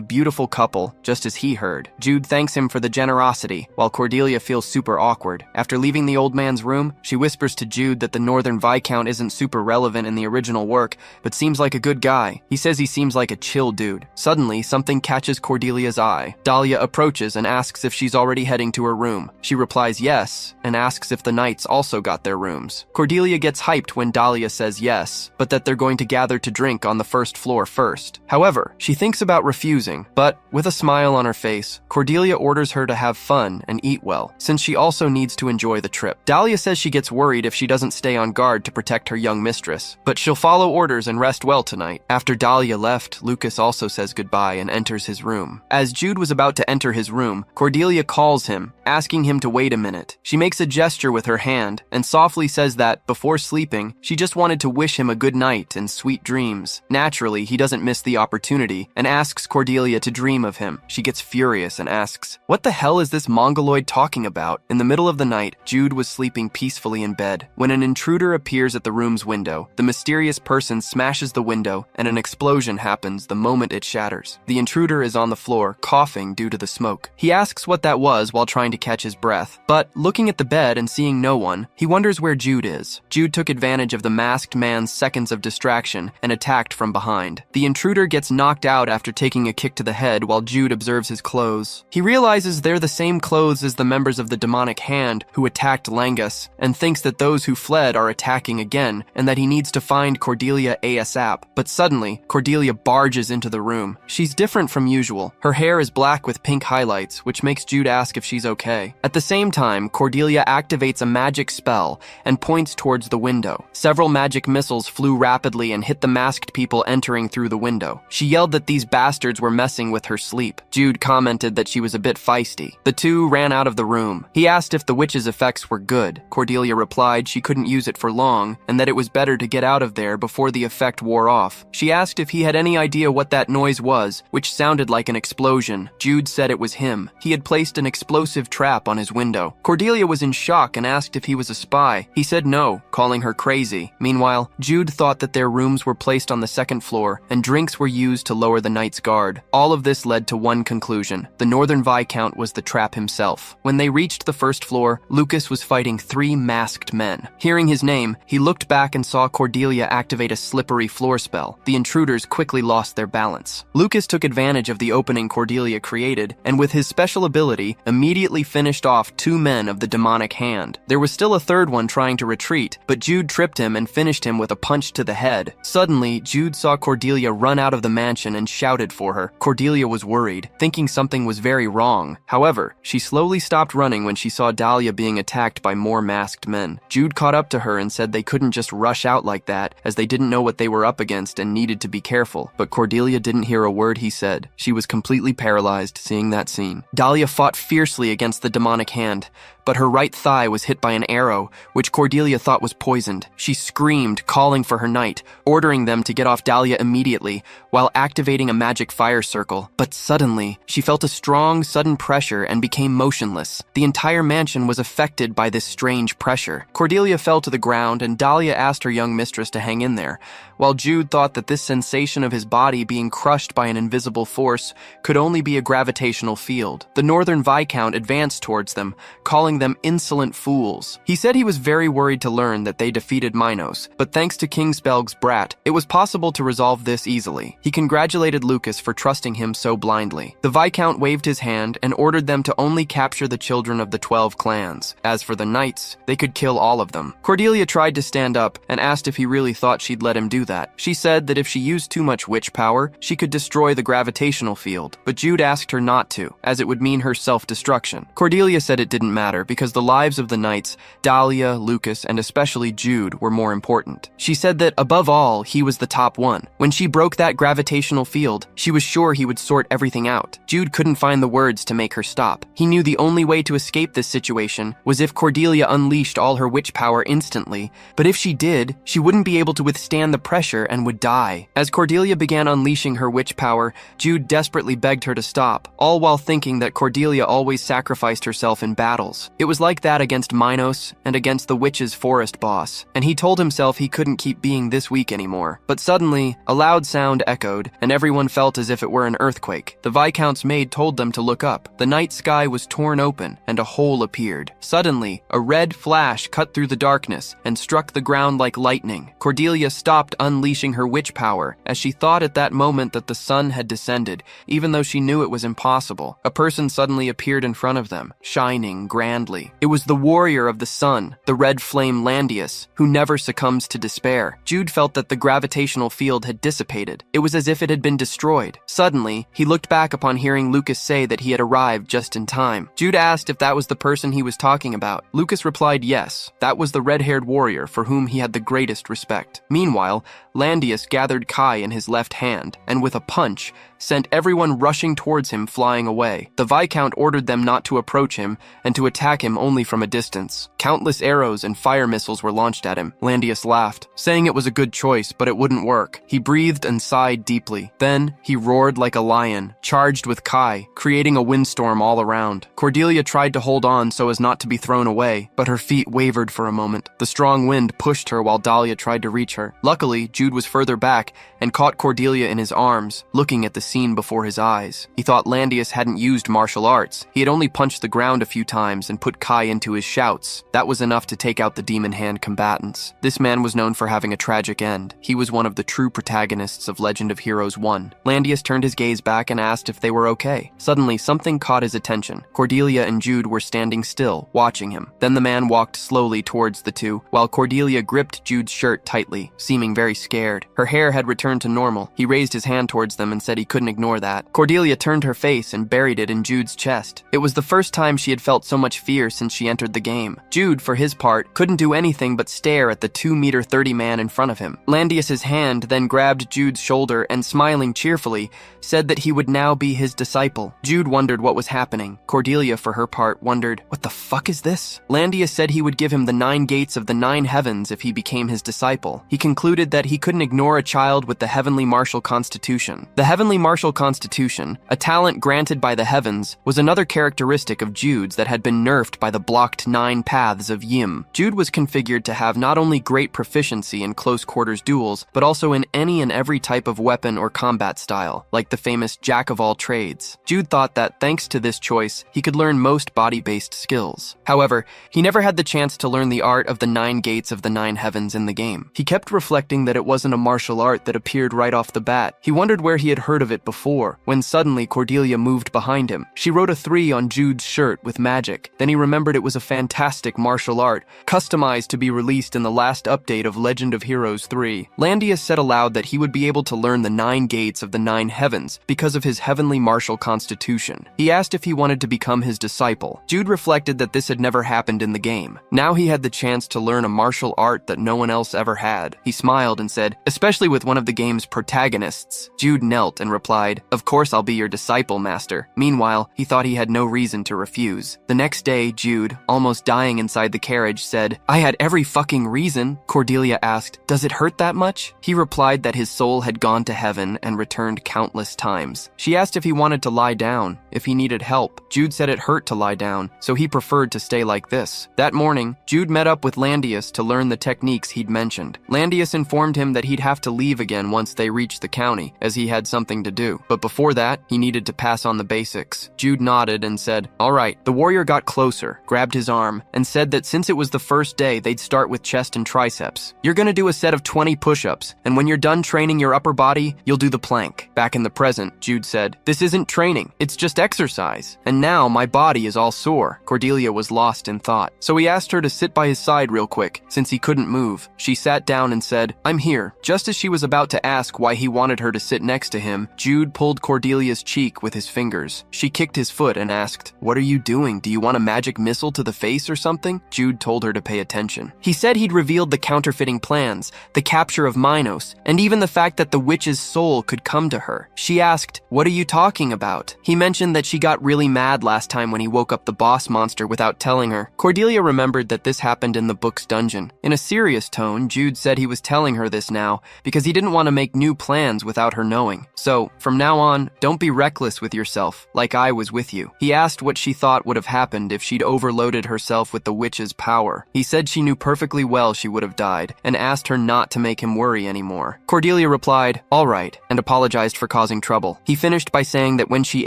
beautiful couple, just as he heard. Jude thanks him for the generosity, while Cordelia feels super awkward. After leaving the old man's room, she whispers to Jude that the Northern Viscount isn't super relevant in the original work, but seems like a good guy. He says he seems like a chill dude. Suddenly, something catches Cordelia's eye. Dahlia approaches and asks if she's already heading to her room. She replies yes, and asks if the knights also got their rooms. Cordelia gets hyped when Dahlia says yes, but that they're going to gather to drink on the first floor first. However, she thinks about refusing, but with a smile on her face, Cordelia orders her to have fun and eat well, since she also needs to enjoy the trip. Dahlia says she gets worried if she doesn't stay on guard to protect her young mistress, but she'll follow orders and rest well tonight. After Dahlia left, Lucas also says goodbye and enters his room. As Jude was about to enter his room, Cordelia calls him, asking him to wait a minute. She makes a gesture with her hand and softly says that, before sleeping, she just wanted to wish him a good night and sweet dreams. Naturally, he doesn't miss the opportunity and asks Cordelia to dream of him. She gets furious and asks, "What the hell is this mongoloid talking about?" In the middle of the night, Jude was sleeping peacefully in bed when an intruder appears at the room's window. The mysterious person smashes the window and an explosion happens the moment it shatters. The intruder is on the floor, coughing due to the smoke. He asks what that was while trying to catch his breath, but looking at the bed and seeing no one, he wonders where Jude is. Jude took advantage of the masked man's seconds of distraction and attacked from behind. The intruder gets knocked out after taking a kick to the head while Jude observes his clothes. He realizes they're the same clothes as the members of the demonic hand who attacked Langus, and thinks that those who fled are attacking again, and that he needs to find Cordelia ASAP. But suddenly, Cordelia barges into the room. She's different from usual. Her hair is black with pink highlights, which makes Jude ask if she's okay. okay. At the same time, Cordelia activates a magic spell and points towards the window. Several magic missiles flew rapidly and hit the masked people entering through the window. She yelled that these bastards were messing with her sleep. Jude commented that she was a bit feisty. The two ran out of the room. He asked if the witch's effects were good. Cordelia replied she couldn't use it for long and that it was better to get out of there before the effect wore off. She asked if he had any idea what that noise was, which sounded like an explosion. Jude said it was him. He had placed an explosive trap on his window. Cordelia was in shock and asked if he was a spy. He said no, calling her crazy. Meanwhile, Jude thought that their rooms were placed on the second floor and drinks were used to lower the night's guard. All of this led to one conclusion. The Northern Viscount was the trap himself. When they reached the first floor, Lucas was fighting 3 masked men. Hearing his name, he looked back and saw Cordelia activate a slippery floor spell. The intruders quickly lost their balance. Lucas took advantage of the opening Cordelia created, and with his special ability, immediately finished off 2 men of the demonic hand. There was still a third one trying to retreat, but Jude tripped him and finished him with a punch to the head. Suddenly, Jude saw Cordelia run out of the mansion and shouted for her. Cordelia was worried, thinking something was very wrong. However, she slowly stopped running when she saw Dahlia being attacked by more masked men. Jude caught up to her and said they couldn't just rush out like that, as they didn't know what they were up against and needed to be careful. But Cordelia didn't hear a word he said. She was completely paralyzed seeing that scene. Dahlia fought fiercely against the demonic hand, but her right thigh was hit by an arrow, which Cordelia thought was poisoned. She screamed, calling for her knight, ordering them to get off Dahlia immediately, while activating a magic fire circle. But suddenly, she felt a strong, sudden pressure and became motionless. The entire mansion was affected by this strange pressure. Cordelia fell to the ground, and Dahlia asked her young mistress to hang in there, while Jude thought that this sensation of his body being crushed by an invisible force could only be a gravitational field. The Northern Viscount advanced towards them, calling them insolent fools. He said he was very worried to learn that they defeated Minos, but thanks to King Spelg's brat, it was possible to resolve this easily. He congratulated Lucas for trusting him so blindly. The Viscount waved his hand and ordered them to only capture the children of the 12 clans. As for the knights, they could kill all of them. Cordelia tried to stand up and asked if he really thought she'd let him do that. She said that if she used too much witch power, she could destroy the gravitational field, but Jude asked her not to, as it would mean her self-destruction. Cordelia said it didn't matter because the lives of the knights, Dahlia, Lucas, and especially Jude, were more important. She said that, above all, he was the top one. When she broke that gravitational field, she was sure he would sort everything out. Jude couldn't find the words to make her stop. He knew the only way to escape this situation was if Cordelia unleashed all her witch power instantly, but if she did, she wouldn't be able to withstand the pressure and would die. As Cordelia began unleashing her witch power, Jude desperately begged her to stop, all while thinking that Cordelia always sacrificed herself in battles. It was like that against Minos and against the witch's forest boss, and he told himself he couldn't keep being this weak anymore. But suddenly, a loud sound echoed, and everyone felt as if it were an earthquake. The Viscount's maid told them to look up. The night sky was torn open, and a hole appeared. Suddenly, a red flash cut through the darkness and struck the ground like lightning. Cordelia stopped unleashing her witch power, as she thought at that moment that the sun had descended, even though she knew it was impossible. A person suddenly appeared in front of them, shining grandly. It was the warrior of the sun, the red flame Landius, who never succumbs to despair. Jude felt that the gravitational field had dissipated. It was as if it had been destroyed. Suddenly, he looked back upon hearing Lucas say that he had arrived just in time. Jude asked if that was the person he was talking about. Lucas replied yes, that was the red-haired warrior for whom he had the greatest respect. Meanwhile, Landius gathered Kai in his left hand, and with a punch, sent everyone rushing towards him flying away. The Viscount ordered them not to approach him and to attack him only from a distance. Countless arrows and fire missiles were launched at him. Landius laughed, saying it was a good choice, but it wouldn't work. He breathed and sighed deeply. Then, he roared like a lion, charged with Kai, creating a windstorm all around. Cordelia tried to hold on so as not to be thrown away, but her feet wavered for a moment. The strong wind pushed her while Dahlia tried to reach her. Luckily, Jude was further back and caught Cordelia in his arms, looking at the scene before his eyes. He thought Landius hadn't used martial arts. He had only punched the ground a few times and put Kai into his shouts. That was enough to take out the demon hand combatants. This man was known for having a tragic end. He was one of the true protagonists of Legend of Heroes 1. Landius turned his gaze back and asked if they were okay. Suddenly, something caught his attention. Cordelia and Jude were standing still, watching him. Then the man walked slowly towards the two, while Cordelia gripped Jude's shirt tightly, seeming very scared. Her hair had returned to normal. He raised his hand towards them and said he couldn't couldn't ignore that. Cordelia turned her face and buried it in Jude's chest. It was the first time she had felt so much fear since she entered the game. Jude, for his part, couldn't do anything but stare at the 2-meter-30 man in front of him. Landius's hand then grabbed Jude's shoulder and, smiling cheerfully, said that he would now be his disciple. Jude wondered what was happening. Cordelia, for her part, wondered, what the fuck is this? Landius said he would give him the 9 gates of the 9 heavens if he became his disciple. He concluded that he couldn't ignore a child with the heavenly martial constitution. The heavenly martial constitution, a talent granted by the heavens, was another characteristic of Jude's that had been nerfed by the blocked 9 paths of Yim. Jude was configured to have not only great proficiency in close-quarters duels, but also in any and every type of weapon or combat style, like the famous jack-of-all-trades. Jude thought that, thanks to this choice, he could learn most body-based skills. However, he never had the chance to learn the art of the 9 gates of the 9 heavens in the game. He kept reflecting that it wasn't a martial art that appeared right off the bat. He wondered where he had heard of it before, when suddenly Cordelia moved behind him. She wrote a 3 on Jude's shirt with magic. Then he remembered it was a fantastic martial art, customized to be released in the last update of Legend of Heroes 3. Landius said aloud that he would be able to learn the 9 gates of the 9 heavens because of his heavenly martial constitution. He asked if he wanted to become his disciple. Jude reflected that this had never happened in the game. Now he had the chance to learn a martial art that no one else ever had. He smiled and said, especially with one of the game's protagonists. Jude knelt and replied, of course I'll be your disciple, master. Meanwhile, he thought he had no reason to refuse. The next day, Jude, almost dying inside the carriage, said, I had every fucking reason. Cordelia asked, does it hurt that much? He replied that his soul had gone to heaven and returned countless times. She asked if he wanted to lie down, if he needed help. Jude said it hurt to lie down, so he preferred to stay like this. That morning, Jude met up with Landius to learn the techniques he'd mentioned. Landius informed him that he'd have to leave again once they reached the county, as he had something to do. But before that, he needed to pass on the basics. Jude nodded and said, all right. The warrior got closer, grabbed his arm, and said that since it was the first day, they'd start with chest and triceps. You're gonna do a set of 20 push-ups, and when you're done training your upper body, you'll do the plank. Back in the present, Jude said, this isn't training, it's just exercise. And now my body is all sore. Cordelia was lost in thought. So he asked her to sit by his side real quick, since he couldn't move. She sat down and said, I'm here. Just as she was about to ask why he wanted her to sit next to him, Jude pulled Cordelia's cheek with his fingers. She kicked his foot and asked, what are you doing? Do you want a magic missile to the face or something? Jude told her to pay attention. He said he'd revealed the counterfeiting plans, the capture of Minos, and even the fact that the witch's soul could come to her. She asked, what are you talking about? He mentioned that she got really mad last time when he woke up the boss monster without telling her. Cordelia remembered that this happened in the book's dungeon. In a serious tone, Jude said he was telling her this now because he didn't want to make new plans without her knowing. So, from now on, don't be reckless with yourself, like I was with you. He asked what she thought would have happened if she'd overloaded herself with the witch's power. He said she knew perfectly well she would have died, and asked her not to make him worry anymore. Cordelia replied, all right, and apologized for causing trouble. He finished by saying that when she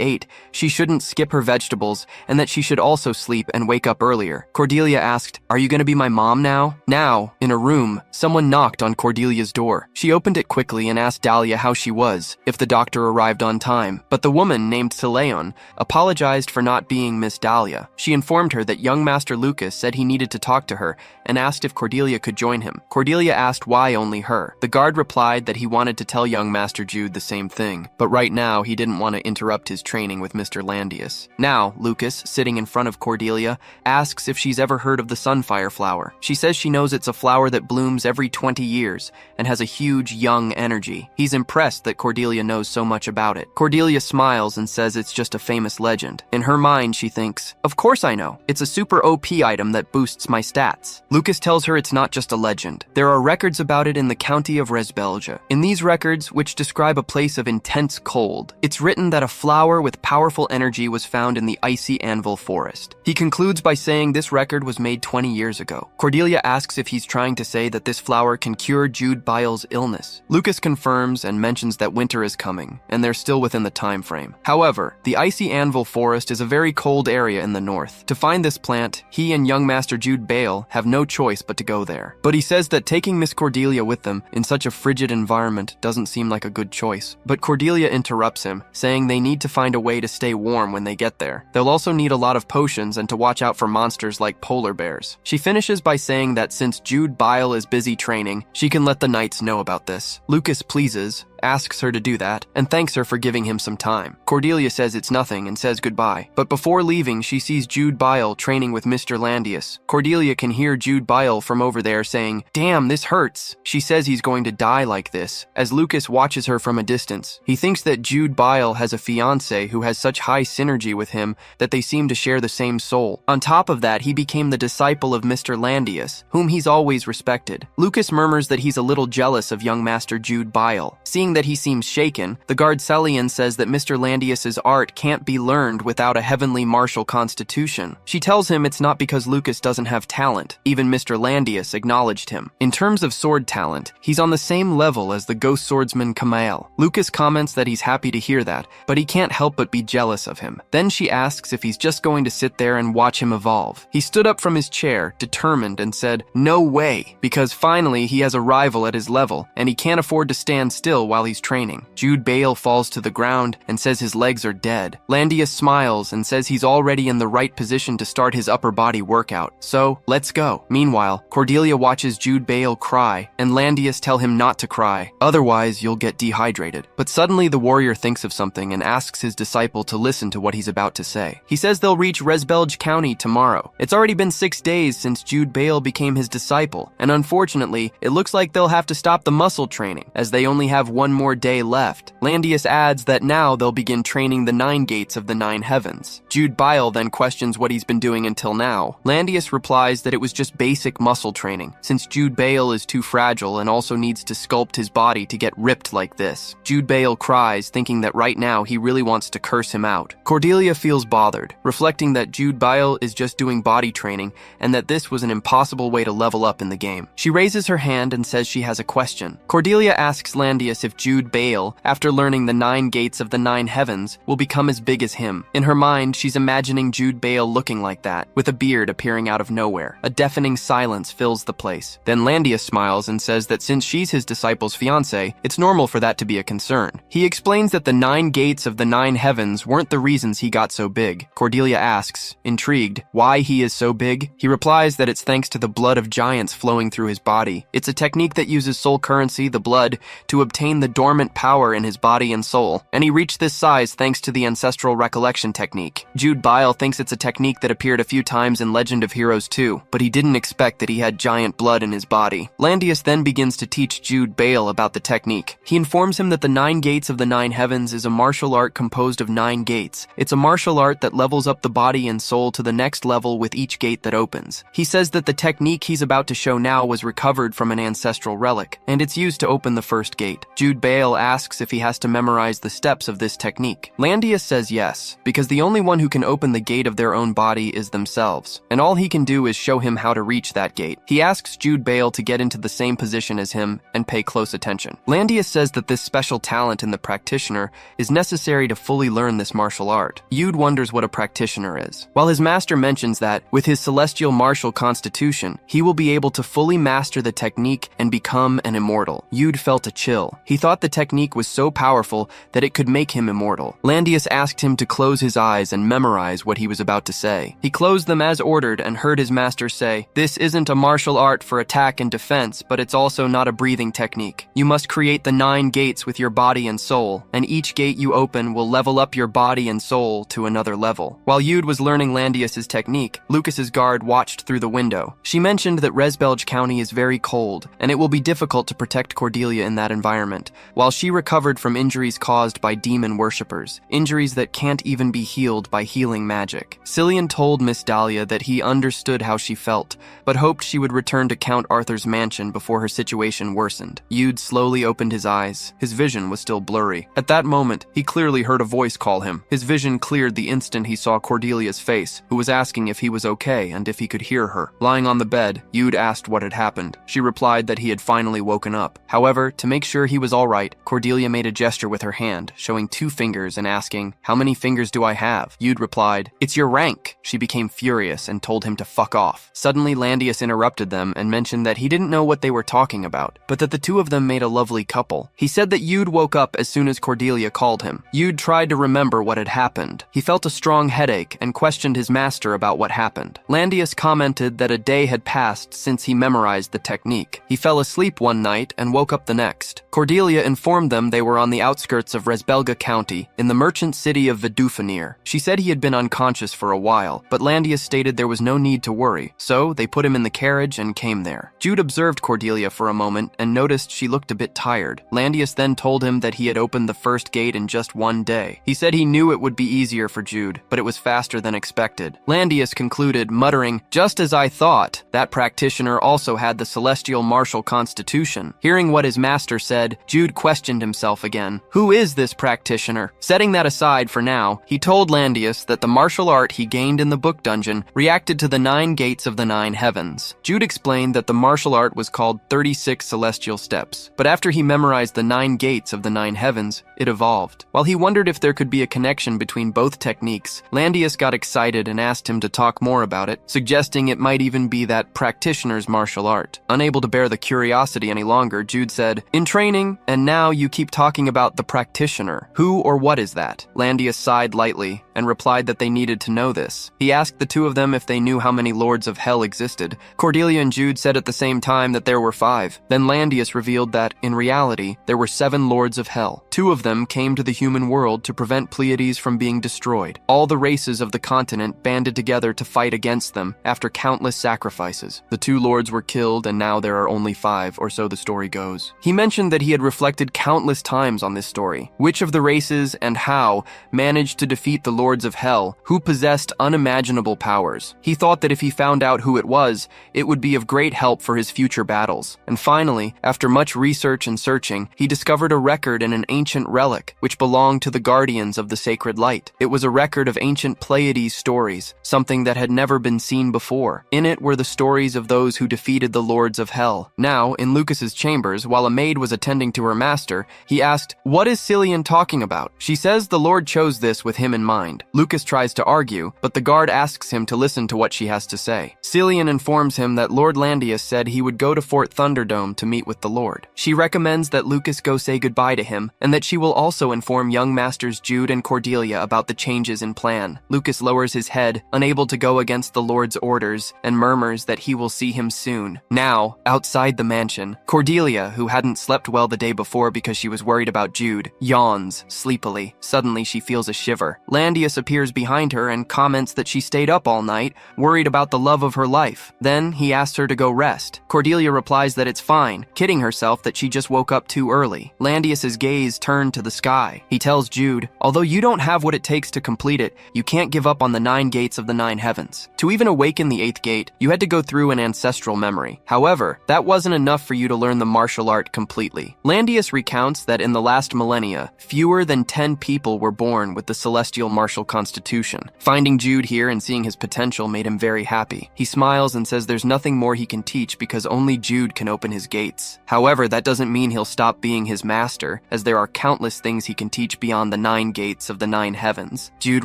ate, she shouldn't skip her vegetables, and that she should also sleep and wake up earlier. Cordelia asked, are you gonna be my mom now? Now, in a room, someone knocked on Cordelia's door. She opened it quickly and asked Dahlia how she was, if the doctor arrived on time. But the woman, named Sileon, apologized for not being Miss Dahlia. She informed her that young Master Lucas said he needed to talk to her, and asked if Cordelia could join him. Cordelia asked why only her. The guard replied that he wanted to tell young Master Jude the same thing, but right now he didn't want to interrupt his training with Mr. Landius. Now, Lucas, sitting in front of Cordelia, asks if she's ever heard of the sunfire flower. She says she knows it's a flower that blooms every 20 years and has a huge young energy. He's impressed that Cordelia knows so much about it. Cordelia smiles and says it's just a famous legend. In her mind, she thinks, of course I know. It's a super OP item that boosts my stats. Lucas tells her it's not just a legend. There are records about it in the county of Resbelgia. In these records, which describe a place of intense cold, it's written that a flower with powerful energy was found in the icy anvil forest. He concludes by saying this record was made 20 years ago. Cordelia asks if he's trying to say that this flower can cure Jude Biles' illness. Lucas confirms and mentions that winter is coming, and they're still within the time frame. However, the icy anvil forest is a very cold area in the north. To find this plant, he and young Master Jude Bale have no choice but to go there. But he says that taking Miss Cordelia with them in such a frigid environment doesn't seem like a good choice. But Cordelia interrupts him, saying they need to find a way to stay warm when they get there. They'll also need a lot of potions and to watch out for monsters like polar bears. She finishes by saying that since Jude Bile is busy training, she can let the knights know about this. Lucas pleases, asks her to do that, and thanks her for giving him some time. Cordelia says it's nothing and says goodbye. But before leaving, she sees Jude Bile training with Mr. Landius. Cordelia can hear Jude Bile from over there saying, "Damn, this hurts." She says he's going to die like this, as Lucas watches her from a distance. He thinks that Jude Bile has a fiancé who has such high synergy with him that they seem to share the same soul. On top of that, he became the disciple of Mr. Landius, whom he's always respected. Lucas murmurs that he's a little jealous of young Master Jude Bile. Seeing that he seems shaken, the guard Celian says that Mr. Landius's art can't be learned without a heavenly martial constitution. She tells him it's not because Lucas doesn't have talent. Even Mr. Landius acknowledged him. In terms of sword talent, he's on the same level as the ghost swordsman Kamael. Lucas comments that he's happy to hear that, but he can't help but be jealous of him. Then she asks if he's just going to sit there and watch him evolve. He stood up from his chair, determined, and said, "No way," because finally he has a rival at his level, and he can't afford to stand still while he's training. Jude Bale falls to the ground and says his legs are dead. Landius smiles and says he's already in the right position to start his upper body workout. So, let's go. Meanwhile, Cordelia watches Jude Bale cry, and Landius tell him not to cry, otherwise you'll get dehydrated. But suddenly the warrior thinks of something and asks his disciple to listen to what he's about to say. He says they'll reach Resbelge County tomorrow. It's already been 6 days since Jude Bale became his disciple, and unfortunately, it looks like they'll have to stop the muscle training, as they only have one more day left. Landius adds that now they'll begin training the 9 gates of the 9 heavens. Jude Bile then questions what he's been doing until now. Landius replies that it was just basic muscle training, since Jude Bale is too fragile and also needs to sculpt his body to get ripped like this. Jude Bale cries, thinking that right now he really wants to curse him out. Cordelia feels bothered, reflecting that Jude Bile is just doing body training and that this was an impossible way to level up in the game. She raises her hand and says she has a question. Cordelia asks Landius if Jude Bale, after learning the 9 gates of the 9 heavens, will become as big as him. In her mind, she's imagining Jude Bale looking like that, with a beard appearing out of nowhere. A deafening silence fills the place. Then Landius smiles and says that since she's his disciple's fiancé, it's normal for that to be a concern. He explains that the 9 gates of the 9 heavens weren't the reasons he got so big. Cordelia asks, intrigued, why he is so big. He replies that it's thanks to the blood of giants flowing through his body. It's a technique that uses soul currency, the blood, to obtain the dormant power in his body and soul, and he reached this size thanks to the ancestral recollection technique. Jude Bile thinks it's a technique that appeared a few times in Legend of Heroes 2, but he didn't expect that he had giant blood in his body. Landius then begins to teach Jude Bale about the technique. He informs him that the 9 gates of the 9 heavens is a martial art composed of 9 gates. It's a martial art that levels up the body and soul to the next level with each gate that opens. He says that the technique he's about to show now was recovered from an ancestral relic, and it's used to open the first gate. Jude Bale asks if he has to memorize the steps of this technique. Landius says yes, because the only one who can open the gate of their own body is themselves, and all he can do is show him how to reach that gate. He asks Jude Bale to get into the same position as him and pay close attention. Landius says that this special talent in the practitioner is necessary to fully learn this martial art. Jude wonders what a practitioner is. While his master mentions that, with his celestial martial constitution, he will be able to fully master the technique and become an immortal. Jude felt a chill. He thought the technique was so powerful that it could make him immortal. Landius asked him to close his eyes and memorize what he was about to say. He closed them as ordered and heard his master say, "This isn't a martial art for attack and defense, but it's also not a breathing technique. You must create the 9 gates with your body and soul, and each gate you open will level up your body and soul to another level." While Jude was learning Landius's technique, Lucas's guard watched through the window. She mentioned that Resbelge County is very cold, and it will be difficult to protect Cordelia in that environment, while she recovered from injuries caused by demon worshippers, injuries that can't even be healed by healing magic. Cillian told Miss Dahlia that he understood how she felt, but hoped she would return to Count Arthur's mansion before her situation worsened. Jude slowly opened his eyes. His vision was still blurry. At that moment, he clearly heard a voice call him. His vision cleared the instant he saw Cordelia's face, who was asking if he was okay and if he could hear her. Lying on the bed, Jude asked what had happened. She replied that he had finally woken up. However, to make sure he was all right, Cordelia made a gesture with her hand, showing 2 fingers and asking, "How many fingers do I have?" Jude replied, "It's your rank." She became furious and told him to fuck off. Suddenly, Landius interrupted them and mentioned that he didn't know what they were talking about, but that the 2 of them made a lovely couple. He said that Jude woke up as soon as Cordelia called him. Jude tried to remember what had happened. He felt a strong headache and questioned his master about what happened. Landius commented that a day had passed since he memorized the technique. He fell asleep one night and woke up the next. Cordelia Cordelia informed them they were on the outskirts of Resbelga County, in the merchant city of Vidufanir. She said he had been unconscious for a while, but Landius stated there was no need to worry, so they put him in the carriage and came there. Jude observed Cordelia for a moment and noticed she looked a bit tired. Landius then told him that he had opened the first gate in just one day. He said he knew it would be easier for Jude, but it was faster than expected. Landius concluded, muttering, "Just as I thought." That practitioner also had the celestial martial constitution. Hearing what his master said, Jude questioned himself again. Who is this practitioner? Setting that aside for now, he told Landius that the martial art he gained in the book dungeon reacted to the 9 gates of the 9 heavens. Jude explained that the martial art was called 36 celestial steps, but after he memorized the 9 gates of the 9 heavens, it evolved. While he wondered if there could be a connection between both techniques, Landius got excited and asked him to talk more about it, suggesting it might even be that practitioner's martial art. Unable to bear the curiosity any longer, Jude said, "In training, and now you keep talking about the practitioner. Who or what is that?" Landius sighed lightly and replied that they needed to know this. He asked the two of them if they knew how many lords of hell existed. Cordelia and Jude said at the same time that there were 5. Then Landius revealed that, in reality, there were 7 lords of hell. 2 of them came to the human world to prevent Pleiades from being destroyed. All the races of the continent banded together to fight against them after countless sacrifices. The 2 lords were killed, and now there are only 5, or so the story goes. He mentioned that he had reflected countless times on this story. Which of the races and how managed to defeat the lords of hell, who possessed unimaginable powers? He thought that if he found out who it was, it would be of great help for his future battles. And finally, after much research and searching, he discovered a record in an ancient relic, which belonged to the guardians of the sacred light. It was a record of ancient Pleiades stories, something that had never been seen before. In it were the stories of those who defeated the lords of hell. Now, in Lucas's chambers, while a maid was attending to her master, he asked, "What is Cillian talking about?" She says the Lord chose this with him in mind. Lucas tries to argue, but the guard asks him to listen to what she has to say. Cillian informs him that Lord Landius said he would go to Fort Thunderdome to meet with the Lord. She recommends that Lucas go say goodbye to him, and that she will also inform young masters Jude and Cordelia about the changes in plan. Lucas lowers his head, unable to go against the Lord's orders, and murmurs that he will see him soon. Now, outside the mansion, Cordelia, who hadn't slept well the day before because she was worried about Jude, yawns sleepily. Suddenly, she feels a shiver. Landius appears behind her and comments that she stayed up all night, worried about the love of her life. Then, he asks her to go rest. Cordelia replies that it's fine, kidding herself that she just woke up too early. Landius's gaze turned to the sky. He tells Jude, "Although you don't have what it takes to complete it, you can't give up on the 9 gates of the 9 heavens. To even awaken the 8th gate, you had to go through an ancestral memory. However, that wasn't enough for you to learn the martial art completely." Landius recounts that in the last millennia, fewer than 10 people were born with the celestial martial constitution. Finding Jude here and seeing his potential made him very happy. He smiles and says there's nothing more he can teach because only Jude can open his gates. However, that doesn't mean he'll stop being his master, as there are countless things he can teach beyond the 9 gates of the 9 heavens. Jude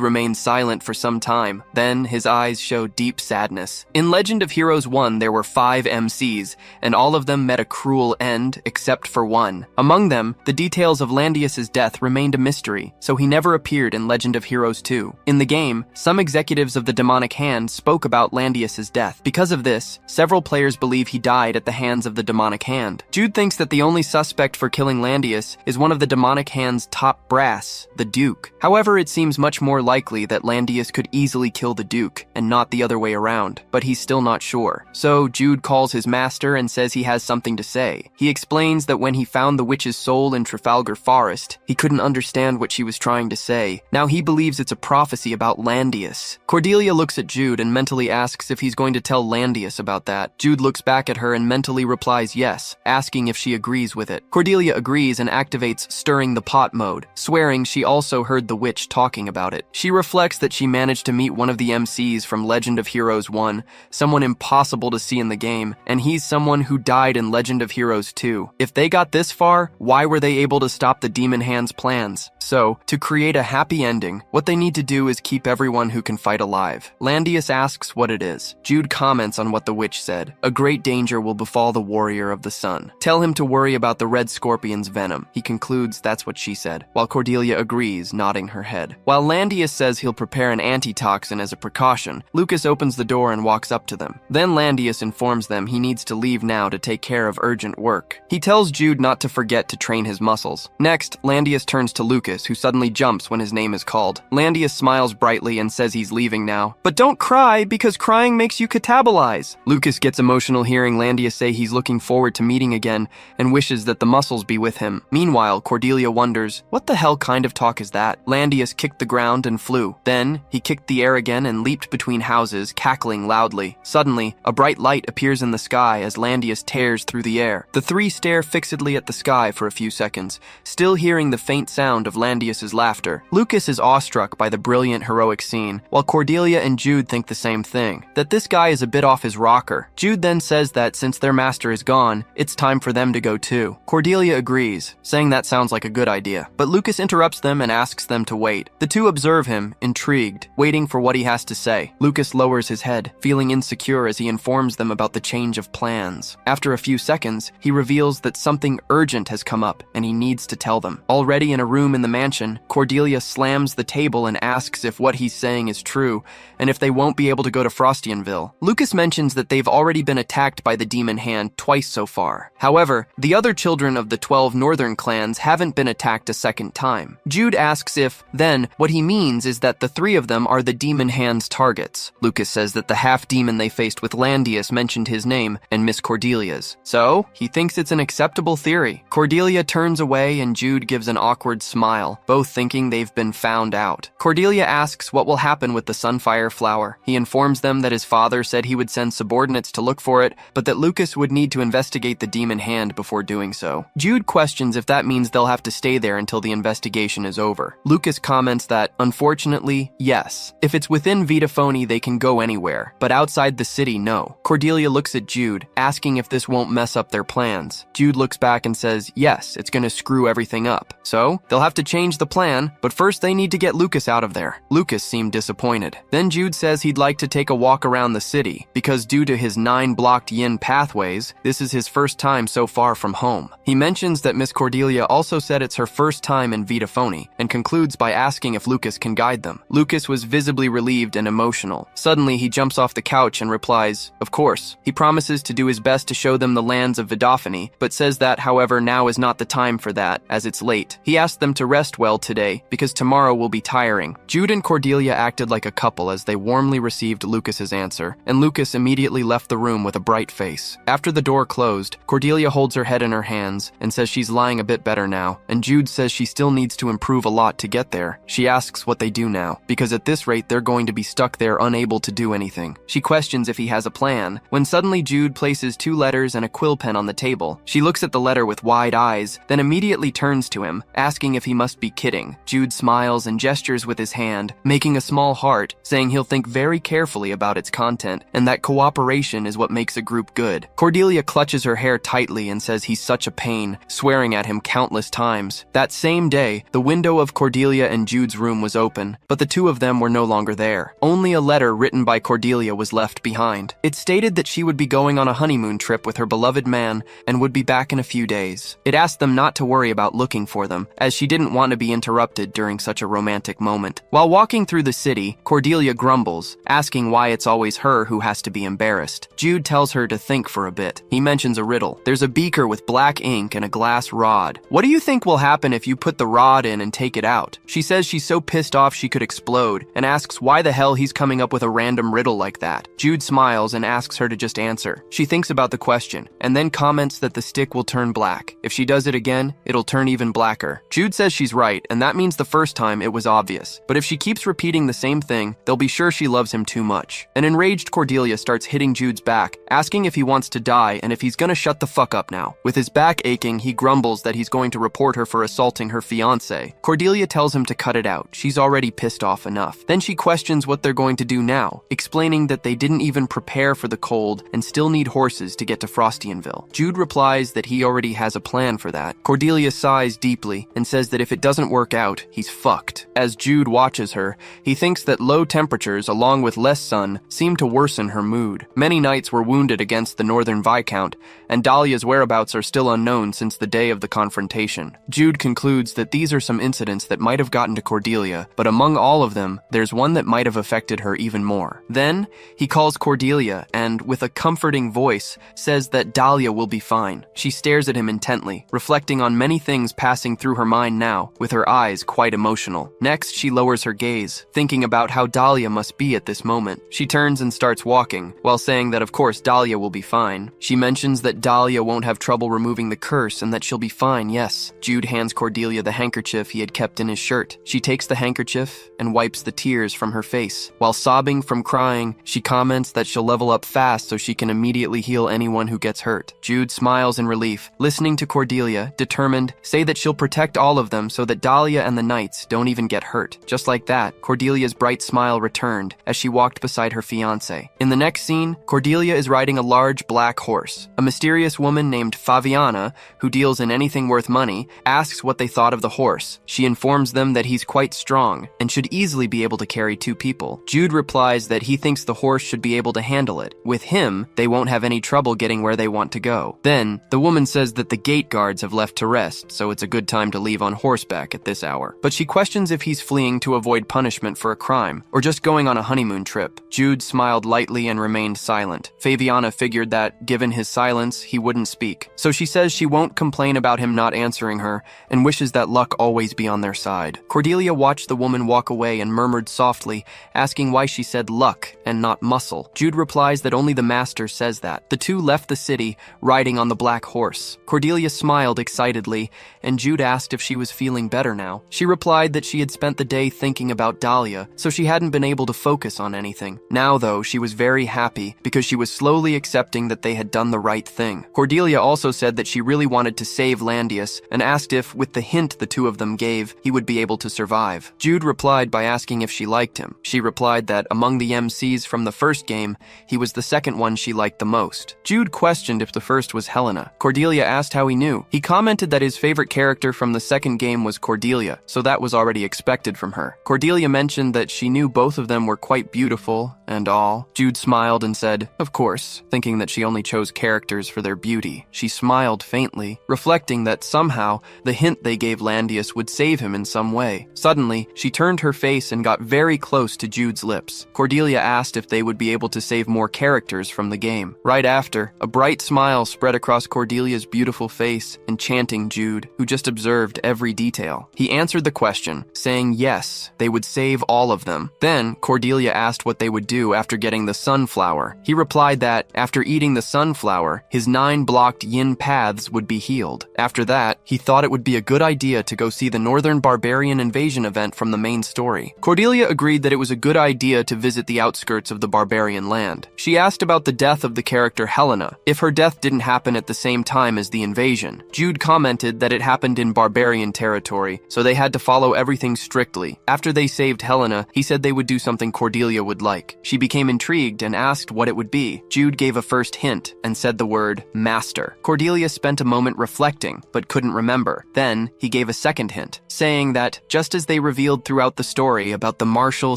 remains silent for some time. Then his eyes show deep sadness. In Legend of Heroes 1, there were 5 MCs, and all of them met a cruel end except for one. Among them, the details of Landius's death remained a mystery, so he never appeared in Legend of Heroes 2. In the game, some executives of the demonic hand spoke about Landius's death. Because of this, several players believe he died at the hands of the demonic hand. Jude thinks that the only suspect for killing Landius is one of the demonic hand's top brass, the Duke. However, it seems much more likely that Landius could easily kill the Duke, and not the other way around, but he's still not sure. So Jude calls his master and says he has something to say. He explains that when he found the witch's soul in Trafalgar Forest, he couldn't understand what she was trying to say. Now he believes it's a prophecy about Landius. Cordelia looks at Jude and mentally asks if he's going to tell Landius about that. Jude looks back at her and mentally replies yes, asking if she agrees with it. Cordelia agrees and activates stirring the pot mode, swearing she also heard the witch talking about it. She reflects that she managed to meet one of the MCs from Legend of Heroes 1, someone impossible to see in the game, and he's someone who died in Legend of Heroes 2. If they got this far, why were they able to stop the Demon Hand's plans? So, to create a happy ending, what they they need to do is keep everyone who can fight alive. Landius asks what it is. Jude comments on what the witch said. A great danger will befall the warrior of the sun. Tell him to worry about the red scorpion's venom. He concludes that's what she said, while Cordelia agrees, nodding her head. While Landius says he'll prepare an antitoxin as a precaution, Lucas opens the door and walks up to them. Then Landius informs them he needs to leave now to take care of urgent work. He tells Jude not to forget to train his muscles. Next, Landius turns to Lucas, who suddenly jumps when his name is called. Landius smiles brightly and says he's leaving now. But don't cry, because crying makes you catabolize. Lucas gets emotional hearing Landius say he's looking forward to meeting again and wishes that the muscles be with him. Meanwhile, Cordelia wonders, what the hell kind of talk is that? Landius kicked the ground and flew. Then, he kicked the air again and leaped between houses, cackling loudly. Suddenly, a bright light appears in the sky as Landius tears through the air. The three stare fixedly at the sky for a few seconds, still hearing the faint sound of Landius's laughter. Lucas is awestruck by the brilliant, heroic scene, while Cordelia and Jude think the same thing, that this guy is a bit off his rocker. Jude then says that since their master is gone, it's time for them to go too. Cordelia agrees, saying that sounds like a good idea, but Lucas interrupts them and asks them to wait. The two observe him, intrigued, waiting for what he has to say. Lucas lowers his head, feeling insecure as he informs them about the change of plans. After a few seconds, he reveals that something urgent has come up and he needs to tell them. Already in a room in the mansion, Cordelia slams the table and asks if what he's saying is true and if they won't be able to go to Frostianville. Lucas mentions that they've already been attacked by the demon hand twice so far. However, the other children of the 12 northern clans haven't been attacked a second time. Jude asks if, then, what he means is that the three of them are the demon hand's targets. Lucas says that the half-demon they faced with Landius mentioned his name and Miss Cordelia's. So, he thinks it's an acceptable theory. Cordelia turns away and Jude gives an awkward smile, both thinking they've been found out. Cordelia asks what will happen with the Sunfire flower. He informs them that his father said he would send subordinates to look for it, but that Lucas would need to investigate the demon hand before doing so. Jude questions if that means they'll have to stay there until the investigation is over. Lucas comments that, unfortunately, yes. If it's within Vitaphone, they can go anywhere, but outside the city, no. Cordelia looks at Jude, asking if this won't mess up their plans. Jude looks back and says, yes, it's gonna screw everything up. So, they'll have to change the plan, but first they need to get Lucas out of there. Lucas seemed disappointed. Then Jude says he'd like to take a walk around the city, because due to his 9 blocked yin pathways, this is his first time so far from home. He mentions that Miss Cordelia also said it's her first time in Vitaphone, and concludes by asking if Lucas can guide them. Lucas was visibly relieved and emotional. Suddenly, he jumps off the couch and replies, of course. He promises to do his best to show them the lands of Vitaphone, but says that, however, now is not the time for that, as it's late. He asked them to rest well today, because tomorrow will be tiring. Jude and Cordelia acted like a couple as they warmly received Lucas's answer, and Lucas immediately left the room with a bright face. After the door closed, Cordelia holds her head in her hands and says she's lying a bit better now, and Jude says she still needs to improve a lot to get there. She asks what they do now, because at this rate they're going to be stuck there unable to do anything. She questions if he has a plan, when suddenly Jude places 2 letters and a quill pen on the table. She looks at the letter with wide eyes, then immediately turns to him, asking if he must be kidding. Jude smiles and gestures with his hand, making a small heart, saying he'll think very carefully about its content, and that cooperation is what makes a group good. Cordelia clutches her hair tightly and says he's such a pain, swearing at him countless times. That same day, the window of Cordelia and Jude's room was open, but the two of them were no longer there. Only a letter written by Cordelia was left behind. It stated that she would be going on a honeymoon trip with her beloved man and would be back in a few days. It asked them not to worry about looking for them, as she didn't want to be interrupted during such a romantic moment. While walking through the city, Cordelia grumbles, asking why it's always her who has to be embarrassed. Jude tells her to think for a bit. He mentions a riddle. There's a beaker with black ink and a glass rod. What do you think will happen if you put the rod in and take it out? She says she's so pissed off she could explode, and asks why the hell he's coming up with a random riddle like that. Jude smiles and asks her to just answer. She thinks about the question, and then comments that the stick will turn black. If she does it again, it'll turn even blacker. Jude says she's right, and that means the first time it was obvious. But if she keeps repeating the same thing, they'll be sure she loves him too much. An enraged Cordelia starts hitting Jude's back, asking if he wants to die and if he's gonna shut the fuck up now. With his back aching, he grumbles that he's going to report her for assaulting her fiancé. Cordelia tells him to cut it out. She's already pissed off enough. Then she questions what they're going to do now, explaining that they didn't even prepare for the cold and still need horses to get to Frostianville. Jude replies that he already has a plan for that. Cordelia sighs deeply and says that if it doesn't work out, he's fucked. As Jude watches her, he thinks that low temperatures along with less sun seem to worsen her mood. Many knights were wounded against the Northern Viscount, and Dahlia's whereabouts are still unknown since the day of the confrontation. Jude concludes that these are some incidents that might have gotten to Cordelia, but among all of them, there's one that might have affected her even more. Then, he calls Cordelia and, with a comforting voice, says that Dahlia will be fine. She stares at him intently, reflecting on many things passing through her mind now, with her eyes quite emotional. Next, she lowers her gaze, thinking about how Dahlia must be at this moment. She turns and starts walking, while saying that of course Dahlia will be fine. She mentions that Dahlia won't have trouble removing the curse and that she'll be fine, yes. Jude hands Cordelia the handkerchief he had kept in his shirt. She takes the handkerchief and wipes the tears from her face. While sobbing from crying, she comments that she'll level up fast so she can immediately heal anyone who gets hurt. Jude smiles in relief, listening to Cordelia, determined, say that she'll protect all of them so that Dahlia and the knights don't even get hurt. Just like that, Cordelia's bright smile returned as she walked beside her fiancé. In the next scene, Cordelia is riding a large black horse. A mysterious woman named Faviana, who deals in anything worth money, asks what they thought of the horse. She informs them that he's quite strong and should easily be able to carry 2 people. Jude replies that he thinks the horse should be able to handle it. With him, they won't have any trouble getting where they want to go. Then, the woman says that the gate guards have left to rest, so it's a good time to leave on horseback at this hour. But she questions if he's fleeing to avoid punishment for a crime, or just going on a honeymoon trip. Jude smiled lightly and remained silent. Faviana figured that, given his silence, he wouldn't speak. So she says she won't complain about him not answering her, and wishes that luck always be on their side. Cordelia watched the woman walk away and murmured softly, asking why she said luck and not muscle. Jude replies that only the master says that. The two left the city, riding on the black horse. Cordelia smiled excitedly, and Jude asked if she was feeling better now. She replied that she had spent the day thinking about Dahlia, so she hadn't been able to focus on anything. Now, though, she was very happy because she was slowly accepting that they had done the right thing. Cordelia also said that she really wanted to save Landius and asked if, with the hint the two of them gave, he would be able to survive. Jude replied by asking if she liked him. She replied that among the MCs from the first game, he was the second one she liked the most. Jude questioned if the first was Helena. Cordelia asked how he knew. He commented that his favorite character from the second game was Cordelia, so that was already expected from her. Cordelia mentioned that she knew both of them were quite beautiful and all. Jude smiled and said, of course, thinking that she only chose characters for their beauty. She smiled faintly, reflecting that somehow the hint they gave Landius would save him in some way. Suddenly, she turned her face and got very close to Jude's lips. Cordelia asked if they would be able to save more characters from the game. Right after, a bright smile spread across Cordelia's beautiful face, enchanting Jude, who just observed every detail. He answered the question, saying yes, they would save all of them. Then, Cordelia asked what they would do after getting the sunflower. He replied that, after eating the sunflower, his 9 blocked yin paths would be healed. After that, he thought it would be a good idea to go see the Northern Barbarian Invasion event from the main story. Cordelia agreed that it was a good idea to visit the outskirts of the barbarian land. She asked about the death of the character Helena, if her death didn't happen at the same time as the invasion. Jude commented that it happened in barbarian territory, so they had to follow everything strictly. After they saved Helena, he said they would do something Cordelia would like. She became intrigued and asked what it would be. Jude gave a first hint and said the word master. Cordelia spent a moment reflecting, but couldn't remember. Then, he gave a second hint, saying that, just as they revealed throughout the story about the martial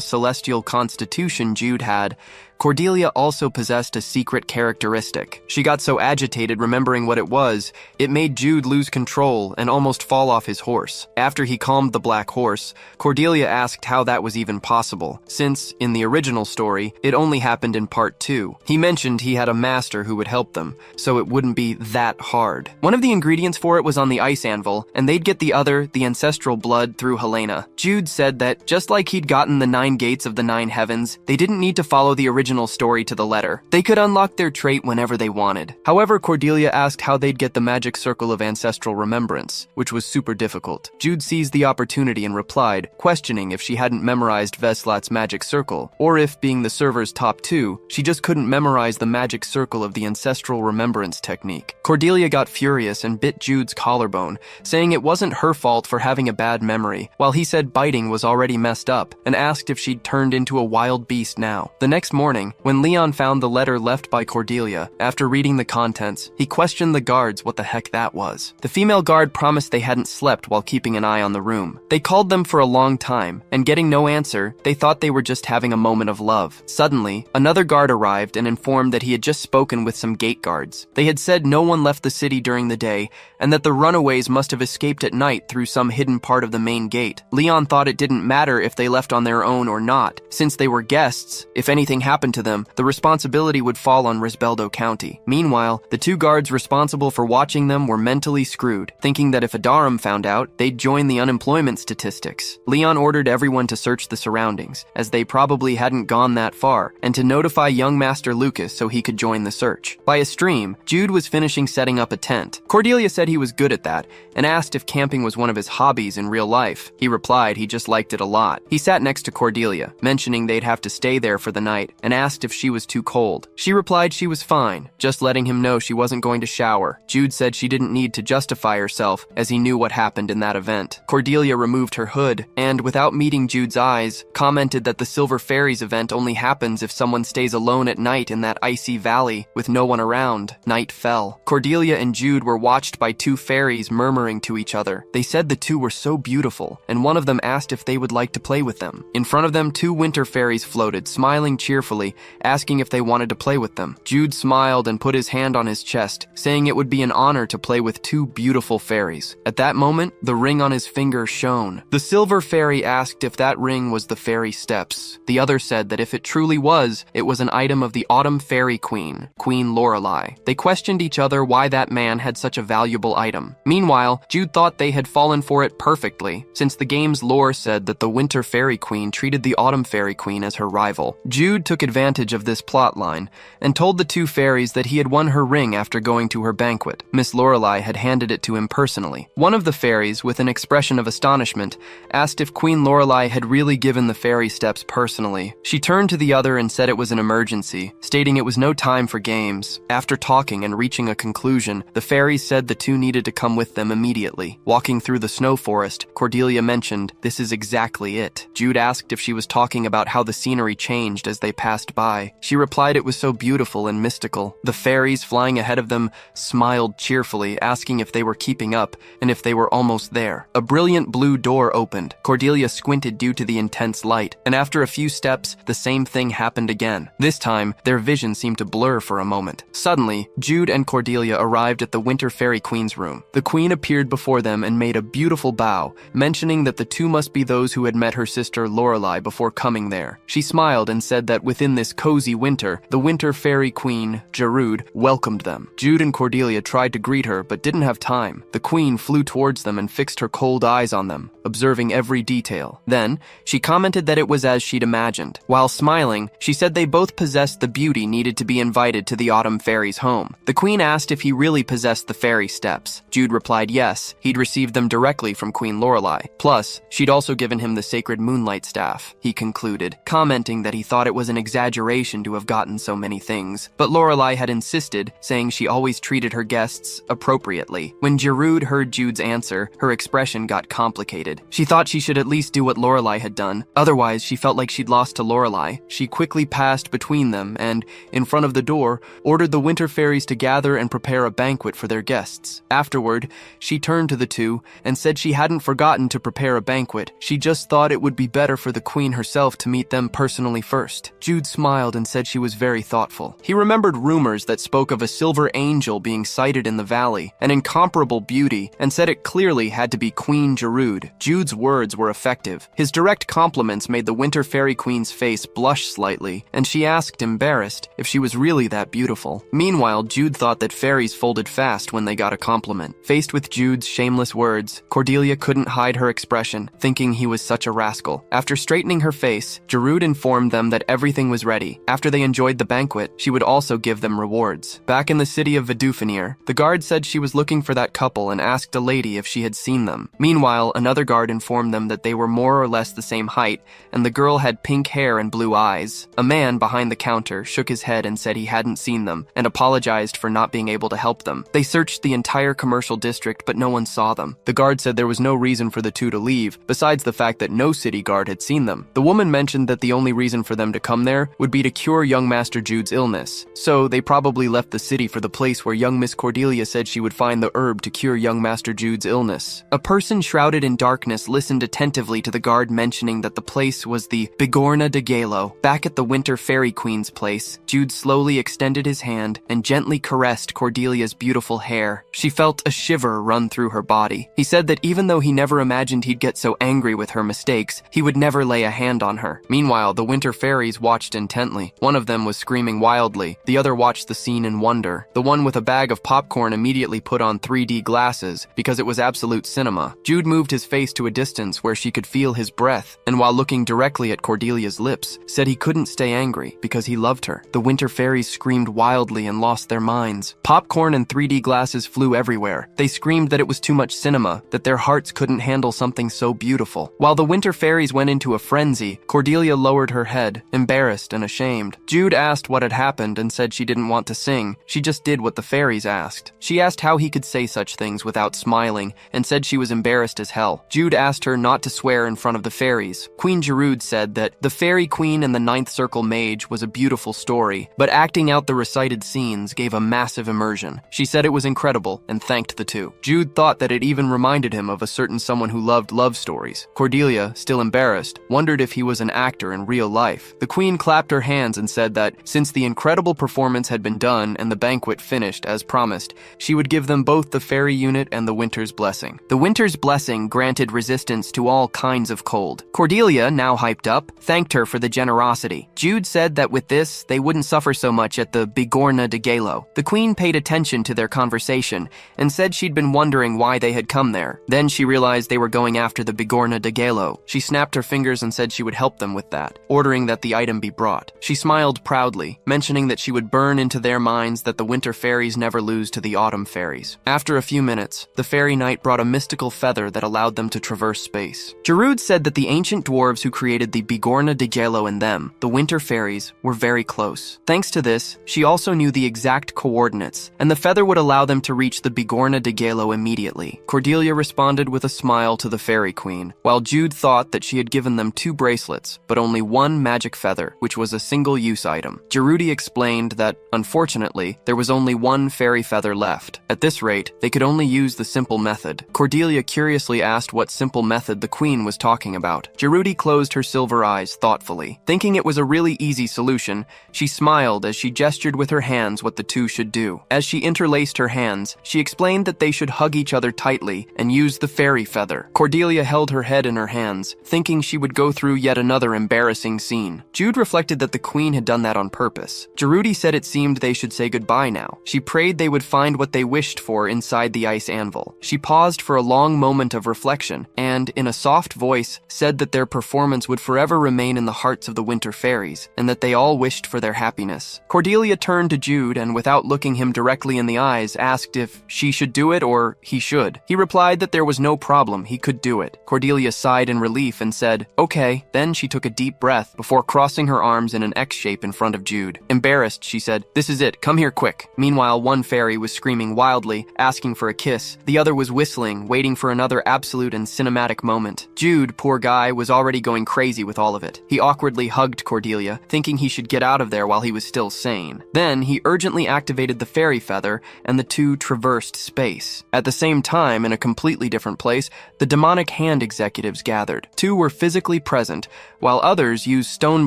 celestial constitution Jude had, Cordelia also possessed a secret characteristic. She got so agitated remembering what it was, it made Jude lose control and almost fall off his horse. After he calmed the black horse, Cordelia asked how that was even possible, since, in the original story, it only happened in part 2. He mentioned he had a master who would help them, so it wouldn't be that hard. One of the ingredients for it was on the ice anvil, and they'd get the other, the ancestral blood, through Helena. Jude said that, just like he'd gotten the 9 gates of the 9 heavens, they didn't need to follow the original story to the letter. They could unlock their trait whenever they wanted. However, Cordelia asked how they'd get the magic circle of ancestral remembrance, which was super difficult. Jude seized the opportunity and replied, questioning if she hadn't memorized Veslat's magic circle, or if, being the server's top 2, she just couldn't memorize the magic circle of the ancestral remembrance technique. Cordelia got furious and bit Jude's collarbone, saying it wasn't her fault for having a bad memory, while he said biting was already messed up, and asked if she'd turned into a wild beast now. The next morning, morning, when Leon found the letter left by Cordelia, after reading the contents, he questioned the guards what the heck that was. The female guard promised they hadn't slept while keeping an eye on the room. They called them for a long time, and getting no answer, they thought they were just having a moment of love. Suddenly, another guard arrived and informed that he had just spoken with some gate guards. They had said no one left the city during the day, and that the runaways must have escaped at night through some hidden part of the main gate. Leon thought it didn't matter if they left on their own or not. Since they were guests, if anything happened to them, the responsibility would fall on Risbeldo County. Meanwhile, the two guards responsible for watching them were mentally screwed, thinking that if Adarum found out, they'd join the unemployment statistics. Leon ordered everyone to search the surroundings, as they probably hadn't gone that far, and to notify young Master Lucas so he could join the search. By a stream, Jude was finishing setting up a tent. Cordelia said he was good at that, and asked if camping was one of his hobbies in real life. He replied he just liked it a lot. He sat next to Cordelia, mentioning they'd have to stay there for the night, and asked if she was too cold. She replied she was fine, just letting him know she wasn't going to shower. Jude said she didn't need to justify herself, as he knew what happened in that event. Cordelia removed her hood, and without meeting Jude's eyes, commented that the Silver Fairies event only happens if someone stays alone at night in that icy valley, with no one around. Night fell. Cordelia and Jude were watched by two fairies murmuring to each other. They said the two were so beautiful, and one of them asked if they would like to play with them. In front of them, two winter fairies floated, smiling cheerfully, asking if they wanted to play with them. Jude smiled and put his hand on his chest, saying it would be an honor to play with two beautiful fairies. At that moment, the ring on his finger shone. The Silver Fairy asked if that ring was the fairy steps. The other said that if it truly was, it was an item of the Autumn Fairy Queen, Queen Lorelei. They questioned each other why that man had such a valuable item. Meanwhile, Jude thought they had fallen for it perfectly, since the game's lore said that the Winter Fairy Queen treated the Autumn Fairy Queen as her rival. Jude took advantage of this plotline and told the two fairies that he had won her ring after going to her banquet. Miss Lorelei had handed it to him personally. One of the fairies, with an expression of astonishment, asked if Queen Lorelei had really given the fairy steps personally. She turned to the other and said it was an emergency, stating it was no time for games. After talking and reaching a conclusion, the fairies said the two needed to come with them immediately. Walking through the snow forest, Cordelia mentioned, "This is exactly it." Jude asked if she was talking about how the scenery changed as they passed by. She replied it was so beautiful and mystical. The fairies flying ahead of them smiled cheerfully, asking if they were keeping up and if they were almost there. A brilliant blue door opened. Cordelia squinted due to the intense light, and after a few steps, the same thing happened again. This time, their vision seemed to blur for a moment. Suddenly, Jude and Cordelia arrived at the Winter Fairy Queen's room. The queen appeared before them and made a beautiful bow, mentioning that the two must be those who had met her sister Lorelei before coming there. She smiled and said that within this cozy winter, the Winter Fairy Queen, Gerude, welcomed them. Jude and Cordelia tried to greet her but didn't have time. The queen flew towards them and fixed her cold eyes on them, observing every detail. Then, she commented that it was as she'd imagined. While smiling, she said they both possessed the beauty needed to be invited to the Autumn Fairy's home. The queen asked if he really possessed the fairy steps. Jude replied yes, he'd received them directly from Queen Lorelei. Plus, she'd also given him the sacred moonlight staff, he concluded, commenting that he thought it was an exaggeration to have gotten so many things. But Lorelei had insisted, saying she always treated her guests appropriately. When Gerude heard Jude's answer, her expression got complicated. She thought she should at least do what Lorelei had done. Otherwise, she felt like she'd lost to Lorelei. She quickly passed between them and, in front of the door, ordered the Winter Fairies to gather and prepare a banquet for their guests. Afterward, she turned to the two and said she hadn't forgotten to prepare a banquet. She just thought it would be better for the queen herself to meet them personally first. Jude smiled and said she was very thoughtful. He remembered rumors that spoke of a silver angel being sighted in the valley, an incomparable beauty, and said it clearly had to be Queen Gerude. Jude's words were effective. His direct compliments made the Winter Fairy Queen's face blush slightly, and she asked, embarrassed, if she was really that beautiful. Meanwhile, Jude thought that fairies folded fast when they got a compliment. Faced with Jude's shameless words, Cordelia couldn't hide her expression, thinking he was such a rascal. After straightening her face, Gerude informed them that everything was ready. After they enjoyed the banquet, she would also give them rewards. Back in the city of Vidufenir, the guard said she was looking for that couple and asked a lady if she had seen them. Meanwhile, another guard guard informed them that they were more or less the same height, and the girl had pink hair and blue eyes. A man behind the counter shook his head and said he hadn't seen them, and apologized for not being able to help them. They searched the entire commercial district, but no one saw them. The guard said there was no reason for the two to leave, besides the fact that no city guard had seen them. The woman mentioned that the only reason for them to come there would be to cure young Master Jude's illness, so they probably left the city for the place where young Miss Cordelia said she would find the herb to cure young Master Jude's illness. A person shrouded in darkness listened attentively to the guard mentioning that the place was the Bigorna de Galo. Back at the Winter Fairy Queen's place, Jude slowly extended his hand and gently caressed Cordelia's beautiful hair. She felt a shiver run through her body. He said that even though he never imagined he'd get so angry with her mistakes, he would never lay a hand on her. Meanwhile, the Winter Fairies watched intently. One of them was screaming wildly. The other watched the scene in wonder. The one with a bag of popcorn immediately put on 3D glasses because it was absolute cinema. Jude moved his face to a distance where she could feel his breath, and while looking directly at Cordelia's lips, said he couldn't stay angry because he loved her. The Winter Fairies screamed wildly and lost their minds. Popcorn and 3D glasses flew everywhere. They screamed that it was too much cinema, that their hearts couldn't handle something so beautiful. While the Winter Fairies went into a frenzy, Cordelia lowered her head, embarrassed and ashamed. Jude asked what had happened and said she didn't want to sing. She just did what the fairies asked. She asked how he could say such things without smiling and said she was embarrassed as hell. Jude asked her not to swear in front of the fairies. Queen Gerude said that the Fairy Queen and the Ninth Circle Mage was a beautiful story, but acting out the recited scenes gave a massive immersion. She said it was incredible and thanked the two. Jude thought that it even reminded him of a certain someone who loved love stories. Cordelia, still embarrassed, wondered if he was an actor in real life. The queen clapped her hands and said that since the incredible performance had been done and the banquet finished as promised, she would give them both the fairy unit and the Winter's Blessing. The Winter's Blessing granted resistance to all kinds of cold. Cordelia, now hyped up, thanked her for the generosity. Jude said that with this, they wouldn't suffer so much at the Bigorna de Galo. The queen paid attention to their conversation and said she'd been wondering why they had come there. Then she realized they were going after the Bigorna de Galo. She snapped her fingers and said she would help them with that, ordering that the item be brought. She smiled proudly, mentioning that she would burn into their minds that the Winter Fairies never lose to the Autumn Fairies. After a few minutes, the Fairy Knight brought a mystical feather that allowed them to traverse space. Gerude said that the ancient dwarves who created the Bigorna de Galo and them, the Winter Fairies, were very close. Thanks to this, she also knew the exact coordinates, and the feather would allow them to reach the Bigorna de Galo immediately. Cordelia responded with a smile to the Fairy Queen, while Jude thought that she had given them 2 bracelets, but only 1 magic feather, which was a single-use item. Gerude explained that, unfortunately, there was only 1 fairy feather left. At this rate, they could only use the simple method. Cordelia curiously asked what simple method the queen was talking about. Gerude closed her silver eyes thoughtfully. Thinking it was a really easy solution, she smiled as she gestured with her hands what the two should do. As she interlaced her hands, she explained that they should hug each other tightly and use the fairy feather. Cordelia held her head in her hands, thinking she would go through yet another embarrassing scene. Jude reflected that the queen had done that on purpose. Gerude said it seemed they should say goodbye now. She prayed they would find what they wished for inside the ice anvil. She paused for a long moment of reflection and, in a soft voice, said that their performance would forever remain in the hearts of the Winter Fairies and that they all wished for their happiness. Cordelia turned to Jude and, without looking him directly in the eyes, asked if she should do it or he should. He replied that there was no problem, he could do it. Cordelia sighed in relief and said, "Okay." Then she took a deep breath before crossing her arms in an X shape in front of Jude. Embarrassed, she said, "This is it, come here quick." Meanwhile, one fairy was screaming wildly, asking for a kiss. The other was whistling, waiting for another absolute and cinematic moment. Jude, poor guy, was already going crazy with all of it. He awkwardly hugged Cordelia, thinking he should get out of there while he was still sane. Then he urgently activated the fairy feather, and the two traversed space. At the same time, in a completely different place, the demonic hand executives gathered. 2 were physically present, while others used stone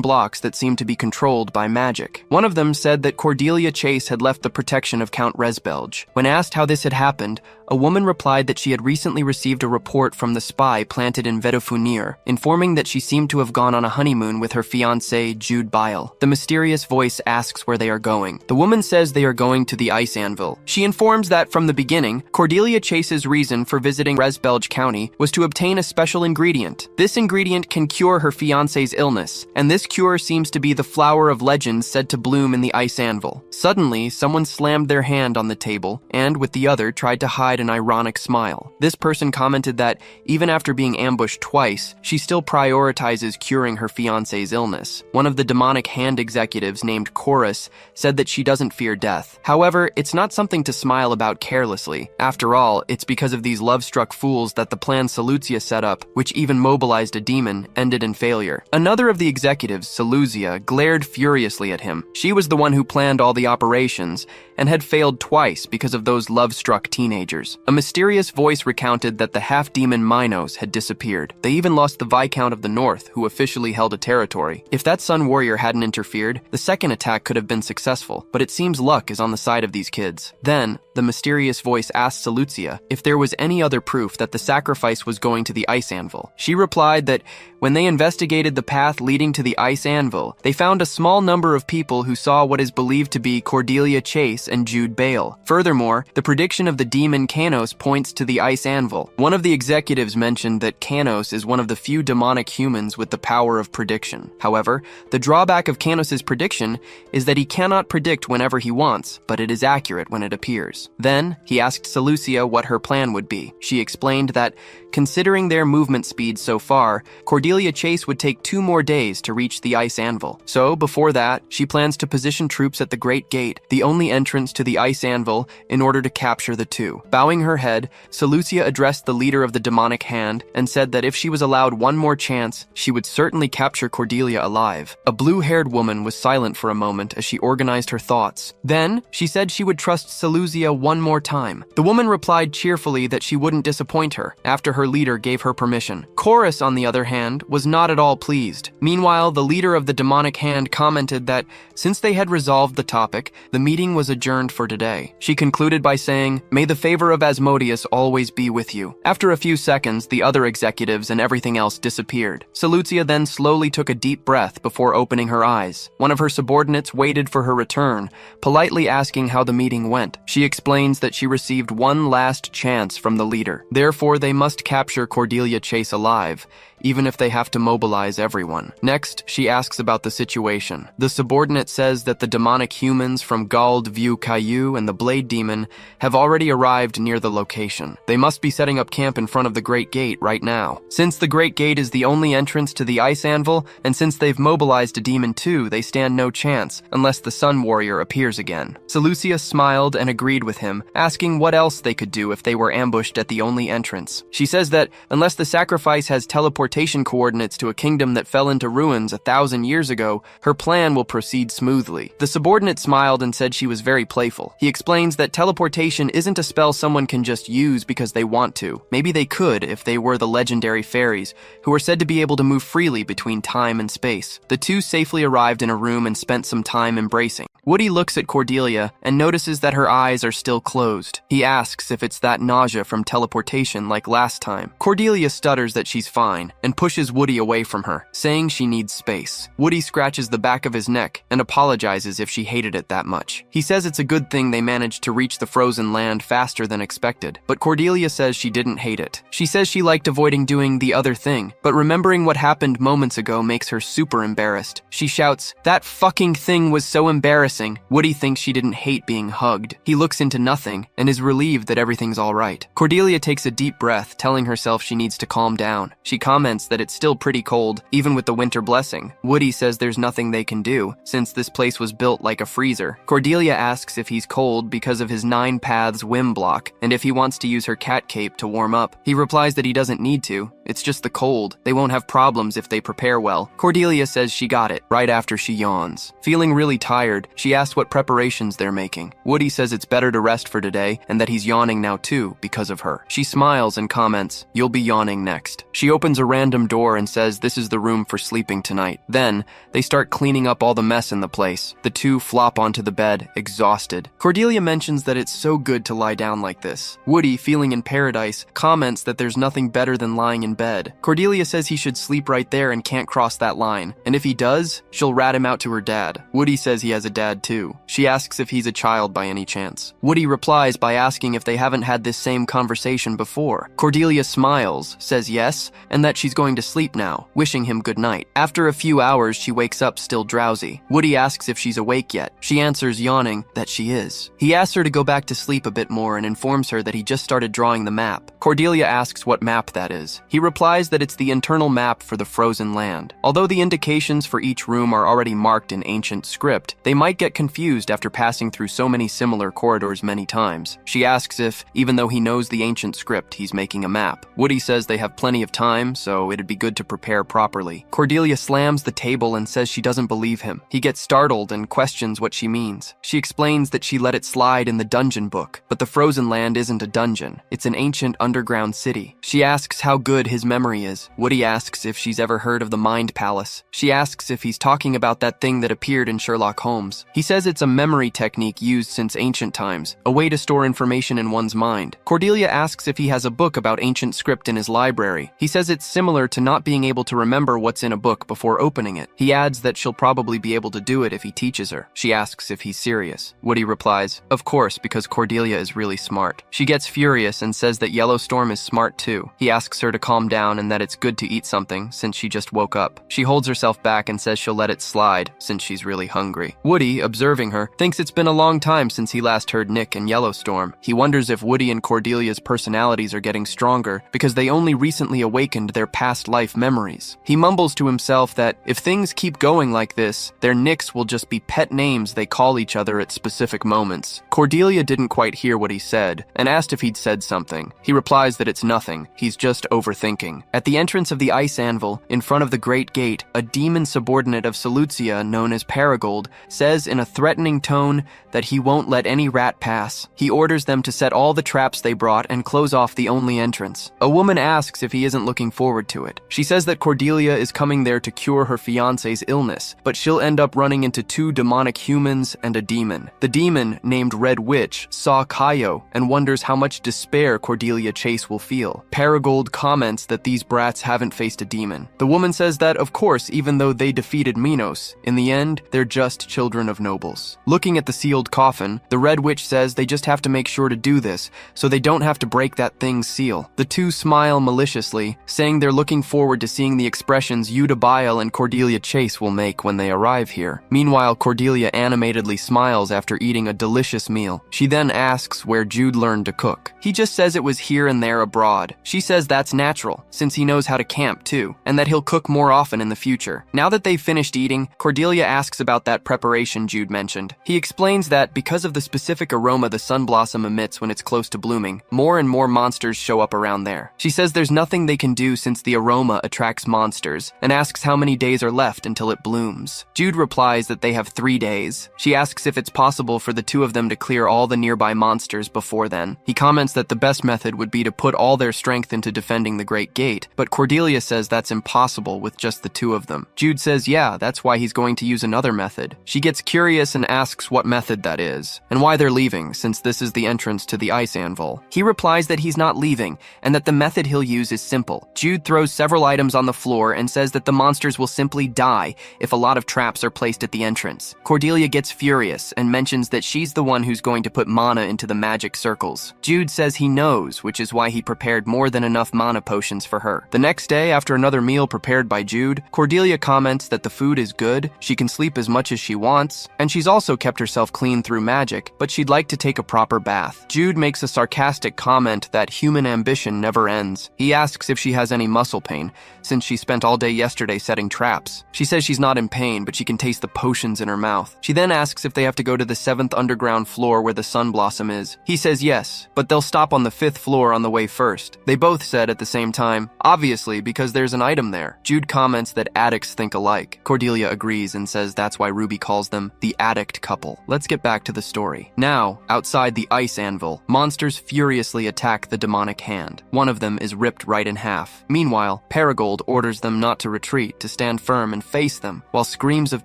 blocks that seemed to be controlled by magic. One of them said that Cordelia Chase had left the protection of Count Resbelge. When asked how this had happened, a woman replied that she had recently received a report from the spy planted in Vedofunir, informing that she seemed to have gone on a honeymoon with her fiancé, Jude Bile. The mysterious voice asks where they are going. The woman says they are going to the ice anvil. She informs that, from the beginning, Cordelia Chase's reason for visiting Resbelge County was to obtain a special ingredient. This ingredient can cure her fiancé's illness, and this cure seems to be the flower of legends said to bloom in the ice anvil. Suddenly, someone slammed their hand on the table, and, with the other, tried to hide replied an ironic smile. This person commented that, even after being ambushed twice, she still prioritizes curing her fiancé's illness. One of the demonic hand executives, named Chorus, said that she doesn't fear death. However, it's not something to smile about carelessly. After all, it's because of these love-struck fools that the plan Seleucia set up, which even mobilized a demon, ended in failure. Another of the executives, Seleucia, glared furiously at him. She was the one who planned all the operations and had failed twice because of those love-struck teenagers. A mysterious voice recounted that the half-demon Minos had disappeared. They even lost the Viscount of the North, who officially held a territory. If that Sun Warrior hadn't interfered, the second attack could have been successful, but it seems luck is on the side of these kids. Then, the mysterious voice asked Seleucia if there was any other proof that the sacrifice was going to the ice anvil. She replied that when they investigated the path leading to the ice anvil, they found a small number of people who saw what is believed to be Cordelia Chase and Jude Bale. Furthermore, the prediction of the demon Canos points to the ice anvil. One of the executives mentioned that Canos is one of the few demonic humans with the power of prediction. However, the drawback of Canos' prediction is that he cannot predict whenever he wants, but it is accurate when it appears. Then, he asked Seleucia what her plan would be. She explained that, considering their movement speed so far, Cordelia Chase would take 2 more days to reach the ice anvil. So, before that, she plans to position troops at the Great Gate, the only entrance to the ice anvil, in order to capture the two. Bowing her head, Seleucia addressed the leader of the demonic hand and said that if she was allowed one more chance, she would certainly capture Cordelia alive. A blue-haired woman was silent for a moment as she organized her thoughts. Then, she said she would trust Seleucia one more time. The woman replied cheerfully that she wouldn't disappoint her, after her leader gave her permission. Chorus, on the other hand, was not at all pleased. Meanwhile, the leader of the demonic hand commented that, since they had resolved the topic, the meeting was adjourned for today. She concluded by saying, "May the favor of Asmodeus always be with you." After a few seconds, the other executives and everything else disappeared. Seleucia then slowly took a deep breath before opening her eyes. One of her subordinates waited for her return, politely asking how the meeting went. She explains that she received one last chance from the leader. Therefore, they must capture Cordelia Chase alive, even if they have to mobilize everyone. Next, she asks about the situation. The subordinate says that the demonic humans from Gald View Caillou and the Blade Demon have already arrived near the location. They must be setting up camp in front of the Great Gate right now. Since the Great Gate is the only entrance to the Ice Anvil, and since they've mobilized a demon too, they stand no chance, unless the Sun Warrior appears again. Seleucia smiled and agreed with him, asking what else they could do if they were ambushed at the only entrance. She says that, unless the sacrifice has teleportation coordinates to a kingdom that fell into ruins 1,000 years ago, her plan will proceed smoothly. The subordinate smiled and said she was very playful. He explains that teleportation isn't a spell someone can just use because they want to. Maybe they could if they were the legendary fairies, who are said to be able to move freely between time and space. The two safely arrived in a room and spent some time embracing. Woody looks at Cordelia and notices that her eyes are still closed. He asks if it's that nausea from teleportation like last time. Cordelia stutters that she's fine and pushes Woody away from her, saying she needs space. Woody scratches the back of his neck and apologizes if she hated it that much. He says it's a good thing they managed to reach the frozen land faster than expected, but Cordelia says she didn't hate it. She says she liked avoiding doing the other thing, but remembering what happened moments ago makes her super embarrassed. She shouts, "That fucking thing was so embarrassing." Woody thinks she didn't hate being hugged. He looks into nothing and is relieved that everything's all right. Cordelia takes a deep breath, telling herself she needs to calm down. She comments that it's still pretty cold, even with the winter blessing. Woody says there's nothing they can do, since this place was built like a freezer. Cordelia asks if he's cold because of his 9 paths whim block, and if he wants to use her cat cape to warm up. He replies that he doesn't need to. It's just the cold. They won't have problems if they prepare well. Cordelia says she got it, right after she yawns. Feeling really tired, she asks what preparations they're making. Woody says it's better to rest for today, and that he's yawning now too, because of her. She smiles and comments, "You'll be yawning next." She opens a random door and says this is the room for sleeping tonight. Then, they start cleaning up all the mess in the place. The two flop onto the bed, exhausted. Cordelia mentions that it's so good to lie down like this. Woody, feeling in paradise, comments that there's nothing better than lying in bed. Cordelia says he should sleep right there and can't cross that line, and if he does, she'll rat him out to her dad. Woody says he has a dad too. She asks if he's a child by any chance. Woody replies by asking if they haven't had this same conversation before. Cordelia smiles, says yes, and that she's she's going to sleep now, wishing him good night. After a few hours, she wakes up still drowsy. Woody asks if she's awake yet. She answers, yawning, that she is. He asks her to go back to sleep a bit more and informs her that he just started drawing the map. Cordelia asks what map that is. He replies that it's the internal map for the frozen land. Although the indications for each room are already marked in ancient script, they might get confused after passing through so many similar corridors many times. She asks if, even though he knows the ancient script, he's making a map. Woody says they have plenty of time, so it'd be good to prepare properly. Cordelia slams the table and says she doesn't believe him. He gets startled and questions what she means. She explains that she let it slide in the dungeon book, but the frozen land isn't a dungeon. It's an ancient underground city. She asks how good his memory is. Woody asks if she's ever heard of the Mind Palace. She asks if he's talking about that thing that appeared in Sherlock Holmes. He says it's a memory technique used since ancient times, a way to store information in one's mind. Cordelia asks if he has a book about ancient script in his library. He says it's similar to not being able to remember what's in a book before opening it. He adds that she'll probably be able to do it if he teaches her. She asks if he's serious. Woody replies, of course, because Cordelia is really smart. She gets furious and says that Yellowstorm is smart too. He asks her to calm down and that it's good to eat something since she just woke up. She holds herself back and says she'll let it slide since she's really hungry. Woody, observing her, thinks it's been a long time since he last heard Nick and Yellowstorm. He wonders if Woody and Cordelia's personalities are getting stronger because they only recently awakened their past life memories. He mumbles to himself that if things keep going like this, their Nicks will just be pet names they call each other at specific moments. Cordelia didn't quite hear what he said and asked if he'd said something. He replies that it's nothing. He's just overthinking. At the entrance of the ice anvil, in front of the Great Gate, a demon subordinate of Seleucia known as Paragold says in a threatening tone that he won't let any rat pass. He orders them to set all the traps they brought and close off the only entrance. A woman asks if he isn't looking forward to it. She says that Cordelia is coming there to cure her fiancé's illness, but she'll end up running into two demonic humans and a demon. The demon, named Red Witch, saw Kaio and wonders how much despair Cordelia Chase will feel. Paragold comments that these brats haven't faced a demon. The woman says that, of course, even though they defeated Minos, in the end, they're just children of nobles. Looking at the sealed coffin, the Red Witch says they just have to make sure to do this, so they don't have to break that thing's seal. The two smile maliciously, saying they're looking forward to seeing the expressions Eudabiel and Cordelia Chase will make when they arrive here. Meanwhile, Cordelia animatedly smiles after eating a delicious meal. She then asks where Jude learned to cook. He just says it was here and there abroad. She says that's natural, since he knows how to camp too, and that he'll cook more often in the future. Now that they've finished eating, Cordelia asks about that preparation Jude mentioned. He explains that because of the specific aroma the sun blossom emits when it's close to blooming, more and more monsters show up around there. She says there's nothing they can do since the aroma attracts monsters, and asks how many days are left until it blooms. Jude replies that they have 3 days. She asks if it's possible for the two of them to clear all the nearby monsters before then. He comments that the best method would be to put all their strength into defending the Great Gate, but Cordelia says that's impossible with just the two of them. Jude says yeah, that's why he's going to use another method. She gets curious and asks what method that is, and why they're leaving, since this is the entrance to the ice anvil. He replies that he's not leaving, and that the method he'll use is simple. Jude throws several items on the floor and says that the monsters will simply die if a lot of traps are placed at the entrance. Cordelia gets furious and mentions that she's the one who's going to put mana into the magic circles. Jude says he knows, which is why he prepared more than enough mana potions for her. The next day, after another meal prepared by Jude, Cordelia comments that the food is good, she can sleep as much as she wants, and she's also kept herself clean through magic, but she'd like to take a proper bath. Jude makes a sarcastic comment that human ambition never ends. He asks if she has any muscle pain, since she spent all day yesterday setting traps. She says she's not in pain, but she can taste the potions in her mouth. She then asks if they have to go to the 7th underground floor where the sun blossom is. He says yes, but they'll stop on the 5th floor on the way first. They both said at the same time, obviously, because there's an item there. Jude comments that addicts think alike. Cordelia agrees and says that's why Ruby calls them the addict couple. Let's get back to the story. Now, outside the ice anvil, monsters furiously attack the demonic hand. One of them is ripped right in half. Meanwhile, Paragold orders them not to retreat, to stand firm and face them, while screams of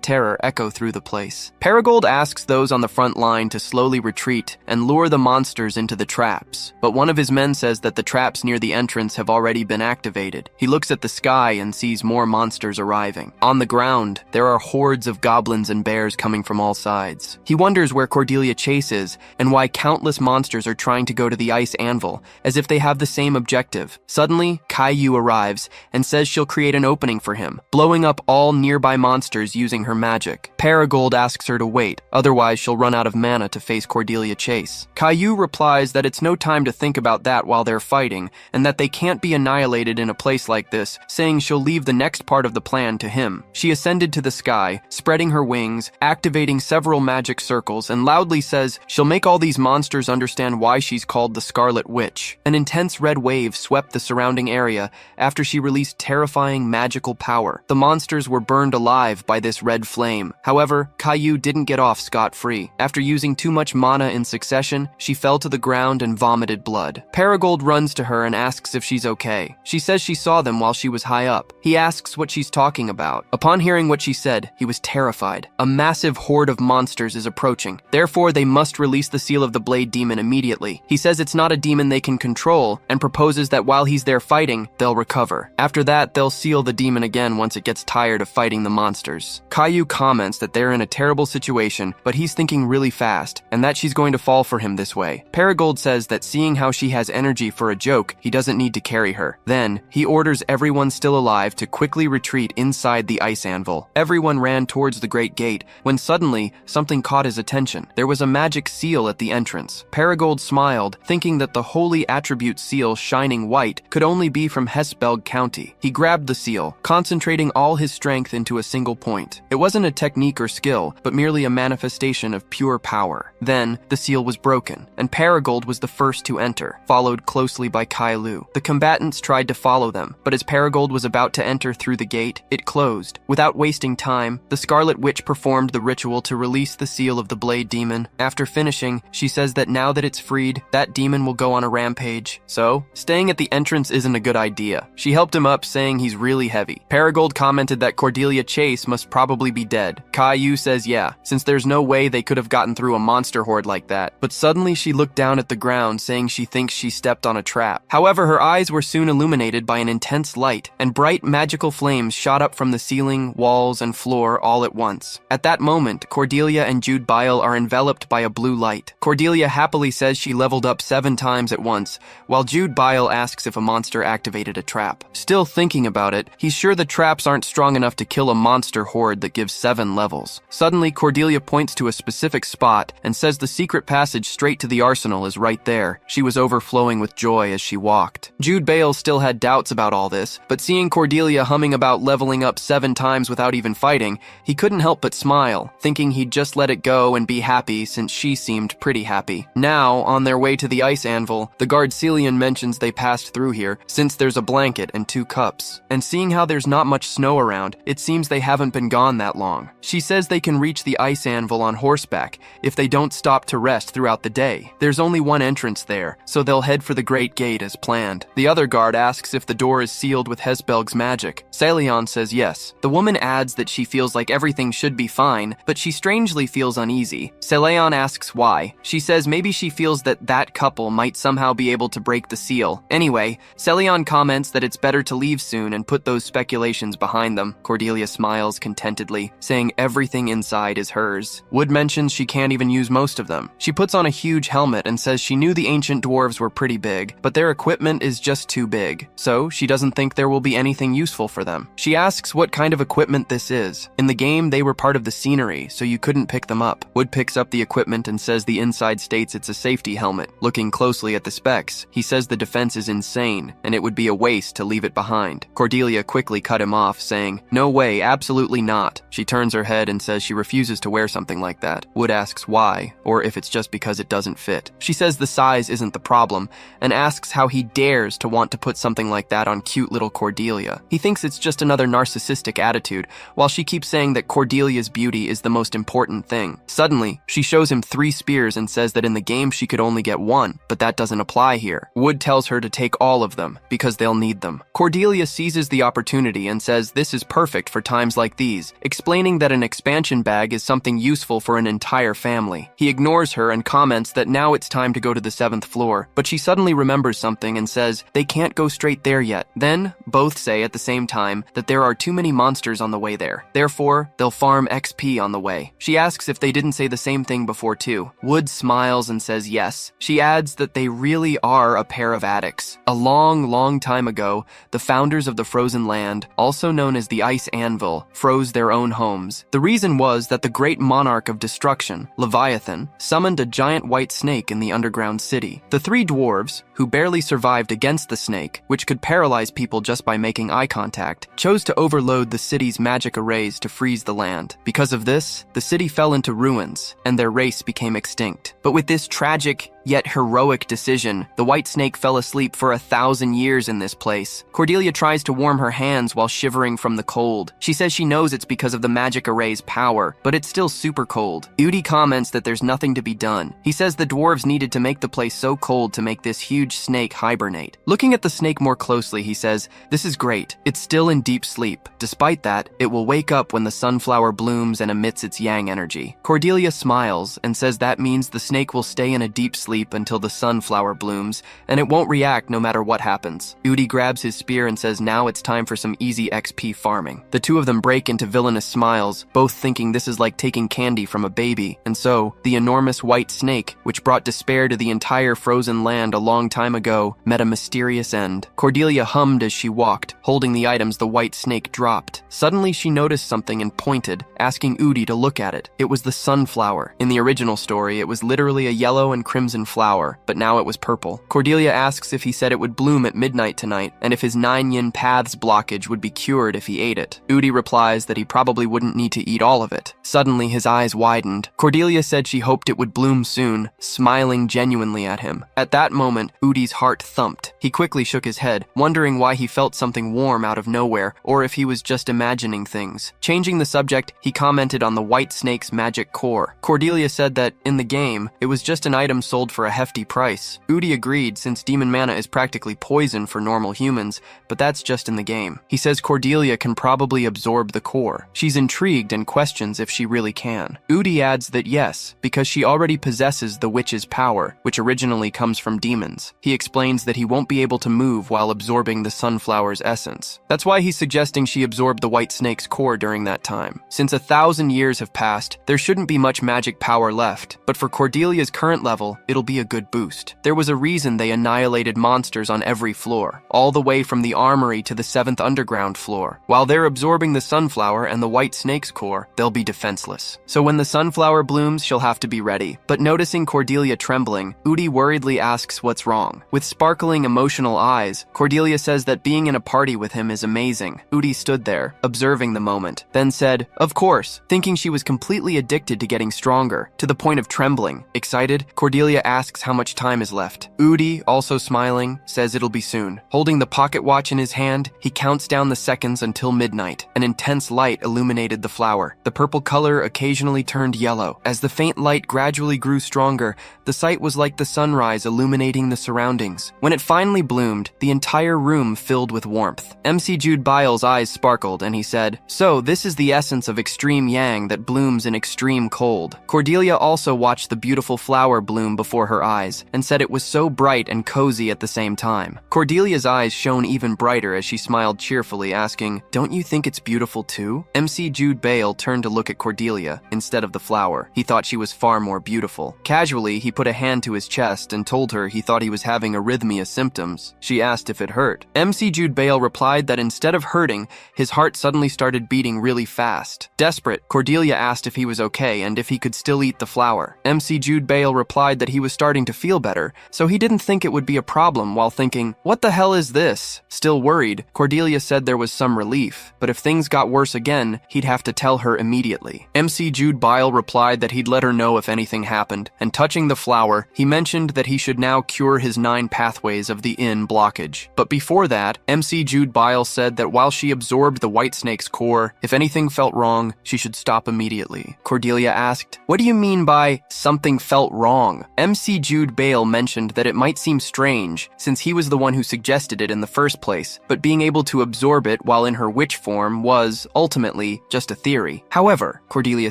terror echo through the place. Paragold asks those on the front line to slowly retreat and lure the monsters into the traps, but one of his men says that the traps near the entrance have already been activated. He looks at the sky and sees more monsters arriving. On the ground, there are hordes of goblins and bears coming from all sides. He wonders where Cordelia Chase is and why countless monsters are trying to go to the ice anvil, as if they have the same objective. Suddenly, Caillou arrives arrives and says she'll create an opening for him, blowing up all nearby monsters using her magic. Paragold asks her to wait, otherwise she'll run out of mana to face Cordelia Chase. Caillou replies that it's no time to think about that while they're fighting, and that they can't be annihilated in a place like this, saying she'll leave the next part of the plan to him. She ascended to the sky, spreading her wings, activating several magic circles, and loudly says she'll make all these monsters understand why she's called the Scarlet Witch. An intense red wave swept the surrounding area after she released terrifying magical power. The monsters were burned alive by this red flame. However, Caillou didn't get off scot-free. After using too much mana in succession, she fell to the ground and vomited blood. Paragold runs to her and asks if she's okay. She says she saw them while she was high up. He asks what she's talking about. Upon hearing what she said, he was terrified. A massive horde of monsters is approaching. Therefore, they must release the seal of the Blade Demon immediately. He says it's not a demon they can control and proposes that while he's there fighting, they'll recover. After that, they'll seal the demon again once it gets tired of fighting the monsters. Caillou comments that they're in a terrible situation, but he's thinking really fast, and that she's going to fall for him this way. Paragold says that seeing how she has energy for a joke, he doesn't need to carry her. Then, he orders everyone still alive to quickly retreat inside the ice anvil. Everyone ran towards the great gate, when suddenly, something caught his attention. There was a magic seal at the entrance. Paragold smiled, thinking that the holy attribute seal shining white could only be from Hesbelg County. He grabbed the seal, concentrating all his strength into a single point. It wasn't a technique or skill, but merely a manifestation of pure power. Then, the seal was broken, and Paragold was the first to enter, followed closely by Caillou. The combatants tried to follow them, but as Paragold was about to enter through the gate, it closed. Without wasting time, the Scarlet Witch performed the ritual to release the seal of the Blade Demon. After finishing, she says that now that it's freed, that demon will go on a rampage. So, staying at the entrance isn't a good idea. She helped him up, saying he's really heavy. Paragold commented that Cordelia Chase must probably be dead. Caillou says yeah, since there's no way they could have gotten through a monster horde like that. But suddenly she looked down at the ground, saying she thinks she stepped on a trap. However, her eyes were soon illuminated by an intense light, and bright magical flames shot up from the ceiling, walls, and floor all at once. At that moment, Cordelia and Jude Bile are enveloped by a blue light. Cordelia happily says she leveled up 7 times at once, while Jude Bile asks if a monster activated a trap. Still thinking about it, he's sure the traps aren't strong enough to kill a monster horde that gives 7 levels. Suddenly, Cordelia points to a specific spot and says the secret passage straight to the arsenal is right there. She was overflowing with joy as she walked. Jude Bale still had doubts about all this, but seeing Cordelia humming about leveling up 7 times without even fighting, he couldn't help but smile, thinking he'd just let it go and be happy since she seemed pretty happy. Now, on their way to the ice anvil, the guard Celian mentions they passed through here since there's a blanket and 2 cups. And seeing how there's not much snow around, it seems they haven't been gone that long. She says they can reach the ice anvil on horseback if they don't stop to rest throughout the day. There's only one entrance there, so they'll head for the Great Gate as planned. The other guard asks if the door is sealed with Hesbelg's magic. Celian says yes. The woman adds that she feels like everything should be fine, but she strangely feels uneasy. Celian asks why. She says maybe she feels that couple might somehow be able to break the seal. Anyway, Celian comments that it's better to leave soon and put those speculations behind them. Cordelia smiles contentedly, saying everything inside is hers. Wood mentions she can't even use most of them. She puts on a huge helmet and says she knew the ancient dwarves were pretty big, but their equipment is just too big, so she doesn't think there will be anything useful for them. She asks what kind of equipment this is. In the game, they were part of the scenery, so you couldn't pick them up. Wood picks up the equipment and says the inside states it's a safety helmet. Looking closely at the specs, he says the defense is insane, and it would be a waste to leave it behind. Cordelia quickly cut him off, saying, "No way, absolutely not." She turns her head and says she refuses to wear something like that. Wood asks why, or if it's just because it doesn't fit. She says the size isn't the problem, and asks how he dares to want to put something like that on cute little Cordelia. He thinks it's just another narcissistic attitude, while she keeps saying that Cordelia's beauty is the most important thing. Suddenly, she shows him 3 spears and says that in the game she could only get 1, but that doesn't apply here. Wood tells her to take all of them, because they'll need them. Cordelia seizes the opportunity and says this is perfect for times like these, explaining that an expansion bag is something useful for an entire family. He ignores her and comments that now it's time to go to the 7th floor, but she suddenly remembers something and says they can't go straight there yet. Then, both say at the same time that there are too many monsters on the way there. Therefore, they'll farm XP on the way. She asks if they didn't say the same thing before too. Wood smiles and says yes. She adds that they really are a pair of addicts. A long time ago, ago, the founders of the frozen land, also known as the Ice Anvil, froze their own homes. The reason was that the great monarch of destruction, Leviathan, summoned a giant white snake in the underground city. The three dwarves, who barely survived against the snake, which could paralyze people just by making eye contact, chose to overload the city's magic arrays to freeze the land. Because of this, the city fell into ruins, and their race became extinct. But with this tragic, yet heroic decision, the white snake fell asleep for 1,000 years in this place. Cordelia tries to warm her hands while shivering from the cold. She says she knows it's because of the magic array's power, but it's still super cold. Udi comments that there's nothing to be done. He says the dwarves needed to make the place so cold to make this huge snake hibernate. Looking at the snake more closely, he says, "This is great. It's still in deep sleep. Despite that, it will wake up when the sunflower blooms and emits its yang energy." Cordelia smiles and says that means the snake will stay in a deep sleep until the sunflower blooms, and it won't react no matter what happens. Udi grabs his spear and says now it's time for some easy XP farming. The two of them break into villainous smiles, both thinking this is like taking candy from a baby, and so, the enormous white snake, which brought despair to the entire frozen land a long time ago, met a mysterious end. Cordelia hummed as she walked, holding the items the white snake dropped. Suddenly she noticed something and pointed, asking Udi to look at it. It was the sunflower. In the original story, it was literally a yellow and crimson flower, but now it was purple. Cordelia asks if he said it would bloom at midnight tonight, and if his 9 yin paths blockage would be cured if he ate it. Udi replies that he probably wouldn't need to eat all of it. Suddenly his eyes widened. Cordelia said she hoped it would bloom soon, smiling genuinely at him. At that moment, Udi's heart thumped. He quickly shook his head, wondering why he felt something warm out of nowhere, or if he was just imagining things. Changing the subject, he commented on the white snake's magic core. Cordelia said that, in the game, it was just an item sold for a hefty price. Udi agreed since demon mana is practically poison for normal humans, but that's just in the game. He says Cordelia can probably absorb the core. She's intrigued and questions if she really can. Udi adds that yes, because she already possesses the witch's power, which originally comes from demons. He explains that he won't be able to move while absorbing the sunflower's essence. That's why he's suggesting she absorb the white snake's core during that time. Since 1,000 years have passed, there shouldn't be much magic power left, but for Cordelia's current level, it'll be a good boost. There was a reason they annihilated monsters on every floor, all the way from the armory to the 7th underground floor. While they're absorbing the sunflower and the white snake's core, they'll be defenseless. So when the sunflower blooms, she'll have to be ready. But noticing Cordelia trembling, Udi worriedly asks what's wrong. With sparkling emotional eyes, Cordelia says that being in a party with him is amazing. Udi stood there, observing the moment, then said, "Of course," thinking she was completely addicted to getting stronger, to the point of trembling. Excited, Cordelia asks how much time is left. Udi, also smiling, says it'll be soon. Holding the pocket watch in his hand, he counts down the seconds until midnight. An intense light illuminated the flower. The purple color occasionally turned yellow. As the faint light gradually grew stronger, the sight was like the sunrise illuminating the surroundings. When it finally bloomed, the entire room filled with warmth. MC Jude Biles' eyes sparkled and he said, "So this is the essence of extreme yang that blooms in extreme cold." Cordelia also watched the beautiful flower bloom before her eyes and said it was so bright and cozy at the same time. Cordelia's eyes shone even brighter as she smiled cheerfully, asking, "Don't you think it's beautiful too?" MC Jude Bale turned to look at Cordelia instead of the flower. He thought she was far more beautiful. Casually, he put a hand to his chest and told her he thought he was having arrhythmia symptoms. She asked if it hurt. MC Jude Bale replied that instead of hurting, his heart suddenly started beating really fast. Desperate, Cordelia asked if he was okay and if he could still eat the flower. MC Jude Bale replied that he was starting to feel better, so he didn't think it would be a problem while thinking, "What the hell is this?" Still worried, Cordelia said there was some relief, but if things got worse again, he'd have to tell her immediately. MC Jude Bile replied that he'd let her know if anything happened, and touching the flower, he mentioned that he should now cure his 9 pathways of the yin blockage. But before that, MC Jude Bile said that while she absorbed the white snake's core, if anything felt wrong, she should stop immediately. Cordelia asked, "What do you mean by something felt wrong?" MC Jude Bale mentioned that it might seem strange, since he was the one who suggested it in the first place, but being able to absorb it while in her witch form was, ultimately, just a theory. However, Cordelia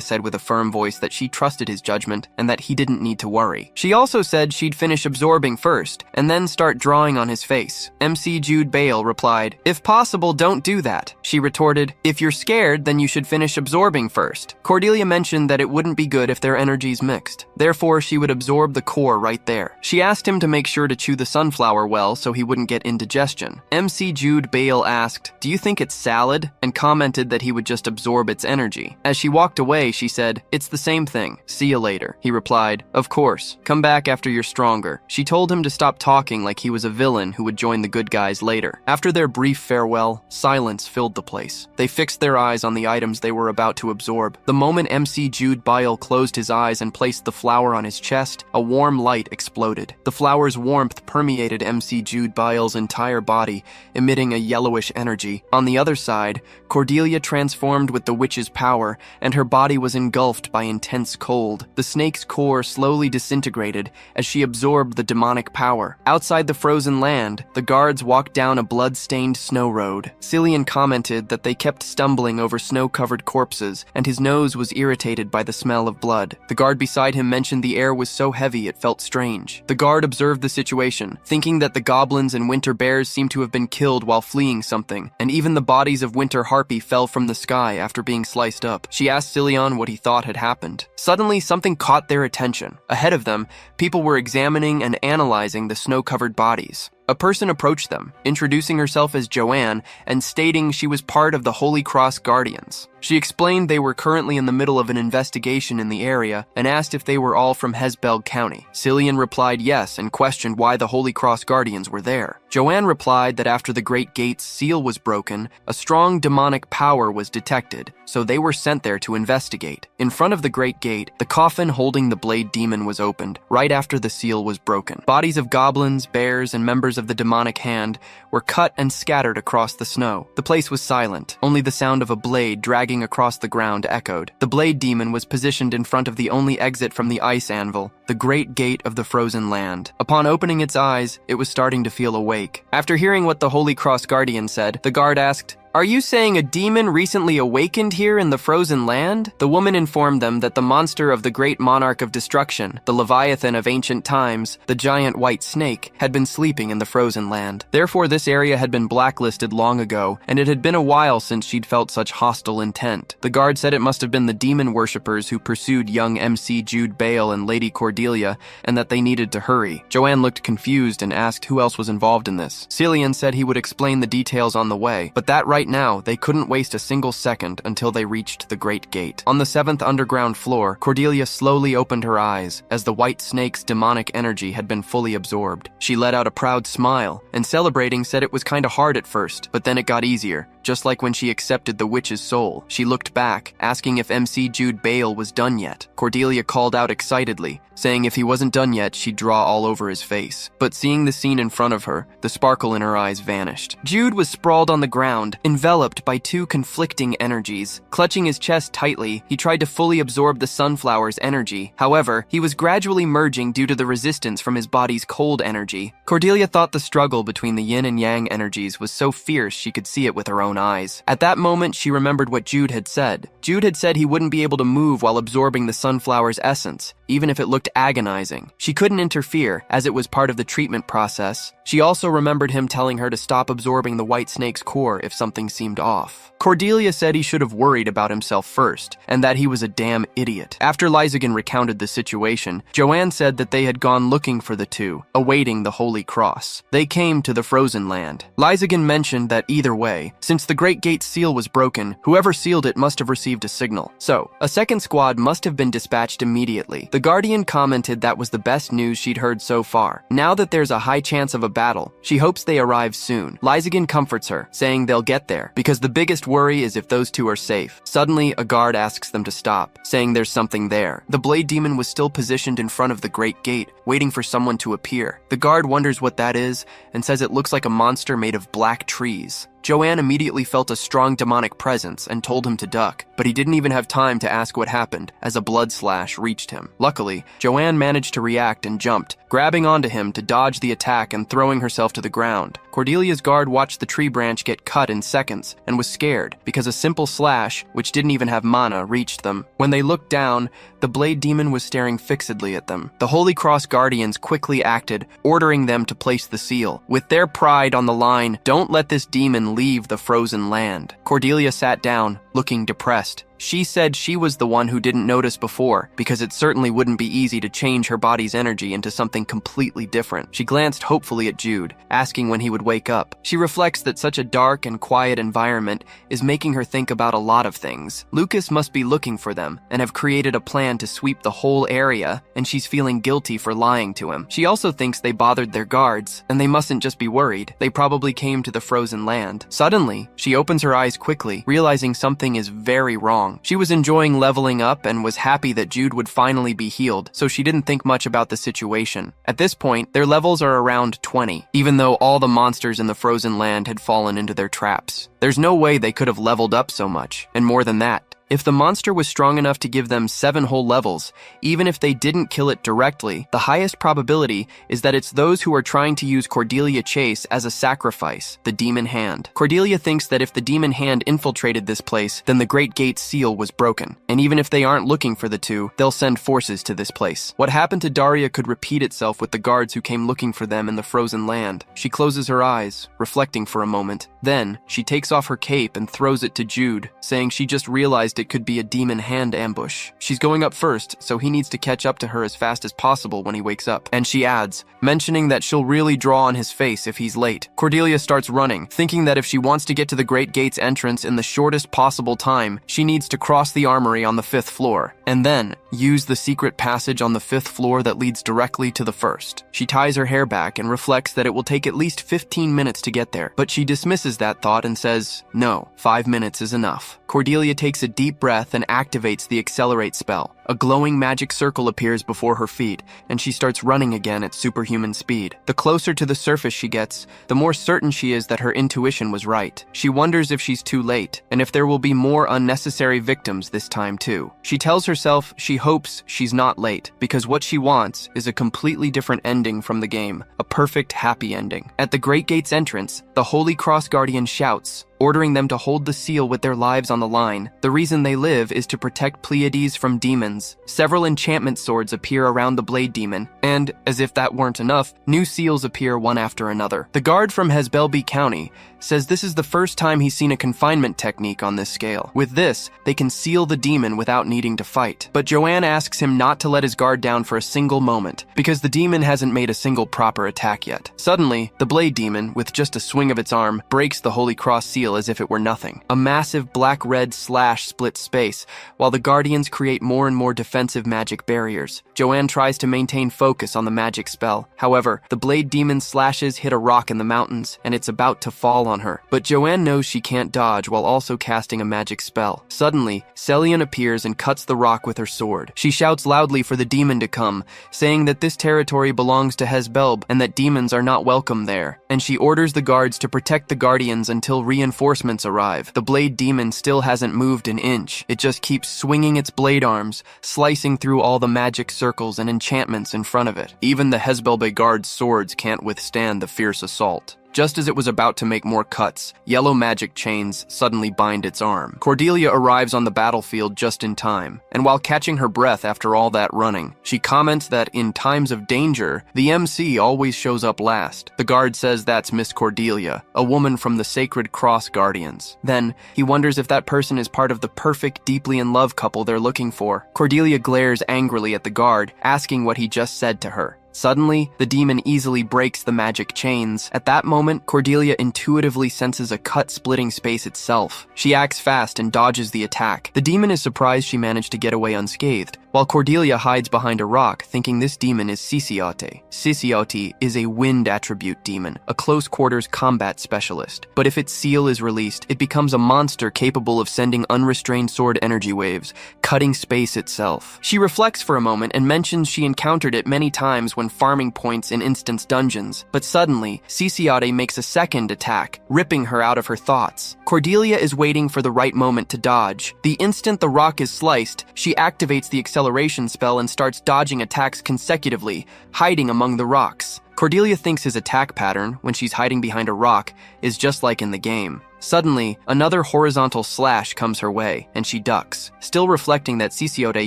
said with a firm voice that she trusted his judgment and that he didn't need to worry. She also said she'd finish absorbing first, first, and then start drawing on his face. MC Jude Bale replied, "If possible, don't do that." She retorted, "If you're scared, then you should finish absorbing first." Cordelia mentioned that it wouldn't be good if their energies mixed. Therefore, she would absorb the core right there. She asked him to make sure to chew the sunflower well so he wouldn't get indigestion. MC Jude Bale asked, "Do you think it's salad?" and commented that he would just absorb its energy. As she walked away, she said, "It's the same thing. See you later." He replied, "Of course. Come back after you're stronger." She told him to stop talking like he was a villain who would join the good guys later. After their brief farewell, silence filled the place. They fixed their eyes on the items they were about to absorb. The moment MC Jude Bale closed his eyes and placed the flower on his chest, a warm light exploded. The flower's warmth permeated MC Jude Bale's entire body, emitting a yellowish energy. On the other side, Cordelia transformed with the witch's power, and her body was engulfed by intense cold. The snake's core slowly disintegrated as she absorbed the demonic power. Outside the frozen land, the guards walked down a blood-stained snow road. Cillian commented that they kept stumbling over snow-covered corpses, and his nose was irritated by the smell of blood. The guard beside him mentioned the air was so heavy it felt strange. The guard observed the situation, thinking that the goblins and winter bears seemed to have been killed while fleeing something, and even the bodies of winter harpy fell from the sky after being sliced up. She asked Cillian what he thought had happened. Suddenly, something caught their attention. Ahead of them, people were examining and analyzing the snow-covered bodies. A person approached them, introducing herself as Joanne and stating she was part of the Holy Cross Guardians. She explained they were currently in the middle of an investigation in the area and asked if they were all from Hesbelg County. Cillian replied yes and questioned why the Holy Cross Guardians were there. Joanne replied that after the Great Gate's seal was broken, a strong demonic power was detected, so they were sent there to investigate. In front of the Great Gate, the coffin holding the Blade Demon was opened, right after the seal was broken. Bodies of goblins, bears, and members of the demonic hand were cut and scattered across the snow. The place was silent. Only the sound of a blade dragging across the ground echoed. The Blade Demon was positioned in front of the only exit from the ice anvil, the Great Gate of the Frozen Land. Upon opening its eyes, it was starting to feel awake. After hearing what the Holy Cross Guardian said, the guard asked, "Are you saying a demon recently awakened here in the frozen land?" The woman informed them that the monster of the great monarch of destruction, the Leviathan of ancient times, the giant white snake, had been sleeping in the frozen land. Therefore, this area had been blacklisted long ago, and it had been a while since she'd felt such hostile intent. The guard said it must have been the demon worshippers who pursued young MC Jude Bale and Lady Cordelia, and that they needed to hurry. Joanne looked confused and asked who else was involved in this. Cillian said he would explain the details on the way, but that right now, they couldn't waste a single second until they reached the Great Gate. On the 7th underground floor, Cordelia slowly opened her eyes as the white snake's demonic energy had been fully absorbed. She let out a proud smile, and celebrating said it was kinda hard at first, but then it got easier. Just like when she accepted the witch's soul, she looked back, asking if MC Jude Bale was done yet. Cordelia called out excitedly, saying if he wasn't done yet, she'd draw all over his face. But seeing the scene in front of her, the sparkle in her eyes vanished. Jude was sprawled on the ground, enveloped by two conflicting energies. Clutching his chest tightly, he tried to fully absorb the sunflower's energy. However, he was gradually merging due to the resistance from his body's cold energy. Cordelia thought the struggle between the yin and yang energies was so fierce she could see it with her own eyes. At that moment, she remembered what Jude had said. Jude had said he wouldn't be able to move while absorbing the sunflower's essence, even if it looked agonizing. She couldn't interfere, as it was part of the treatment process. She also remembered him telling her to stop absorbing the white snake's core if something seemed off. Cordelia said he should have worried about himself first, and that he was a damn idiot. After Lysagan recounted the situation, Joanne said that they had gone looking for the two, awaiting the Holy Cross. They came to the Frozen Land. Lysagan mentioned that either way, since the Great Gate seal was broken, whoever sealed it must have received a signal. So, a second squad must have been dispatched immediately. The Guardian commented that was the best news she'd heard so far. Now that there's a high chance of a battle, she hopes they arrive soon. Lysagan comforts her, saying they'll get there, because the biggest worry is if those two are safe. Suddenly, a guard asks them to stop, saying there's something there. The Blade Demon was still positioned in front of the Great Gate, waiting for someone to appear. The guard wonders what that is, and says it looks like a monster made of black trees. Joanne immediately felt a strong demonic presence and told him to duck, but he didn't even have time to ask what happened as a blood slash reached him. Luckily, Joanne managed to react and jumped, grabbing onto him to dodge the attack and throwing herself to the ground. Cordelia's guard watched the tree branch get cut in seconds and was scared because a simple slash, which didn't even have mana, reached them. When they looked down, the blade demon was staring fixedly at them. The Holy Cross Guardians quickly acted, ordering them to place the seal. With their pride on the line, don't let this demon leave the frozen land. Cordelia sat down, looking depressed. She said she was the one who didn't notice before, because it certainly wouldn't be easy to change her body's energy into something completely different. She glanced hopefully at Jude, asking when he would wake up. She reflects that such a dark and quiet environment is making her think about a lot of things. Lucas must be looking for them, and have created a plan to sweep the whole area, and she's feeling guilty for lying to him. She also thinks they bothered their guards, and they mustn't just be worried. They probably came to the frozen land. Suddenly, she opens her eyes quickly, realizing something is very wrong. She was enjoying leveling up and was happy that Jude would finally be healed, so she didn't think much about the situation. At this point, their levels are around 20, even though all the monsters in the frozen land had fallen into their traps. There's no way they could have leveled up so much, and more than that. If the monster was strong enough to give them 7 whole levels, even if they didn't kill it directly, the highest probability is that it's those who are trying to use Cordelia Chase as a sacrifice, the demon hand. Cordelia thinks that if the demon hand infiltrated this place, then the Great Gate's seal was broken. And even if they aren't looking for the two, they'll send forces to this place. What happened to Daria could repeat itself with the guards who came looking for them in the frozen land. She closes her eyes, reflecting for a moment. Then, she takes off her cape and throws it to Jude, saying she just realized it could be a demon hand ambush. She's going up first, so he needs to catch up to her as fast as possible when he wakes up. And she adds, mentioning that she'll really draw on his face if he's late. Cordelia starts running, thinking that if she wants to get to the Great Gate's entrance in the shortest possible time, she needs to cross the armory on the 5th floor, and then use the secret passage on the 5th floor that leads directly to the 1st. She ties her hair back and reflects that it will take at least 15 minutes to get there, but she dismisses that thought and says, no, 5 minutes is enough. Cordelia takes a deep breath and activates the accelerate spell. A glowing magic circle appears before her feet, and she starts running again at superhuman speed. The closer to the surface she gets, the more certain she is that her intuition was right. She wonders if she's too late, and if there will be more unnecessary victims this time too. She tells herself she hopes she's not late, because what she wants is a completely different ending from the game, a perfect happy ending. At the Great Gate's entrance, the Holy Cross Guardian shouts, ordering them to hold the seal with their lives on the line. The reason they live is to protect Pleiades from demons. Several enchantment swords appear around the blade demon, and, as if that weren't enough, new seals appear one after another. The guard from Hesbelby County says this is the first time he's seen a confinement technique on this scale. With this, they can seal the demon without needing to fight. But Joanne asks him not to let his guard down for a single moment, because the demon hasn't made a single proper attack yet. Suddenly, the blade demon, with just a swing of its arm, breaks the Holy Cross seal as if it were nothing. A massive black-red slash splits space, while the Guardians create more and more defensive magic barriers. Joanne tries to maintain focus on the magic spell. However, the blade demon's slashes hit a rock in the mountains, and it's about to fall on her. But Joanne knows she can't dodge while also casting a magic spell. Suddenly, Celian appears and cuts the rock with her sword. She shouts loudly for the demon to come, saying that this territory belongs to Hesbelb and that demons are not welcome there. And she orders the guards to protect the Guardians until reinforcements arrive. The blade demon still hasn't moved an inch. It just keeps swinging its blade arms, slicing through all the magic circles and enchantments in front of it. Even the Hesbelbe guards' swords can't withstand the fierce assault. Just as it was about to make more cuts, yellow magic chains suddenly bind its arm. Cordelia arrives on the battlefield just in time, and while catching her breath after all that running, she comments that in times of danger, the MC always shows up last. The guard says that's Miss Cordelia, a woman from the Sacred Cross Guardians. Then, he wonders if that person is part of the perfect, deeply in love couple they're looking for. Cordelia glares angrily at the guard, asking what he just said to her. Suddenly, the demon easily breaks the magic chains. At that moment, Cordelia intuitively senses a cut-splitting space itself. She acts fast and dodges the attack. The demon is surprised she managed to get away unscathed, while Cordelia hides behind a rock, thinking this demon is Sissiote. Sissiote is a wind attribute demon, a close-quarters combat specialist. But if its seal is released, it becomes a monster capable of sending unrestrained sword energy waves, cutting space itself. She reflects for a moment and mentions she encountered it many times when farming points in instance dungeons, but suddenly, Sissiote makes a second attack, ripping her out of her thoughts. Cordelia is waiting for the right moment to dodge. The instant the rock is sliced, she activates the acceleration spell and starts dodging attacks consecutively, hiding among the rocks. Cordelia thinks his attack pattern, when she's hiding behind a rock, is just like in the game. Suddenly, another horizontal slash comes her way, and she ducks, still reflecting that Sissiote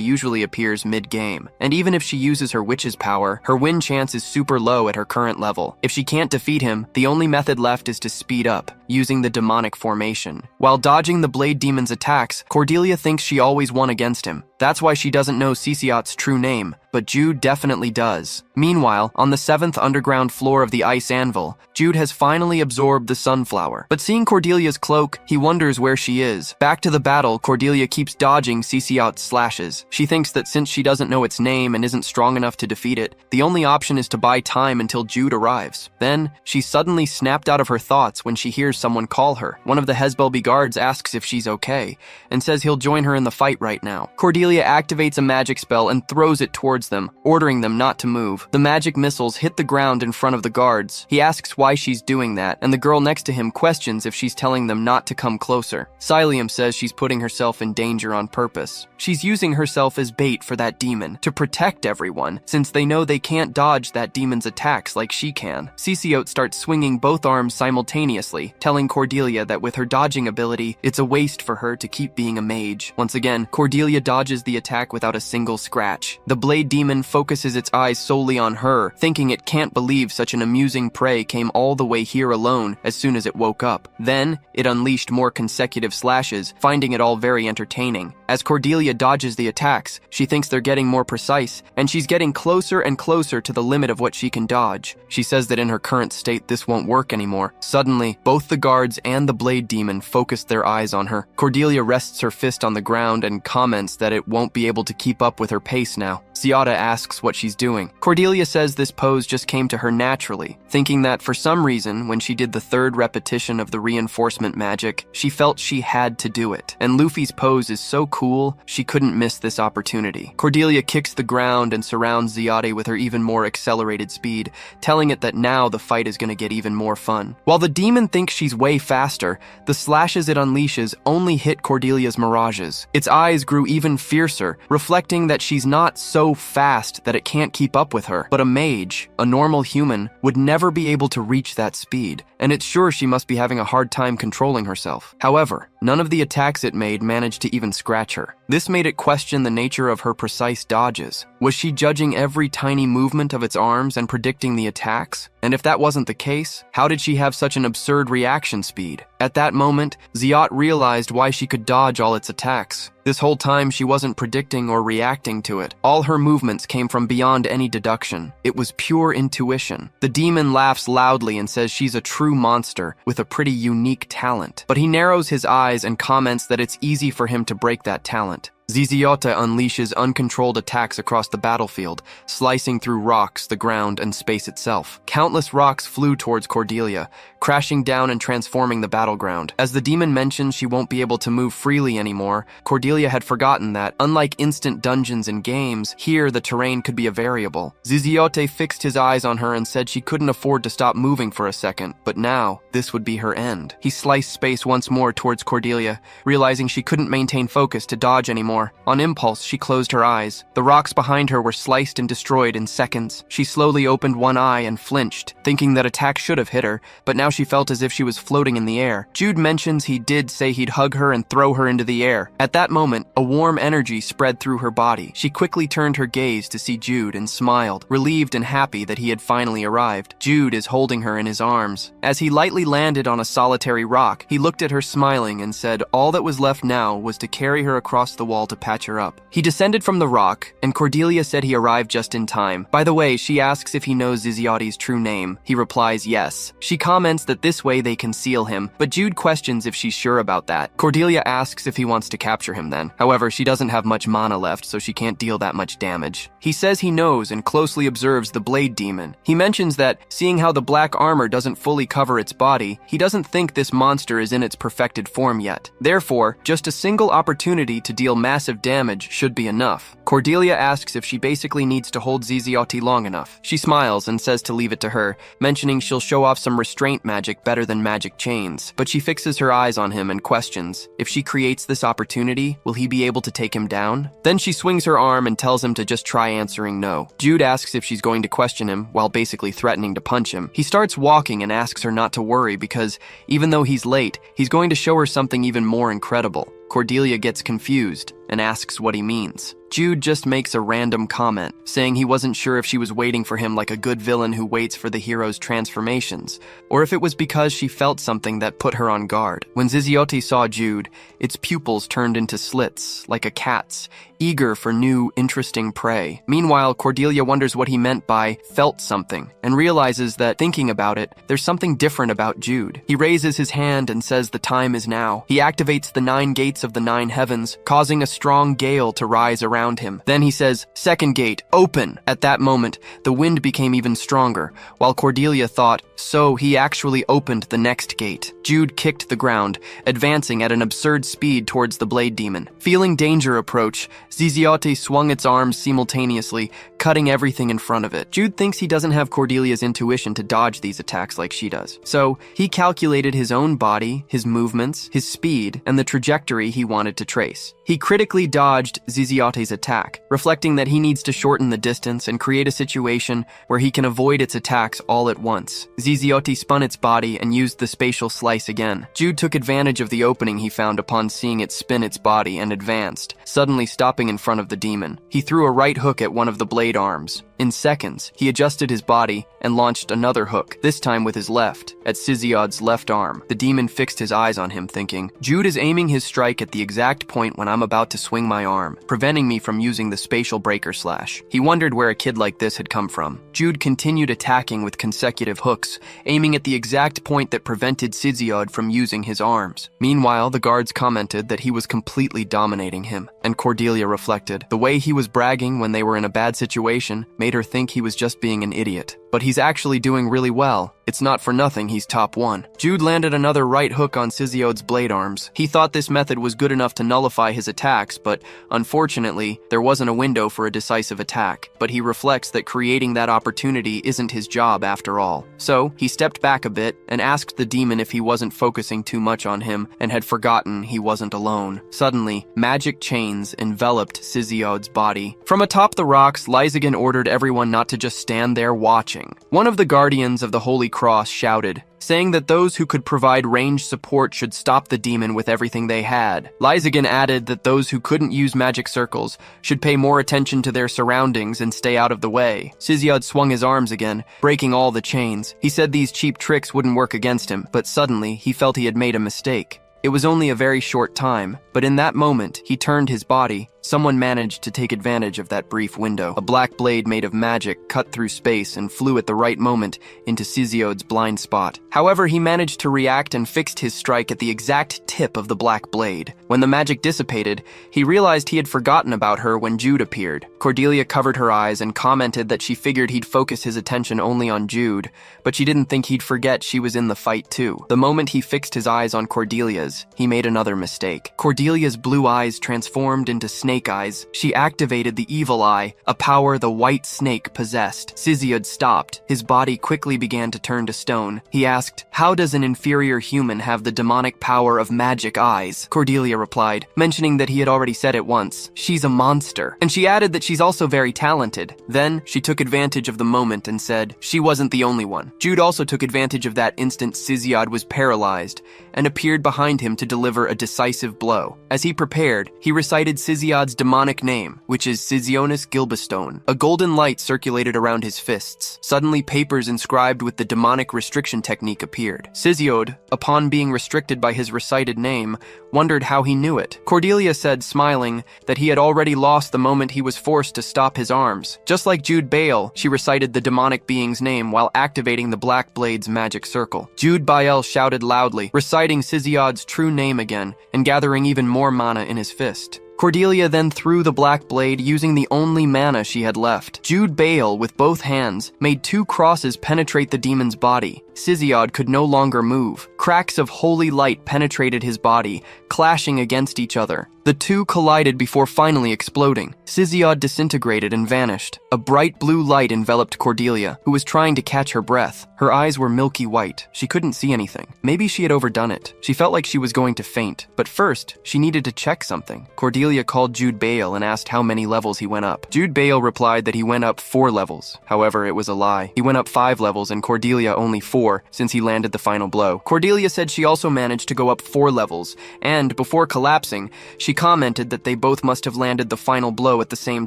usually appears mid-game. And even if she uses her witch's power, her win chance is super low at her current level. If she can't defeat him, the only method left is to speed up, using the demonic formation. While dodging the Blade Demon's attacks, Cordelia thinks she always won against him. That's why she doesn't know Sissiote's true name, but Jude definitely does. Meanwhile, on the 7th underground floor of the Ice Anvil, Jude has finally absorbed the Sunflower. But seeing Cordelia's cloak, he wonders where she is. Back to the battle, Cordelia keeps dodging Sissiote's slashes. She thinks that since she doesn't know its name and isn't strong enough to defeat it, the only option is to buy time until Jude arrives. Then, she's suddenly snapped out of her thoughts when she hears someone call her. One of the Hezbollah guards asks if she's okay, and says he'll join her in the fight right now. Cordelia activates a magic spell and throws it towards them, ordering them not to move. The magic missiles hit the ground in front of the guards. He asks why she's doing that, and the girl next to him questions if she's telling them not to come closer. Psyllium says she's putting herself in danger on purpose. She's using herself as bait for that demon, to protect everyone, since they know they can't dodge that demon's attacks like she can. Sissiote starts swinging both arms simultaneously, telling Cordelia that with her dodging ability, it's a waste for her to keep being a mage. Once again, Cordelia dodges the attack without a single scratch. The Blade Demon focuses its eyes solely on her, thinking it can't believe such an amusing prey came all the way here alone as soon as it woke up. Then, it unleashed more consecutive slashes, finding it all very entertaining. As Cordelia dodges the attacks, she thinks they're getting more precise, and she's getting closer and closer to the limit of what she can dodge. She says that in her current state, this won't work anymore. Suddenly, both the guards and the Blade Demon focus their eyes on her. Cordelia rests her fist on the ground and comments that it won't be able to keep up with her pace now. Ziada asks what she's doing. Cordelia says this pose just came to her naturally, thinking that for some reason, when she did the 3rd repetition of the reinforcement magic, she felt she had to do it. And Luffy's pose is so cool, she couldn't miss this opportunity. Cordelia kicks the ground and surrounds Ziade with her even more accelerated speed, telling it that now the fight is going to get even more fun. While the demon thinks she's way faster, the slashes it unleashes only hit Cordelia's mirages. Its eyes grew even fiercer, reflecting that she's not so fast that it can't keep up with her. But a mage, a normal human, would never be able to reach that speed, and it's sure she must be having a hard time controlling herself. However, none of the attacks it made managed to even scratch her. This made it question the nature of her precise dodges. Was she judging every tiny movement of its arms and predicting the attacks? And if that wasn't the case, how did she have such an absurd reaction speed? At that moment, Ziat realized why she could dodge all its attacks. This whole time she wasn't predicting or reacting to it. All her movements came from beyond any deduction. It was pure intuition. The demon laughs loudly and says she's a true monster with a pretty unique talent. But he narrows his eyes and comments that it's easy for him to break that talent. Ziziote unleashes uncontrolled attacks across the battlefield, slicing through rocks, the ground, and space itself. Countless rocks flew towards Cordelia, crashing down and transforming the battleground. As the demon mentions she won't be able to move freely anymore, Cordelia had forgotten that, unlike instant dungeons in games, here the terrain could be a variable. Ziziote fixed his eyes on her and said she couldn't afford to stop moving for a second, but now, this would be her end. He sliced space once more towards Cordelia, realizing she couldn't maintain focus to dodge anymore. On impulse, she closed her eyes. The rocks behind her were sliced and destroyed in seconds. She slowly opened one eye and flinched, thinking that attack should have hit her, but now she felt as if she was floating in the air. Jude mentions he did say he'd hug her and throw her into the air. At that moment, a warm energy spread through her body. She quickly turned her gaze to see Jude and smiled, relieved and happy that he had finally arrived. Jude is holding her in his arms. As he lightly landed on a solitary rock, he looked at her smiling and said all that was left now was to carry her across the wall to patch her up. He descended from the rock, and Cordelia said he arrived just in time. By the way, she asks if he knows Ziziote's true name. He replies yes. She comments that this way they conceal him, but Jude questions if she's sure about that. Cordelia asks if he wants to capture him then. However, she doesn't have much mana left, so she can't deal that much damage. He says he knows and closely observes the Blade Demon. He mentions that, seeing how the black armor doesn't fully cover its body, he doesn't think this monster is in its perfected form yet. Therefore, just a single opportunity to deal massive massive damage should be enough. Cordelia asks if she basically needs to hold Ziziotti long enough. She smiles and says to leave it to her, mentioning she'll show off some restraint magic better than magic chains. But she fixes her eyes on him and questions, if she creates this opportunity, will he be able to take him down? Then she swings her arm and tells him to just try answering no. Jude asks if she's going to question him, while basically threatening to punch him. He starts walking and asks her not to worry because, even though he's late, he's going to show her something even more incredible. Cordelia gets confused and asks what he means. Jude just makes a random comment, saying he wasn't sure if she was waiting for him like a good villain who waits for the hero's transformations, or if it was because she felt something that put her on guard. When Ziziotti saw Jude, its pupils turned into slits, like a cat's, eager for new, interesting prey. Meanwhile, Cordelia wonders what he meant by felt something, and realizes that, thinking about it, there's something different about Jude. He raises his hand and says the time is now. He activates the 9 gates of the 9 heavens, causing a strong gale to rise around him. Then he says, "Second gate, open!" At that moment, the wind became even stronger, while Cordelia thought, so he actually opened the next gate. Jude kicked the ground, advancing at an absurd speed towards the blade demon. Feeling danger approach, Ziziotti swung its arms simultaneously, cutting everything in front of it. Jude thinks he doesn't have Cordelia's intuition to dodge these attacks like she does. So, he calculated his own body, his movements, his speed, and the trajectory he wanted to trace. He critically dodged Ziziotti's attack, reflecting that he needs to shorten the distance and create a situation where he can avoid its attacks all at once. Ziziotti spun its body and used the spatial slice again. Jude took advantage of the opening he found upon seeing it spin its body and advanced, suddenly stopping in front of the demon. He threw a right hook at one of the blade arms. In seconds, he adjusted his body and launched another hook, this time with his left, at Siziod's left arm. The demon fixed his eyes on him, thinking, Jude is aiming his strike at the exact point when I'm about to swing my arm, preventing me from using the spatial breaker slash. He wondered where a kid like this had come from. Jude continued attacking with consecutive hooks, aiming at the exact point that prevented Siziod from using his arms. Meanwhile, the guards commented that he was completely dominating him, and Cordelia reflected, the way he was bragging when they were in a bad situation made her think he was just being an idiot. But he's actually doing really well. It's not for nothing he's top 1. Jude landed another right hook on Siziod's blade arms. He thought this method was good enough to nullify his attacks, but unfortunately, there wasn't a window for a decisive attack. But he reflects that creating that opportunity isn't his job after all. So, he stepped back a bit and asked the demon if he wasn't focusing too much on him and had forgotten he wasn't alone. Suddenly, magic chains enveloped Siziod's body. From atop the rocks, Lysagan ordered everyone not to just stand there watching. One of the guardians of the Holy Cross shouted, saying that those who could provide ranged support should stop the demon with everything they had. Lysagan added that those who couldn't use magic circles should pay more attention to their surroundings and stay out of the way. Siziod swung his arms again, breaking all the chains. He said these cheap tricks wouldn't work against him, but suddenly he felt he had made a mistake. It was only a very short time, but in that moment, he turned his body. Someone managed to take advantage of that brief window. A black blade made of magic cut through space and flew at the right moment into Siziod's blind spot. However, he managed to react and fixed his strike at the exact tip of the black blade. When the magic dissipated, he realized he had forgotten about her when Jude appeared. Cordelia covered her eyes and commented that she figured he'd focus his attention only on Jude, but she didn't think he'd forget she was in the fight too. The moment he fixed his eyes on Cordelia's, he made another mistake. Cordelia's blue eyes transformed into snake eyes. She activated the evil eye, a power the white snake possessed. Siziod stopped. His body quickly began to turn to stone. He asked, how does an inferior human have the demonic power of magic eyes? Cordelia replied, mentioning that he had already said it once. She's a monster. And she added that she's also very talented. Then, she took advantage of the moment and said, she wasn't the only one. Jude also took advantage of that instant Siziod was paralyzed and appeared behind him to deliver a decisive blow. As he prepared, he recited Siziod's demonic name, which is Sizionis Gilbestone. A golden light circulated around his fists. Suddenly, papers inscribed with the demonic restriction technique appeared. Siziod, upon being restricted by his recited name, wondered how he knew it. Cordelia said, smiling, that he had already lost the moment he was forced to stop his arms. Just like Jude Bael, she recited the demonic being's name while activating the Black Blade's magic circle. Jude Bael shouted loudly, reciting Siziod's true name again, and gathering even more mana in his fist. Cordelia then threw the black blade using the only mana she had left. Jude Bale, with both hands, made 2 crosses penetrate the demon's body. Siziod could no longer move. Cracks of holy light penetrated his body, clashing against each other. The 2 collided before finally exploding. Siziod disintegrated and vanished. A bright blue light enveloped Cordelia, who was trying to catch her breath. Her eyes were milky white. She couldn't see anything. Maybe she had overdone it. She felt like she was going to faint. But first, she needed to check something. Cordelia called Jude Bale and asked how many levels he went up. Jude Bale replied that he went up 4 levels. However, it was a lie. He went up 5 levels and Cordelia only 4, since he landed the final blow. Cordelia said she also managed to go up 4 levels, and before collapsing, she commented that they both must have landed the final blow at the same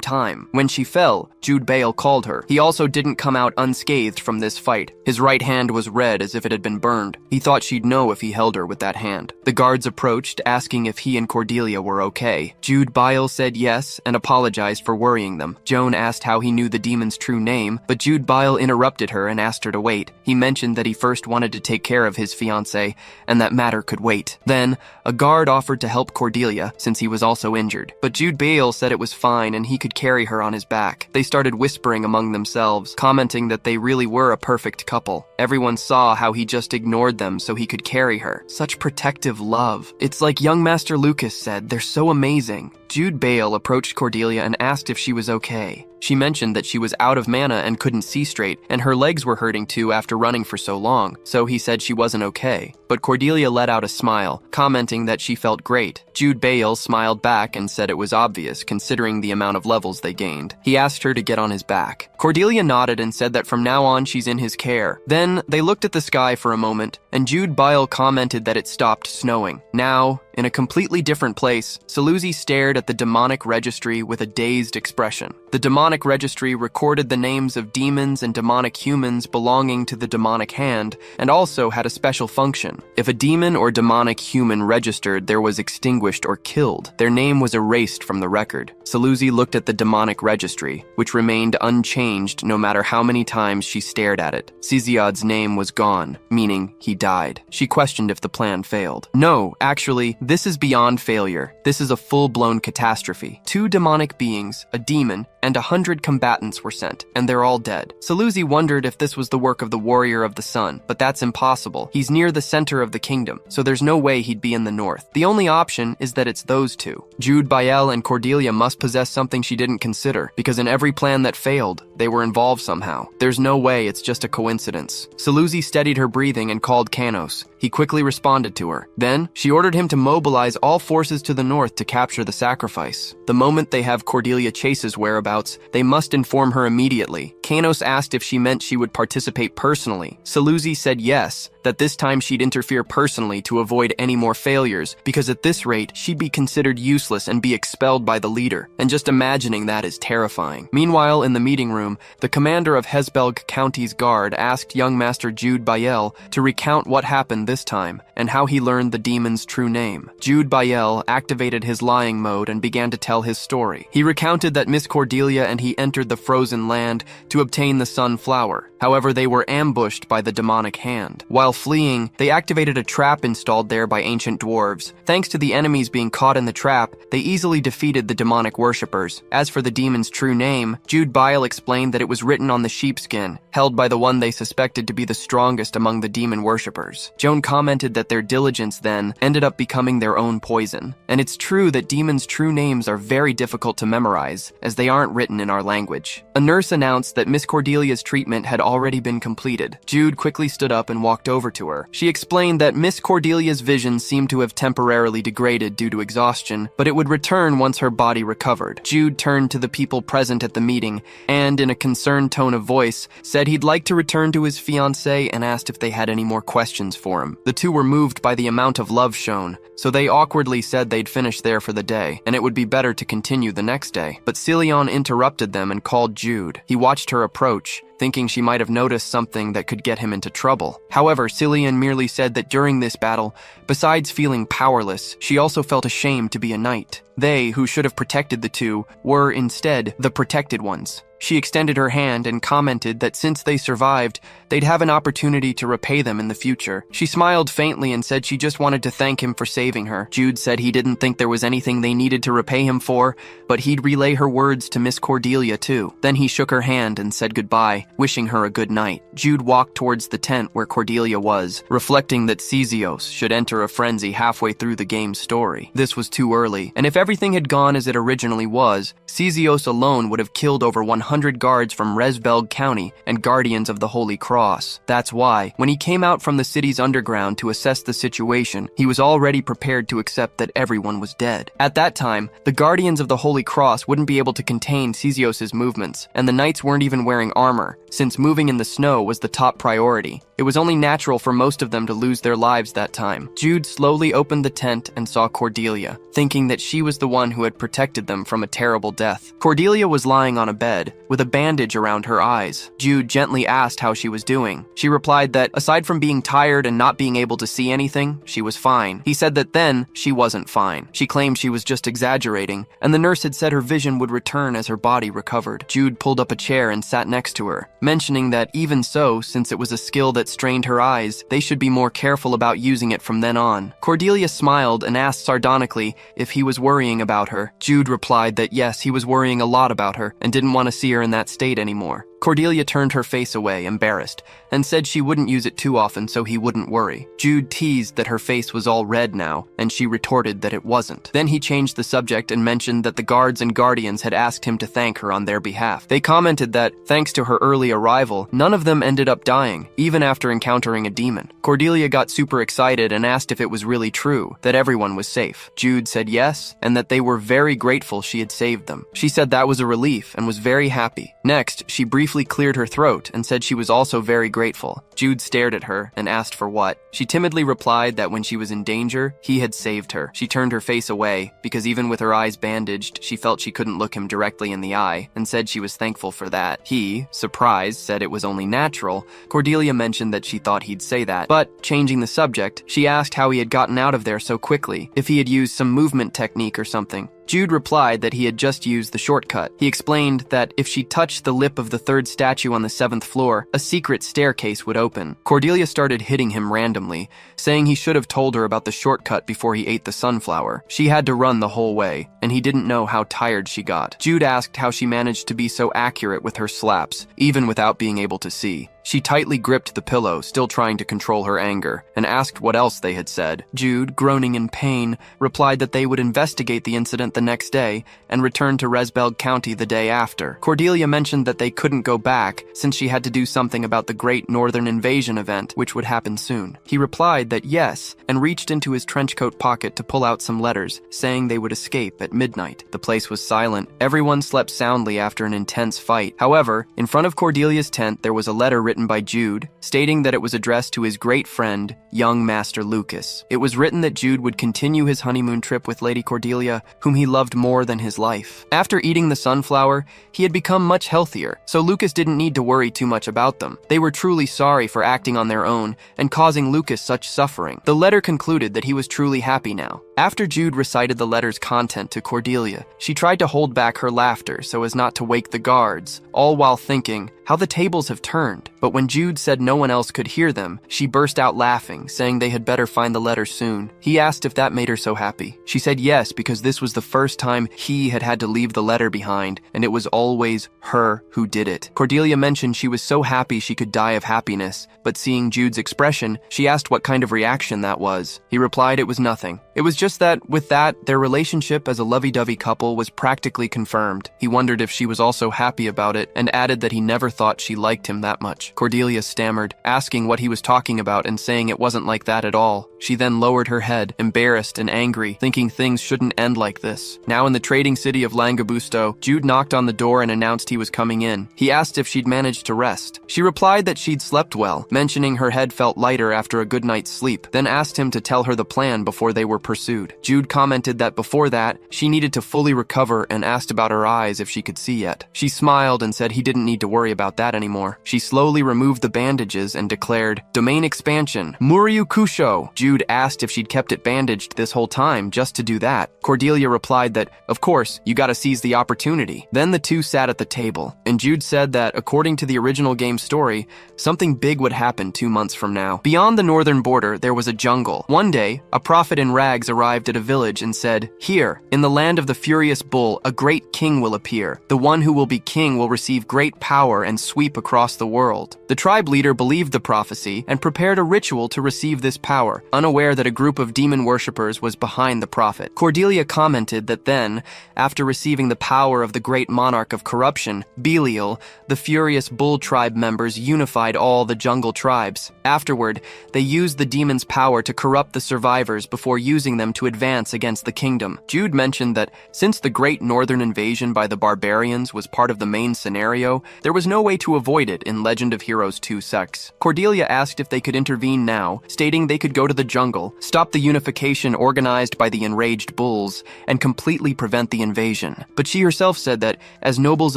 time. When she fell, Jude Bale called her. He also didn't come out unscathed from this fight. His right hand was red as if it had been burned. He thought she'd know if he held her with that hand. The guards approached, asking if he and Cordelia were okay. Jude Bale said yes and apologized for worrying them. Joan asked how he knew the demon's true name, but Jude Bale interrupted her and asked her to wait. He mentioned that he first wanted to take care of his fiancée and that matter could wait. Then, a guard offered to help Cordelia since he was also injured, but Jude Bale said it was fine and he could carry her on his back. They started whispering among themselves, commenting that they really were a perfect couple. Everyone saw how he just ignored them so he could carry her. Such protective love. It's like young Master Lucas said, they're so amazing. Jude Bale approached Cordelia and asked if she was okay. She mentioned that she was out of mana and couldn't see straight, and her legs were hurting too after running for so long, so he said she wasn't okay. But Cordelia let out a smile, commenting that she felt great. Jude Bale smiled back and said it was obvious, considering the amount of levels they gained. He asked her to get on his back. Cordelia nodded and said that from now on she's in his care. Then, they looked at the sky for a moment, and Jude Bale commented that it stopped snowing. Now, in a completely different place, Salusi stared at the demonic registry with a dazed expression. The demonic registry recorded the names of demons and demonic humans belonging to the demonic hand, and also had a special function. If a demon or demonic human registered there was extinguished or killed, their name was erased from the record. Salusi looked at the demonic registry, which remained unchanged no matter how many times she stared at it. Siziod's name was gone, meaning he died. She questioned if the plan failed. No, actually, this is beyond failure. This is a full-blown catastrophe. 2 demonic beings, a demon, and 100 combatants were sent, and they're all dead. Salusi wondered if this was the work of the Warrior of the Sun, but that's impossible. He's near the center of the kingdom, so there's no way he'd be in the north. The only option is that it's those 2. Jude Bale and Cordelia must possess something she didn't consider, because in every plan that failed, they were involved somehow. There's no way it's just a coincidence. Salusi steadied her breathing and called Kanos. He quickly responded to her. Then, she ordered him to mobilize all forces to the north to capture the sacrifice. The moment they have Cordelia Chase's whereabouts, they must inform her immediately. Kanos asked if she meant she would participate personally. Salusi said yes, that this time she'd interfere personally to avoid any more failures, because at this rate, she'd be considered useless and be expelled by the leader. And just imagining that is terrifying. Meanwhile, in the meeting room, the commander of Hesbelg County's guard asked young Master Jude Bale to recount what happened this time, and how he learned the demon's true name. Jude Bale activated his lying mode and began to tell his story. He recounted that Miss Cordelia and he entered the frozen land to obtain the sunflower. However, they were ambushed by the demonic hand. While fleeing, they activated a trap installed there by ancient dwarves. Thanks to the enemies being caught in the trap, they easily defeated the demonic worshippers. As for the demon's true name, Jude Bale explained that it was written on the sheepskin, held by the one they suspected to be the strongest among the demon worshippers. Joan commented that their diligence then ended up becoming their own poison. And it's true that demons' true names are very difficult to memorize, as they aren't written in our language. A nurse announced that Miss Cordelia's treatment had already been completed. Jude quickly stood up and walked over to her. She explained that Miss Cordelia's vision seemed to have temporarily degraded due to exhaustion, but it would return once her body recovered. Jude turned to the people present at the meeting and, in a concerned tone of voice, said he'd like to return to his fiancée and asked if they had any more questions for him. The 2 were moved by the amount of love shown, so they awkwardly said they'd finish there for the day, and it would be better to continue the next day. But Cillian interrupted them and called Jude. He watched her approach, thinking she might have noticed something that could get him into trouble. However, Cillian merely said that during this battle, besides feeling powerless, she also felt ashamed to be a knight. They, who should have protected the two, were instead the protected ones. She extended her hand and commented that since they survived, they'd have an opportunity to repay them in the future. She smiled faintly and said she just wanted to thank him for saving her. Jude said he didn't think there was anything they needed to repay him for, but he'd relay her words to Miss Cordelia too. Then he shook her hand and said goodbye, wishing her a good night. Jude walked towards the tent where Cordelia was, reflecting that Cezios should enter a frenzy halfway through the game's story. This was too early, and if everything had gone as it originally was, Cezios alone would have killed over 100 guards from Resbelg County and Guardians of the Holy Cross. That's why, when he came out from the city's underground to assess the situation, he was already prepared to accept that everyone was dead. At that time, the Guardians of the Holy Cross wouldn't be able to contain Cezios' movements, and the knights weren't even wearing armor, since moving in the snow was the top priority. It was only natural for most of them to lose their lives that time. Jude slowly opened the tent and saw Cordelia, thinking that she was the one who had protected them from a terrible death. Cordelia was lying on a bed, with a bandage around her eyes. Jude gently asked how she was doing. She replied that, aside from being tired and not being able to see anything, she was fine. He said that then, she wasn't fine. She claimed she was just exaggerating, and the nurse had said her vision would return as her body recovered. Jude pulled up a chair and sat next to her, mentioning that even so, since it was a skill that strained her eyes, they should be more careful about using it from then on. Cordelia smiled and asked sardonically if he was worrying about her. Jude replied that yes, he was worrying a lot about her, and didn't want to see her in that state anymore. Cordelia turned her face away, embarrassed, and said she wouldn't use it too often so he wouldn't worry. Jude teased that her face was all red now, and she retorted that it wasn't. Then he changed the subject and mentioned that the guards and guardians had asked him to thank her on their behalf. They commented that, thanks to her early arrival, none of them ended up dying, even after encountering a demon. Cordelia got super excited and asked if it was really true, that everyone was safe. Jude said yes, and that they were very grateful she had saved them. She said that was a relief and was very happy. Next, she briefly cleared her throat and said she was also very grateful. Jude stared at her and asked for what. She timidly replied that when she was in danger, he had saved her. She turned her face away, because even with her eyes bandaged, she felt she couldn't look him directly in the eye, and said she was thankful for that. He, surprised, said it was only natural. Cordelia mentioned that she thought he'd say that, but, changing the subject, she asked how he had gotten out of there so quickly, if he had used some movement technique or something. Jude replied that he had just used the shortcut. He explained that if she touched the lip of the third statue on the 7th floor, a secret staircase would open. Cordelia started hitting him randomly, saying he should have told her about the shortcut before he ate the sunflower. She had to run the whole way, and he didn't know how tired she got. Jude asked how she managed to be so accurate with her slaps, even without being able to see. She tightly gripped the pillow, still trying to control her anger, and asked what else they had said. Jude, groaning in pain, replied that they would investigate the incident the next day and return to Resbelg County the day after. Cordelia mentioned that they couldn't go back since she had to do something about the Great Northern Invasion event, which would happen soon. He replied that yes, and reached into his trenchcoat pocket to pull out some letters, saying they would escape at midnight. The place was silent. Everyone slept soundly after an intense fight. However, in front of Cordelia's tent there was a letter written by Jude, stating that it was addressed to his great friend, young Master Lucas. It was written that Jude would continue his honeymoon trip with Lady Cordelia, whom he loved more than his life. After eating the sunflower, he had become much healthier, so Lucas didn't need to worry too much about them. They were truly sorry for acting on their own and causing Lucas such suffering. The letter concluded that he was truly happy now. After Jude recited the letter's content to Cordelia, she tried to hold back her laughter so as not to wake the guards, all while thinking, how the tables have turned. But when Jude said no one else could hear them, she burst out laughing, saying they had better find the letter soon. He asked if that made her so happy. She said yes, because this was the first time he had had to leave the letter behind, and it was always her who did it. Cordelia mentioned she was so happy she could die of happiness, but seeing Jude's expression, she asked what kind of reaction that was. He replied it was nothing. It was just that, with that, their relationship as a lovey-dovey couple was practically confirmed. He wondered if she was also happy about it, and added that he never thought she liked him that much. Cordelia stammered, asking what he was talking about and saying it wasn't like that at all. She then lowered her head, embarrassed and angry, thinking things shouldn't end like this. Now in the trading city of Langabusto, Jude knocked on the door and announced he was coming in. He asked if she'd managed to rest. She replied that she'd slept well, mentioning her head felt lighter after a good night's sleep, then asked him to tell her the plan before they were pursued. ensued. Jude commented that before that, she needed to fully recover and asked about her eyes if she could see yet. She smiled and said he didn't need to worry about that anymore. She slowly removed the bandages and declared, "Domain expansion, Muryu Kusho." Jude asked if she'd kept it bandaged this whole time just to do that. Cordelia replied that, "Of course, you gotta seize the opportunity." Then the two sat at the table, and Jude said that, according to the original game story, something big would happen 2 months from now. Beyond the northern border, there was a jungle. One day, a prophet in rags arrived at a village and said, "Here, in the land of the furious bull, a great king will appear. The one who will be king will receive great power and sweep across the world." The tribe leader believed the prophecy and prepared a ritual to receive this power, unaware that a group of demon worshippers was behind the prophet. Cordelia commented that then, after receiving the power of the great monarch of corruption, Belial, the furious bull tribe members unified all the jungle tribes. Afterward, they used the demon's power to corrupt the survivors before using them to advance against the kingdom. Jude mentioned that since the great northern invasion by the barbarians was part of the main scenario, there was no way to avoid it in Legend of Heroes 2-6. Cordelia asked if they could intervene now, stating they could go to the jungle, stop the unification organized by the enraged bulls, and completely prevent the invasion. But she herself said that, as nobles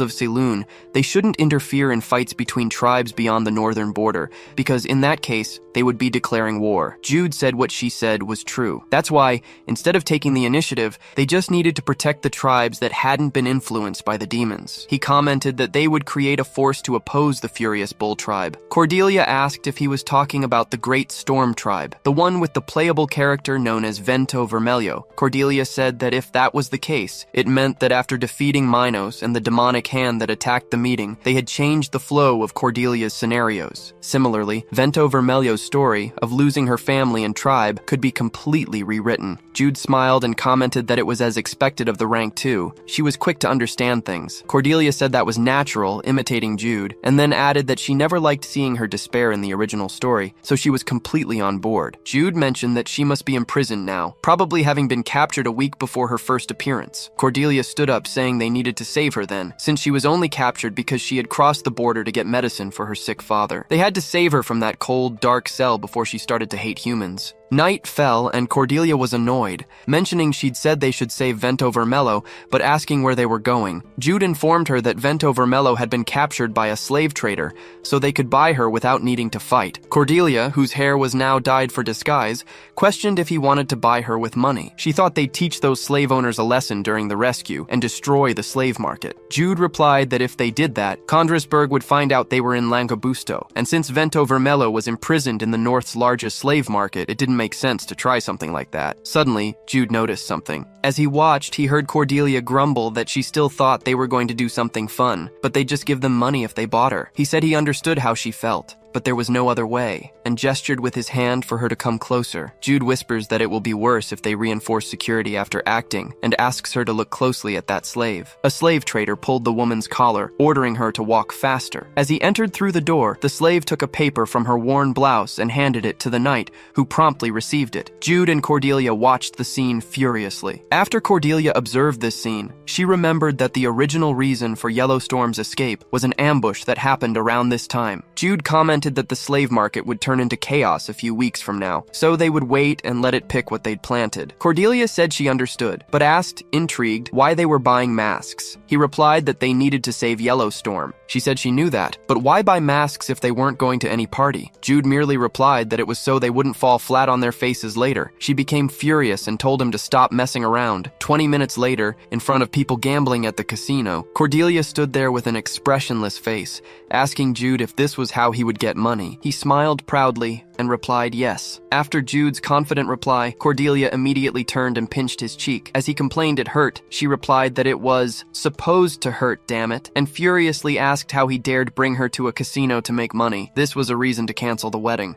of Saloon, they shouldn't interfere in fights between tribes beyond the northern border, because in that case, they would be declaring war. Jude said what she said was true. That's why, instead of taking the initiative, they just needed to protect the tribes that hadn't been influenced by the demons. He commented that they would create a force to oppose the furious bull tribe. Cordelia asked if he was talking about the Great Storm tribe, the one with the playable character known as Vento Vermelho. Cordelia said that if that was the case, it meant that after defeating Minos and the demonic hand that attacked the meeting, they had changed the flow of Cordelia's scenarios. Similarly, Vento Vermelho's story of losing her family and tribe could be completely rewritten. Jude smiled and commented that it was as expected of the rank 2. She was quick to understand things. Cordelia said that was natural, imitating Jude, and then added that she never liked seeing her despair in the original story, so she was completely on board. Jude mentioned that she must be imprisoned now, probably having been captured a week before her first appearance. Cordelia stood up, saying they needed to save her then, since she was only captured because she had crossed the border to get medicine for her sick father. They had to save her from that cold, dark cell before she started to hate humans. Night fell and Cordelia was annoyed, mentioning she'd said they should save Vento Vermelho, but asking where they were going. Jude informed her that Vento Vermelho had been captured by a slave trader, so they could buy her without needing to fight. Cordelia, whose hair was now dyed for disguise, questioned if he wanted to buy her with money. She thought they'd teach those slave owners a lesson during the rescue and destroy the slave market. Jude replied that if they did that, Condrisberg would find out they were in Langabusto, and since Vento Vermelho was imprisoned in the North's largest slave market, it didn't make sense to try something like that. Suddenly, Jude noticed something. As he watched, he heard Cordelia grumble that she still thought they were going to do something fun, but they'd just give them money if they bought her. He said he understood how she felt, but there was no other way, and gestured with his hand for her to come closer. Jude whispers that it will be worse if they reinforce security after acting, and asks her to look closely at that slave. A slave trader pulled the woman's collar, ordering her to walk faster. As he entered through the door, the slave took a paper from her worn blouse and handed it to the knight, who promptly received it. Jude and Cordelia watched the scene furiously. After Cordelia observed this scene, she remembered that the original reason for Yellowstorm's escape was an ambush that happened around this time. Jude commented that the slave market would turn into chaos a few weeks from now, so they would wait and let it pick what they'd planted. Cordelia said she understood, but asked, intrigued, why they were buying masks. He replied that they needed to save Yellowstorm. She said she knew that, but why buy masks if they weren't going to any party? Jude merely replied that it was so they wouldn't fall flat on their faces later. She became furious and told him to stop messing around. 20 minutes later, in front of people gambling at the casino, Cordelia stood there with an expressionless face, asking Jude if this was how he would get money. He smiled proudly and replied yes. After Jude's confident reply, Cordelia immediately turned and pinched his cheek. As he complained it hurt, she replied that it was supposed to hurt, damn it, and furiously asked how he dared bring her to a casino to make money. This was a reason to cancel the wedding.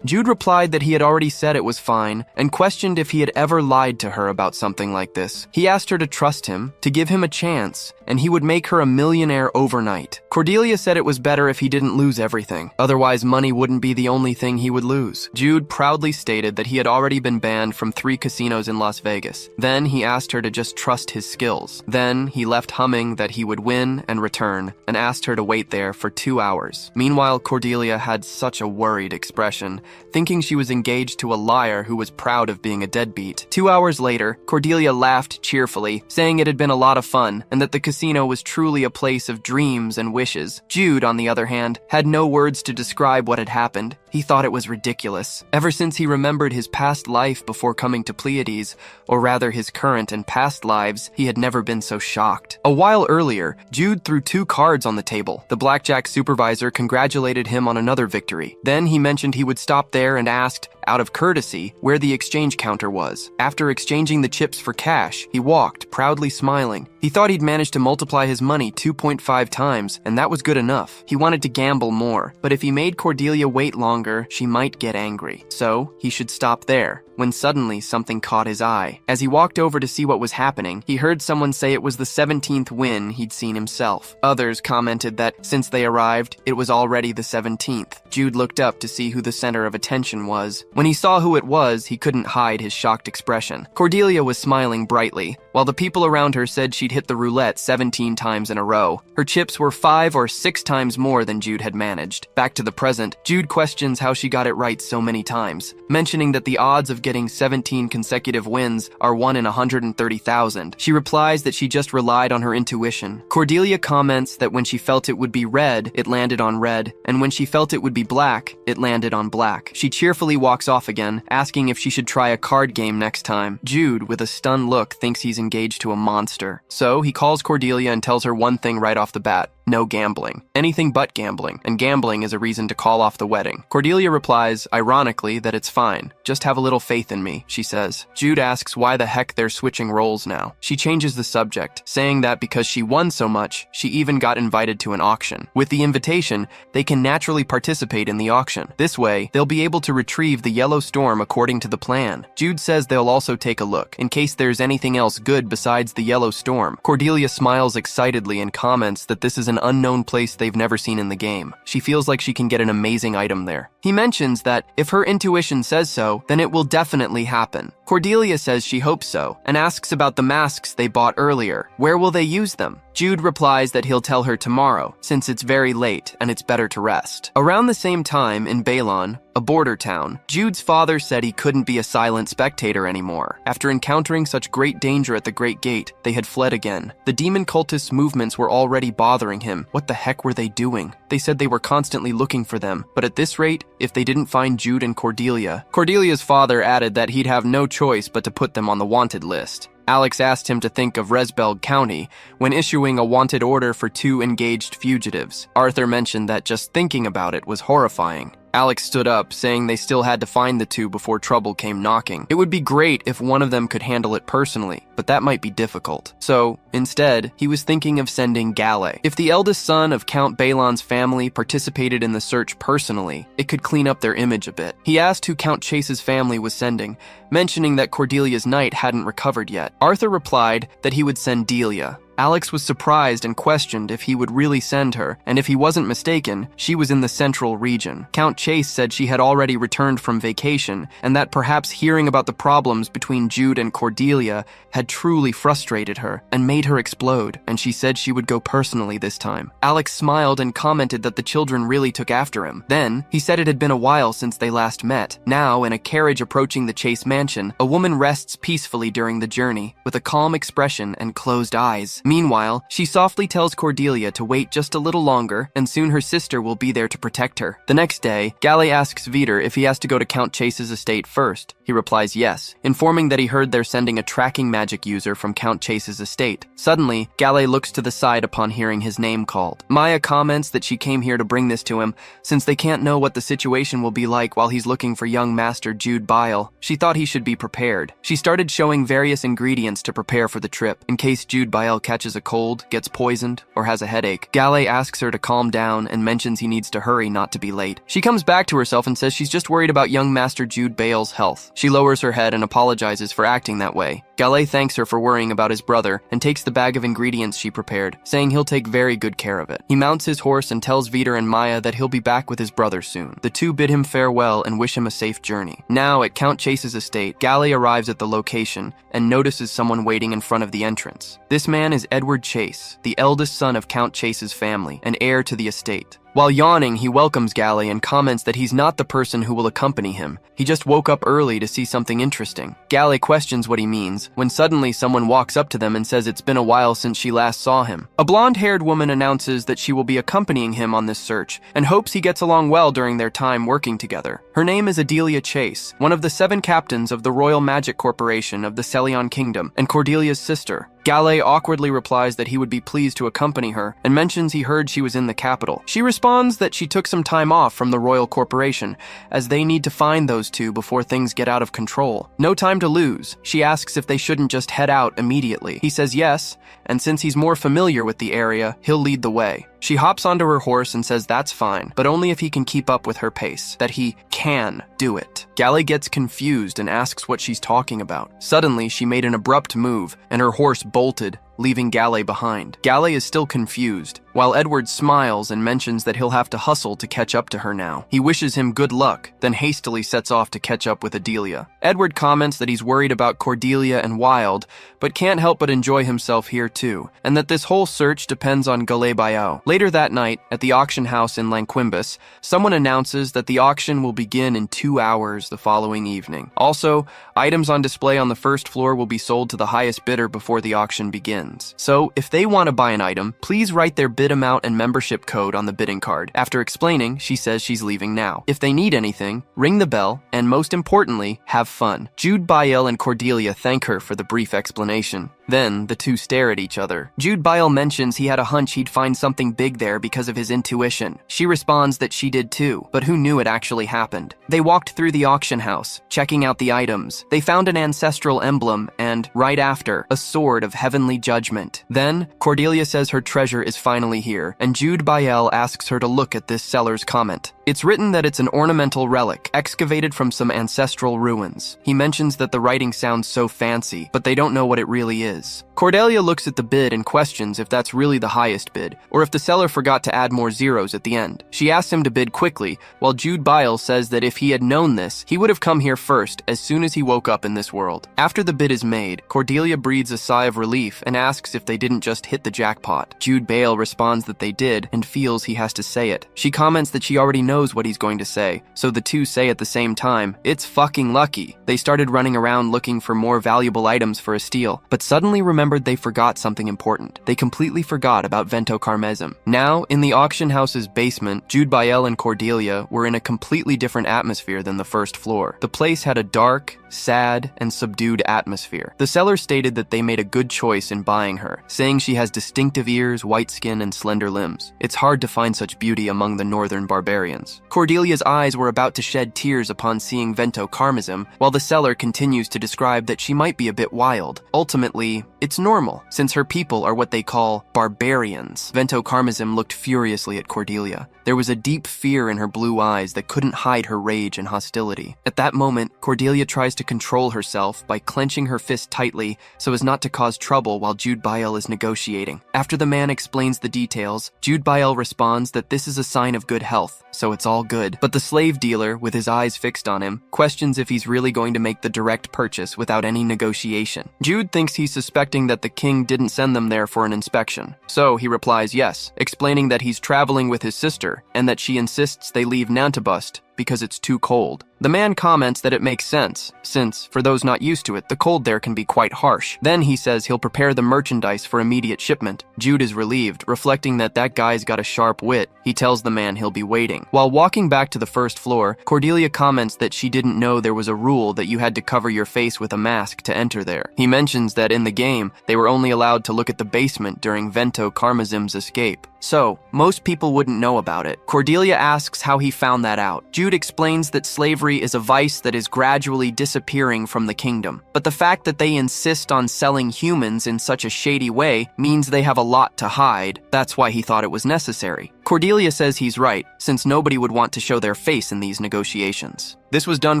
Jude replied that he had already said it was fine, and questioned if he had ever lied to her about something like this. He asked her to trust him, to give him a chance, and he would make her a millionaire overnight. Cordelia said it was better if he didn't lose everything. Otherwise, money wouldn't be the only thing he would lose. Jude proudly stated that he had already been banned from 3 casinos in Las Vegas. Then he asked her to just trust his skills. Then he left humming that he would win and return, and asked her to wait there for 2 hours. Meanwhile, Cordelia had such a worried expression, thinking she was engaged to a liar who was proud of being a deadbeat. 2 hours later, Cordelia laughed cheerfully, saying it had been a lot of fun, and that the casino was truly a place of dreams and wishes. Jude, on the other hand, had no words to describe what had happened. He thought it was ridiculous. Ever since he remembered his past life before coming to Pleiades, or rather his current and past lives, he had never been so shocked. A while earlier, Jude threw 2 cards on the table. The blackjack supervisor congratulated him on another victory. Then he mentioned he would stop there and asked, out of courtesy, where the exchange counter was. After exchanging the chips for cash, he walked, proudly smiling. He thought he'd managed to multiply his money 2.5 times, and that was good enough. He wanted to gamble more, but if he made Cordelia wait longer, she might get angry. So, he should stop there. When suddenly something caught his eye. As he walked over to see what was happening, he heard someone say it was the 17th win he'd seen himself. Others commented that since they arrived, it was already the 17th. Jude looked up to see who the center of attention was. When he saw who it was, he couldn't hide his shocked expression. Cordelia was smiling brightly, while the people around her said she'd hit the roulette 17 times in a row. Her chips were 5 or 6 times more than Jude had managed. Back to the present, Jude questions how she got it right so many times, mentioning that the odds of getting 17 consecutive wins are 1 in 130,000. She replies that she just relied on her intuition. Cordelia comments that when she felt it would be red, it landed on red, and when she felt it would be black, it landed on black. She cheerfully walks off again, asking if she should try a card game next time. Jude, with a stunned look, thinks he's engaged to a monster. So he calls Cordelia and tells her one thing right off the bat. No gambling. Anything but gambling, and gambling is a reason to call off the wedding. Cordelia replies, ironically, that it's fine. Just have a little faith in me, she says. Jude asks why the heck they're switching roles now. She changes the subject, saying that because she won so much, she even got invited to an auction. With the invitation, they can naturally participate in the auction. This way, they'll be able to retrieve the Yellow Storm according to the plan. Jude says they'll also take a look, in case there's anything else good besides the Yellow Storm. Cordelia smiles excitedly and comments that this is an unknown place they've never seen in the game. She feels like she can get an amazing item there. He mentions that if her intuition says so, then it will definitely happen. Cordelia says she hopes so, and asks about the masks they bought earlier. Where will they use them? Jude replies that he'll tell her tomorrow, since it's very late and it's better to rest. Around the same time, in Balon, a border town, Jude's father said he couldn't be a silent spectator anymore. After encountering such great danger at the Great Gate, they had fled again. The demon cultists' movements were already bothering him. What the heck were they doing? They said they were constantly looking for them, but at this rate, if they didn't find Jude and Cordelia's father added that he'd have no choice but to put them on the wanted list. Alex asked him to think of Resbelg County when issuing a wanted order for 2 engaged fugitives. Arthur mentioned that just thinking about it was horrifying. Alex stood up, saying they still had to find the 2 before trouble came knocking. It would be great if one of them could handle it personally, but that might be difficult. So, instead, he was thinking of sending Gale. If the eldest son of Count Balon's family participated in the search personally, it could clean up their image a bit. He asked who Count Chase's family was sending, mentioning that Cordelia's knight hadn't recovered yet. Arthur replied that he would send Delia. Alex was surprised and questioned if he would really send her, and if he wasn't mistaken, she was in the central region. Count Chase said she had already returned from vacation, and that perhaps hearing about the problems between Jude and Cordelia had truly frustrated her and made her explode, and she said she would go personally this time. Alex smiled and commented that the children really took after him. Then, he said it had been a while since they last met. Now, in a carriage approaching the Chase mansion, a woman rests peacefully during the journey, with a calm expression and closed eyes. Meanwhile, she softly tells Cordelia to wait just a little longer, and soon her sister will be there to protect her. The next day, Gale asks Vitor if he has to go to Count Chase's estate first. He replies yes, informing that he heard they're sending a tracking magic user from Count Chase's estate. Suddenly, Gale looks to the side upon hearing his name called. Maya comments that she came here to bring this to him, since they can't know what the situation will be like while he's looking for young Master Jude Bile. She thought he should be prepared. She started showing various ingredients to prepare for the trip, in case Jude Bile catches a cold, gets poisoned, or has a headache. Gale asks her to calm down and mentions he needs to hurry not to be late. She comes back to herself and says she's just worried about young Master Jude Bale's health. She lowers her head and apologizes for acting that way. Gale thanks her for worrying about his brother and takes the bag of ingredients she prepared, saying he'll take very good care of it. He mounts his horse and tells Viter and Maya that he'll be back with his brother soon. The two bid him farewell and wish him a safe journey. Now, at Count Chase's estate, Gale arrives at the location and notices someone waiting in front of the entrance. This man is Edward Chase, the eldest son of Count Chase's family and heir to the estate. While yawning, he welcomes Gale and comments that he's not the person who will accompany him. He just woke up early to see something interesting. Gale questions what he means, when suddenly someone walks up to them and says it's been a while since she last saw him. A blonde-haired woman announces that she will be accompanying him on this search and hopes he gets along well during their time working together. Her name is Adelia Chase, one of the 7 captains of the Royal Magic Corporation of the Celion Kingdom, and Cordelia's sister. Gale awkwardly replies that he would be pleased to accompany her and mentions he heard she was in the capital. She responds that she took some time off from the Royal Corporation, as they need to find those two before things get out of control. No time to lose. She asks if they shouldn't just head out immediately. He says yes, and since he's more familiar with the area, he'll lead the way. She hops onto her horse and says that's fine, but only if he can keep up with her pace, that he can do it. Gale gets confused and asks what she's talking about. Suddenly, she made an abrupt move, and her horse bolted, leaving Gale behind. Gale is still confused, while Edward smiles and mentions that he'll have to hustle to catch up to her now. He wishes him good luck, then hastily sets off to catch up with Adelia. Edward comments that he's worried about Cordelia and Wild, but can't help but enjoy himself here too, and that this whole search depends on Gale Bayou. Later that night, at the auction house in Lanquimbus, someone announces that the auction will begin in 2 hours the following evening. Also, items on display on the first floor will be sold to the highest bidder before the auction begins. So, if they want to buy an item, please write their bid amount and membership code on the bidding card. After explaining, she says she's leaving now. If they need anything, ring the bell, and most importantly, have fun. Jude Bael and Cordelia thank her for the brief explanation. Then, the two stare at each other. Jude Bael mentions he had a hunch he'd find something big there because of his intuition. She responds that she did too, but who knew it actually happened? They walked through the auction house, checking out the items. They found an ancestral emblem and, right after, a sword of heavenly judgment. Then, Cordelia says her treasure is finally here, and Jude Bael asks her to look at this seller's comment. It's written that it's an ornamental relic, excavated from some ancestral ruins. He mentions that the writing sounds so fancy, but they don't know what it really is. Cordelia looks at the bid and questions if that's really the highest bid, or if the seller forgot to add more zeros at the end. She asks him to bid quickly, while Jude Bael says that if he had known this, he would have come here first as soon as he woke up in this world. After the bid is made, Cordelia breathes a sigh of relief and asks if they didn't just hit the jackpot. Jude Bael responds that they did and feels he has to say it. She comments that she already knows what he's going to say, so the two say at the same time, "It's fucking lucky." They started running around looking for more valuable items for a steal, but suddenly remembered they forgot something important. They completely forgot about Vento Carmesum. Now, in the auction house's basement, Jude Bael and Cordelia were in a completely different atmosphere than the first floor. The place had a dark, sad, and subdued atmosphere. The seller stated that they made a good choice in buying her, saying she has distinctive ears, white skin, and slender limbs. It's hard to find such beauty among the northern barbarians. Cordelia's eyes were about to shed tears upon seeing Vento Carmesum, while the seller continues to describe that she might be a bit wild. Ultimately, it's normal, since her people are what they call barbarians. Vento Carmesum looked furiously at Cordelia. There was a deep fear in her blue eyes that couldn't hide her rage and hostility. At that moment, Cordelia tries to control herself by clenching her fist tightly so as not to cause trouble while Jude Bael is negotiating. After the man explains the details, Jude Bael responds that this is a sign of good health, so it's all good. But the slave dealer, with his eyes fixed on him, questions if he's really going to make the direct purchase without any negotiation. Jude thinks he's suspecting that the king didn't send them there for an inspection, so he replies yes, explaining that he's traveling with his sister and that she insists they leave Nantabust because it's too cold. The man comments that it makes sense, since, for those not used to it, the cold there can be quite harsh. Then he says he'll prepare the merchandise for immediate shipment. Jude is relieved, reflecting that guy's got a sharp wit. He tells the man he'll be waiting. While walking back to the first floor, Cordelia comments that she didn't know there was a rule that you had to cover your face with a mask to enter there. He mentions that in the game, they were only allowed to look at the basement during Vento Carmesum's escape. So, most people wouldn't know about it. Cordelia asks how he found that out. Jude explains that slavery is a vice that is gradually disappearing from the kingdom, but the fact that they insist on selling humans in such a shady way means they have a lot to hide. That's why he thought it was necessary. Cordelia says he's right, since nobody would want to show their face in these negotiations. This was done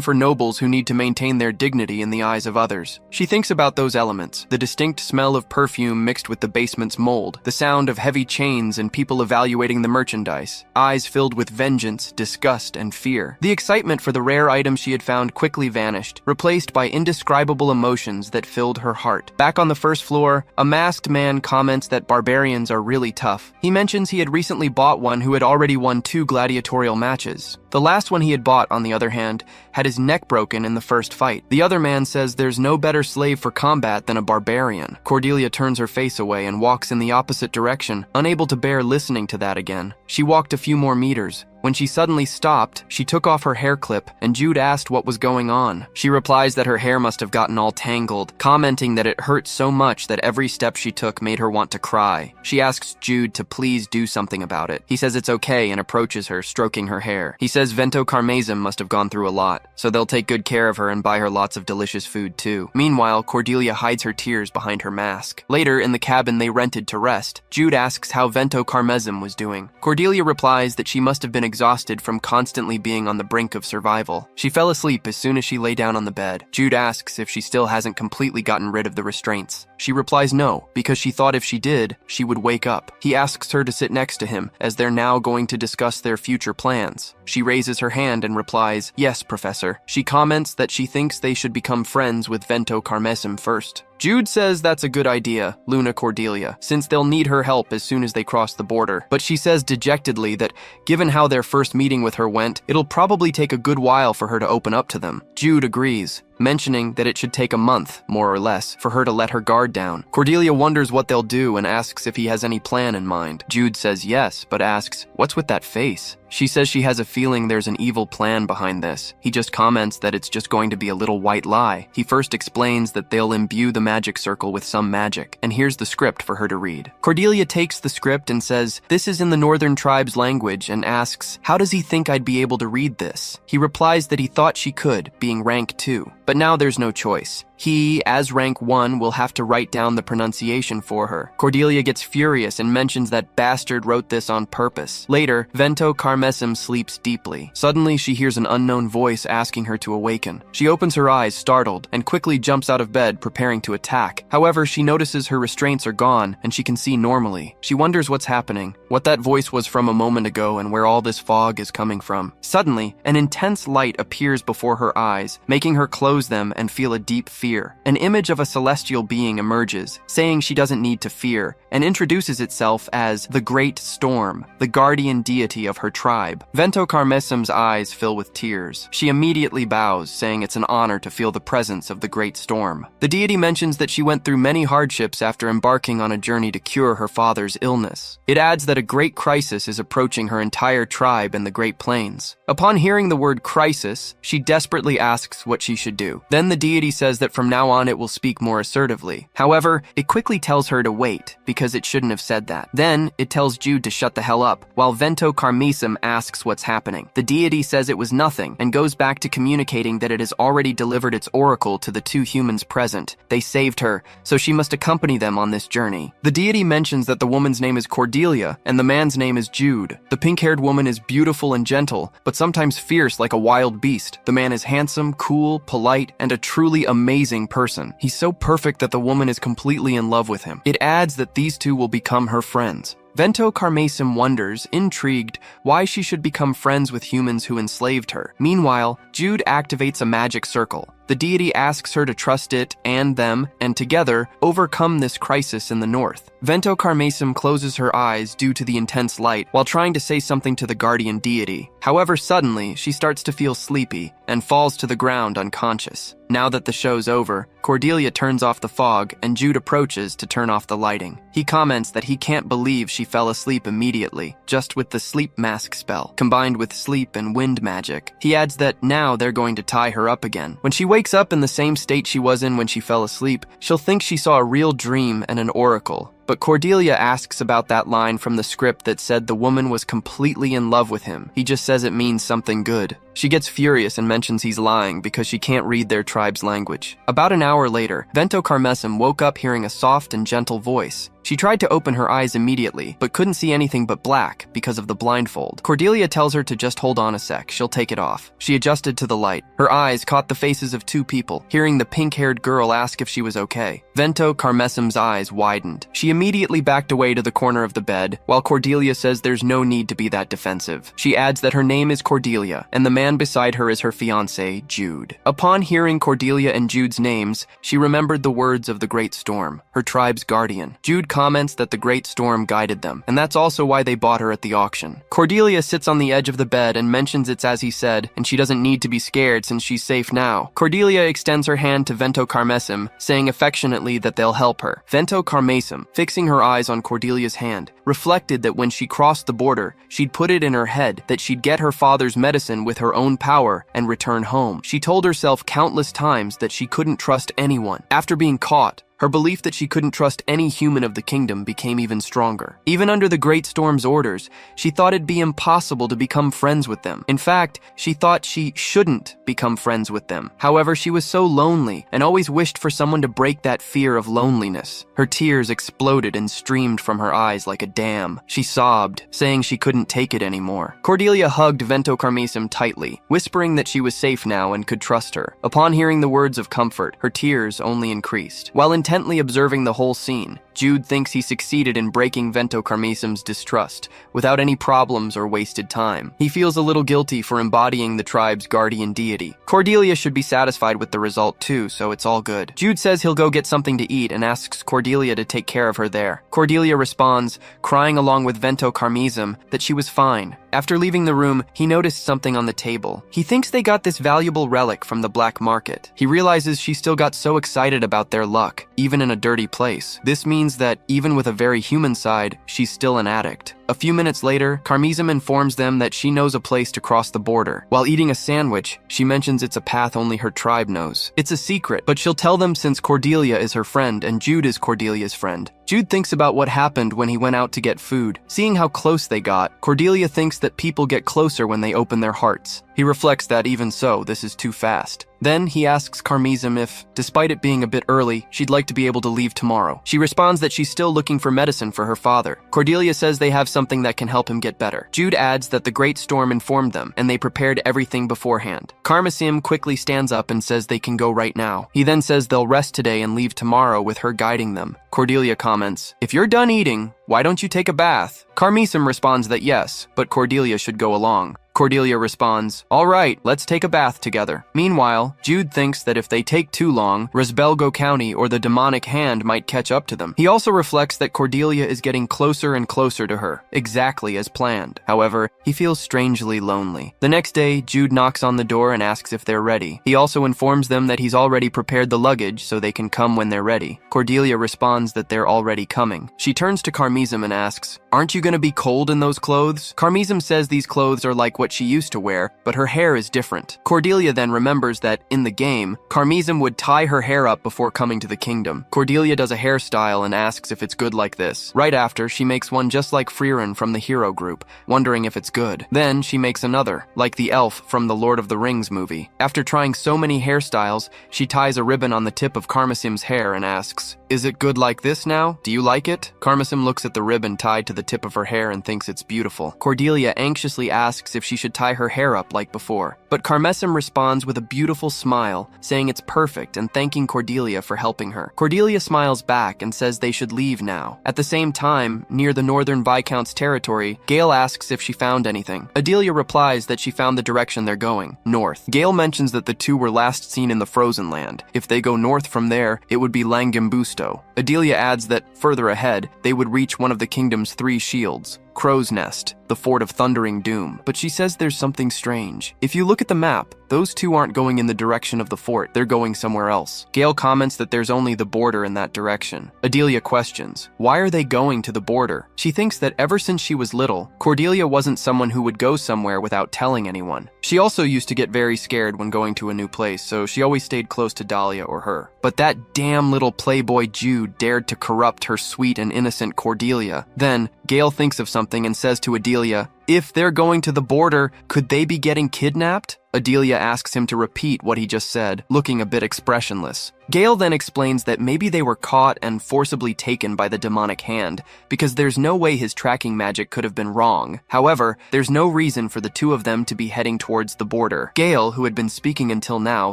for nobles who need to maintain their dignity in the eyes of others. She thinks about those elements, the distinct smell of perfume mixed with the basement's mold, the sound of heavy chains and people evaluating the merchandise, eyes filled with vengeance, disgust, and fear. The excitement for the rare item she had found quickly vanished, replaced by indescribable emotions that filled her heart. Back on the first floor, a masked man comments that barbarians are really tough. He mentions he had recently bought one who had already won 2 gladiatorial matches. The last one he had bought, on the other hand, had his neck broken in the first fight. The other man says there's no better slave for combat than a barbarian. Cordelia turns her face away and walks in the opposite direction, unable to bear listening to that again. She walked a few more meters. When she suddenly stopped, she took off her hair clip, and Jude asked what was going on. She replies that her hair must have gotten all tangled, commenting that it hurt so much that every step she took made her want to cry. She asks Jude to please do something about it. He says it's okay and approaches her, stroking her hair. He says Vento Carmazim must have gone through a lot, so they'll take good care of her and buy her lots of delicious food too. Meanwhile, Cordelia hides her tears behind her mask. Later, in the cabin they rented to rest, Jude asks how Vento Carmazim was doing. Cordelia replies that she must have been exhausted from constantly being on the brink of survival. She fell asleep as soon as she lay down on the bed. Jude asks if she still hasn't completely gotten rid of the restraints. She replies no, because she thought if she did, she would wake up. He asks her to sit next to him, as they're now going to discuss their future plans. She raises her hand and replies, "Yes, Professor." She comments that she thinks they should become friends with Vento Carmazim first. Jude says that's a good idea, Luna Cordelia, since they'll need her help as soon as they cross the border. But she says dejectedly that, given how their first meeting with her went, it'll probably take a good while for her to open up to them. Jude agrees, mentioning that it should take a month, more or less, for her to let her guard down. Cordelia wonders what they'll do and asks if he has any plan in mind. Jude says yes, but asks, "What's with that face?" She says she has a feeling there's an evil plan behind this. He just comments that it's just going to be a little white lie. He first explains that they'll imbue the magic circle with some magic, and here's the script for her to read. Cordelia takes the script and says, "This is in the Northern Tribe's language," and asks, "How does he think I'd be able to read this?" He replies that he thought she could, being rank 2. But now there's no choice. He, as rank 1, will have to write down the pronunciation for her. Cordelia gets furious and mentions that bastard wrote this on purpose. Later, Vento Carmazim sleeps deeply. Suddenly, she hears an unknown voice asking her to awaken. She opens her eyes, startled, and quickly jumps out of bed, preparing to attack. However, she notices her restraints are gone, and she can see normally. She wonders what's happening, what that voice was from a moment ago, and where all this fog is coming from. Suddenly, an intense light appears before her eyes, making her close them and feel a deep fear. An image of a celestial being emerges, saying she doesn't need to fear, and introduces itself as the Great Storm, the guardian deity of her tribe. Vento Carmazim's eyes fill with tears. She immediately bows, saying it's an honor to feel the presence of the Great Storm. The deity mentions that she went through many hardships after embarking on a journey to cure her father's illness. It adds that a great crisis is approaching her entire tribe in the Great Plains. Upon hearing the word crisis, she desperately asks what she should do. Then the deity says that from now on it will speak more assertively. However, it quickly tells her to wait, because it shouldn't have said that. Then, it tells Jude to shut the hell up, while Vento Carmazim asks what's happening. The deity says it was nothing, and goes back to communicating that it has already delivered its oracle to the 2 humans present. They saved her, so she must accompany them on this journey. The deity mentions that the woman's name is Cordelia, and the man's name is Jude. The pink-haired woman is beautiful and gentle, but sometimes fierce like a wild beast. The man is handsome, cool, polite, and a truly amazing person. He's so perfect that the woman is completely in love with him. It adds that these 2 will become her friends. Vento Carmazim wonders, intrigued, why she should become friends with humans who enslaved her. Meanwhile, Jude activates a magic circle. The deity asks her to trust it and them, and together, overcome this crisis in the north. Vento Carmazim closes her eyes due to the intense light while trying to say something to the guardian deity. However, suddenly, she starts to feel sleepy and falls to the ground unconscious. Now that the show's over, Cordelia turns off the fog and Jude approaches to turn off the lighting. He comments that he can't believe she fell asleep immediately, just with the sleep mask spell, combined with sleep and wind magic. He adds that now they're going to tie her up again. When she wakes up in the same state she was in when she fell asleep, she'll think she saw a real dream and an oracle. but Cordelia asks about that line from the script that said the woman was completely in love with him. He just says it means something good. She gets furious and mentions he's lying because she can't read their tribe's language. About an hour later, Vento Carmesum woke up hearing a soft and gentle voice. She tried to open her eyes immediately, but couldn't see anything but black because of the blindfold. Cordelia tells her to just hold on a sec, she'll take it off. She adjusted to the light. Her eyes caught the faces of two people, hearing the pink-haired girl ask if she was okay. Vento Carmesum's eyes widened. She immediately backed away to the corner of the bed, while Cordelia says there's no need to be that defensive. She adds that her name is Cordelia, and the man beside her is her fiancé, Jude. Upon hearing Cordelia and Jude's names, she remembered the words of the Great Storm, her tribe's guardian. Jude comments that the Great Storm guided them, and that's also why they bought her at the auction. Cordelia sits on the edge of the bed and mentions it's as he said, and she doesn't need to be scared since she's safe now. Cordelia extends her hand to Vento Carmesum, saying affectionately that they'll help her. Vento Carmesum, fixing her eyes on Cordelia's hand, reflected that when she crossed the border, she'd put it in her head that she'd get her father's medicine with her own power and return home. She told herself countless times that she couldn't trust anyone. After being caught, her belief that she couldn't trust any human of the kingdom became even stronger. Even under the Great Storm's orders, she thought it'd be impossible to become friends with them. In fact, she thought she shouldn't become friends with them. However, she was so lonely and always wished for someone to break that fear of loneliness. Her tears exploded and streamed from her eyes like a dam. She sobbed, saying she couldn't take it anymore. Cordelia hugged Vento Carmesum tightly, whispering that she was safe now and could trust her. Upon hearing the words of comfort, her tears only increased. While intently observing the whole scene, Jude thinks he succeeded in breaking Vento Carmesum's distrust without any problems or wasted time. He feels a little guilty for embodying the tribe's guardian deity. Cordelia should be satisfied with the result too, so it's all good. Jude says he'll go get something to eat and asks Cordelia to take care of her there. Cordelia responds, crying along with Vento Carmesum, that she was fine. After leaving the room, he noticed something on the table. He thinks they got this valuable relic from the black market. He realizes she still got so excited about their luck, even in a dirty place. This means that, even with a very human side, she's still an addict. A few minutes later, Carmesum informs them that she knows a place to cross the border. While eating a sandwich, she mentions it's a path only her tribe knows. It's a secret, but she'll tell them since Cordelia is her friend and Jude is Cordelia's friend. Jude thinks about what happened when he went out to get food. Seeing how close they got, Cordelia thinks that people get closer when they open their hearts. He reflects that even so, this is too fast. Then he asks Carmesum if, despite it being a bit early, she'd like to be able to leave tomorrow. She responds that she's still looking for medicine for her father. Cordelia says they have something that can help him get better. Jude adds that the Great Storm informed them, and they prepared everything beforehand. Carmesum quickly stands up and says they can go right now. He then says they'll rest today and leave tomorrow with her guiding them. Cordelia comments, "If you're done eating, why don't you take a bath?" Carmesum responds that yes, but Cordelia should go along. Cordelia responds, "All right, let's take a bath together." Meanwhile, Jude thinks that if they take too long, Resbelgo County or the demonic hand might catch up to them. He also reflects that Cordelia is getting closer and closer to her, exactly as planned. However, he feels strangely lonely. The next day, Jude knocks on the door and asks if they're ready. He also informs them that he's already prepared the luggage so they can come when they're ready. Cordelia responds that they're already coming. She turns to Carmesum and asks, "Aren't you going to be cold in those clothes?" Carmesum says these clothes are like what she used to wear, but her hair is different. Cordelia then remembers that, in the game, Carmesum would tie her hair up before coming to the kingdom. Cordelia does a hairstyle and asks if it's good like this. Right after, she makes one just like Frieren from the hero group, wondering if it's good. Then she makes another, like the elf from the Lord of the Rings movie. After trying so many hairstyles, she ties a ribbon on the tip of Carmesum's hair and asks, "Is it good like this now? Do you like it?" Carmesum looks at the ribbon tied to the tip of her hair and thinks it's beautiful. Cordelia anxiously asks if she should tie her hair up like before, but Carmesum responds with a beautiful smile, saying it's perfect and thanking Cordelia for helping her. Cordelia smiles back and says they should leave now. At the same time, near the Northern Viscount's territory, Gale asks if she found anything. Adelia replies that she found the direction they're going, north. Gale mentions that the two were last seen in the Frozen Land. If they go north from there, it would be Langambusto. Adelia adds that, further ahead, they would reach one of the kingdom's 3 shields, Crow's Nest, the Fort of Thundering Doom. But she says there's something strange. If you look at the map, those two aren't going in the direction of the fort, they're going somewhere else. Gale comments that there's only the border in that direction. Adelia questions, why are they going to the border? She thinks that ever since she was little, Cordelia wasn't someone who would go somewhere without telling anyone. She also used to get very scared when going to a new place, so she always stayed close to Dahlia or her. But that damn little playboy Jude dared to corrupt her sweet and innocent Cordelia. Then, Gale thinks of something and says to Adelia, if they're going to the border, could they be getting kidnapped? Adelia asks him to repeat what he just said, looking a bit expressionless. Gale then explains that maybe they were caught and forcibly taken by the demonic hand, because there's no way his tracking magic could have been wrong. However, there's no reason for the two of them to be heading towards the border. Gale, who had been speaking until now,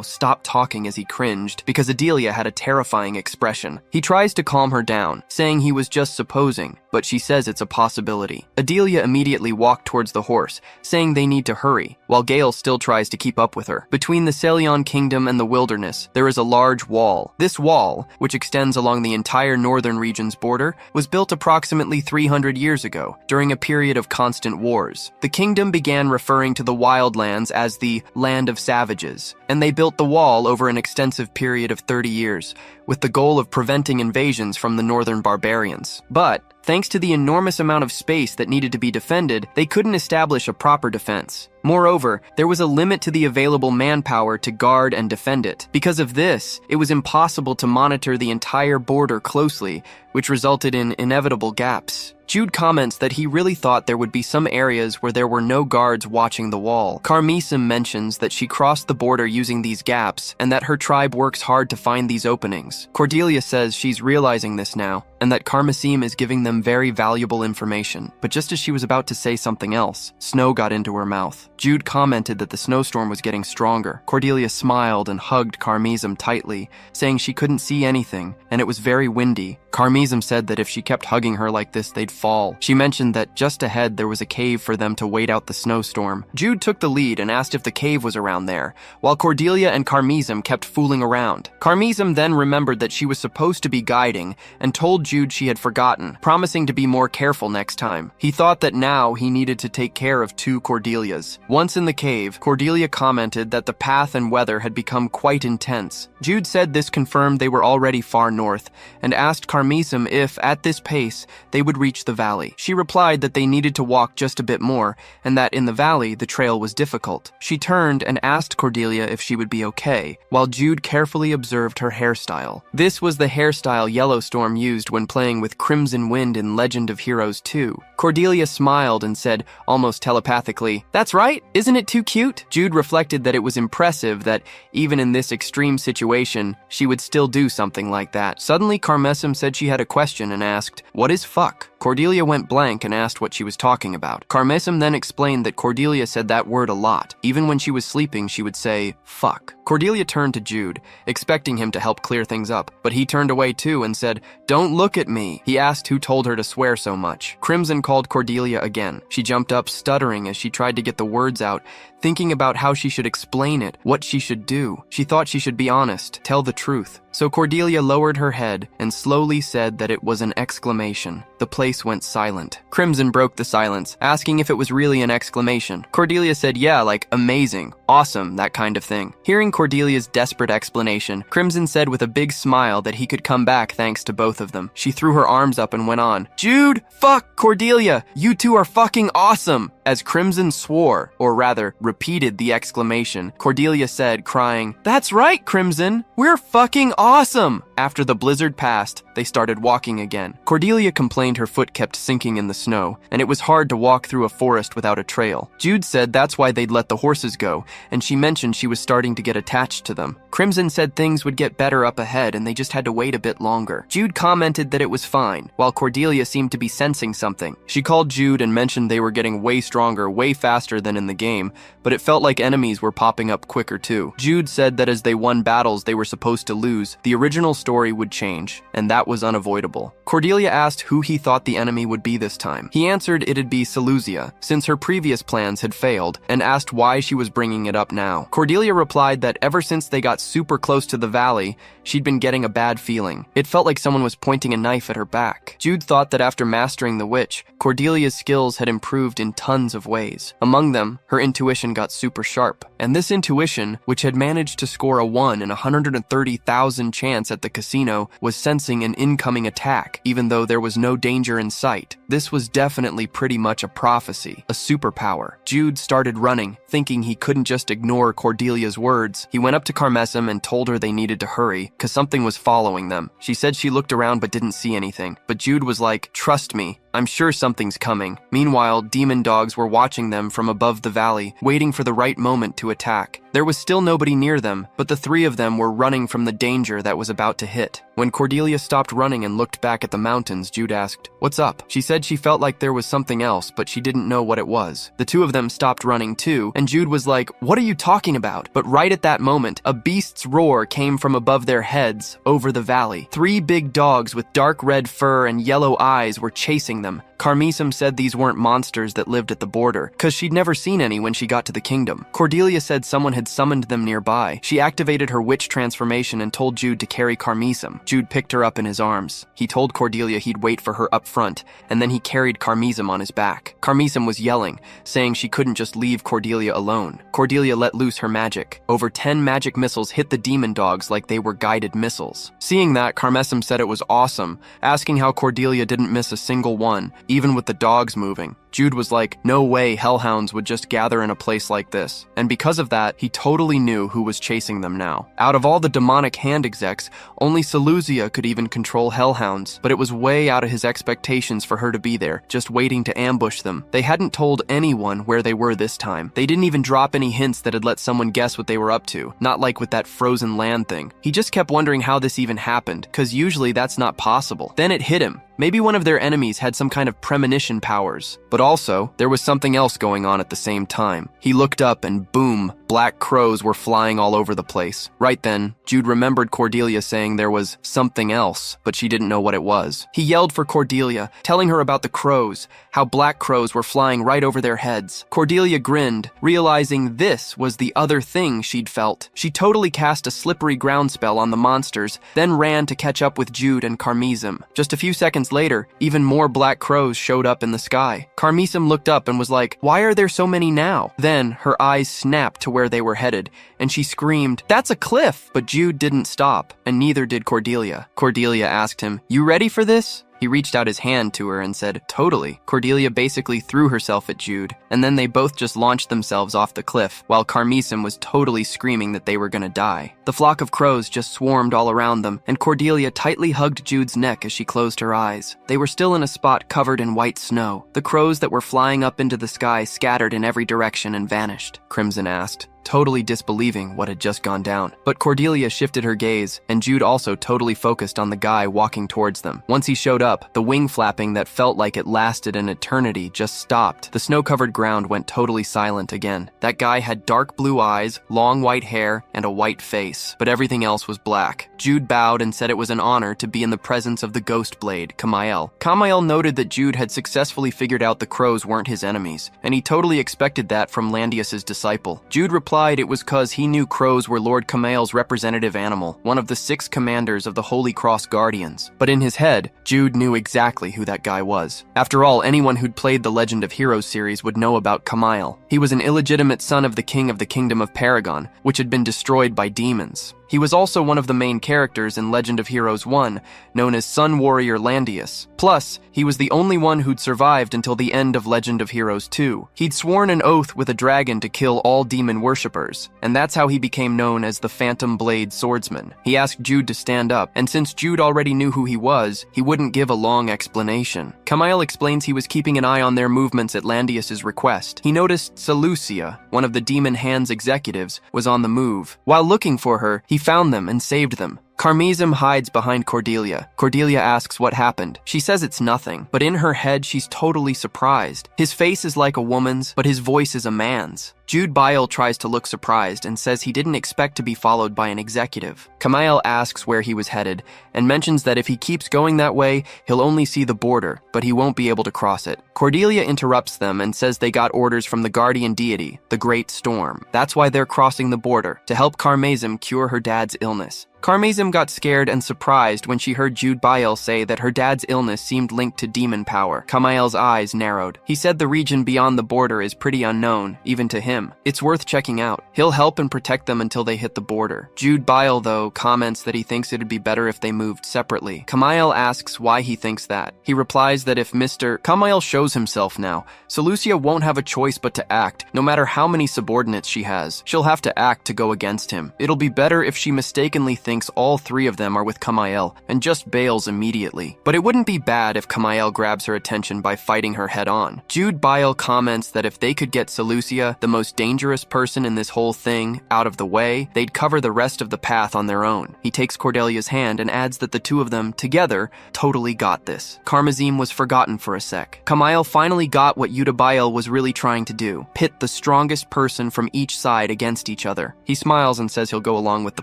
stopped talking as he cringed, because Adelia had a terrifying expression. He tries to calm her down, saying he was just supposing, but she says it's a possibility. Adelia immediately walked towards the horse, saying they need to hurry, while Gale still tries to keep up with her. Between the Celion Kingdom and the wilderness, there is a large wall. This wall, which extends along the entire northern region's border, was built approximately 300 years ago, during a period of constant wars. The kingdom began referring to the wildlands as the Land of Savages, and they built the wall over an extensive period of 30 years, with the goal of preventing invasions from the northern barbarians. But, thanks to the enormous amount of space that needed to be defended, they couldn't establish a proper defense. Moreover, there was a limit to the available manpower to guard and defend it. Because of this, it was impossible to monitor the entire border closely, which resulted in inevitable gaps. Jude comments that he really thought there would be some areas where there were no guards watching the wall. Carmesim mentions that she crossed the border using these gaps, and that her tribe works hard to find these openings. Cordelia says she's realizing this now, and that Carmesim is giving them very valuable information. But just as she was about to say something else, snow got into her mouth. Jude commented that the snowstorm was getting stronger. Cordelia smiled and hugged Carmesim tightly, saying she couldn't see anything, and it was very windy. Carmesim said that if she kept hugging her like this, they'd fall. She mentioned that just ahead there was a cave for them to wait out the snowstorm. Jude took the lead and asked if the cave was around there, while Cordelia and Carmesim kept fooling around. Carmesim then remembered that she was supposed to be guiding and told Jude she had forgotten, promising to be more careful next time. He thought that now he needed to take care of two Cordelias. Once in the cave, Cordelia commented that the path and weather had become quite intense. Jude said this confirmed they were already far north, and asked Carmesim if, at this pace, they would reach the valley. She replied that they needed to walk just a bit more, and that in the valley, the trail was difficult. She turned and asked Cordelia if she would be okay, while Jude carefully observed her hairstyle. This was the hairstyle Yellowstorm used when playing with Crimson Wind in Legend of Heroes 2. Cordelia smiled and said, almost telepathically, "That's right, isn't it too cute?" Jude reflected that it was impressive that, even in this extreme situation, she would still do something like that. Suddenly, Carmesim said she had a question and asked, "What is fuck?" Cordelia went blank and asked what she was talking about. Carmesim then explained that Cordelia said that word a lot. Even when she was sleeping, she would say, fuck. Cordelia turned to Jude, expecting him to help clear things up, but he turned away too and said, "Don't look at me." He asked who told her to swear so much. Crimson called Cordelia again. She jumped up, stuttering as she tried to get the words out, thinking about how she should explain it, what she should do. She thought she should be honest, tell the truth. So Cordelia lowered her head and slowly said that it was an exclamation. The place went silent. Crimson broke the silence, asking if it was really an exclamation. Cordelia said, yeah, like amazing, awesome, that kind of thing. Hearing Cordelia's desperate explanation, Crimson said with a big smile that he could come back thanks to both of them. She threw her arms up and went on, "Jude, fuck, Cordelia, you two are fucking awesome." As Crimson swore, or rather, repeated the exclamation, Cordelia said, crying, "That's right, Crimson, we're fucking awesome." After the blizzard passed, they started walking again. Cordelia complained her foot kept sinking in the snow, and it was hard to walk through a forest without a trail. Jude said that's why they'd let the horses go, and she mentioned she was starting to get attached to them. Crimson said things would get better up ahead and they just had to wait a bit longer. Jude commented that it was fine, while Cordelia seemed to be sensing something. She called Jude and mentioned they were getting way stronger, way faster than in the game, but it felt like enemies were popping up quicker too. Jude said that as they won battles they were supposed to lose, the original story would change, and that was unavoidable. Cordelia asked who he thought the enemy would be this time. He answered it'd be Seleucia, since her previous plans had failed, and asked why she was bringing it up now. Cordelia replied that ever since they got got super close to the valley, she'd been getting a bad feeling. It felt like someone was pointing a knife at her back. Jude thought that after mastering the witch, Cordelia's skills had improved in tons of ways. Among them, her intuition got super sharp. And this intuition, which had managed to score a 1 in 130,000 chance at the casino, was sensing an incoming attack, even though there was no danger in sight. This was definitely pretty much a prophecy, a superpower. Jude started running, thinking he couldn't just ignore Cordelia's words. He went up to Carmessum and told her they needed to hurry, cause something was following them. She said she looked around but didn't see anything. But Jude was like, "Trust me, I'm sure something's coming." Meanwhile, demon dogs were watching them from above the valley, waiting for the right moment to attack. There was still nobody near them, but the three of them were running from the danger that was about to hit. When Cordelia stopped running and looked back at the mountains, Jude asked, "What's up?" She said she felt like there was something else, but she didn't know what it was. The two of them stopped running too, and Jude was like, "What are you talking about?" But right at that moment, a beast's roar came from above their heads, over the valley. 3 big dogs with dark red fur and yellow eyes were chasing them. Carmessum said these weren't monsters that lived at the border, cause she'd never seen any when she got to the kingdom. Cordelia said someone had summoned them nearby. She activated her witch transformation and told Jude to carry Carmessum. Jude picked her up in his arms. He told Cordelia he'd wait for her up front, and then he carried Carmessum on his back. Carmessum was yelling, saying she couldn't just leave Cordelia alone. Cordelia let loose her magic. Over 10 magic missiles hit the demon dogs like they were guided missiles. Seeing that, Carmessum said it was awesome, asking how Cordelia didn't miss a single one, even with the dogs moving. Jude was like, no way hellhounds would just gather in a place like this. And because of that, he totally knew who was chasing them now. Out of all the demonic hand execs, only Seleucia could even control hellhounds, but it was way out of his expectations for her to be there, just waiting to ambush them. They hadn't told anyone where they were this time. They didn't even drop any hints that had let someone guess what they were up to, not like with that frozen land thing. He just kept wondering how this even happened, cause usually that's not possible. Then it hit him. Maybe one of their enemies had some kind of premonition powers. But also, there was something else going on at the same time. He looked up and boom, black crows were flying all over the place. Right then, Jude remembered Cordelia saying there was something else, but she didn't know what it was. He yelled for Cordelia, telling her about the crows, how black crows were flying right over their heads. Cordelia grinned, realizing this was the other thing she'd felt. She totally cast a slippery ground spell on the monsters, then ran to catch up with Jude and Carmessum. Just a few seconds later, even more black crows showed up in the sky. Carmessum looked up and was like, "Why are there so many now?" Then her eyes snapped to where they were headed, and she screamed, "That's a cliff!" But Jude didn't stop, and neither did Cordelia. Cordelia asked him, "You ready for this?" He reached out his hand to her and said, "Totally." Cordelia basically threw herself at Jude, and then they both just launched themselves off the cliff, while Carmessum was totally screaming that they were gonna die. The flock of crows just swarmed all around them, and Cordelia tightly hugged Jude's neck as she closed her eyes. They were still in a spot covered in white snow. The crows that were flying up into the sky scattered in every direction and vanished. Crimson asked, totally disbelieving what had just gone down. But Cordelia shifted her gaze, and Jude also totally focused on the guy walking towards them. Once he showed up, the wing flapping that felt like it lasted an eternity just stopped. The snow-covered ground went totally silent again. That guy had dark blue eyes, long white hair, and a white face, but everything else was black. Jude bowed and said it was an honor to be in the presence of the ghost blade, Kamael. Kamael noted that Jude had successfully figured out the crows weren't his enemies, and he totally expected that from Landius's disciple. Jude replied it was cause he knew crows were Lord Kamael's representative animal, one of the 6 commanders of the Holy Cross Guardians. But in his head, Jude knew exactly who that guy was. After all, anyone who'd played the Legend of Heroes series would know about Kamael. He was an illegitimate son of the king of the Kingdom of Paragon, which had been destroyed by demons. He was also one of the main characters in Legend of Heroes 1, known as Sun Warrior Landius. Plus, he was the only one who'd survived until the end of Legend of Heroes 2. He'd sworn an oath with a dragon to kill all demon worshippers, and that's how he became known as the Phantom Blade Swordsman. He asked Jude to stand up, and since Jude already knew who he was, he wouldn't give a long explanation. Kamael explains he was keeping an eye on their movements at Landius's request. He noticed Seleucia, one of the Demon Hand's executives, was on the move. While looking for her, he found them and saved them. Carmessum hides behind Cordelia. Cordelia asks what happened. She says it's nothing, but in her head she's totally surprised. His face is like a woman's, but his voice is a man's. Jude Bile tries to look surprised and says he didn't expect to be followed by an executive. Kamail asks where he was headed and mentions that if he keeps going that way, he'll only see the border, but he won't be able to cross it. Cordelia interrupts them and says they got orders from the guardian deity, the Great Storm. That's why they're crossing the border, to help Carmazim cure her dad's illness. Carmazim got scared and surprised when she heard Jude Bile say that her dad's illness seemed linked to demon power. Kamail's eyes narrowed. He said the region beyond the border is pretty unknown, even to him. It's worth checking out. He'll help and protect them until they hit the border. Jude Bile, though, comments that he thinks it'd be better if they moved separately. Kamail asks why he thinks that. He replies that if Kamail shows himself now, Seleucia won't have a choice but to act. No matter how many subordinates she has, she'll have to act to go against him. It'll be better if she mistakenly thinks all three of them are with Kamail and just bails immediately. But it wouldn't be bad if Kamail grabs her attention by fighting her head on. Jude Bile comments that if they could get Seleucia, the most dangerous person in this whole thing, out of the way, they'd cover the rest of the path on their own. He takes Cordelia's hand and adds that the two of them, together, totally got this. Carmazim was forgotten for a sec. Kamail finally got what Yuda Bile was really trying to do, pit the strongest person from each side against each other. He smiles and says he'll go along with the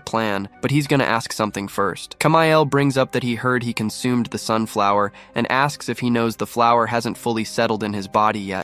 plan, but he's going to ask something first. Kamail brings up that he heard he consumed the sunflower and asks if he knows the flower hasn't fully settled in his body yet.